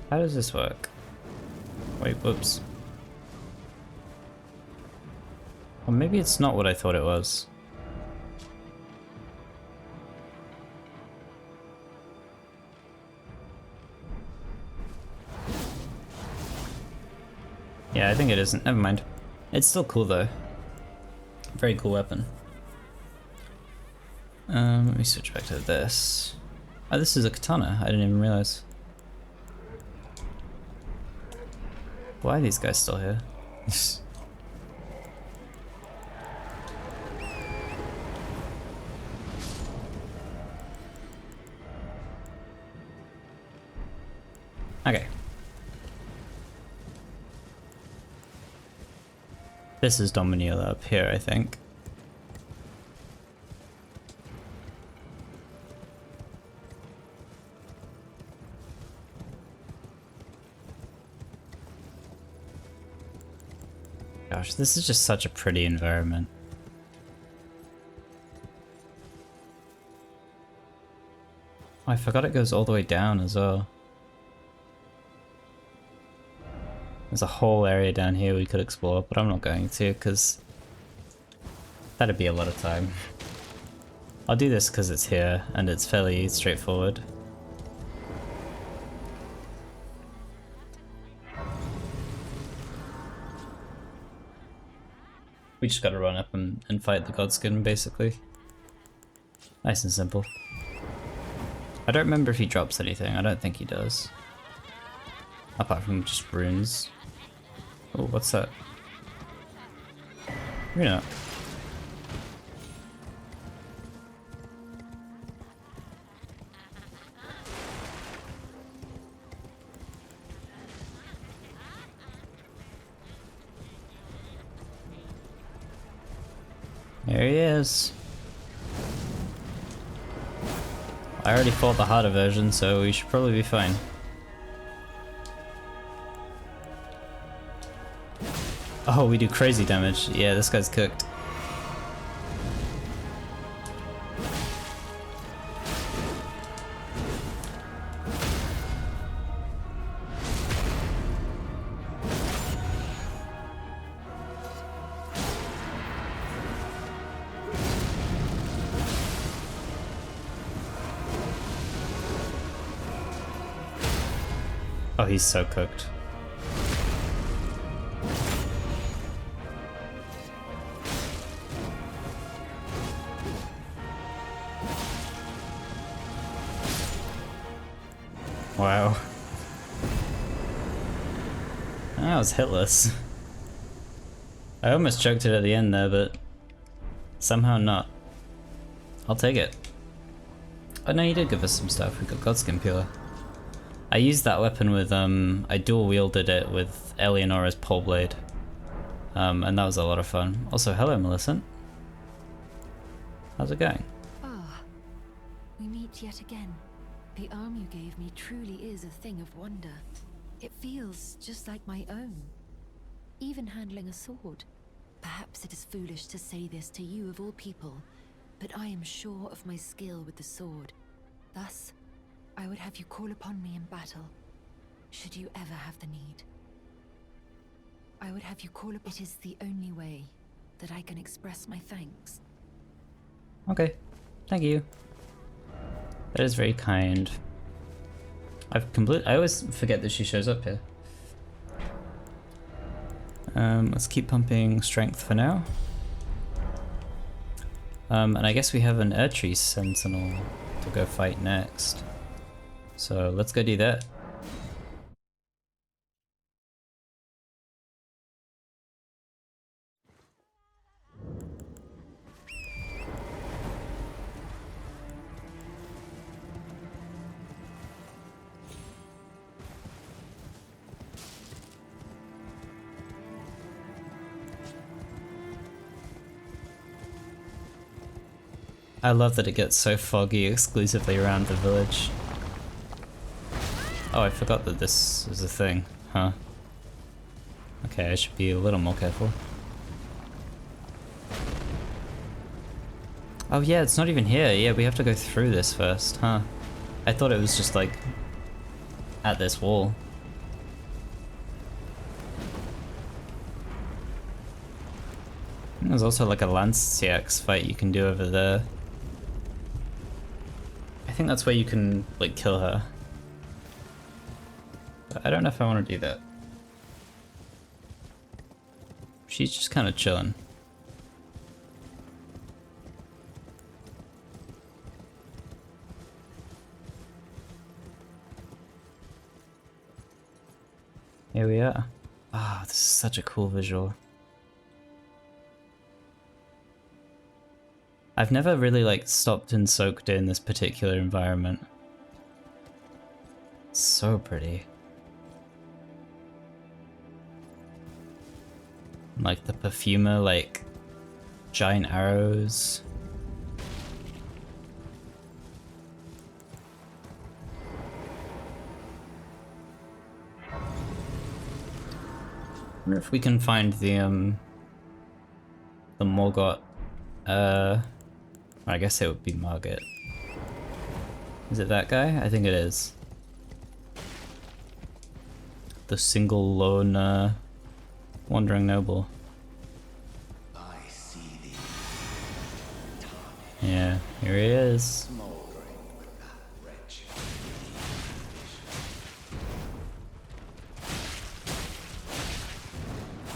How does this work? Wait, whoops. Or maybe it's not what I thought it was. Yeah, I think it isn't. Never mind. It's still cool though. Very cool weapon. Let me switch back to this. Oh, this is a katana. I didn't even realize. Why are these guys still here? Okay. This is Dominila up here, I think. Gosh, this is just such a pretty environment. Oh, I forgot it goes all the way down as well. There's a whole area down here we could explore, but I'm not going to because that'd be a lot of time. I'll do this because it's here and it's fairly straightforward. We just gotta run up and fight the Godskin, basically. Nice and simple. I don't remember if he drops anything. I don't think he does. Apart from just runes. Oh, what's that? Runa. There he is. I already fought the harder version, so we should probably be fine. Oh, we do crazy damage. Yeah, this guy's cooked. Oh, he's so cooked. Wow. That was hitless. I almost choked it at the end there, but somehow not. I'll take it. Oh no, you did give us some stuff. We got Godskin Peeler. I used that weapon with, I dual wielded it with Eleonora's pole blade. And that was a lot of fun. Also, hello Millicent. How's it going? Ah, we meet yet again. The arm you gave me truly is a thing of wonder. It feels just like my own. Even handling a sword. Perhaps it is foolish to say this to you of all people, but I am sure of my skill with the sword. Thus, I would have you call upon me in battle, should you ever have the need. I would have you call upon— It is the only way that I can express my thanks. Okay, thank you. That is very kind. I always forget that she shows up here. Let's keep pumping strength for now. And I guess we have an Erdtree Sentinel to go fight next. So let's go do that. I love that it gets so foggy exclusively around the village. Oh, I forgot that this is a thing, huh? Okay, I should be a little more careful. Oh yeah, it's not even here. Yeah, we have to go through this first, huh? I thought it was just like at this wall. There's also like a Lance CX fight you can do over there. I think that's where you can like kill her. But I don't know if I want to do that. She's just kind of chilling. Here we are. Ah, this is such a cool visual. I've never really like stopped and soaked in this particular environment. It's so pretty. Like the perfumer, like giant arrows. I wonder if we can find the Morgott, I guess it would be Morgott. Is it that guy? I think it is. The single lone, wandering noble. I see thee, tarnished. Yeah, here he is.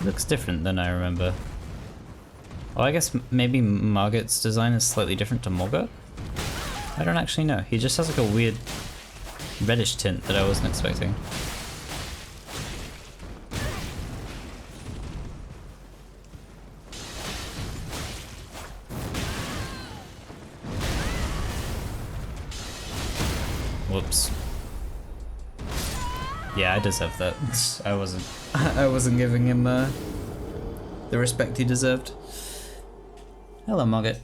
Looks different than I remember. Well, I guess maybe Morgott's design is slightly different to Morgott? I don't actually know. He just has like a weird reddish tint that I wasn't expecting. Whoops. Yeah, I deserve that. I wasn't giving him the respect he deserved. Hello, Morgott.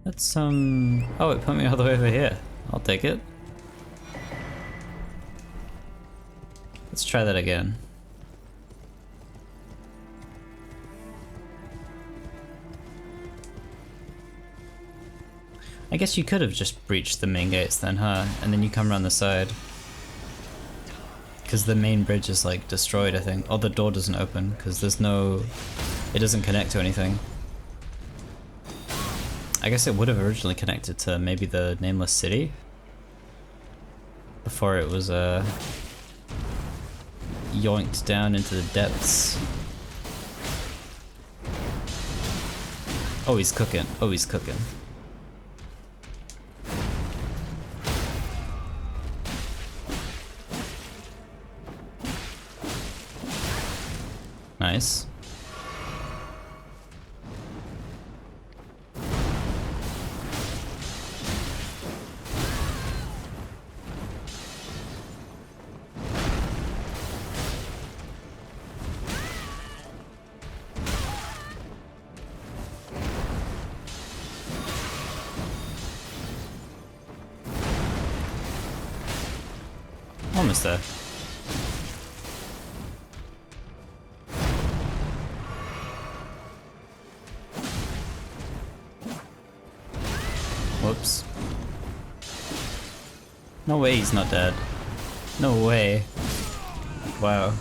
Let's oh, it put me all the way over here. I'll take it. Let's try that again. I guess you could have just breached the main gates then, huh? And then you come around the side. Because the main bridge is like destroyed, I think. Oh, the door doesn't open because there's no... It doesn't connect to anything. I guess it would have originally connected to maybe the Nameless City. Before it was yoinked down into the depths. Oh, he's cooking. Oh, he's cooking. Nice. Almost there. Whoops. No way he's not dead. No way. Wow.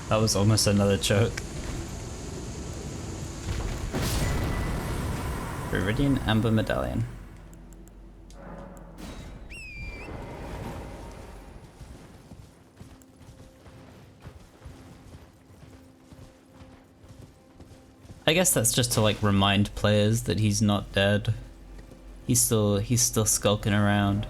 That was almost another choke. Viridian Amber Medallion. I guess that's just to like remind players that he's not dead. He's still skulking around.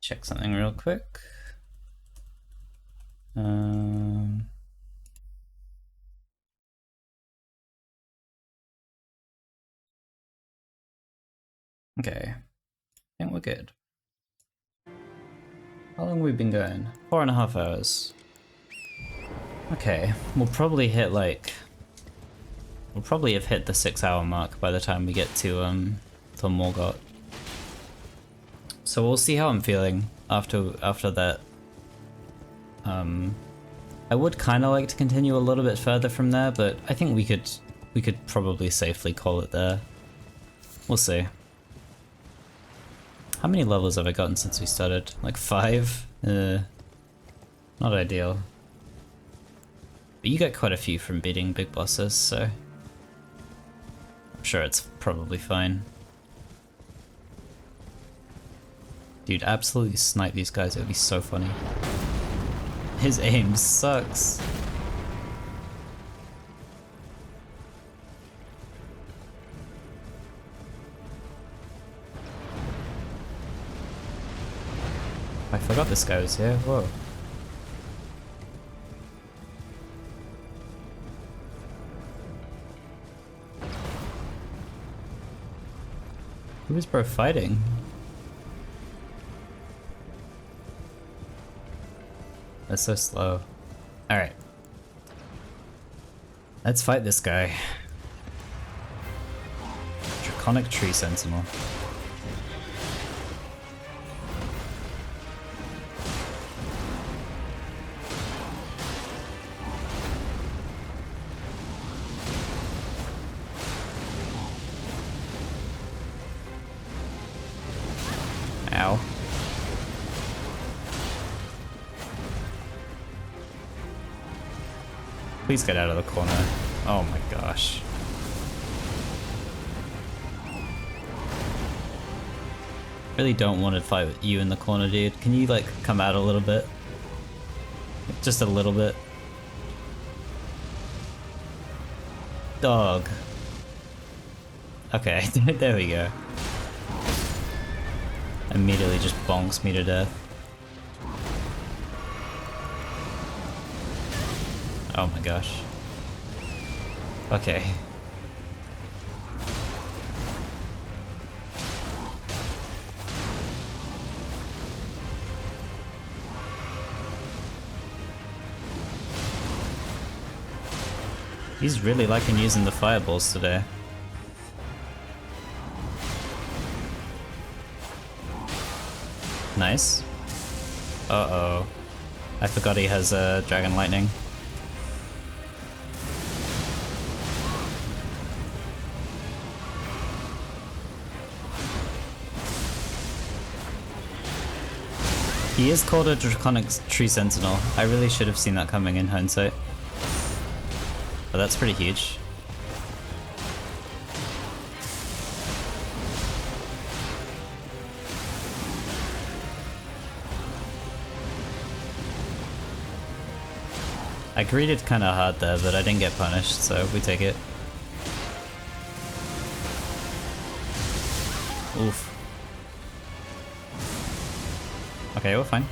Check something real quick. Okay, I think we're good. How long have we been going? 4.5 hours. Okay, we'll probably hit like... We'll probably have hit the 6-hour mark by the time we get to Morgott. So we'll see how I'm feeling after that. I would kind of like to continue a little bit further from there, but I think we could probably safely call it there. We'll see. How many levels have I gotten since we started? Like 5? Not ideal. But you get quite a few from beating big bosses, so I'm sure it's probably fine. Dude, absolutely snipe these guys, it would be so funny. His aim sucks. I forgot this guy was here, whoa. Who is bro fighting? That's so slow. Alright. Let's fight this guy. Draconic Tree Sentinel. Please get out of the corner. Oh my gosh. Really don't want to fight with you in the corner, dude. Can you like come out a little bit? Just a little bit. Dog. Okay, there we go. Immediately just bonks me to death. Oh my gosh. Okay. He's really liking using the fireballs today. Nice. Uh-oh. I forgot he has Dragon Lightning. He is called a Draconic Tree Sentinel. I really should have seen that coming in hindsight. But that's pretty huge. I greeted kind of hard there, but I didn't get punished, so we take it. Oof. Okay, we're fine.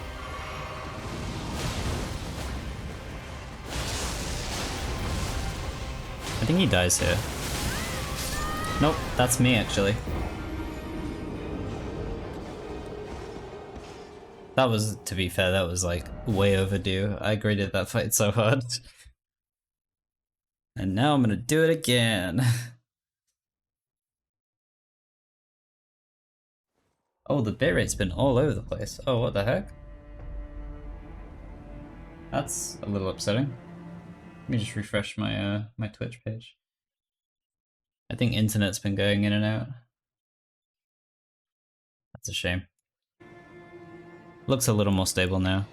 I think he dies here. Nope, that's me actually. That was, to be fair, that was like way overdue. I graded that fight so hard. And now I'm gonna do it again. Oh, the bitrate's been all over the place. Oh, what the heck? That's a little upsetting. Let me just refresh my my Twitch page. I think internet's been going in and out. That's a shame. Looks a little more stable now.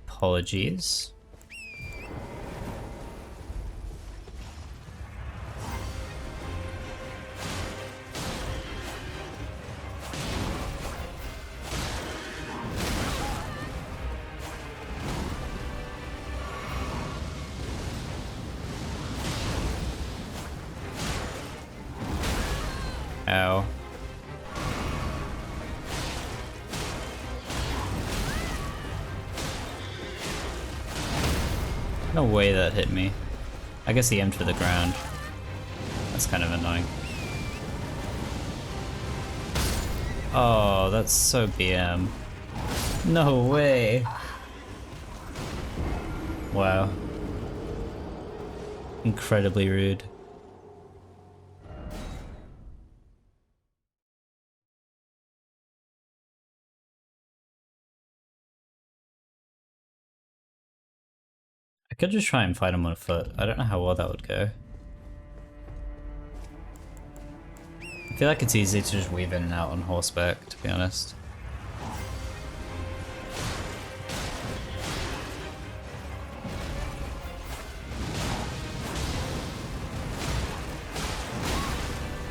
Apologies. Ow. No way that hit me. I guess he aimed for the ground. That's kind of annoying. Oh, that's so BM. No way. Wow. Incredibly rude. I could just try and fight him on foot. I don't know how well that would go. I feel like it's easy to just weave in and out on horseback, to be honest.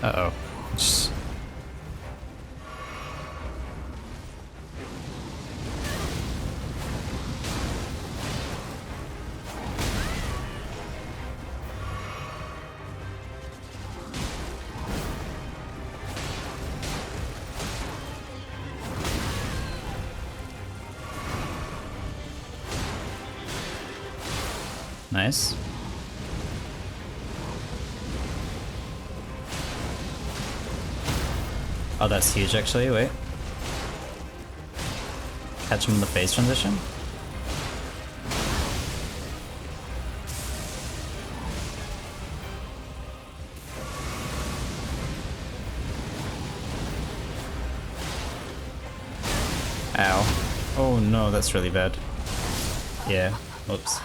Uh-oh. Nice. Oh, that's huge actually, wait. Catch him in the phase transition? Ow. Oh no, that's really bad. Yeah, whoops.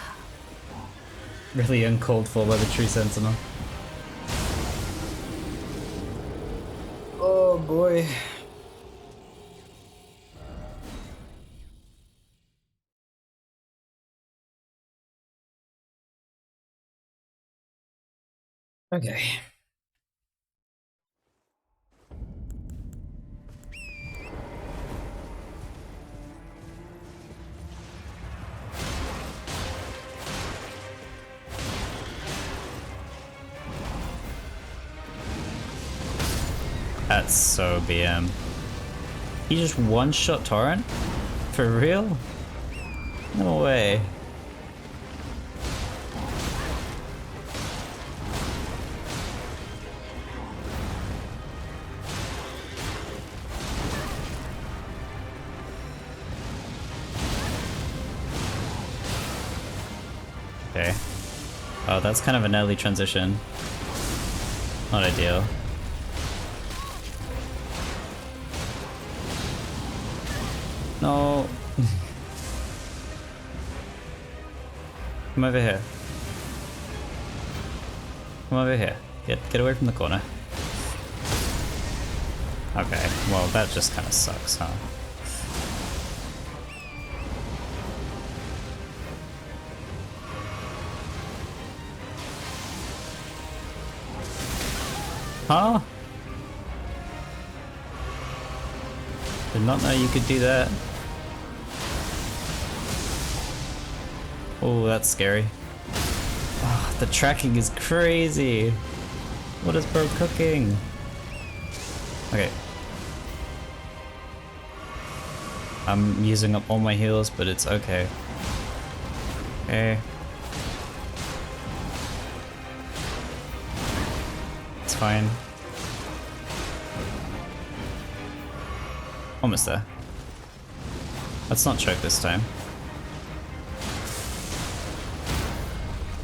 Really uncalled for by the Tree Sentinel. Oh boy. Okay. That's so BM. He just one-shot Torrent? For real? No way. Okay. Oh, that's kind of an early transition. Not ideal. No. Come over here. Come over here. Get away from the corner. Okay, well that just kind of sucks, huh? Huh? Did not know you could do that. Oh, that's scary. Oh, the tracking is crazy. What is bro cooking? Okay. I'm using up all my heals, but it's okay. Okay. It's fine. Almost there. Let's not choke this time.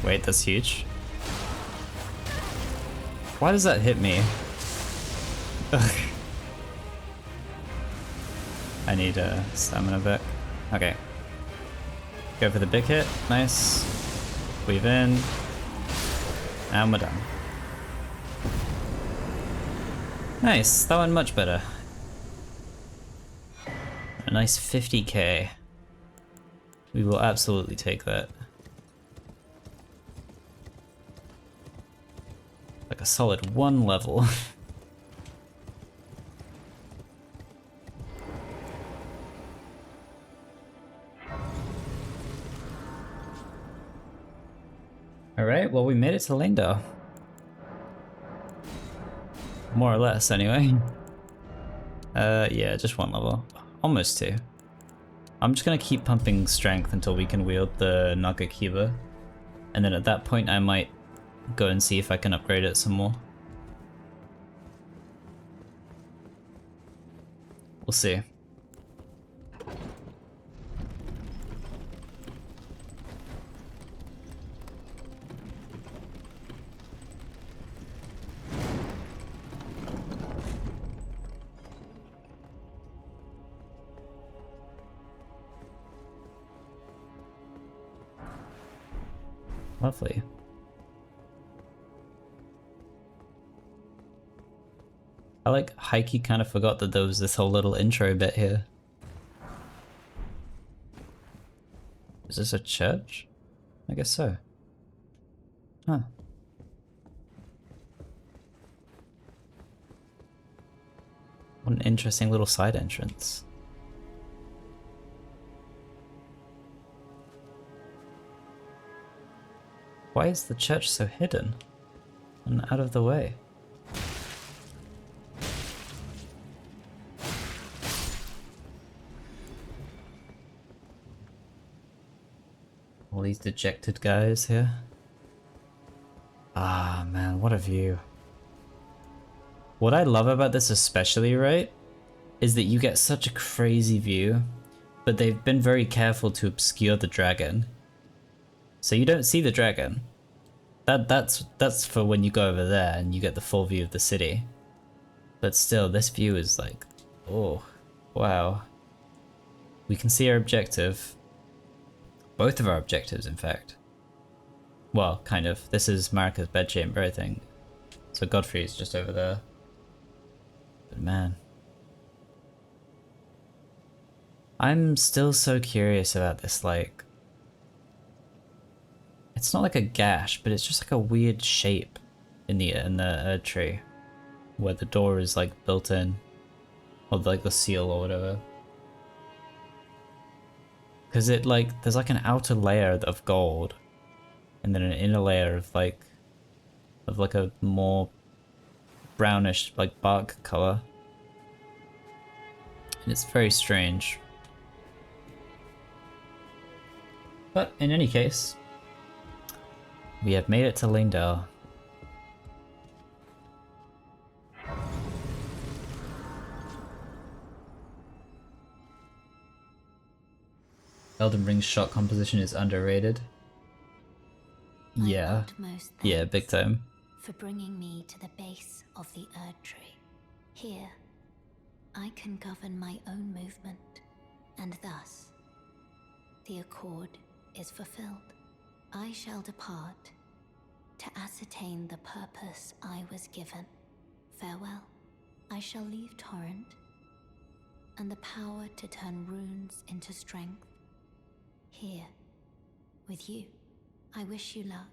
Wait, that's huge. Why does that hit me? Ugh. I need a stamina back. Okay. Go for the big hit. Nice. Weave in. And we're done. Nice. That went much better. A nice 50k. We will absolutely take that. Like a solid 1 level. Alright, well we made it to Leyndell. More or less, anyway. Yeah, just 1 level. Almost 2. I'm just gonna keep pumping strength until we can wield the Naga Kiba. And then at that point I might go and see if I can upgrade it some more. We'll see. Lovely. I like Heike kind of forgot that there was this whole little intro bit here. Is this a church? I guess so. Huh. What an interesting little side entrance. Why is the church so hidden and out of the way? All these dejected guys here. Ah, man, what a view. What I love about this especially, right, is that you get such a crazy view, but they've been very careful to obscure the dragon. So you don't see the dragon. That's for when you go over there and you get the full view of the city. But still, this view is like, oh, wow. We can see our objective. Both of our objectives, in fact. Well, kind of. This is Marika's bedchamber, I think. So Godfrey is just over there. But man. I'm still so curious about this, like... It's not like a gash, but it's just like a weird shape. in the Erdtree, where the door is like built in, or like the seal or whatever. Because it like there's like an outer layer of gold, and then an inner layer of like a more brownish like bark color, and it's very strange. But in any case, we have made it to Leyndell. Elden Ring's shot composition is underrated. Yeah. Yeah, big time. For bringing me to the base of the Erdtree. Here, I can govern my own movement, and thus, the accord is fulfilled. I shall depart to ascertain the purpose I was given. Farewell. I shall leave Torrent, and the power to turn runes into strength. Here, with you, I wish you luck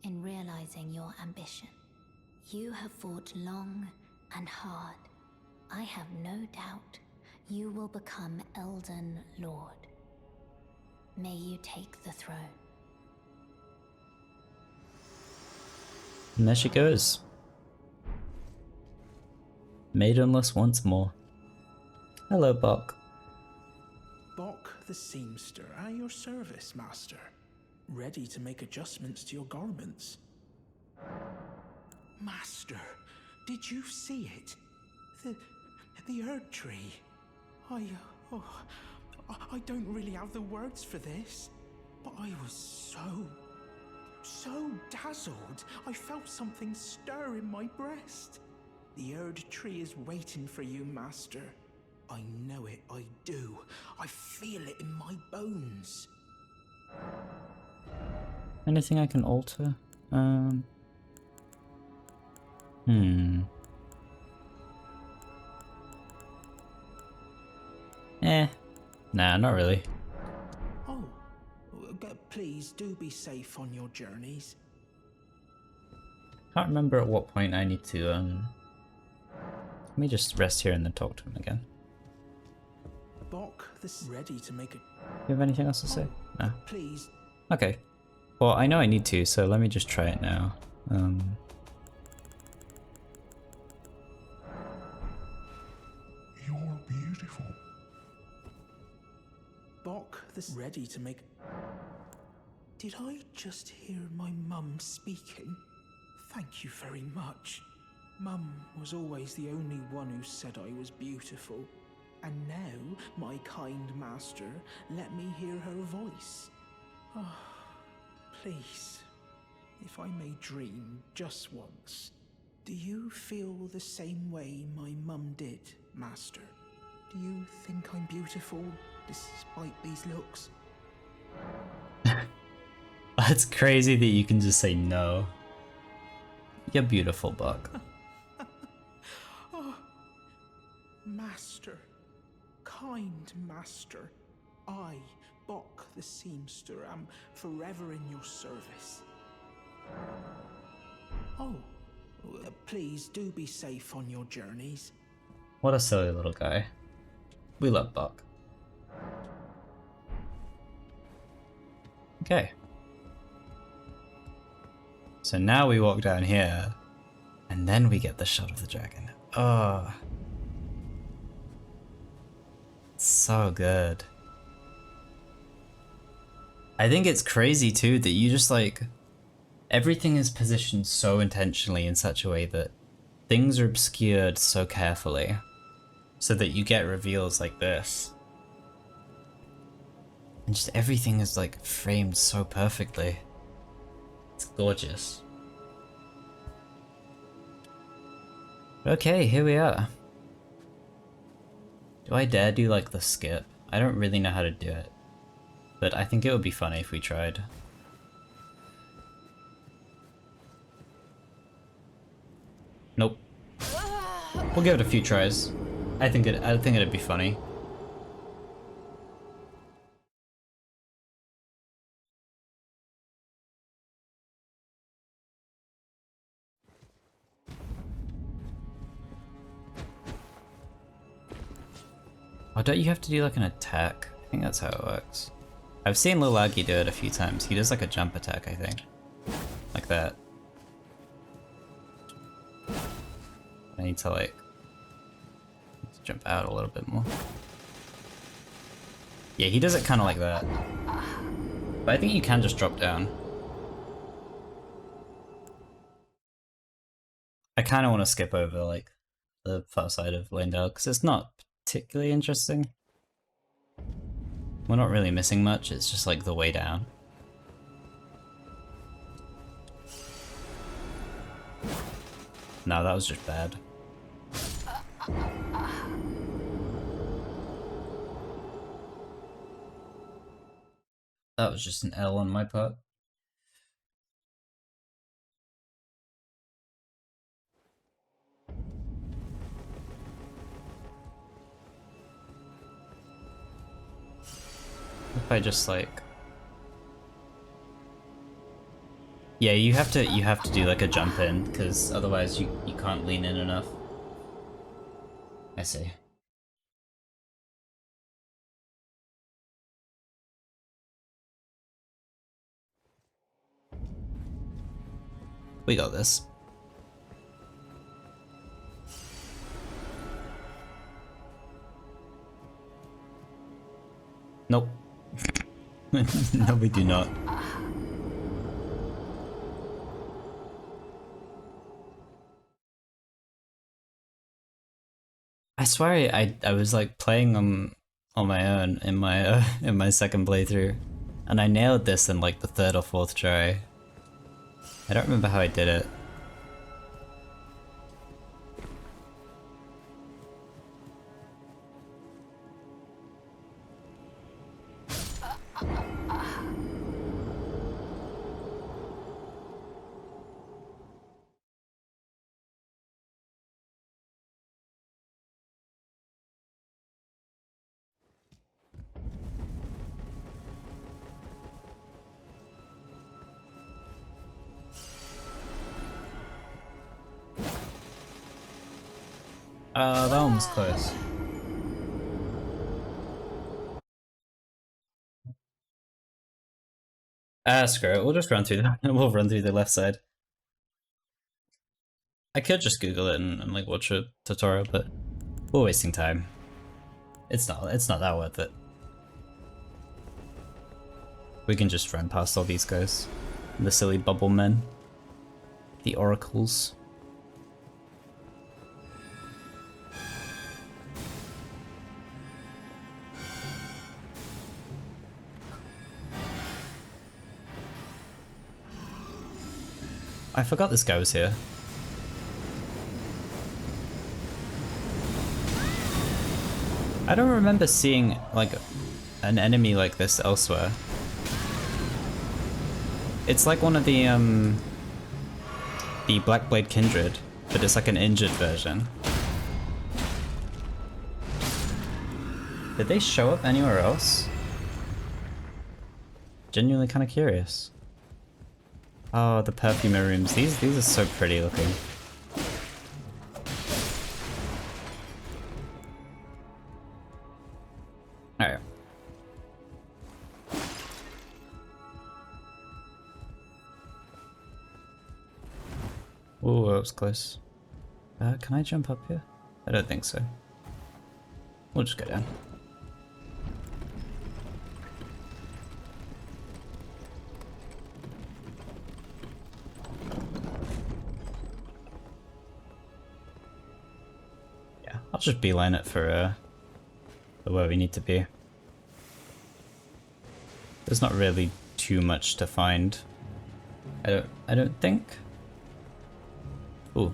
in realizing your ambition. You have fought long and hard. I have no doubt you will become Elden Lord. May you take the throne. And there she goes. Maidenless once more. Hello, Bok. Bok the seamster, at your service, master. Ready to make adjustments to your garments. Master, did you see it? The Erdtree. I don't really have the words for this, but I was so dazzled. I felt something stir in my breast. The Erdtree is waiting for you, master. I know it, I do. I feel it in my bones. Anything I can alter? Nah, not really. Oh, please do be safe on your journeys. Can't remember at what point I need to, let me just rest here and then talk to him again. Bok, this ready to make a... You have anything else to say? No. Please. Okay. Well, I know I need to, so let me just try it now. You're beautiful. Bok, this ready to make... Did I just hear my mum speaking? Thank you very much. Mum was always the only one who said I was beautiful. And now, my kind master, let me hear her voice. Oh, please, if I may dream just once, do you feel the same way my mum did, master? Do you think I'm beautiful, despite these looks? That's crazy that you can just say no. You're beautiful, Bok. Oh, master, kind master, I, Bok the seamster, am forever in your service. Oh, please do be safe on your journeys. What a silly little guy. We love Bok. Okay. So now we walk down here, and then we get the shot of the dragon. Oh. It's so good. I think it's crazy too that you just like, everything is positioned so intentionally in such a way that things are obscured so carefully so that you get reveals like this. And just everything is like framed so perfectly. It's gorgeous. Okay, here we are. Do I dare do like the skip? I don't really know how to do it, but I think it would be funny if we tried. Nope. We'll give it a few tries. I think it'd be funny. Oh, don't you have to do like an attack? I think that's how it works. I've seen Lil Aggie do it a few times. He does like a jump attack, I think. Like that. I need to like jump out a little bit more. Yeah, he does it kind of like that. But I think you can just drop down. I kind of want to skip over like the far side of Leyndell because it's not particularly interesting. We're not really missing much, it's just like the way down. No, that was just bad. That was just an L on my part. If I just like... Yeah, you have to do like a jump in, because otherwise you can't lean in enough. I see. We got this. Nope. No, we do not. I swear I was like playing on my own in my second playthrough, and I nailed this in like the third or fourth try. I don't remember how I did it. That one was close. Screw it, we'll just run through we'll run through the left side. I could just Google it and like watch a tutorial, but we're wasting time. It's not that worth it. We can just run past all these guys. The silly bubble men. The oracles. I forgot this guy was here. I don't remember seeing like an enemy like this elsewhere. It's like one of the Blackblade Kindred, but it's like an injured version. Did they show up anywhere else? Genuinely kind of curious. Oh, the perfumer rooms. These are so pretty looking. Alright. Ooh, that was close. Can I jump up here? I don't think so. We'll just go down. I'll just beeline it for where we need to be. There's not really too much to find. I don't think. Ooh.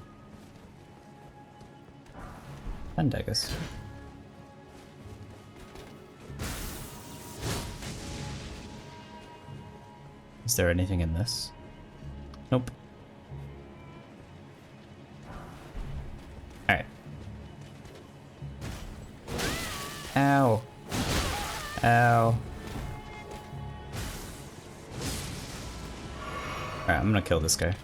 And daggers. Is there anything in this? Nope. Alright. Ow. Ow. Alright, I'm gonna kill this guy.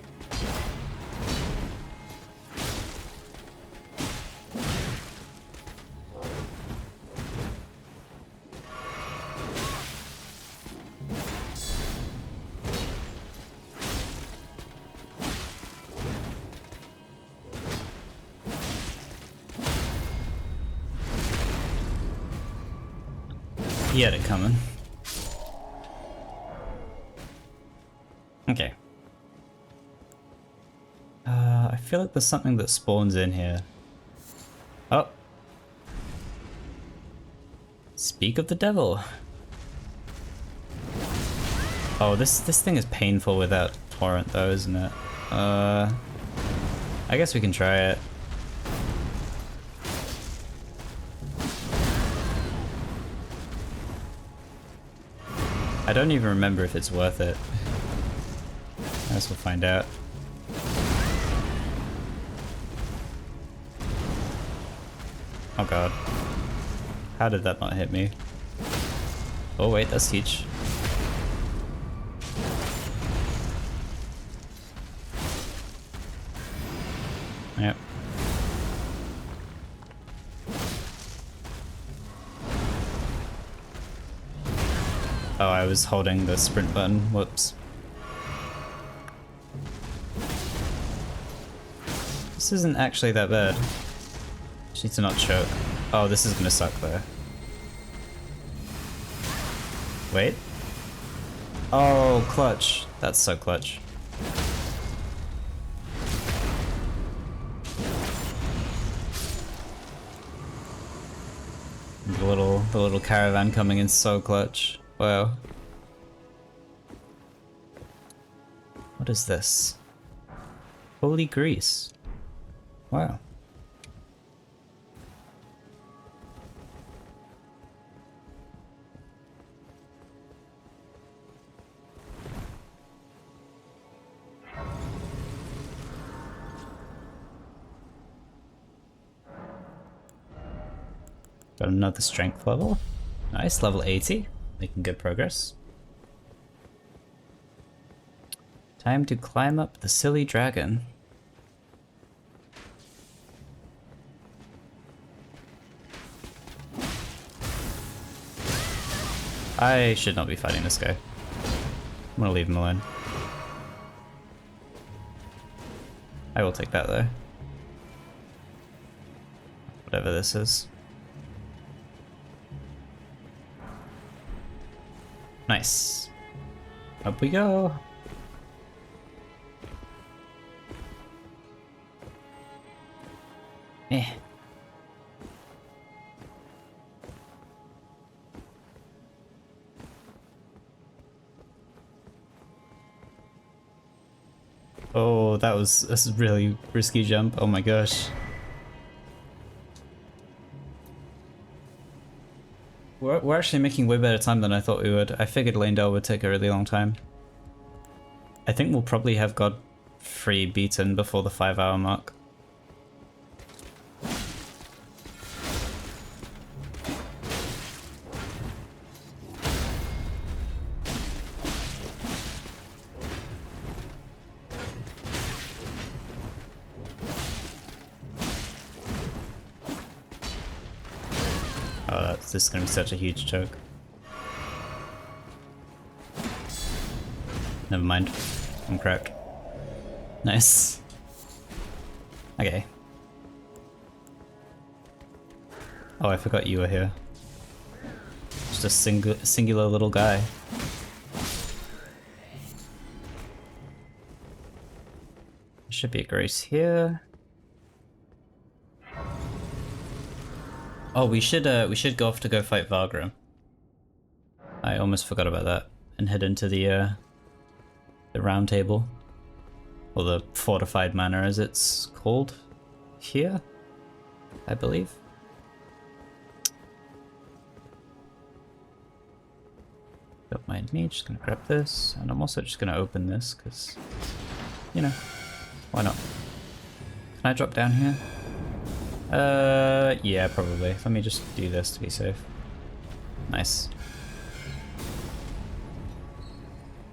He had it coming. Okay. I feel like there's something that spawns in here. Oh. Speak of the devil. Oh, this thing is painful without torrent though, isn't it? I guess we can try it. I don't even remember if it's worth it. I guess we'll find out. Oh god. How did that not hit me? Oh wait, that's huge. Yep. Oh, I was holding the sprint button. Whoops. This isn't actually that bad. Just need to not choke. Oh, this is gonna suck though. Wait. Oh, clutch. That's so clutch. The little caravan coming in so clutch. Wow. What is this? Holy grease. Wow. Got another strength level. Nice, level 80. Making good progress. Time to climb up the silly dragon. I should not be fighting this guy. I'm gonna leave him alone. I will take that though. Whatever this is. Nice. Up we go. Eh. Oh, that was a really risky jump. Oh my gosh. We're actually making way better time than I thought we would. I figured Leyndell would take a really long time. I think we'll probably have Godfrey beaten before the 5-hour mark. This is going to be such a huge choke. Never mind. I'm cracked. Nice. Okay. Oh, I forgot you were here. Just a singular little guy. Should be a grace here. Oh, we should go off to go fight Vargrim. I almost forgot about that, and head into the round table, or the fortified manor as it's called here, I believe. Don't mind me, just gonna grab this, and I'm also just gonna open this because, you know, why not? Can I drop down here? Yeah, probably. Let me just do this to be safe. Nice.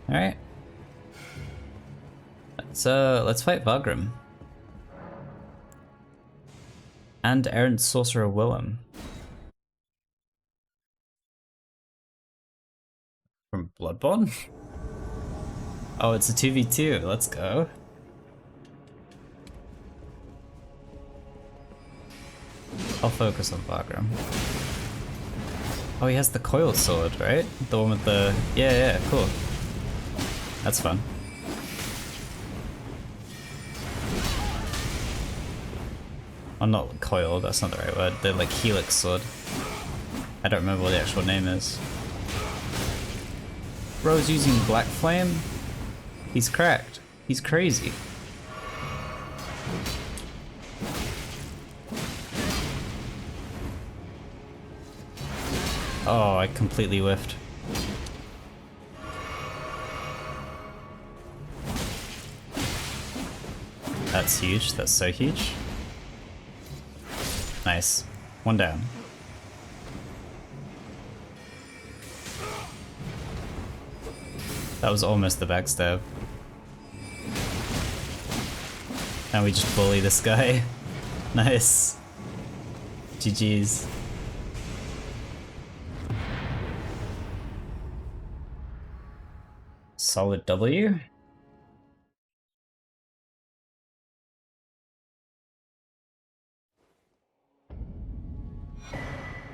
Alright. Let's fight Vargrim. And errant sorcerer Willem. From Bloodborne? Oh, it's a 2v2, let's go. I'll focus on Vargrim. Oh, he has the coiled sword, right? The one with the... Yeah, cool. That's fun. Oh, not coiled, that's not the right word. The, like, helix sword. I don't remember what the actual name is. Bro's using Black Flame? He's cracked. He's crazy. Oh, I completely whiffed. That's huge. That's so huge. Nice. One down. That was almost the backstab. Now we just bully this guy. Nice. GG's. Solid W.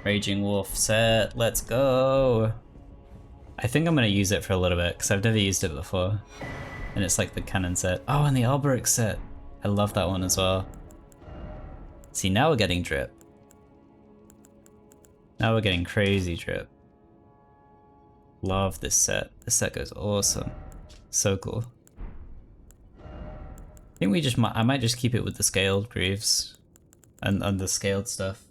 Raging Wolf set, let's go! I think I'm gonna use it for a little bit, because I've never used it before. And it's like the cannon set. Oh, and the Alberic set! I love that one as well. See, now we're getting drip. Now we're getting crazy drip. Love this set. This set goes awesome. So cool. I think we just I might just keep it with the scaled greaves. And the scaled stuff.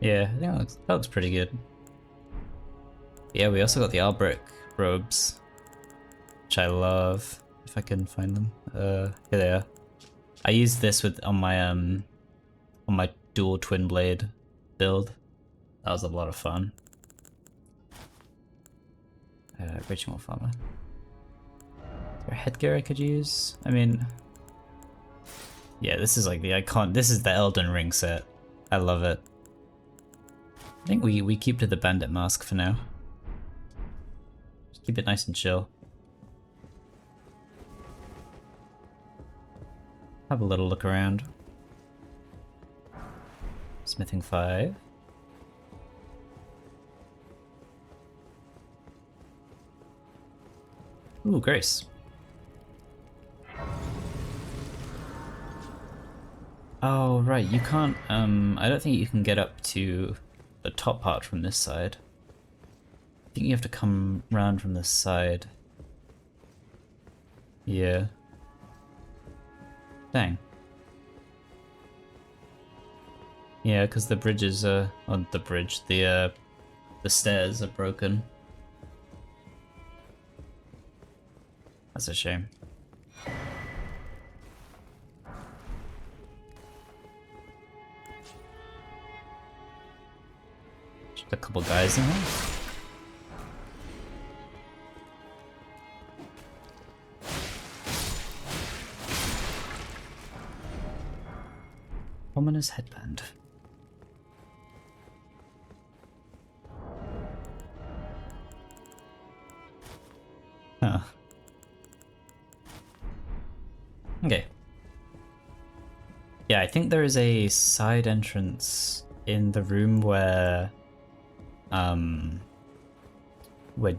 Yeah, I think that looks pretty good. Yeah, we also got the Alberic robes, which I love. If I can find them, here they are. I used this on my dual twin blade build. That was a lot of fun. Raging Wolf armor. Is there a headgear I could use? I mean, yeah, this is like the icon. This is the Elden Ring set. I love it. I think we keep to the bandit mask for now. Just keep it nice and chill. Have a little look around. Smithing 5. Ooh, Grace. Oh, right, you can't, I don't think you can get up to the top part from this side. I think you have to come round from this side. Yeah. Dang. Yeah, because the bridges are... on the bridge, the stairs are broken. That's a shame. Just a couple guys in there. Ominous headband. Huh. Okay. Yeah, I think there is a side entrance in the room where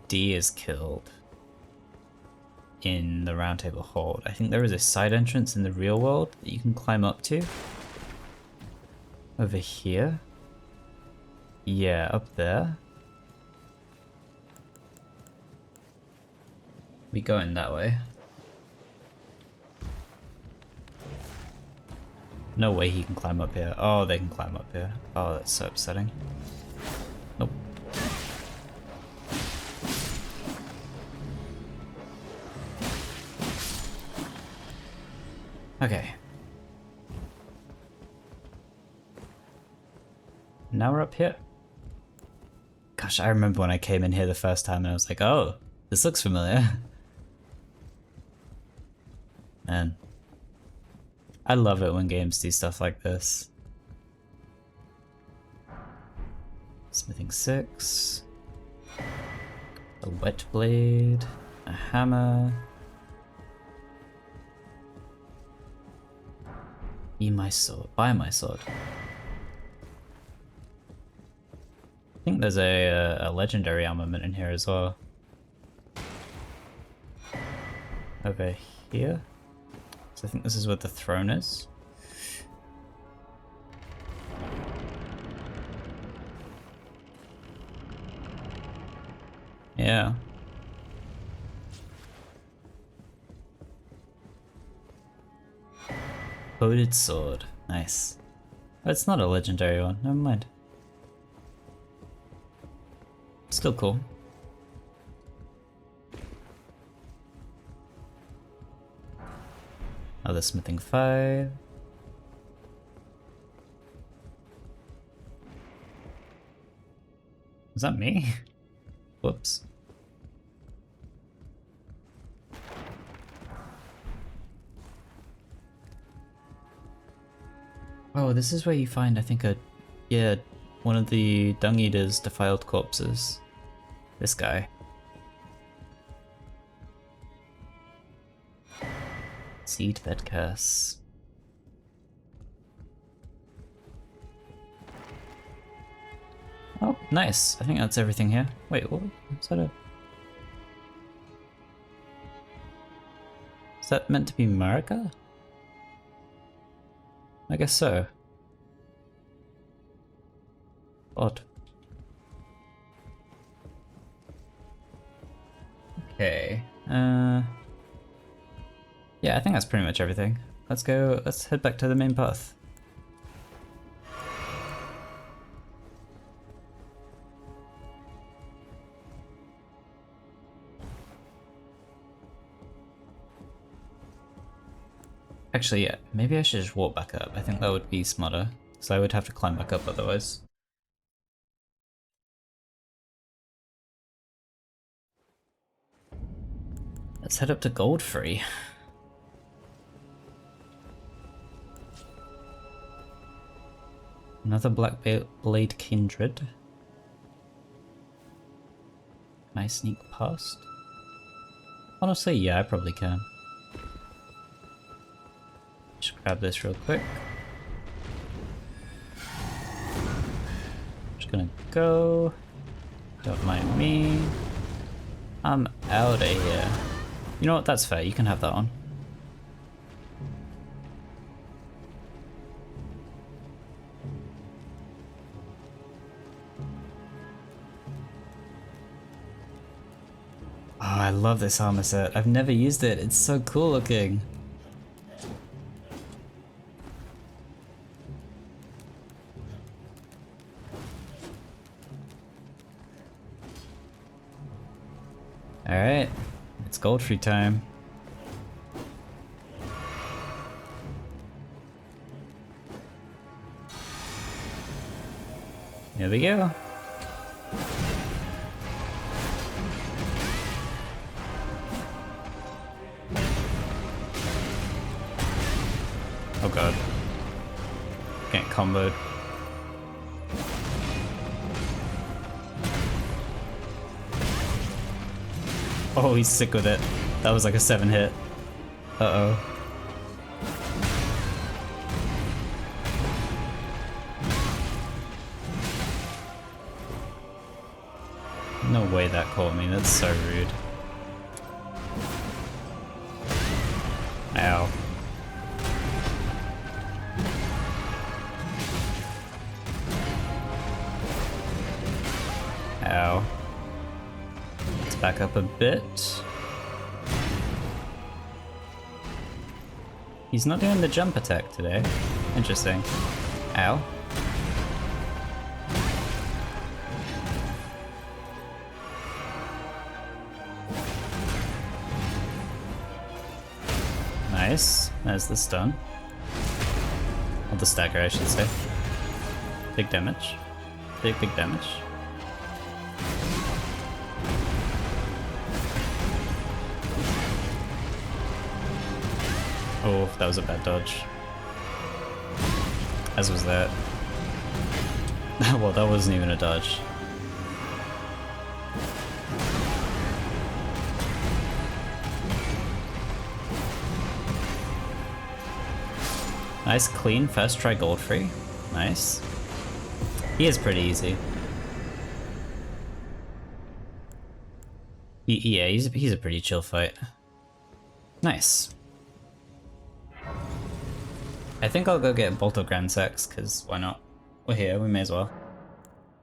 D is killed in the Round Table Hold. I think there is a side entrance in the real world that you can climb up to. Over here? Yeah, up there. We going that way. No way he can climb up here. Oh, they can climb up here. Oh, that's so upsetting. Nope. Okay. Now we're up here. Gosh, I remember when I came in here the first time and I was like, oh, this looks familiar. Man. I love it when games do stuff like this. Smithing 6. A wet blade. A hammer. Be my sword. Buy my sword. I think there's a legendary armament in here as well. Over here. So I think this is where the throne is. Yeah. Coated sword. Nice. Oh, it's not a legendary one. Never mind. Still cool. Other smithing 5. Is that me? Whoops. Oh, this is where you find, I think, one of the Dung Eater's defiled corpses. This guy. Seedbed curse. Oh, nice. I think that's everything here. Wait, what? Is that a... Is that meant to be Marika? I guess so. Odd. Okay. Yeah, I think that's pretty much everything. Let's head back to the main path. Actually, yeah, maybe I should just walk back up. I think that would be smarter, because I would have to climb back up otherwise. Let's head up to Goldfree. Another Black Blade Kindred. Can I sneak past? Honestly, yeah, I probably can. Just grab this real quick. Just gonna go. Don't mind me. I'm out of here. You know what? That's fair. You can have that one. Oh, I love this armor set. I've never used it. It's so cool looking. Alright, it's Goldfree time. Here we go. Oh god. Getting comboed. Oh, he's sick with it. That was like a 7 hit. Uh-oh. No way that caught me. That's so rude. Ow. Ow. Let's back up a bit. He's not doing the jump attack today. Interesting. Ow. Nice. There's the stun. Or the stagger, I should say. Big damage. Big damage. Oh, that was a bad dodge. As was that. Well, that wasn't even a dodge. Nice clean first try gold free. Nice. He is pretty easy. Yeah, he's a pretty chill fight. Nice. I think I'll go get Bolt of Grand Sex, because why not? We're here, we may as well.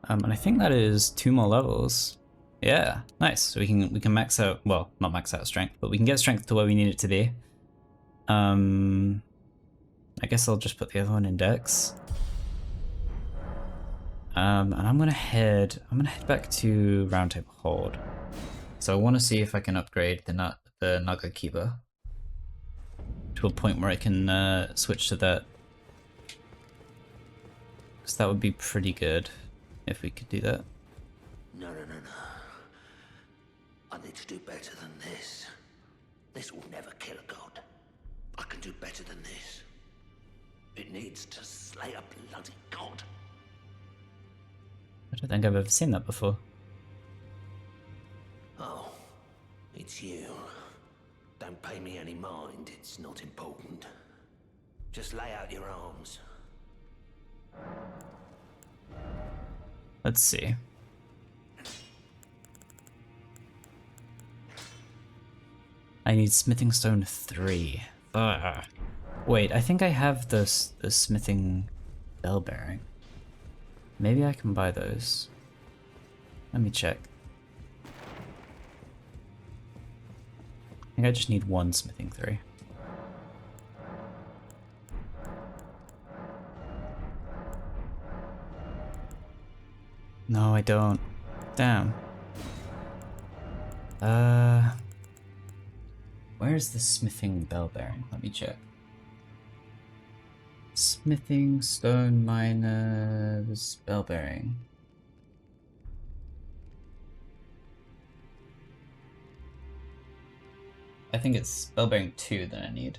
And I think that is 2 more levels. Yeah, nice. So we can max out, well, not max out strength, but we can get strength to where we need it to be. I guess I'll just put the other one in Dex. And I'm gonna head back to Round Table Hold. So I want to see if I can upgrade the Naga Kiba to a point where I can switch to that. Because that would be pretty good if we could do that. No. I need to do better than this. This will never kill a god. I can do better than this. It needs to slay a bloody god. I don't think I've ever seen that before. Oh, it's you. Don't pay me any mind, it's not important. Just lay out your arms. Let's see. I need smithing stone 3. Ugh. Wait, I think I have the smithing bell bearing. Maybe I can buy those. Let me check. I think I just need 1 smithing 3. No, I don't. Damn. Where's the smithing bell bearing? Let me check. Smithing stone miners bell bearing. I think it's bell bearing 2 that I need.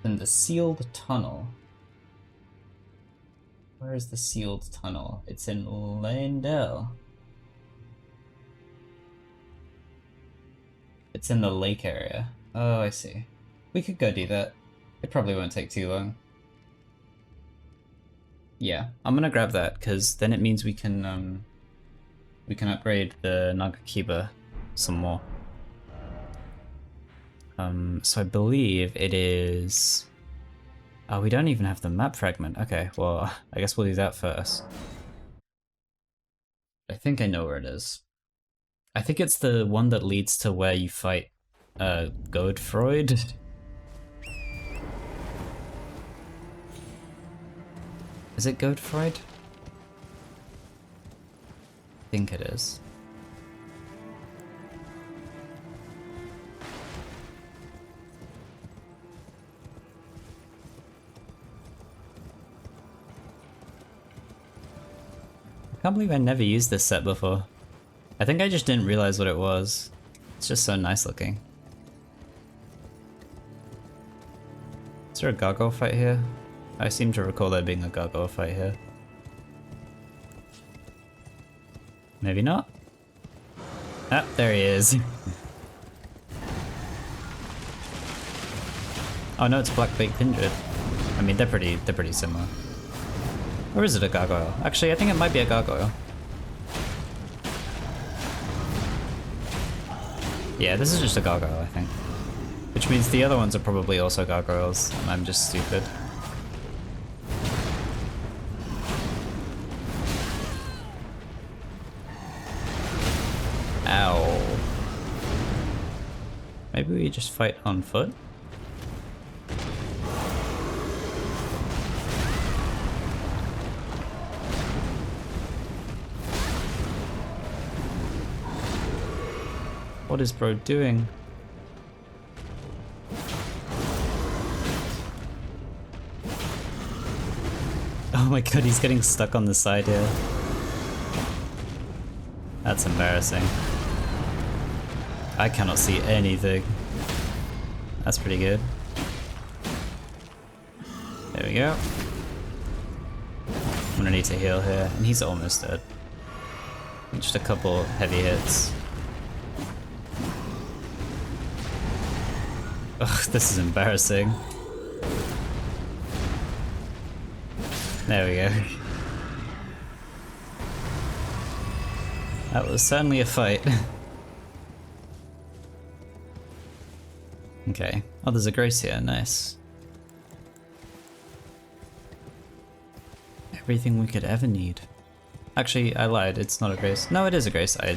And the sealed tunnel. Where is the sealed tunnel? It's in Leyndell. It's in the lake area. Oh, I see. We could go do that. It probably won't take too long. Yeah, I'm gonna grab that, because then it means we can upgrade the Nagakiba some more. So I believe it is... Oh, we don't even have the map fragment. Okay, well, I guess we'll do that first. I think I know where it is. I think it's the one that leads to where you fight Godfreud. Is it Godfreud? I think it is. I can't believe I never used this set before. I think I just didn't realize what it was. It's just so nice looking. Is there a gargoyle fight here? I seem to recall there being a gargoyle fight here. Maybe not? Ah, there he is. Oh no, it's Black-Baked Kindred. I mean, they're pretty similar. Or is it a gargoyle? Actually, I think it might be a gargoyle. Yeah, this is just a gargoyle, I think. Which means the other ones are probably also gargoyles, and I'm just stupid. Ow. Maybe we just fight on foot? What is bro doing? Oh my god, he's getting stuck on the side here. That's embarrassing. I cannot see anything. That's pretty good. There we go. I'm gonna need to heal here, and he's almost dead. Just a couple heavy hits. Ugh, this is embarrassing. There we go. That was certainly a fight. Okay. Oh, there's a grace here. Nice. Everything we could ever need. Actually, I lied. It's not a grace. No, it is a grace. I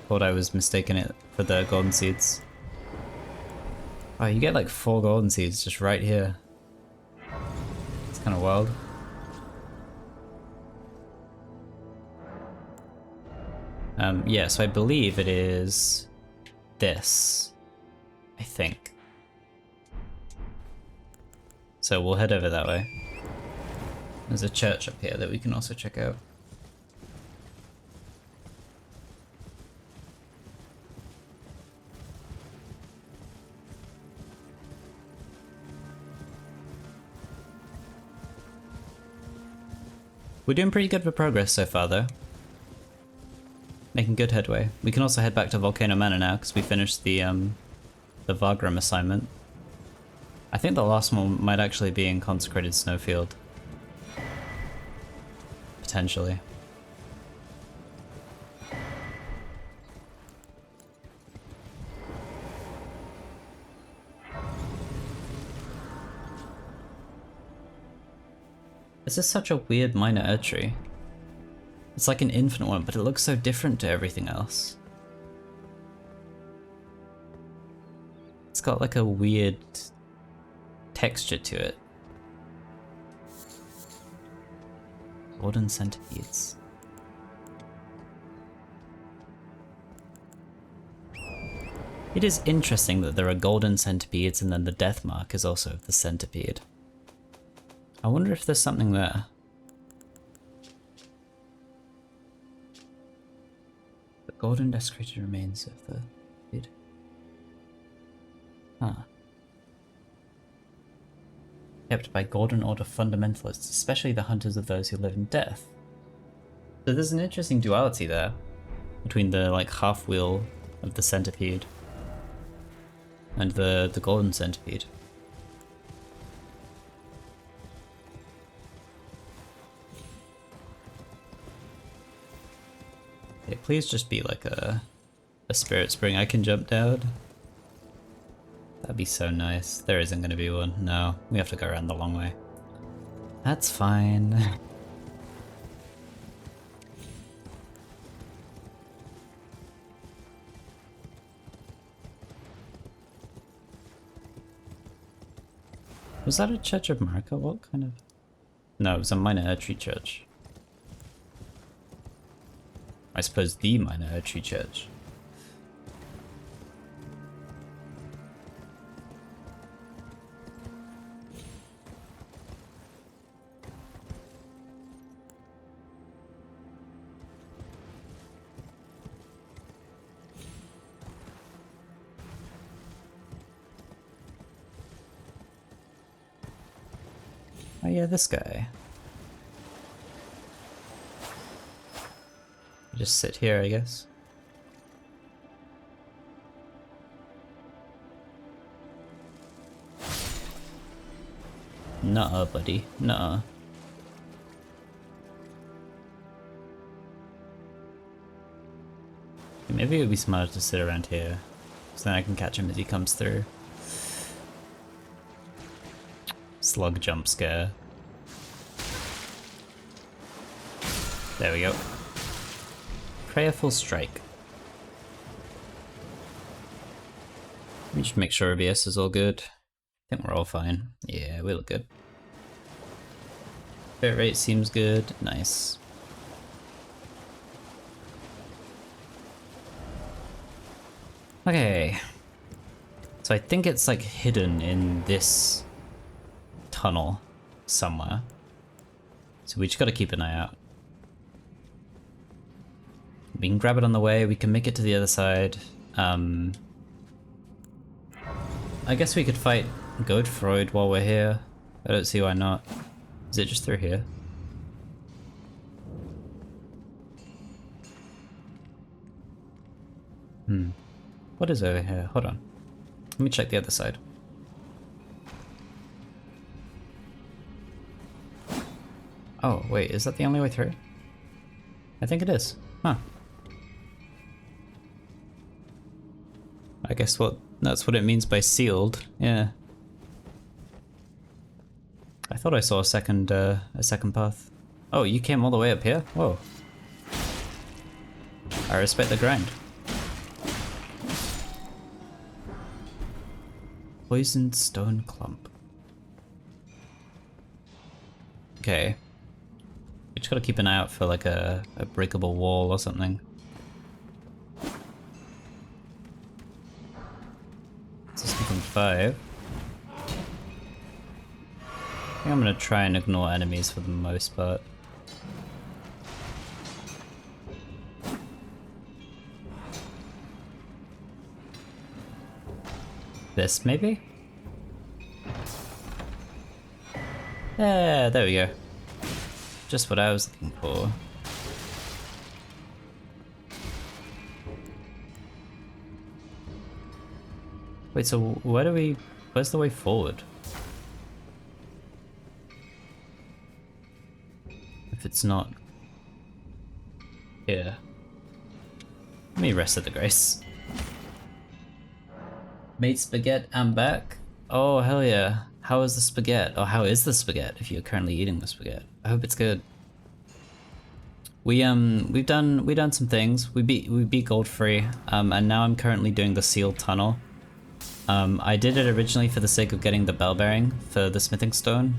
thought I was mistaking it for the golden seeds. Oh, you get like 4 golden seeds just right here. It's kind of wild. Yeah, so I believe it is this. I think. So we'll head over that way. There's a church up here that we can also check out. We're doing pretty good for progress so far though. Making good headway. We can also head back to Volcano Manor now because we finished the Vagram assignment. I think the last one might actually be in Consecrated Snowfield. Potentially. This is such a weird minor Erdtree. It's like an infinite one, but it looks so different to everything else. It's got like a weird texture to it. Golden centipedes. It is interesting that there are golden centipedes and then the death mark is also the centipede. I wonder if there's something there. The golden desecrated remains of the kid. Huh. Kept by Golden Order fundamentalists, especially the hunters of those who live in death. So there's an interesting duality there between the like half wheel of the centipede and the golden centipede. Okay, please just be like a spirit spring I can jump down. That'd be so nice. There isn't gonna be one. No, we have to go around the long way. That's fine. Was that a Church of Marika? What kind of... No, it was a minor Erdtree church. I suppose the minor Erdtree church. Oh yeah, this guy. Just sit here, I guess. Nuh-uh, buddy. Nuh-uh. Maybe it would be smarter to sit around here, so then I can catch him as he comes through. Slug jump scare. There we go. Prayerful strike. Let me just make sure OBS is all good. I think we're all fine. Yeah, we look good. Bit rate seems good. Nice. Okay. So I think it's like hidden in this tunnel somewhere. So we just gotta keep an eye out. We can grab it on the way, we can make it to the other side. I guess we could fight Godefroid while we're here. I don't see why not. Is it just through here? What is over here? Hold on. Let me check the other side. Oh, wait, is that the only way through? I think it is. Huh. I guess that's what it means by sealed, yeah. I thought I saw a second path. Oh, you came all the way up here? Whoa. I respect the grind. Poisoned stone clump. Okay. We just gotta keep an eye out for like a breakable wall or something. So something 5. I think I'm gonna try and ignore enemies for the most part. This, maybe? Yeah, there we go. Just what I was looking for. Wait, so where's the way forward? If it's not here. Let me rest at the grace. Mate spaghetti, I'm back. Oh, hell yeah. How is the spaghetti? Or how is the spaghetti if you're currently eating the spaghetti? I hope it's good. We've done some things. We beat Godfrey, and now I'm currently doing the sealed tunnel. I did it originally for the sake of getting the bell bearing for the smithing stone,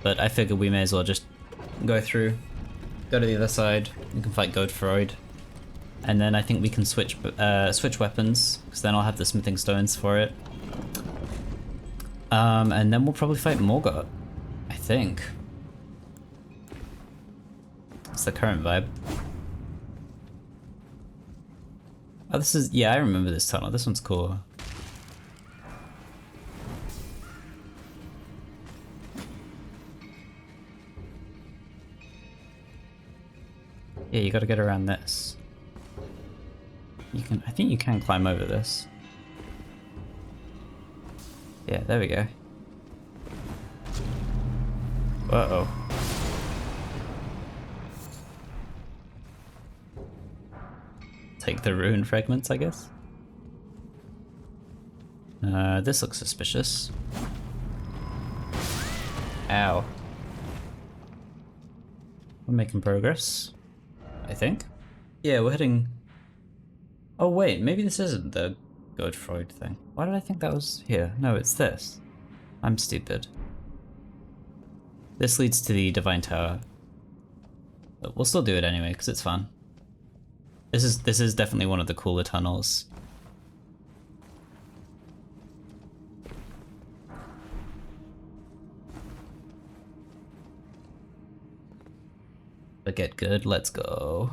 but I figured we may as well just go through, go to the other side. We can fight Godfrey. And then I think we can switch weapons, because then I'll have the smithing stones for it. And then we'll probably fight Morgott, I think. It's the current vibe. Oh, this is, yeah, I remember this tunnel. This one's cool. Yeah, you gotta get around this. I think you can climb over this. Yeah, there we go. Uh-oh. Take the rune fragments, I guess. This looks suspicious. Ow. We're making progress, I think. Yeah, we're heading... Oh wait, maybe this isn't the Godfrey thing. Why did I think that was here? No, it's this. I'm stupid. This leads to the Divine Tower. But we'll still do it anyway, because it's fun. This is definitely one of the cooler tunnels. But get good, let's go.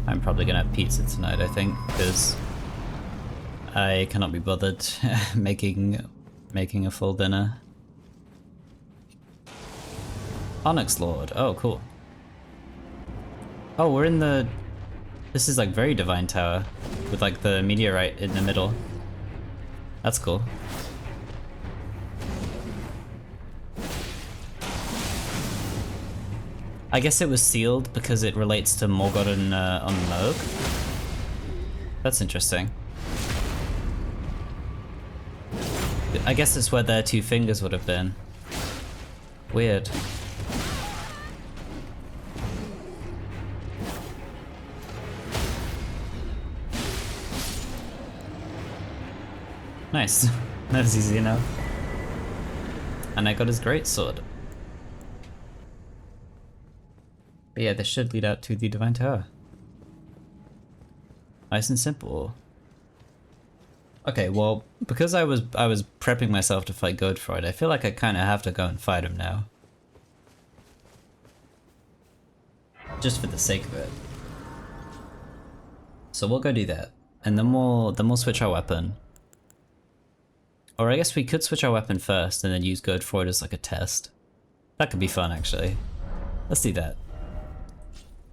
I'm probably gonna have pizza tonight, I think, because I cannot be bothered making a full dinner. Onyx Lord, oh cool. Oh, we're in the... This is like very Divine Tower, with like the meteorite in the middle. That's cool. I guess it was sealed because it relates to Morgott and on Moog. That's interesting. I guess it's where their 2 fingers would have been. Weird. Nice. That was easy enough. And I got his greatsword. But yeah, this should lead out to the Divine Tower. Nice and simple. Okay, well, because I was prepping myself to fight Godfrey, I feel like I kind of have to go and fight him now. Just for the sake of it. So we'll go do that, and then we'll switch our weapon. Or I guess we could switch our weapon first and then use Godfrey as like a test. That could be fun, actually. Let's do that.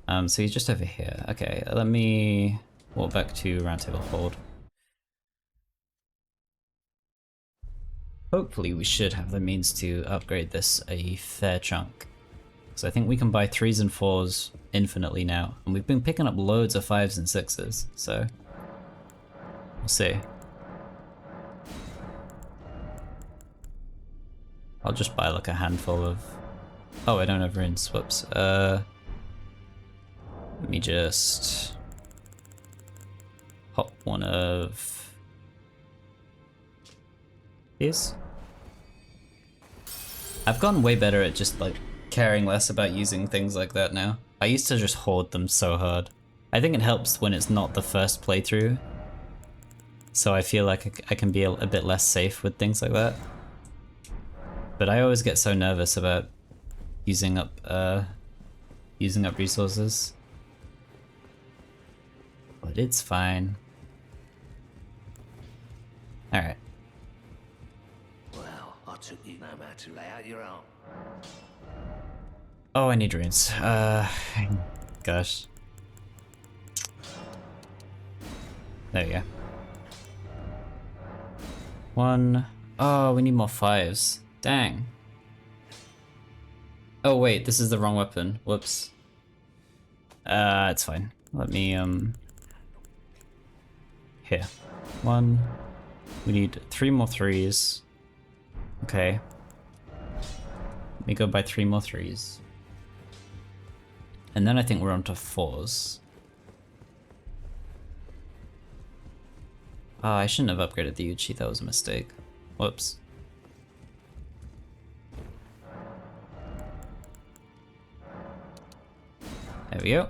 So he's just over here. Okay, let me walk back to Round Table Hold. hopefully we should have the means to upgrade this a fair chunk. So I think we can buy 3s and 4s infinitely now, and we've been picking up loads of 5s and 6s, so we'll see. I'll just buy like a handful of... Oh, I don't have runes, whoops. Let me just pop one of these. I've gotten way better at just like caring less about using things like that now. I used to just hoard them so hard. I think it helps when it's not the first playthrough, so I feel like I can be a bit less safe with things like that. But I always get so nervous about using up resources. But it's fine. Alright. Well, I took you no matter to lay out your own. Oh, I need runes. Gosh. There we go. 1. Oh, we need more 5s. Dang. Oh wait, this is the wrong weapon. Whoops. It's fine. Let me, here. 1. We need 3 more 3s. Okay. Let me go buy 3 more 3s. And then I think we're on to 4s. Oh, I shouldn't have upgraded the Uchi, that was a mistake. Whoops. There we go.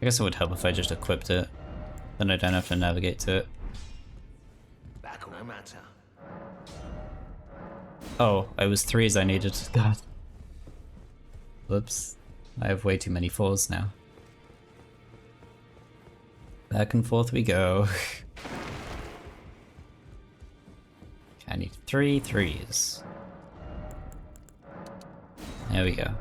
I guess it would help if I just equipped it. Then I don't have to navigate to it. Back no matter. Oh, I was 3s I needed. God. Whoops. I have way too many 4s now. Back and forth we go. I need 3 3s. There we go.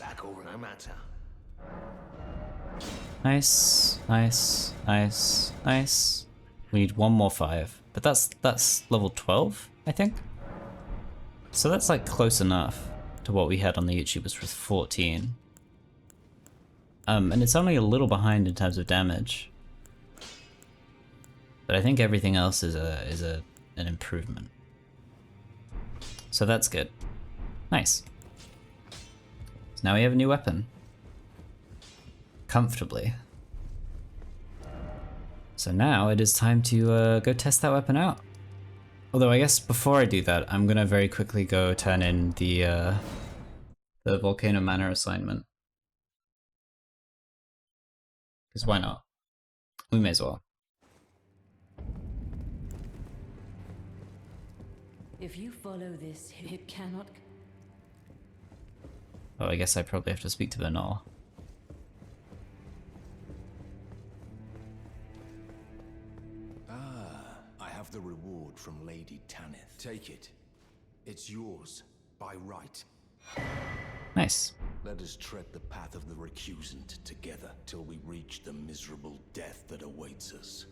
Back over no matter. Nice, nice, nice, nice. We need 1 more 5, but that's level 12, I think. So that's like close enough to what we had on the Uchi, which was 14. And it's only a little behind in terms of damage, but I think everything else is an improvement. So that's good. Nice. So now we have a new weapon. Comfortably. So now it is time to go test that weapon out. Although I guess before I do that, I'm gonna very quickly go turn in the Volcano Manor assignment. Because why not? We may as well. If you follow this, it cannot... Oh, I guess I probably have to speak to Bernal. I have the reward from Lady Tanith. Take it. It's yours, by right. Nice. Let us tread the path of the recusant together till we reach the miserable death that awaits us.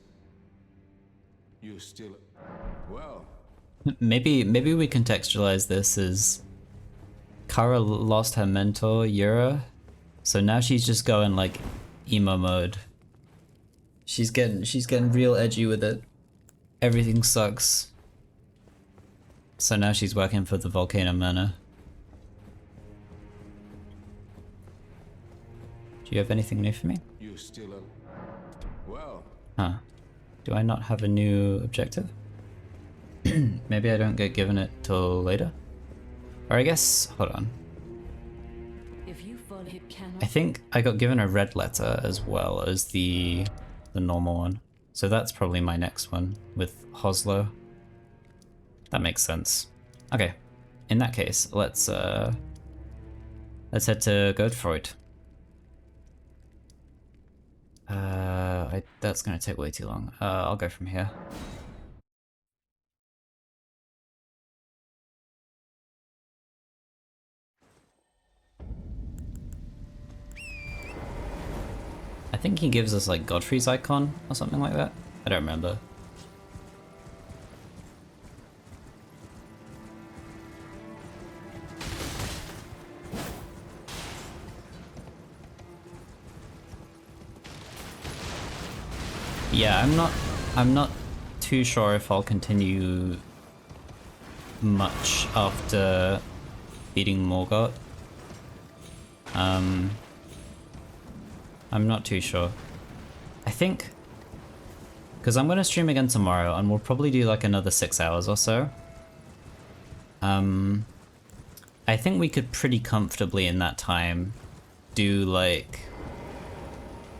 You're still... Well... Maybe we contextualize this as Kara lost her mentor, Yura, so now she's just going like emo mode. She's getting real edgy with it. Everything sucks. So now she's working for the Volcano Manor. Do you have anything new for me? You're still well... Huh. Do I not have a new objective? Maybe I don't get given it till later? Or I guess, hold on. If you follow, it cannot... I think I got given a red letter as well as the normal one. So that's probably my next one with Hoslo. That makes sense. Okay, in that case, let's Let's head to Godfreud. That's gonna take way too long. I'll go from here. I think he gives us like Godfrey's icon or something like that. I don't remember. Yeah, I'm not too sure if I'll continue much after beating Morgott. I'm not too sure. I think because I'm gonna stream again tomorrow and we'll probably do like another 6 hours or so. I think we could pretty comfortably in that time do like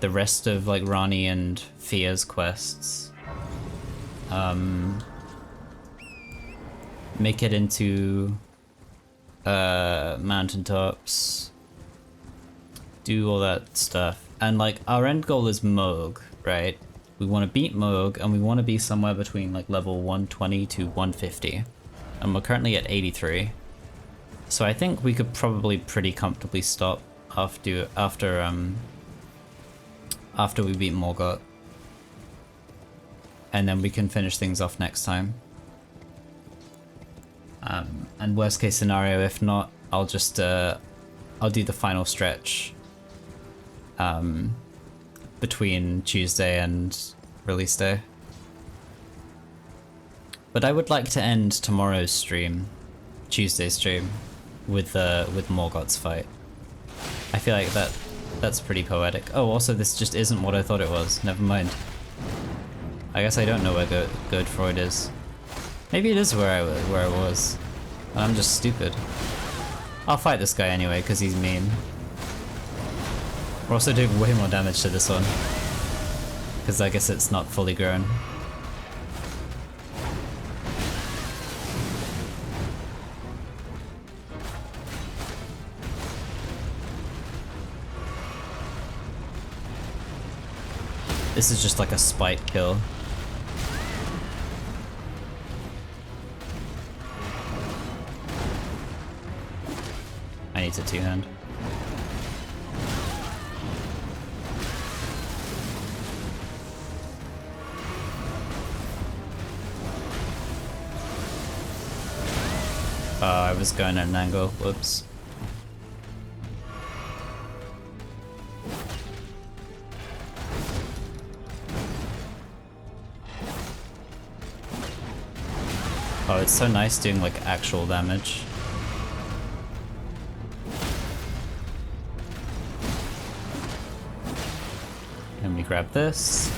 the rest of like Rani and Fia's quests. Make it into mountaintops. Do all that stuff. And like our end goal is Moog, right? We want to beat Moog and we want to be somewhere between like level 120 to 150. And we're currently at 83. So I think we could probably pretty comfortably stop after we beat Morgott. And then we can finish things off next time. And worst case scenario, if not, I'll just I'll do the final stretch between Tuesday and release day. But I would like to end tomorrow's stream, Tuesday's stream, with Morgott's fight. I feel like that's pretty poetic. Oh, also this just isn't what I thought it was. Never mind. I guess I don't know where Godfreud is. Maybe it is where I was. And I'm just stupid. I'll fight this guy anyway, because he's mean. We're also doing way more damage to this one. Because I guess it's not fully grown. This is just like a spite kill. I need to two-hand. Oh, I was going at an angle. Whoops. Oh, it's so nice doing like actual damage. And we grab this.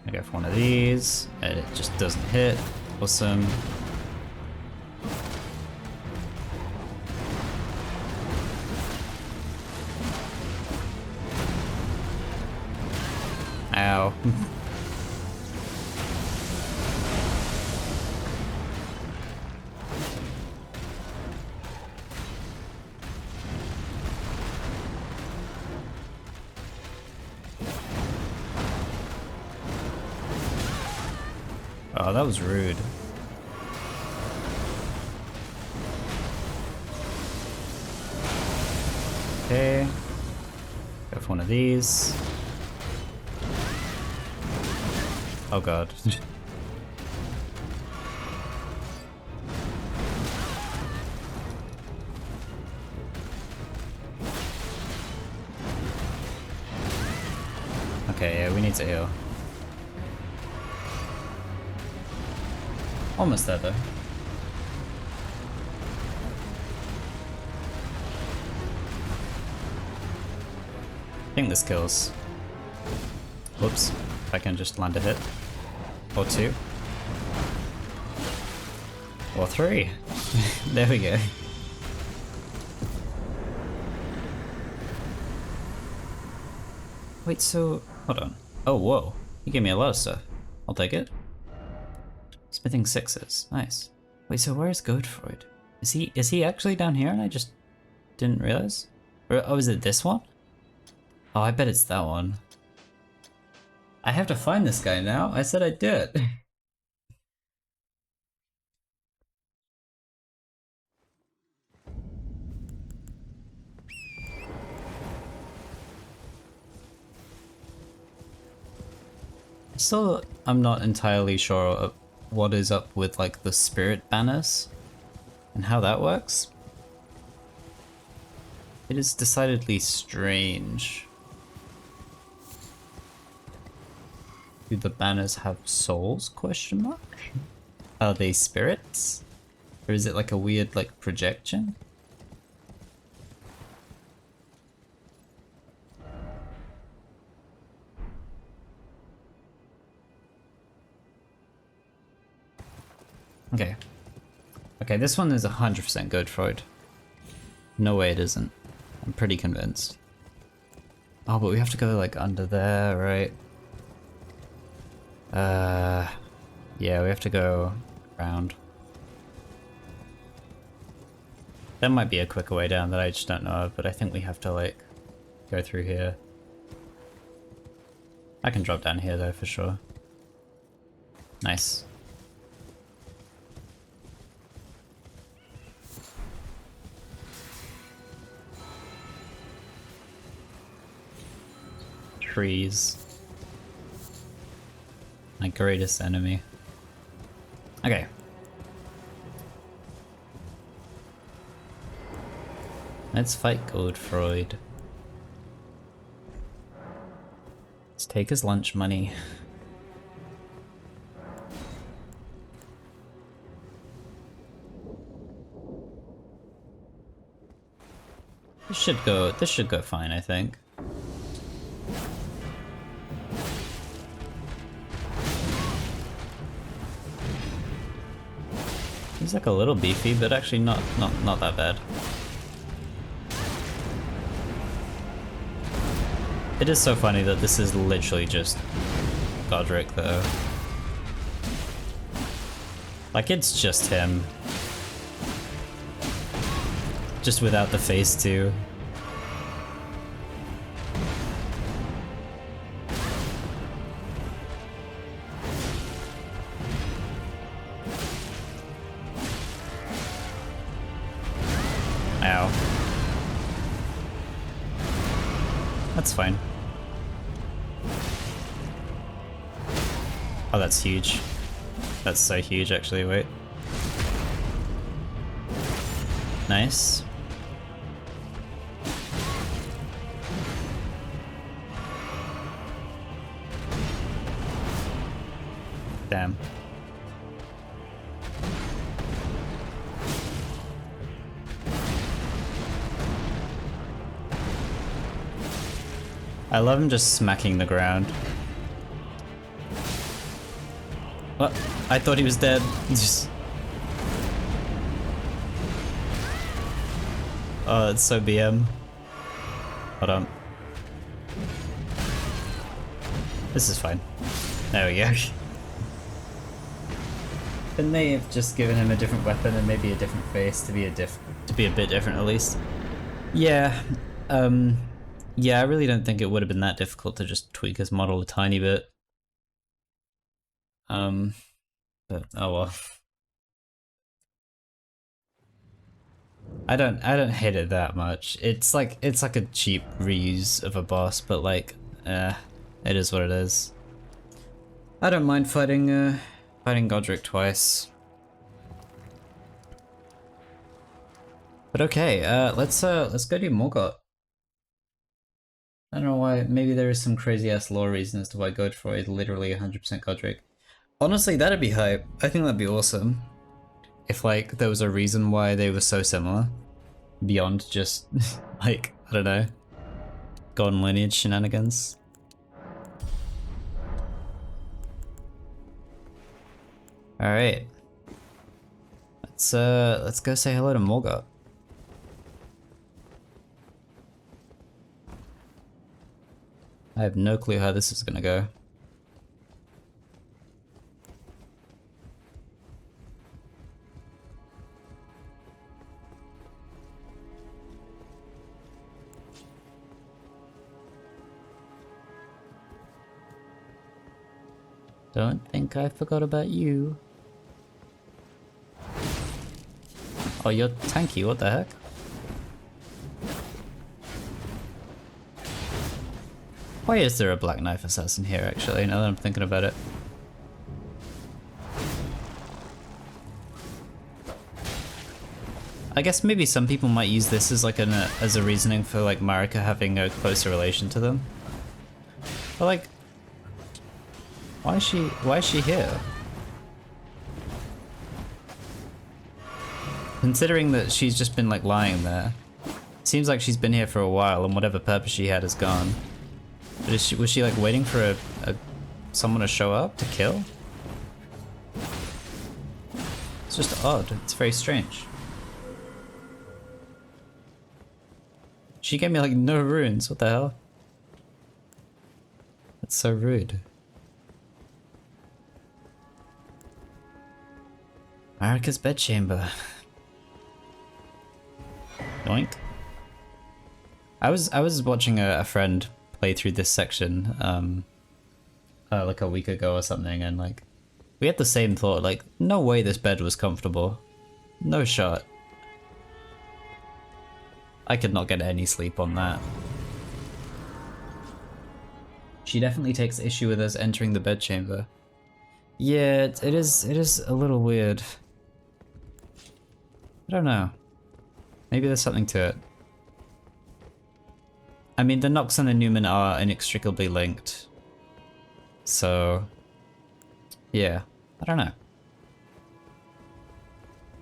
I go for one of these, and it just doesn't hit. Awesome. Ow. Oh, that was rude. Okay. Go for one of these. Oh god. Okay, yeah, we need to heal. Almost there though. I think this kills. Whoops. If I can just land a hit. Or two. Or three. There we go. Wait, so... hold on. Oh, whoa. You gave me a lot of stuff. I'll take it. Smithing sixes. Nice. Wait, so where's Godfreud? Is he actually down here and I just didn't realize? Or, oh, is it this one? Oh, I bet it's that one. I have to find this guy now. I said I'd do it. Still, I'm not entirely sure of what is up with like the spirit banners and how that works. It is decidedly strange. Do the banners have souls? Question mark? Are they spirits? Or is it like a weird like projection? Okay. Okay, this one is 100% Godfreud. No way it isn't. I'm pretty convinced. Oh, but we have to go like under there, right? Yeah, we have to go around. There might be a quicker way down that I just don't know of, but I think we have to like go through here. I can drop down here though for sure. Nice. Trees. My greatest enemy. Okay. Let's fight Godfreud. Let's take his lunch money. This should go fine, I think. He's like a little beefy, but actually not that bad. It is so funny that this is literally just Godric though. Like it's just him. Just without the face too. Ow. That's fine. Oh, that's huge. That's so huge, actually, wait. Nice. Damn. I love him just smacking the ground. What? I thought he was dead. Just... Oh, it's so BM. Hold on. This is fine. There we go. Couldn't they have just given him a different weapon and maybe a different face to be a bit different at least? Yeah. Yeah, I really don't think it would have been that difficult to just tweak his model a tiny bit. But oh well. I don't hate it that much. It's like a cheap reuse of a boss, but like, it is what it is. I don't mind fighting Godric twice. But okay, let's go do Morgott. I don't know why, maybe there is some crazy ass lore reason as to why Godfrey is literally 100% Godric. Honestly, that'd be hype. I think that'd be awesome. If like, there was a reason why they were so similar. Beyond just, like, I don't know, Golden Lineage shenanigans. Alright. Let's go say hello to Morgott. I have no clue how this is gonna go. Don't think I forgot about you. Oh, you're tanky, what the heck? Why is there a Black Knife Assassin here, actually, now that I'm thinking about it? I guess maybe some people might use this as like as a reasoning for like Marika having a closer relation to them. But like, why is she here? Considering that she's just been like lying there. Seems like she's been here for a while and whatever purpose she had is gone. But was she like waiting for someone to show up to kill? It's just odd, it's very strange. She gave me like no runes, what the hell? That's so rude. Marika's bedchamber. Yoink. I was watching a friend play through this section like a week ago or something, and like we had the same thought, like no way this bed was comfortable. No shot. I could not get any sleep on that. She definitely takes issue with us entering the bedchamber. Yeah, it is a little weird. I don't know. Maybe there's something to it. I mean, the Nox and the Newman are inextricably linked. So, yeah, I don't know.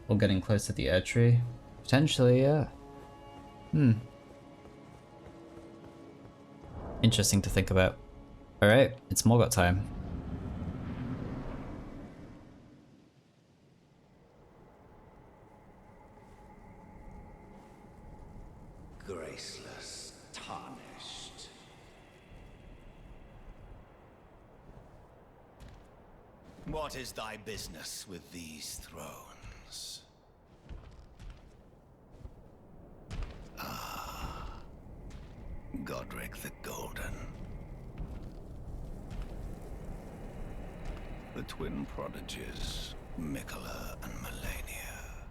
We're getting close to the Erdtree. Potentially, yeah. Interesting to think about. Alright, it's Morgott time. Graceless, tarnished. What is thy business with these thrones? Godric the Golden. The twin prodigies, Mikola and Malenia.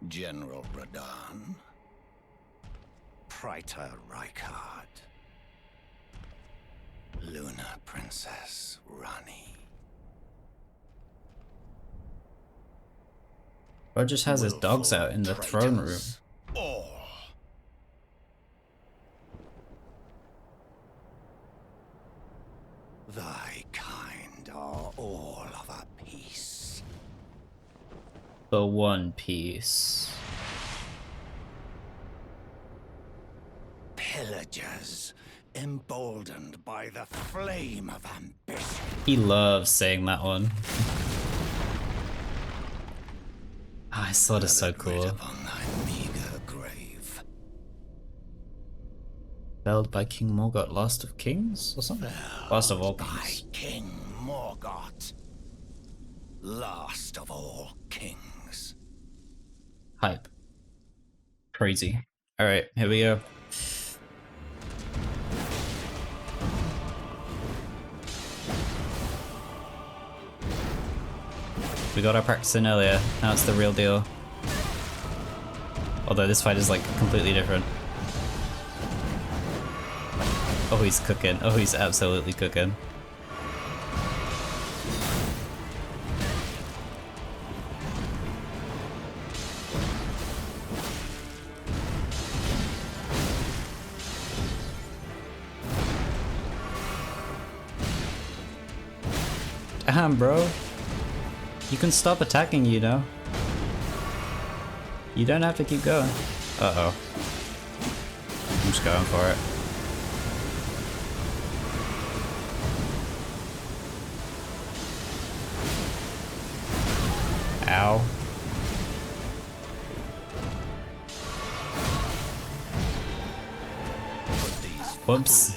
General Radahn. Praetor Rykard. Luna Princess Rani. Bro just has his dogs out in the throne room. All. Thy kind are all of a piece. The One Piece. Pillagers, emboldened by the flame of ambition. He loves saying that one. Ah, his sword is so cool. Upon thy meager grave. Felled by King Morgott, last of kings or something? Last of all By kings. King Morgott, last of all kings. Hype. Crazy. Alright, here we go. We got our practice in earlier, now it's the real deal. Although this fight is like completely different. Oh, he's cooking. Oh, he's absolutely cooking. Damn, bro. You can stop attacking, you know. You don't have to keep going. Uh-oh. I'm just going for it. Ow. Whoops.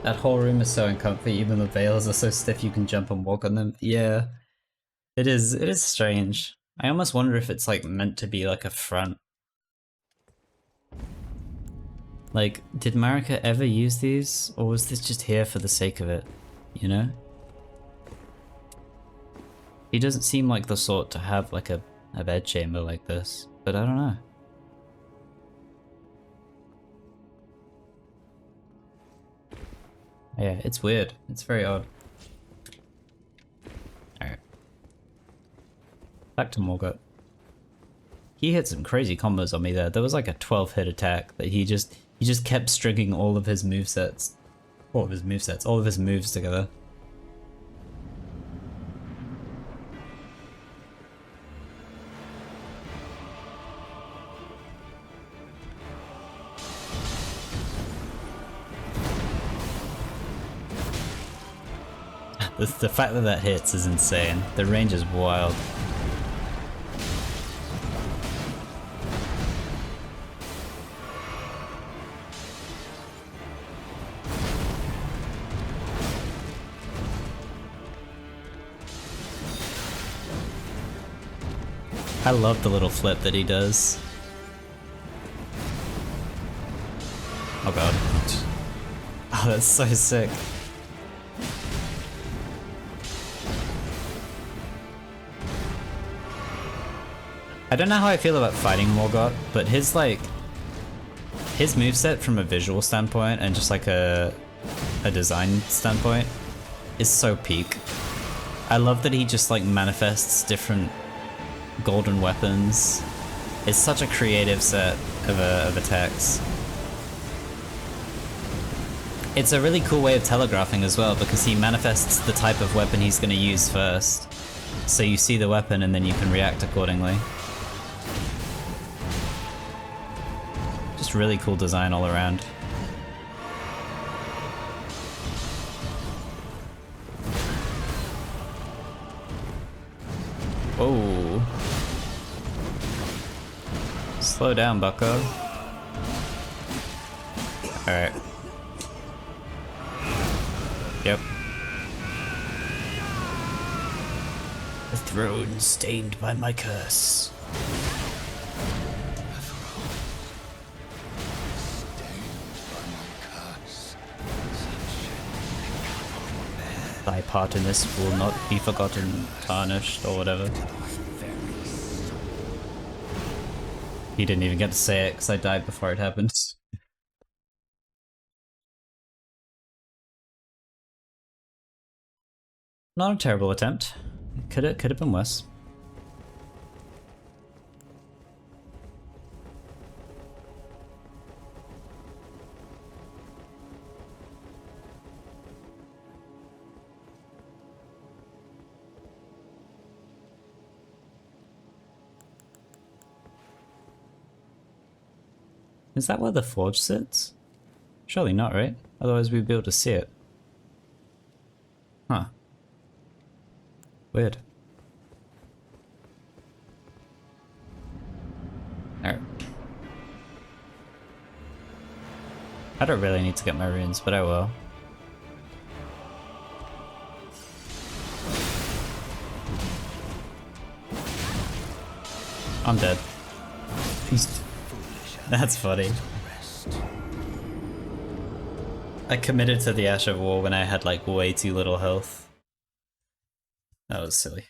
That whole room is so uncomfy, even the veils are so stiff you can jump and walk on them. Yeah. It is strange. I almost wonder if it's like meant to be like a front. Like, did Marika ever use these? Or was this just here for the sake of it? You know? He doesn't seem like the sort to have like a bed chamber like this, but I don't know. Yeah, it's weird. It's very odd. Alright. Back to Morgott. He hit some crazy combos on me there. There was like a 12 hit attack that he just kept stringing all of his movesets. All of his moves together. The fact that that hits is insane. The range is wild. I love the little flip that he does. Oh god. Oh, that's so sick. I don't know how I feel about fighting Morgott, but his moveset from a visual standpoint and just like a design standpoint is so peak. I love that he just like manifests different golden weapons. It's such a creative set of attacks. It's a really cool way of telegraphing as well because he manifests the type of weapon he's going to use first. So you see the weapon and then you can react accordingly. Just really cool design all around. Whoa. Slow down, bucko. Alright. Yep. A throne stained by my curse. Thy part in this will not be forgotten, tarnished, or whatever. He didn't even get to say it because I died before it happened. Not a terrible attempt. Could have been worse. Is that where the forge sits? Surely not, right? Otherwise we'd be able to see it. Huh. Weird. Alright. I don't really need to get my runes, but I will. I'm dead. That's funny. I committed to the Ash of War when I had like way too little health. That was silly.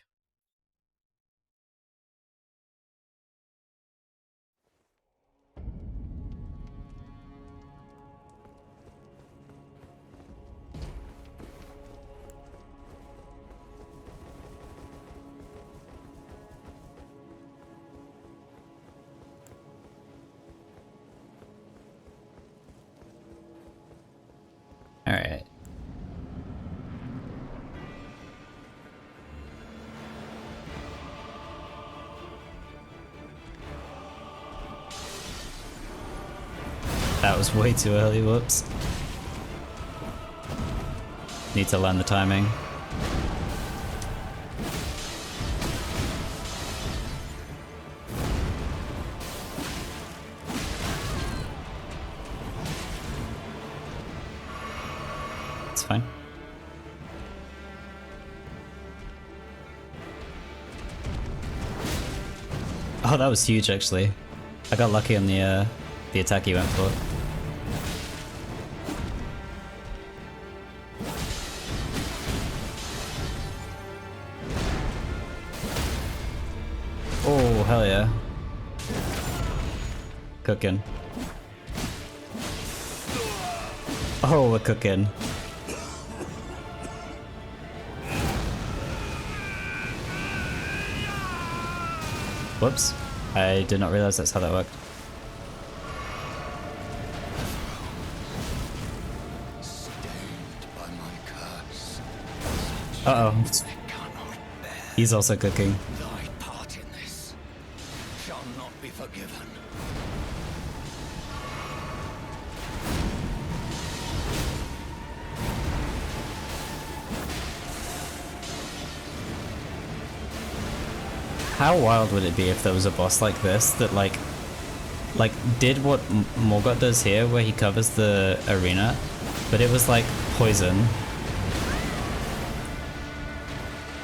Alright. That was way too early, whoops. Need to learn the timing. It's fine. Oh, that was huge actually. I got lucky on the attack he went for. hell yeah. Cooking. Oh, we're cooking. Whoops. I did not realize that's how that worked. Uh-oh. He's also cooking. Thy part in this shall not be forgiven. How wild would it be if there was a boss like this that like did what Morgott does here, where he covers the arena, but it was like poison.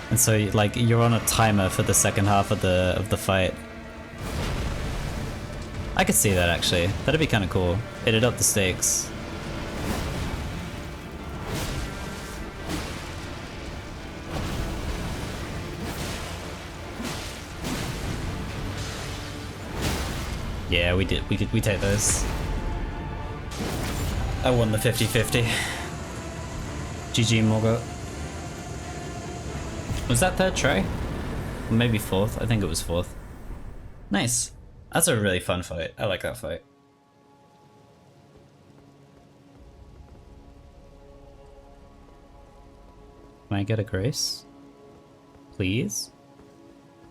And so like you're on a timer for the second half of the fight. I could see that actually. That'd be kind of cool. It'd up the stakes. Yeah, we did. We take those. I won the 50-50. GG Morgott. Was that third try? Maybe fourth. I think it was fourth. Nice. That's a really fun fight. I like that fight. Can I get a grace? Please?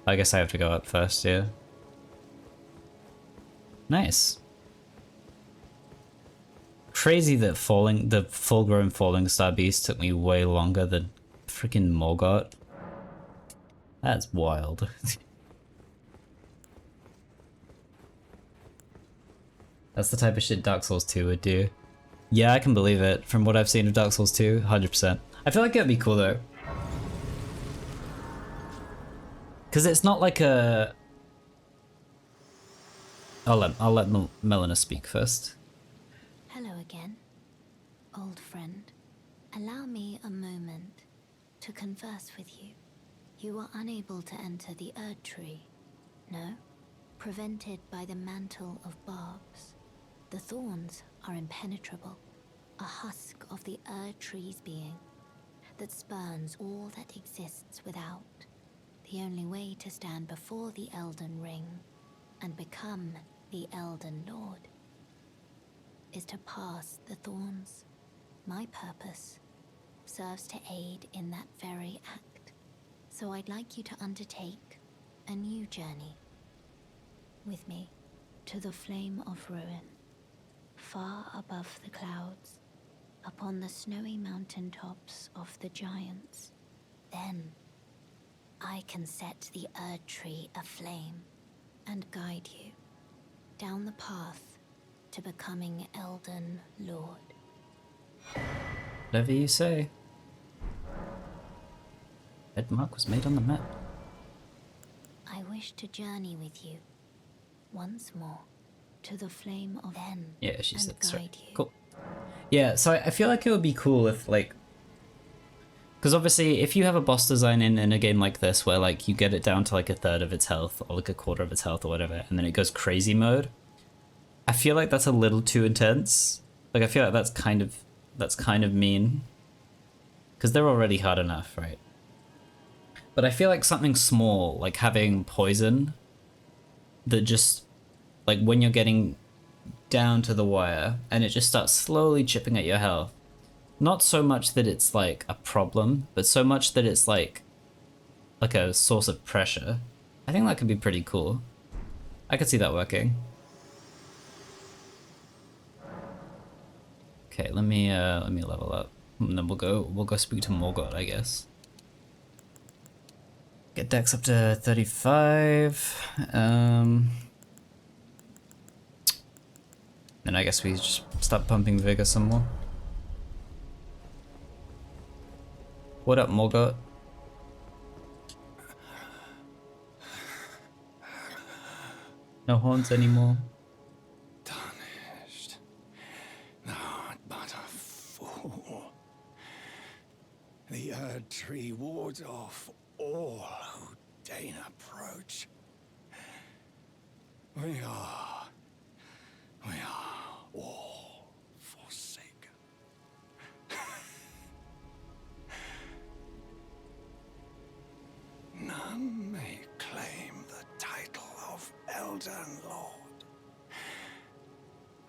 I guess I have to go up first, yeah. Nice. Crazy that the full-grown Falling Star Beast took me way longer than freaking Morgott. That's wild. That's the type of shit Dark Souls 2 would do. Yeah, I can believe it. From what I've seen of Dark Souls 2, 100%. I feel like it would be cool though. Because it's not like a... I'll let Melina speak first. Hello again, old friend. Allow me a moment to converse with you. You were unable to enter the Erdtree, no? Prevented by the mantle of barbs. The thorns are impenetrable, a husk of the Erdtree's being that spurns all that exists without. The only way to stand before the Elden Ring and become the Elden Lord is to pass the thorns. My purpose serves to aid in that very act. So I'd like you to undertake a new journey with me to the Flame of Ruin, far above the clouds, upon the snowy mountaintops of the giants. Then I can set the Erdtree aflame and guide you down the path to becoming Elden Lord. Whatever you say. Red mark was made on the map. I wish to journey with you once more to the Flame of Then. Yeah, she said that's right. You. Cool. Yeah, so I feel like it would be cool if like... Because obviously if you have a boss design in a game like this where like you get it down to like a third of its health or like a quarter of its health or whatever, and then it goes crazy mode, I feel like that's a little too intense. Like I feel like that's kind of mean. Because they're already hard enough, right? But I feel like something small, like having poison, that just, like when you're getting down to the wire, and it just starts slowly chipping at your health. Not so much that it's like a problem, but so much that it's like a source of pressure. I think that could be pretty cool. I could see that working. Okay, let me level up, and then we'll go speak to Morgott, I guess. Get Dex up to 35. Then I guess we just start pumping Vigor some more. What up, Morgott? No horns anymore. Tarnished. Thou art but a fool. The Erdtree wards off all who deign approach. We are all forsaken. None may claim the title of Elden Lord.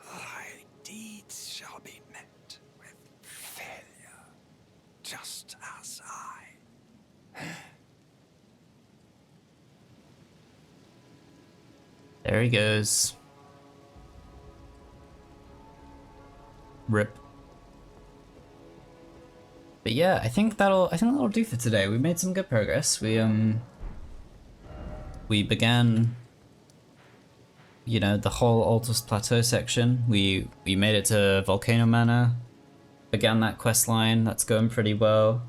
Thy deeds shall be met with failure, just as I. There he goes. Rip. But yeah, I think that'll do for today. We made some good progress. We began, you know, the whole Altus Plateau section. We made it to Volcano Manor. Began that quest line. That's going pretty well.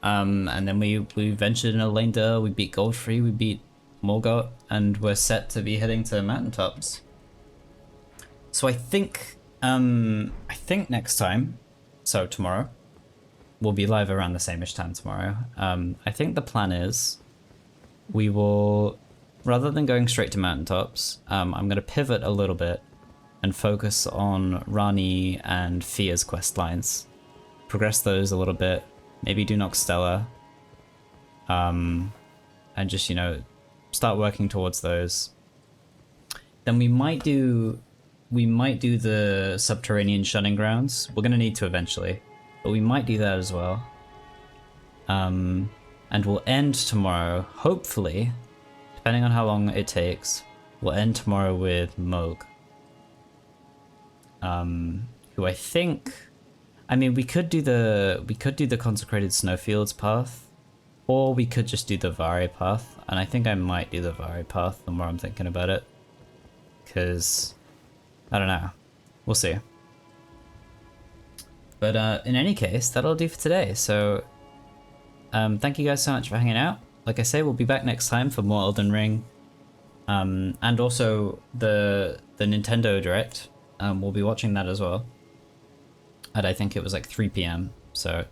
And then we ventured into Leyndell. We beat Erdtree. We beat Morgott, and we're set to be heading to mountaintops. So I think next time, so tomorrow, we'll be live around the same-ish time tomorrow. I think the plan is we will, rather than going straight to mountaintops, I'm going to pivot a little bit and focus on Rani and Fia's quest lines. Progress those a little bit, maybe do Noxtella, and just, you know, start working towards those. Then we might do the subterranean shunning grounds. We're gonna need to eventually, but we might do that as well. And we'll end tomorrow, hopefully, depending on how long it takes, we'll end tomorrow with Mohg. Who I think, I mean, we could do the consecrated snowfields path, or we could just do the Vari path, and I think I might do the Vari path the more I'm thinking about it. Because, I don't know. We'll see. But in any case, that'll do for today. So, thank you guys so much for hanging out. Like I say, we'll be back next time for more Elden Ring. And also the Nintendo Direct. We'll be watching that as well. And I think it was like 3 PM, so...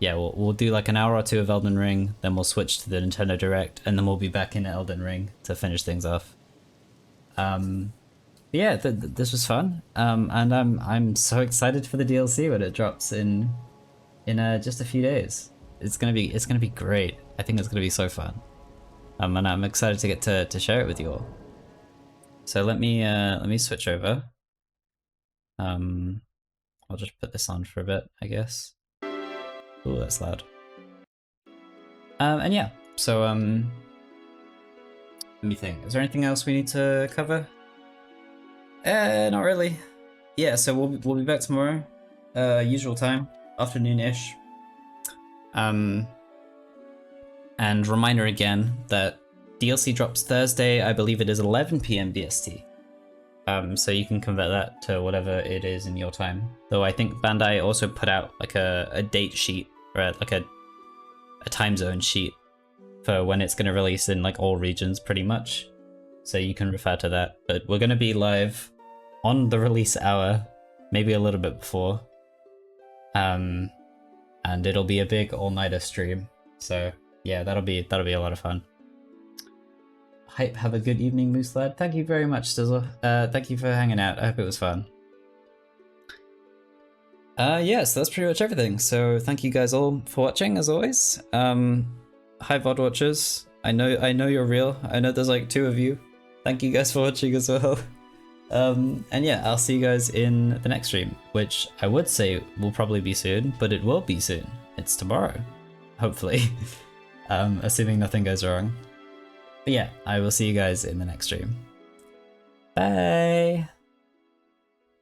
yeah, we'll do like an hour or two of Elden Ring, then we'll switch to the Nintendo Direct, and then we'll be back in Elden Ring to finish things off. Yeah, this was fun, and I'm so excited for the DLC when it drops in just a few days. It's gonna be great. I think it's gonna be so fun, and I'm excited to get to share it with you all. So let me switch over. I'll just put this on for a bit, I guess. Oh, that's loud. And yeah, so let me think. Is there anything else we need to cover? Not really. Yeah, so we'll be back tomorrow, usual time, afternoon-ish. And reminder again that DLC drops Thursday. I believe it is 11 PM BST. So you can convert that to whatever it is in your time. Though I think Bandai also put out like a date sheet, or like a time zone sheet for when it's going to release in like all regions pretty much. So you can refer to that. But we're going to be live on the release hour, maybe a little bit before. And it'll be a big all-nighter stream. So yeah, that'll be a lot of fun. Hype, have a good evening, Moose Lad. Thank you very much, Stizzle. Thank you for hanging out. I hope it was fun. Yeah, so that's pretty much everything. So thank you guys all for watching, as always. Hi, VOD watchers. I know you're real. I know there's like 2 of you. Thank you guys for watching as well. And yeah, I'll see you guys in the next stream, which I would say will probably be soon, but it will be soon. It's tomorrow, hopefully. Assuming nothing goes wrong. But yeah, I will see you guys in the next stream. Bye!